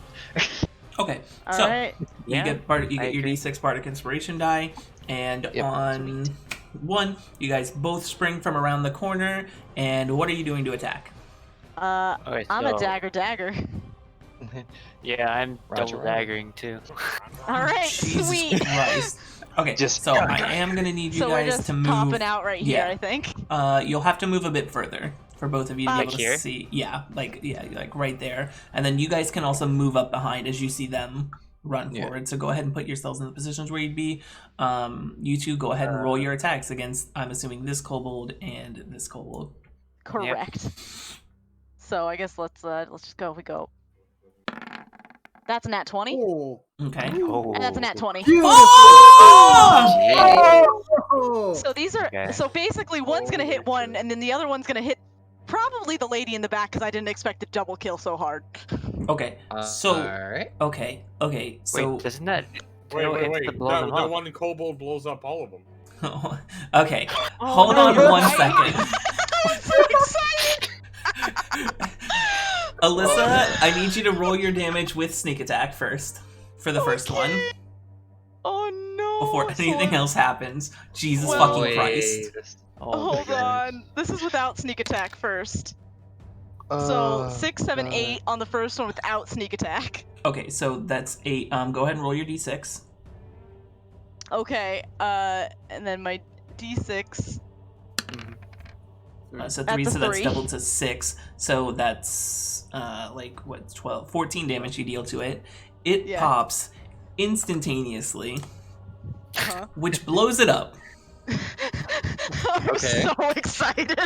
Okay, All so right. you Yeah, get you I get your agree. D6 bardic inspiration die, and Yep, on one, you guys both spring from around the corner. And what are you doing to attack? Okay, I'm a so- dagger. Yeah, I'm Roger, double Roger. daggering too. All right, Jesus sweet. Christ. Okay, Just so got I it. am gonna need you So we're guys just to move. popping out right here, Yeah. I think. You'll have to move a bit further for both of you to be Like able to here? see. Yeah, like right there. And then you guys can also move up behind as you see them run Yeah. forward. So go ahead and put yourselves in the positions where you'd be. You two go ahead and roll your attacks against, I'm assuming, this kobold and this kobold. Correct. So I guess let's just go. We go. That's a nat 20, Oh. Okay. Oh, and that's a nat 20. Oh! Yeah. Oh. So these are Okay. so basically one's gonna hit Holy one, shit. and then the other one's gonna hit probably the lady in the back because I didn't expect to double kill so hard. Okay. So Alright. okay. So wait, doesn't that Wait, go wait, into wait. the blow them That up? one kobold blows up all of them. okay. Oh, Hold no, on you're 1 right. second. I'm so excited! Alyssa, I need you to roll your damage with sneak attack first for the first one Oh no! before anything So- else happens. Jesus Well- fucking Christ. Oh, Hold my on. This is without sneak attack first. So 6, 7, 8 on the first one without sneak attack. Okay, so that's 8. Go ahead and roll your d6. Okay. And then my d6. So That's 3, a so that's 3. doubled to 6. So that's 12, 14 damage you deal to it. It Yeah. pops instantaneously, Uh-huh. which blows it up. I'm Okay. so excited.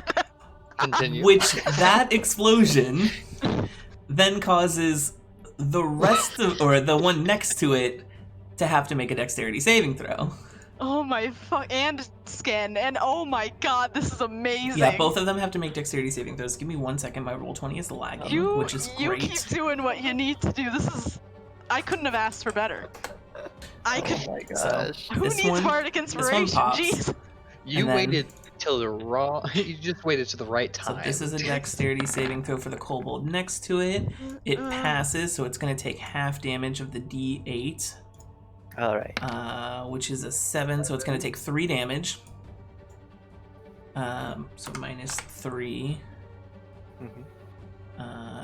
Continue. Which that explosion then causes the rest of, or the one next to it, to have to make a dexterity saving throw. Oh my and skin, and oh my god, this is amazing. Yeah, both of them have to make dexterity saving throws. Give me 1 second. My roll 20 is lagging, which is You great. keep doing what you need to do. This is. I couldn't have asked for better. I could. Oh my So, gosh. Who this needs one- bardic this one inspiration? pops. Jeez. You and then- waited till the wrong. You just waited to the right So time. this is a dexterity saving throw for the kobold next to it. It Uh. passes, so it's going to take half damage of the d8, All right. which is a 7, so it's going to take 3 damage. So minus 3.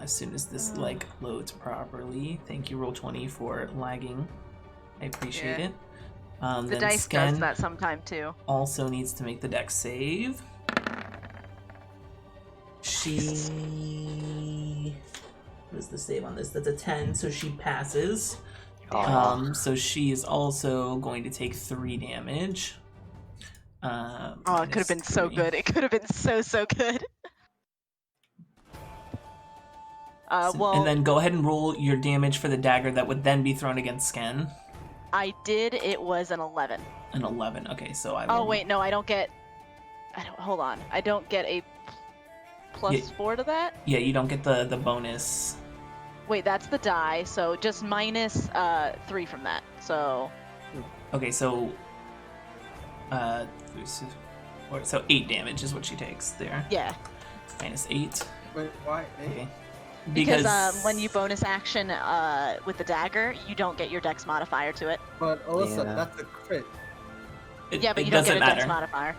As soon as this loads properly. Thank you, Roll20, for lagging. I appreciate Yeah. it. The Then dice Sken does that sometime too. also needs to make the dex save. She. What is the save on this? That's a 10, so she passes. So she is also going to take 3 damage. Oh, it could have been so 3. good. It could have been so good. Well, And then go ahead and roll your damage for the dagger that would then be thrown against Sken. I did. It was an 11. An 11. Okay, so I. Oh will- wait, no, I don't get. Hold on. I don't get a plus Yeah. 4 to that. Yeah, you don't get the bonus. Wait, that's the die. So just minus 3 from that. So Okay, so. So 8 damage is what she takes there. yeah, Minus 8. Wait, why? Okay. because when you bonus action with the dagger, you don't get your dex modifier to it. But Alyssa, Yeah. that's a crit. Yeah, but it you don't get doesn't a dex matter. modifier.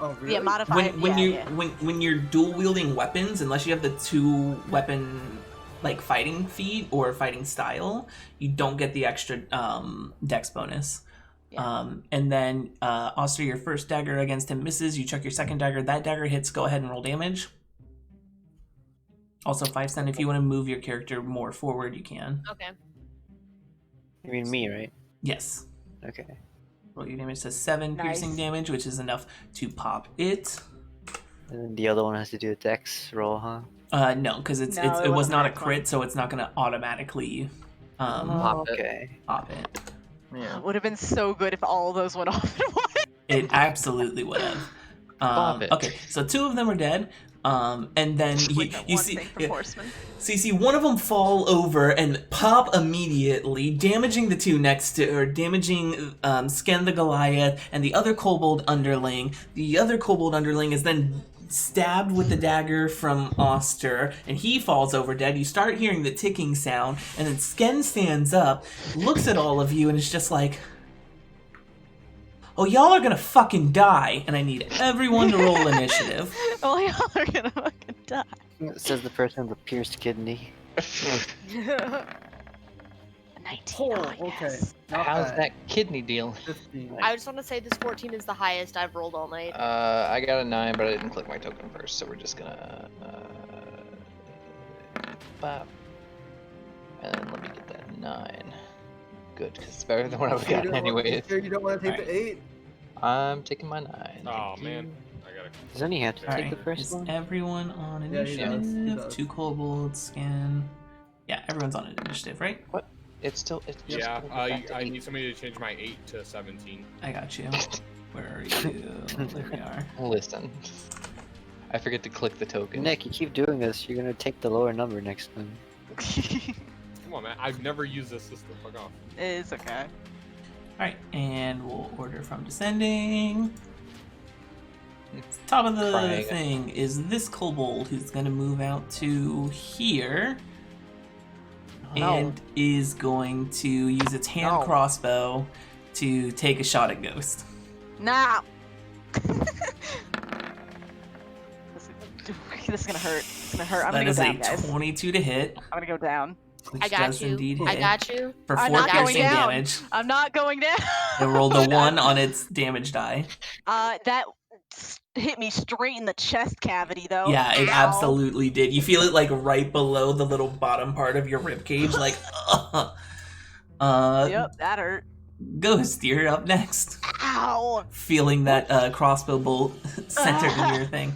Oh, really? Yeah, modifier. When you're dual wielding weapons, unless you have the 2 weapon like fighting feat or fighting style, you don't get the extra dex bonus. Yeah. And then Oster, your first dagger against him misses. You chuck your second dagger. That dagger hits. Go ahead and roll damage. Also 5 cent. If you want to move your character more forward, you can. Okay. You mean me, right? Yes. Okay. Roll your damage to 7 piercing Nice. damage, which is enough to pop it. And then the other one has to do a dex roll, huh? No, because No, it it was wasn't not a that crit, so it's not gonna automatically Pop it. Okay. pop it. Yeah. It would have been so good if all of those went off at once. It absolutely would have. Pop it. Okay, so 2 of them are dead. And then With that you one see, thing from Horseman. so you see one of them fall over and pop immediately, damaging the 2 next to, or damaging Sken the Goliath and the other kobold underling. The other kobold underling is then stabbed with the dagger from Oster, and he falls over dead. You start hearing the ticking sound, and then Sken stands up, looks at all of you, and is just like, oh, y'all are gonna fucking die, and I need everyone to roll initiative. Oh, y'all are gonna fucking die. Says the person with the pierced kidney. 19. Oh, okay. Yes. Not How's bad. that kidney deal? 15. I just want to say this 14 is the highest I've rolled all night. I got a 9, but I didn't click my token first, so we're just gonna bop. And then let me get that 9. Good, because it's better than what I would got anyway. Sure you don't want to take the 8? I'm taking my 9. Oh Thank man, you. I gotta. Does any have to take Alright, the first is one? everyone on Yeah, he initiative? does, he does. 2 kobolds, Scan. Yeah, everyone's on initiative, right? It's still. It's just Yeah, gonna go back to I 8. need somebody to change my 8 to 17. I got you. Where are you? There we are. Listen. I forget to click the token. Nick, you keep doing this. You're gonna take the lower number next time. Come on, man. I've never used this system. Fuck off. It's okay. Alright, and we'll order from descending. Top of the Crying. thing is this kobold who's gonna move out to here. And is going to use its hand No. crossbow to take a shot at Ghost. Now. This is gonna hurt. It's gonna hurt. I'm That gonna is go down, a guys. 22 to hit, I'm gonna go down. which I got does you. indeed hit. I got you. For I'm 4 not going piercing down. damage. I'm not going down. It rolled a 1 on its damage die. That hit me straight in the chest cavity, though. Yeah, it Ow. absolutely did. You feel it like right below the little bottom part of your ribcage, like, Yep, that hurt. Ghost, you're up next. Ow! Feeling that crossbow bolt centered in your thing.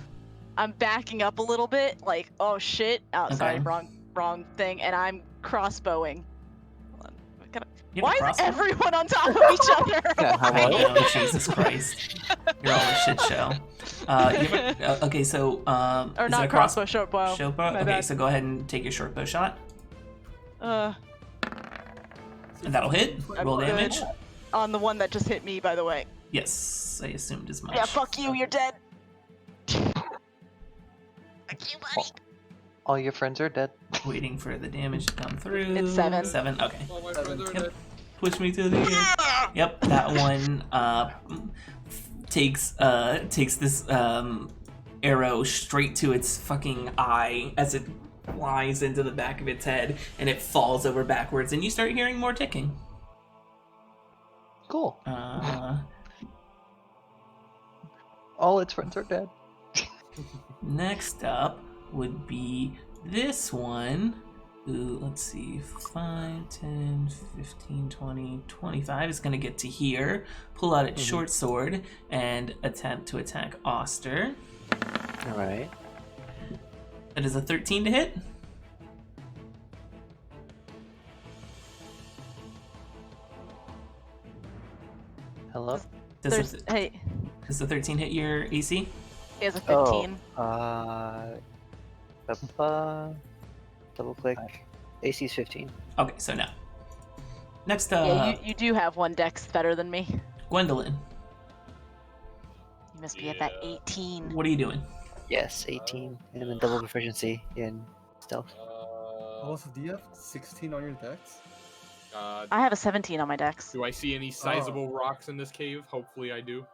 I'm backing up a little bit, like, oh shit. Oh, sorry, Okay. wrong thing. And I'm crossbowing. Hold on. You have Why a is crossbow? everyone on top of each other? Yeah, how I about know, Jesus Christ. You're all a shit show. Okay, so, Or is not it a crossbow, short bow. Short bow? My Okay, bad. so go ahead and take your short bow shot. Uh, And that'll hit. I'm Roll good. damage. On the one that just hit me, by the way. Yes, I assumed as much. Yeah, fuck you, you're dead. Fuck you, buddy. All your friends are dead. Waiting for the damage to come through. It's 7. 7, okay. All my friends are Yep. dead. Push me to the end. Yep, that one takes this arrow straight to its fucking eye as it flies into the back of its head, and it falls over backwards, and you start hearing more ticking. Cool. All its friends are dead. Next up would be this one. Who, let's see, 5, 10, 15, 20, 25 is going to get to here, pull out its short sword, and attempt to attack Oster. Alright. That is a 13 to hit. Hello? Does Hey, the 13 hit your AC? he has a 15. Double click. AC's 15. Okay, so no. Next Yeah, you do have one dex better than me. Gwendolyn, You must be at that Yeah. 18. what are you doing? Yes, 18. And then double proficiency in stealth. Also, do you have 16 on your dex? I have a 17 on my dex. Do I see any sizable rocks in this cave? Hopefully I do.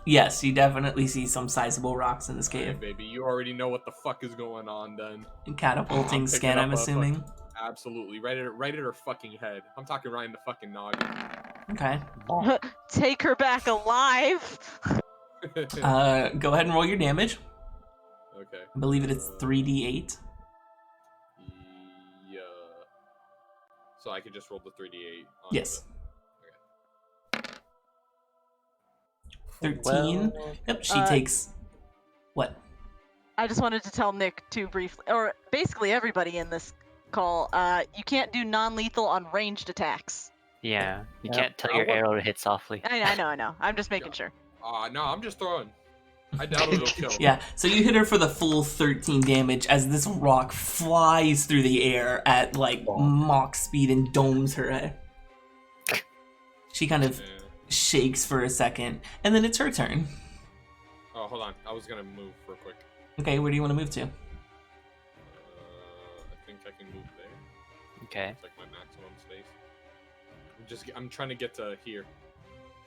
Yes, you definitely see some sizable rocks in this Alright, cave. baby, you already know what the fuck is going on then. Catapulting I'm scan, picking I'm up a assuming. Absolutely. Right at her fucking head. I'm talking right in the fucking noggin. Okay. Take her back alive. Go ahead and roll your damage. Okay. I believe it is 3d8. Yeah. So I could just roll the 3d8. Yes. 13. Well, Yep, she takes what? I just wanted to tell Nick too briefly, or basically everybody in this call, you can't do non-lethal on ranged attacks. Yeah, you Yep. can't tell your arrow to hit softly. I know. I'm just making sure. No, I'm just throwing. I doubt it'll kill. Yeah, so you hit her for the full 13 damage as this rock flies through the air at like Mach speed and domes her head. She kind of Yeah. shakes for a second, and then it's her turn. Oh, hold on. I was gonna move real quick. Okay, where do you want to move to? I think I can move there. Okay. It's like my maximum space. I'm trying to get to here.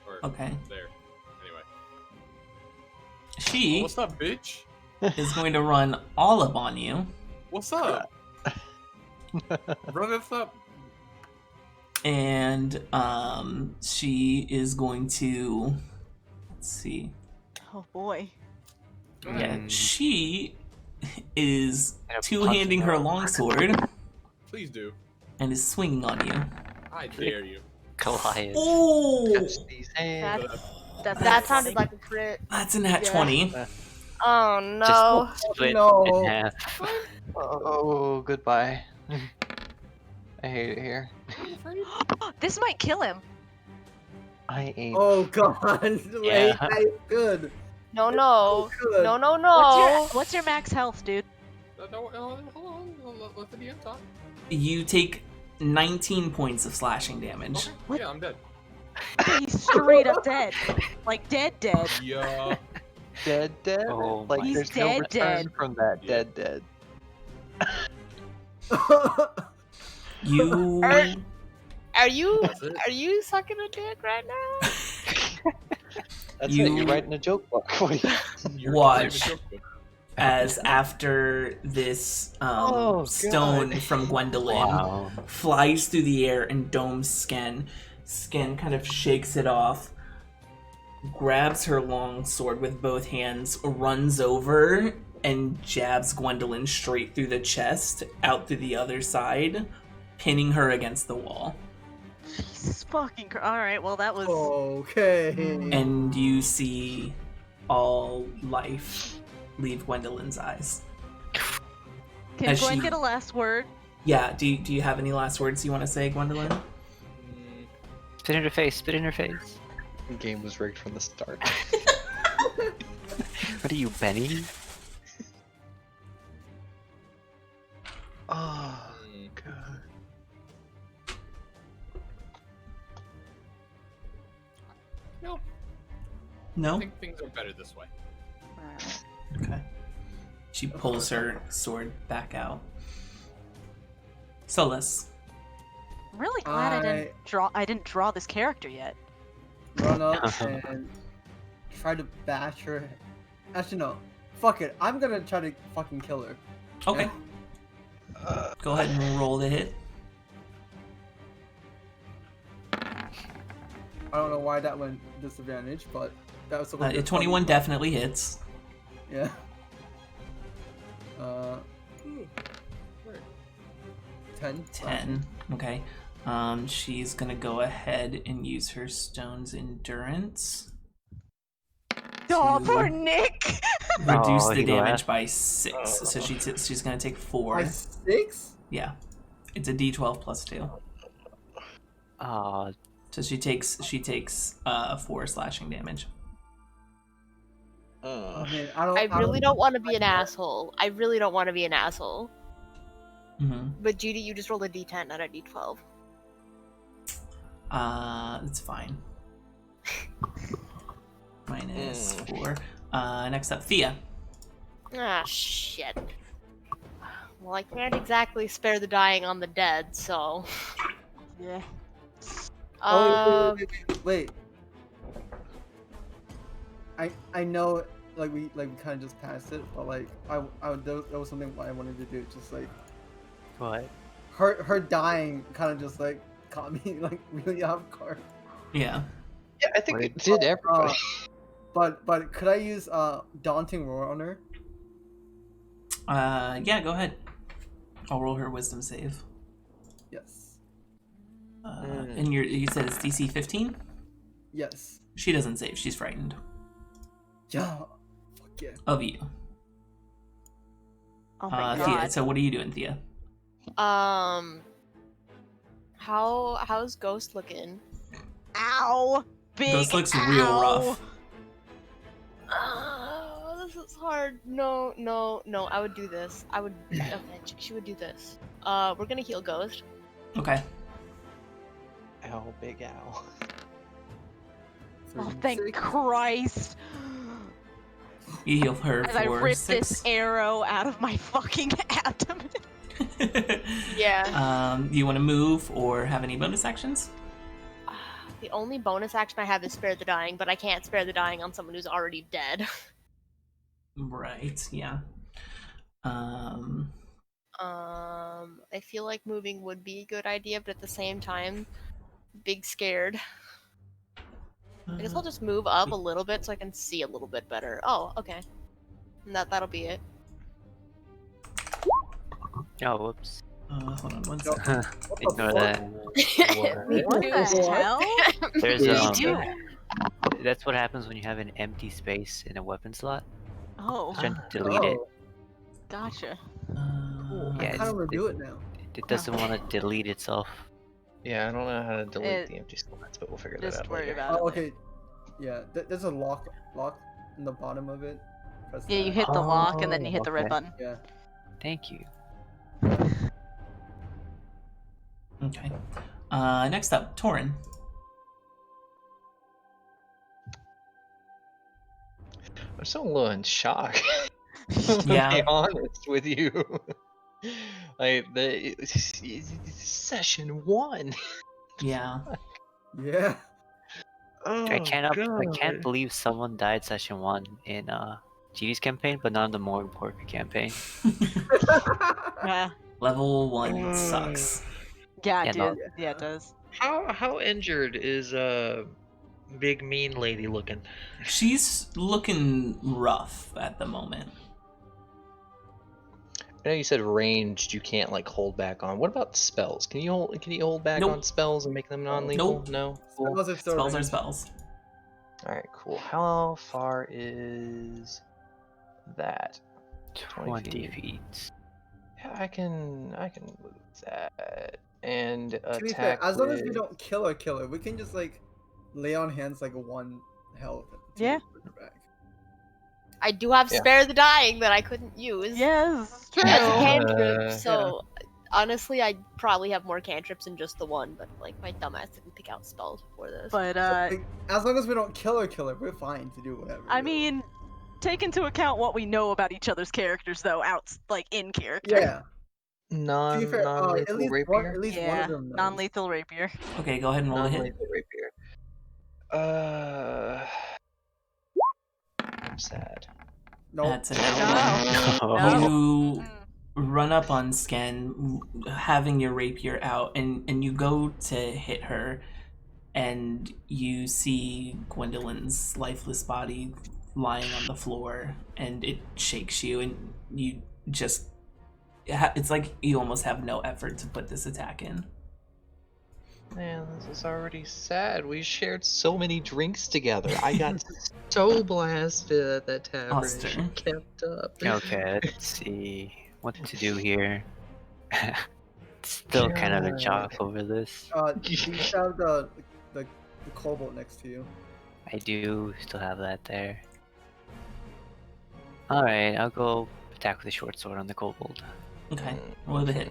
Or Okay. there. Anyway. She What's up, bitch? is going to run all up on you, What's up? Run us up. and she is going to, let's see. Oh boy. Yeah, Mm. she is And a two-handing her punch. longsword Please do. and is swinging on you. I dare you. Goliath. Oh, catch these hands. That sounded like a crit. that's a nat Yeah. 20. Oh no. Just split No. in half. Oh, goodbye. I hate it here. This might kill him. I ain't. Oh god. Wait, Yeah. I could. No. Good. No. What's your max health, dude? No, hold on. Let the DM talk. You take 19 points of slashing damage. Okay. Yeah, I'm dead. He's straight up dead. Like dead. Yeah. Dead. Oh Like my He's there's no dead, return dead. from that. Yeah. Dead. You Are you That's it. sucking a dick right now? That's You- it. You're writing a joke book. What do you- You're Watch. doing a joke book. as after this Oh, God. stone from Gwendolyn Wow. flies through the air and domes Sken. Sken kind of shakes it off, grabs her long sword with both hands, runs over, and jabs Gwendolyn straight through the chest, out through the other side, pinning her against the wall. Jesus fucking Alright, well that was Okay. And you see all life leave Gwendolyn's eyes. Can Has Gwen she- get a last word? Yeah, do you have any last words you want to say, Gwendolyn? Spit in her face. Spit in her face. The game was rigged from the start. What are you, Benny? Oh, God. No, I No? think things are better this way. Okay. She pulls her sword back out. Solus. I'm really glad I didn't draw this character yet. Run up and try to bash her. Actually, no. Fuck it. I'm gonna try to fucking kill her. Okay. Go ahead and roll the hit. I don't know why that went disadvantage, but that was supposed to be 21 definitely hits. Yeah. Ooh, right. 10. 10. Okay. She's gonna go ahead and use her stone's endurance. Oh, to poor Nick! reduce Oh, the he damage laughed. by 6. So she's gonna take 4. By 6? Yeah. It's a D12 plus 2. Oh, So she takes 4 slashing damage. Oh, man, I really don't want to be an asshole. I really don't want to be an asshole. Mm-hmm. But Judy, you just rolled a d10, not a d12. It's fine. Minus 4. Next up, Thea. Ah, shit. Well, I can't exactly spare the dying on the dead, so. Yeah. Wait. I know, like we kind of just passed it, but like that was something I wanted to do. Just like what? her dying kind of just like caught me like really off guard. Yeah. Yeah, I think it did everybody. But could I use Daunting Roar on her? Yeah, go ahead. I'll roll her wisdom save. Yes. And you said it's DC 15? Yes. She doesn't save, she's frightened. Yeah. Fuck yeah. of you. Oh my Thea, god. so what are you doing, Thea? How's Ghost looking? Ow! Big Ghost looks ow. real rough. This is hard. No. I would do this. I would. Okay, she would do this. We're gonna heal Ghost. Okay. Ow, big ow. Oh, thank 36. Christ! You heal her As I for rip 6. this arrow out of my fucking abdomen. Yeah. You want to move or have any bonus actions? The only bonus action I have is spare the dying, but I can't spare the dying on someone who's already dead. Right. Yeah. I feel like moving would be a good idea, but at the same time, big scared. I guess I'll just move up a little bit so I can see a little bit better. Oh, okay. And that'll be it. Oh, whoops. Hold on one Yo, second. what the Ignore fuck? that. What the hell? There's Yeah. do? That's what happens when you have an empty space in a weapon slot. Oh, Just trying to delete it. Oh, gotcha. cool. Yeah, I kind of want to do it now. It doesn't want to delete itself. Yeah, I don't know how to delete It- the empty slots, but we'll figure that Just out worry later. about Oh, it. okay. Yeah, there's a lock in the bottom of it. Press Yeah, you that. hit the lock and then you hit the red okay. button. Yeah. Thank you. Okay. Next up, Torin. I'm still a little in shock. To Yeah. be honest with you. Like session 1. Yeah. Yeah. Oh, I can't God. believe someone died session 1 in GD's campaign, but not in the more important campaign. Yeah, Level 1 sucks. yeah, Yeah, dude. no. Yeah, it does. How injured is big mean lady looking? She's looking rough at the moment. I know you said ranged you can't like hold back on. What about spells? Can you hold back Nope. on spells and make them non-lethal? Nope. No. Cool. Spells are still Spells are ranged. spells. All right, cool. How far is that? 20 feet. Yeah, I can move that and To be attack. fair, as long as we with- don't kill her, we can just like lay on hands like 1 health. to Yeah. bring her back. I do have Yeah. spare the dying that I couldn't use. Yes, true. That's a Uh, cantrip, so honestly, I probably have more cantrips than just the one, but like my dumbass didn't pick out spells before this. But Like, as long as we don't kill her, we're fine to do whatever. I really. mean, take into account what we know about each other's characters, though, like in character. Yeah. To be fair, non-lethal at least rapier. one of Yeah, them knows. non-lethal rapier. Okay, go ahead and roll the hit. Non-lethal rapier. I'm sad. No. That's an No. L. No. You Mm. run up on Sken, having your rapier out, and you go to hit her, and you see Gwendolyn's lifeless body lying on the floor, and it shakes you, and you just... It's like you almost have no effort to put this attack in. Man, this is already sad. We shared so many drinks together. I got so blasted at that tavern. Oster. She kept up. Okay, let's see what to do here. Still kind of in shock over this. Do you have the cobalt next to you? I do still have that there. Alright, I'll go attack with a short sword on the kobold. Okay, roll the hit.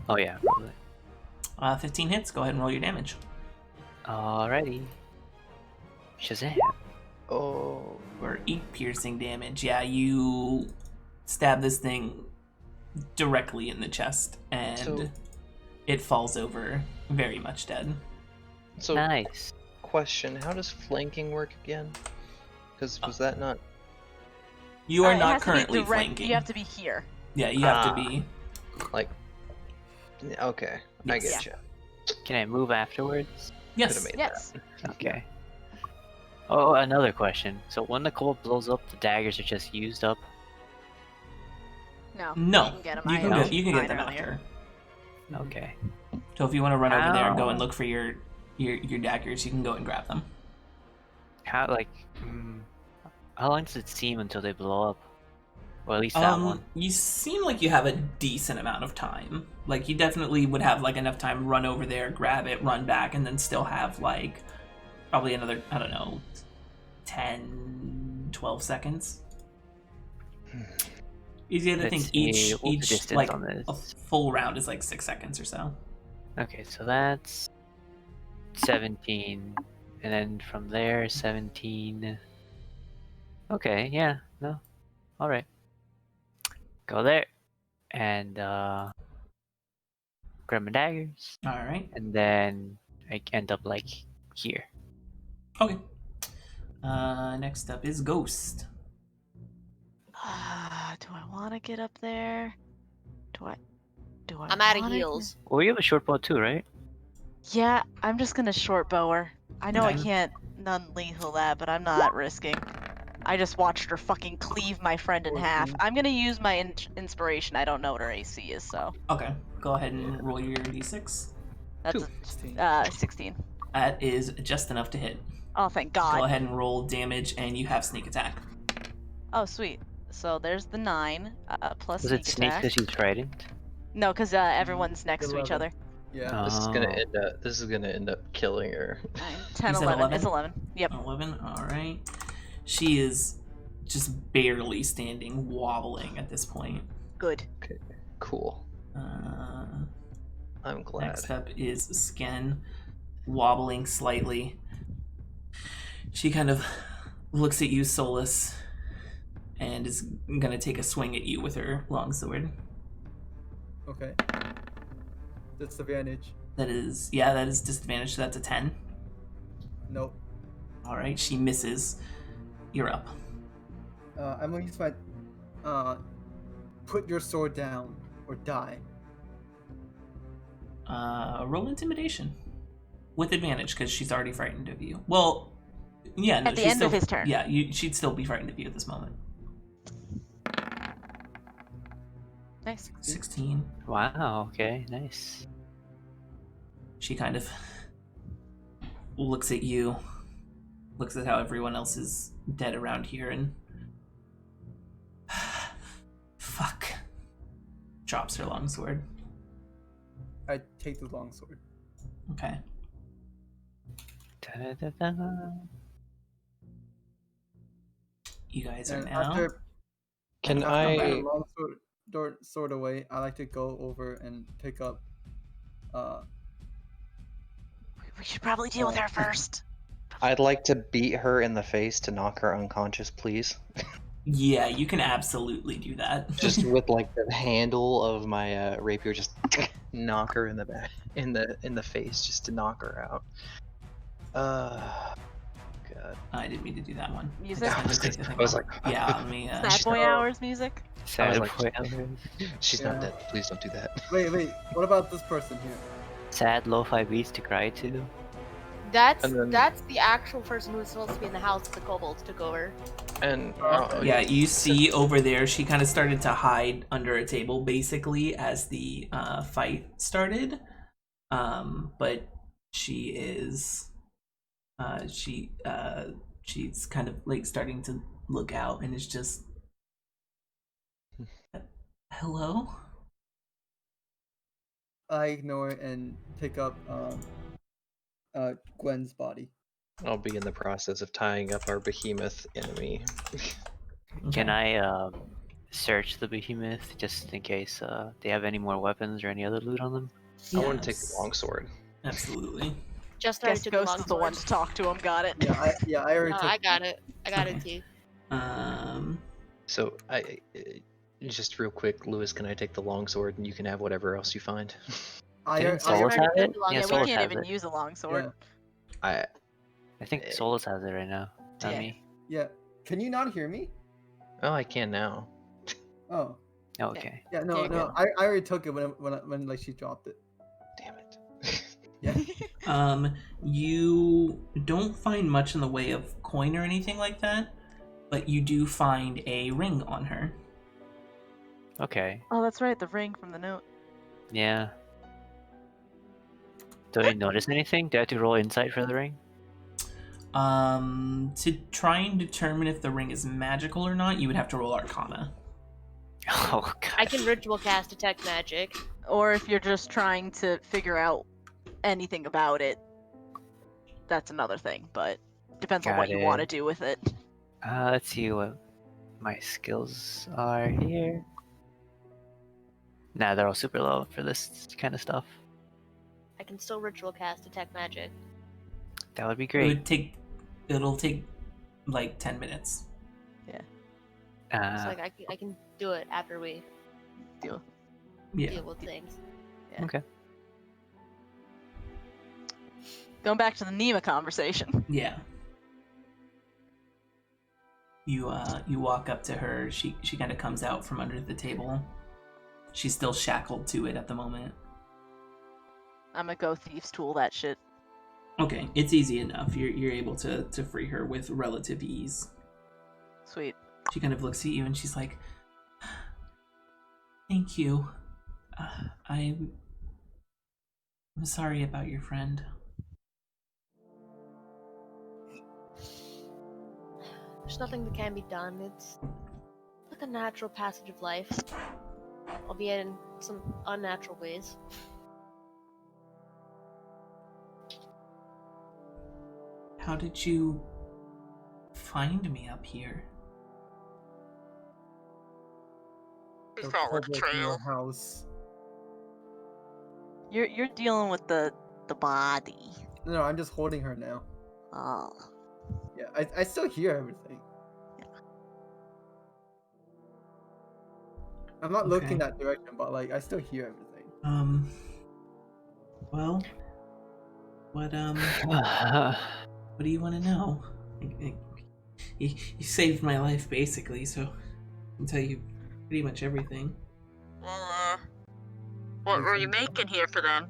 Oh yeah, roll it. 15 hits, go ahead and roll your damage. Alrighty. Shazam. Oh, Or 8 piercing damage. Yeah, you stab this thing directly in the chest, and So- it falls over very much dead. so Nice. question: how does flanking work again? Because was that not? You are It not has to be currently direct- flanking. You have to be here. Yeah, you have to Ah. be. Like, okay, I Yes. get you. Can I move afterwards? Yes. made Yes. Okay. Oh, another question. So when the kobold blows up, the daggers are just used up? No. No, You can get 'em. you I can have get, you can get 9 them earlier. after. Okay. So if you want to run over there and go and Ow. look for your daggers, you can go and grab them. How how long does it seem until they blow up? Or at least that one. You seem like you have a decent amount of time. Like, you definitely would have, like, enough time, run over there, grab it, run back, and then still have, like, probably another, I don't know, 10, 12 seconds. Easy to think See, what's the each distance like, on this? a full round is, like, 6 seconds or so. Okay, so that's 17. And then from there, 17. Okay, yeah, no. Alright. Go there. And grab my daggers. Alright. And then I end up like here. Okay. Next up is Ghost. Do I want to get up there? Do I? I'm out of wanna- heals. Well, you have a short bow too, right? Yeah, I'm just gonna short bow her. I know I Okay. can't non-lethal that, but I'm not risking. I just watched her fucking cleave my friend in half. 14. I'm gonna use my inspiration. I don't know what her AC is, so Okay. Go ahead and roll your d6. that's 16. 16. That is just enough to hit. Oh, thank Go God. ahead and roll damage, and you have sneak attack. Oh, sweet. So there's the 9 plus Was sneak it sneak attack. because she's frightened? No, because everyone's next to each 11. other. Yeah. This is gonna Oh. end up killing her. 9, 10, You said 11. 11? It's 11. Yep. 11. All right. She is just barely standing, wobbling at this point. Good. Okay, cool. I'm glad. Next up is Sken, wobbling slightly. She kind of looks at you, Solus, and is gonna take a swing at you with her longsword. Okay. Disadvantage. That is disadvantage, so that's a 10. Nope. Alright, she misses. You're up. I'm gonna use my put your sword down or die. Roll intimidation. With advantage, because she's already frightened of you. Well, yeah, no, At the she's end still, of his turn. Yeah, she'd still be frightened of you at this moment. Nice. 16. Wow, okay, nice. She kind of looks at you, looks at how everyone else is dead around here, and fuck. Drops her longsword. I take the longsword. Okay. Da-da-da-da. You guys are And now. after Can I put I? the longsword away, I like to go over and pick up. We should probably deal with her first. I'd like to beat her in the face to knock her unconscious, please. Yeah, you can absolutely do that. Just with like the handle of my rapier, just knock her in the back, in the face, just to knock her out. God. I didn't mean to do that one. Music? Just wanted to take the thing I was off. like, Yeah, let me. Sad boy hours music. Sad like- boy hours. she's Yeah. not dead. Please don't do that. Wait. What about this person here? Sad lo-fi beats to cry to. That's And then- that's the actual person who's supposed to be in the house that the kobolds took over. And Yeah, you see over there, she kind of started to hide under a table, basically, as the fight started. But she is, she's kind of like starting to look out, and is just, hello. I ignore it and pick up Gwen's body. I'll be in the process of tying up our behemoth enemy. Can Okay. I search the behemoth just in case they have any more weapons or any other loot on them? I want to take the Yes. longsword. Absolutely. Just started Guess to Ghost is the one to talk to him. Got it. Yeah, I already No, took. I got it. I got Okay. it too. So I just real quick, Lewis, can I take the longsword and you can have whatever else you find? Didn't I Solus already have took it? the long- Yeah, Yeah, Yes, we Solus can't has even it. use a longsword. I I think Solus has it right now. Not Yeah. me. Yeah. Can you not hear me? oh, I can now. Oh. Oh, okay. Yeah. There No. you No. go. I already took it when like she dropped it. Damn it. Yeah. You don't find much in the way of coin or anything like that, but you do find a ring on her. Okay. Oh, that's right. The ring from the note. Yeah. Do I notice anything? Do I have to roll insight for the ring? To try and determine if the ring is magical or not, you would have to roll Arcana. Oh I god. can ritual cast detect magic. Or if you're just trying to figure out anything about it, that's another thing. But depends on what Got you want to it. do with it. Let's see what my skills are here. Nah, they're all super low for this kind of stuff. I can still ritual cast detect magic. That would be It great. would take. It'll take like 10 minutes. It's like I can do it after we Deal. Yeah. deal with things. Okay. Going back to the Nema conversation. Yeah. You walk up to her. She kind of comes out from under the table. She's still shackled to it at the moment. I'm gonna go thieves tool that shit. Okay, it's easy enough. You're able to free her with relative ease. Sweet. She kind of looks at you and she's like, "Thank you. I'm sorry about your friend." There's nothing that can be done. It's like a natural passage of life, albeit in some unnatural ways. How did you find me up here? We The follow the kobold in your trail. house. You're dealing with the body. No, I'm just holding her now. Oh. Yeah, I still hear everything. I'm not looking Okay. that direction, but like I still hear everything. Well, what do you want to know? You saved my life, basically, so I can tell you pretty much everything. Well, what were you making here for them?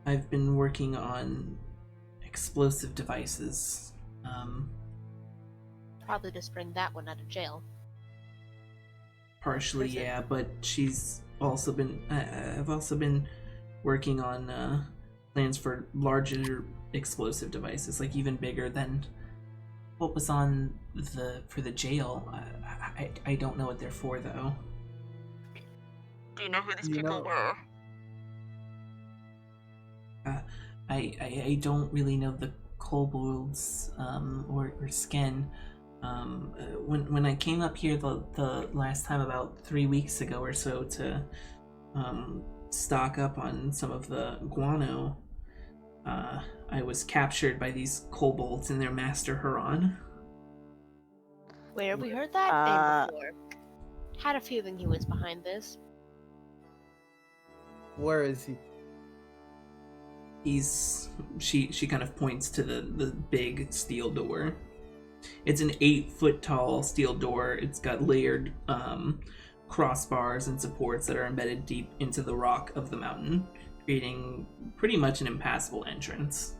I've been working on explosive devices. Probably just bring that one out of jail. Partially, Prison. yeah, but she's also been. I've also been working on plans for larger explosive devices, like even bigger than what was on for the jail. I don't know what they're for though. Do you know who these You people know- were? I don't really know the kobolds or Skin. When I came up here the last time about 3 weeks ago or so to stock up on some of the guano, I was captured by these kobolds and their master Huron. Where have we heard that name before? Had a feeling he was behind this. Where is he? She kind of points to the big steel door. It's an 8-foot tall steel door. It's got layered crossbars and supports that are embedded deep into the rock of the mountain, creating pretty much an impassable entrance.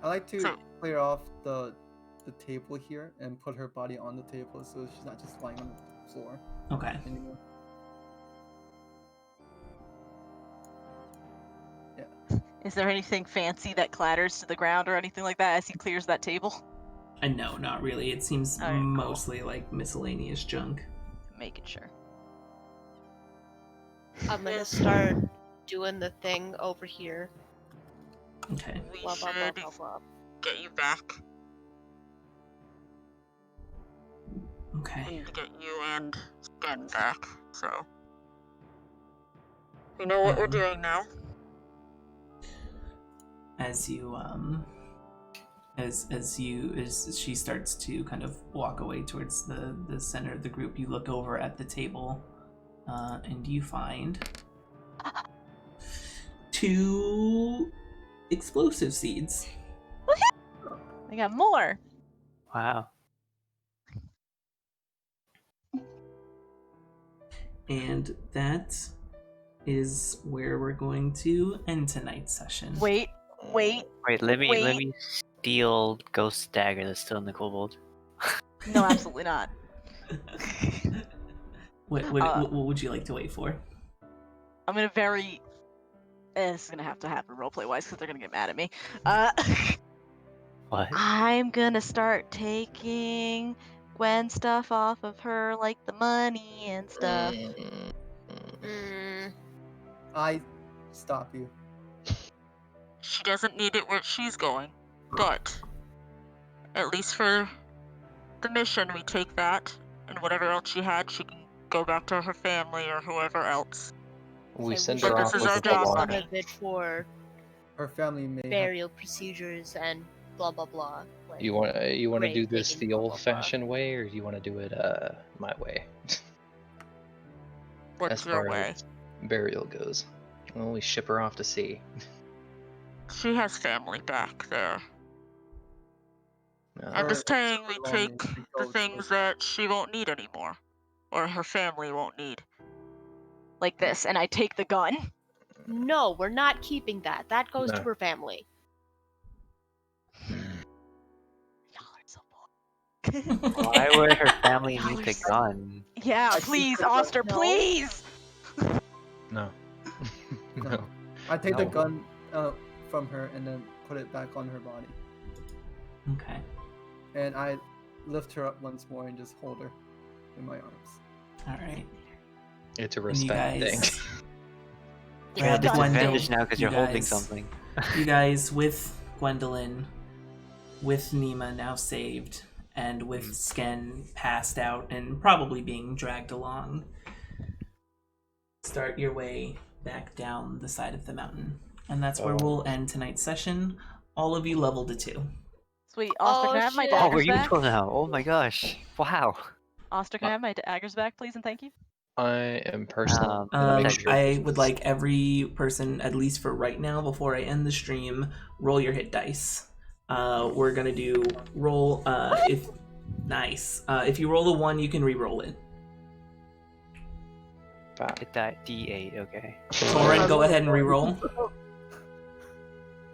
I like to So- clear off the table here and put her body on the table so she's not just lying on the floor Okay. anymore. Is there anything fancy that clatters to the ground or anything like that as he clears that table? And no, not really. It seems Alright, cool. mostly like miscellaneous junk. Making sure. I'm gonna start doing the thing over here. Okay. We Blah blah blah should blah blah. get you back. Okay. We need to get you and Skin back, so. We know what we're doing now. As you as she starts to kind of walk away towards the center of the group, you look over at the table and you find 2 explosive seeds. I got more. Wow. And that is where we're going to end tonight's session. Wait. Wait, let me Wait. steal Ghost Dagger that's still in the kobold. No, absolutely not. What would you like to wait for? I'm gonna very This is gonna have to happen roleplay wise because they're gonna get mad at me. What? I'm gonna start taking Gwen stuff off of her, like the money and stuff. Mm, I stop you. She doesn't need it where she's going, but at least for the mission, we take that, and whatever else she had, she can go back to her family or whoever else. We so send we her should off this is with our a save job, some belonging. money. of it for Her family may have burial procedures and blah blah blah. Like, You want to do grave this digging, the blah, blah, blah. old-fashioned way, or do you want to do it my way? What's As your far way? as burial goes, well, we ship her off to sea. She has family back there. I'm Her just saying extra we take belongings the because things of- that she won't need anymore, or her family won't need. Like this, and I take the gun. No, we're not keeping that. That goes to No. her family. Y'all are so bold. Why would her family Y'all need are the so- gun? Yeah, I please, think- Oster, No. please. No. No. I take the No. gun from her and then put it back on her body. Okay. And I lift her up once more and just hold her in my arms. All right. It's a And you respect thing. guys You're at a grab disadvantage Gwendolyn. now because You you're holding guys- something. You guys with Gwendolyn, with Nima now saved, and with Sken passed out and probably being dragged along, start your way back down the side of the mountain. And that's where we'll end tonight's session. All of you level to 2. Sweet, Oster, Oh, can I have my shit. Oh, daggers we're back? useful now. Oh my gosh. Wow. Oster, can I have my daggers back, please, and thank you? I am personally Um, gonna make sure. I would like every person, at least for right now, before I end the stream, roll your hit dice. We're gonna do roll. If nice. If you roll a 1, you can re-roll it. Hit that D8, okay. Torin, go ahead and re-roll.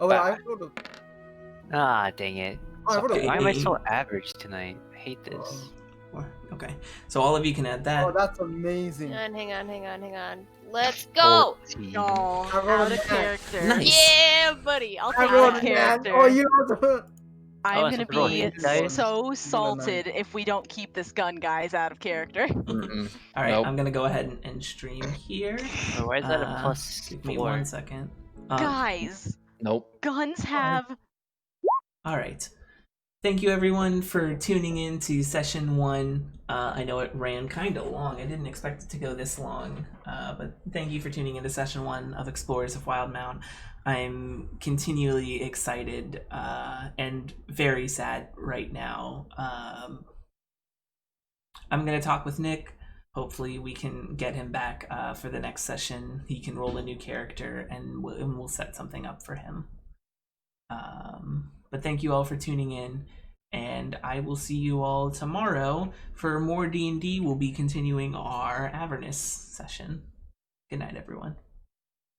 Oh wait, I rolled a. Ah, dang it. I rolled Okay. a. Why am I so average tonight? I hate this. Okay, so all of you can add that. Oh, that's amazing. Hang on. Let's go! 14. Oh, I rolled out a of nat. character. Nice. Yeah, buddy. I'll I take rolled out a of that. nat. character. Oh, you rolled a. I'm Oh, gonna so roll be hit dice? so salted if we don't keep this gun, guys, out of character. Mm-mm. All right, Nope. I'm gonna go ahead and end stream here. Oh, why is that a plus Give me 4? 1 second. Guys, Nope. guns have. All right. Thank you everyone for tuning in to session 1. I know it ran kind of long. I didn't expect it to go this long, but thank you for tuning into session 1 of Explorers of Wildemount. I'm continually excited and very sad right now. I'm going to talk with Nick. Hopefully we can get him back for the next session. He can roll a new character and we'll set something up for him. But thank you all for tuning in, and I will see you all tomorrow for more D&D. We'll be continuing our Avernus session. Good night, everyone.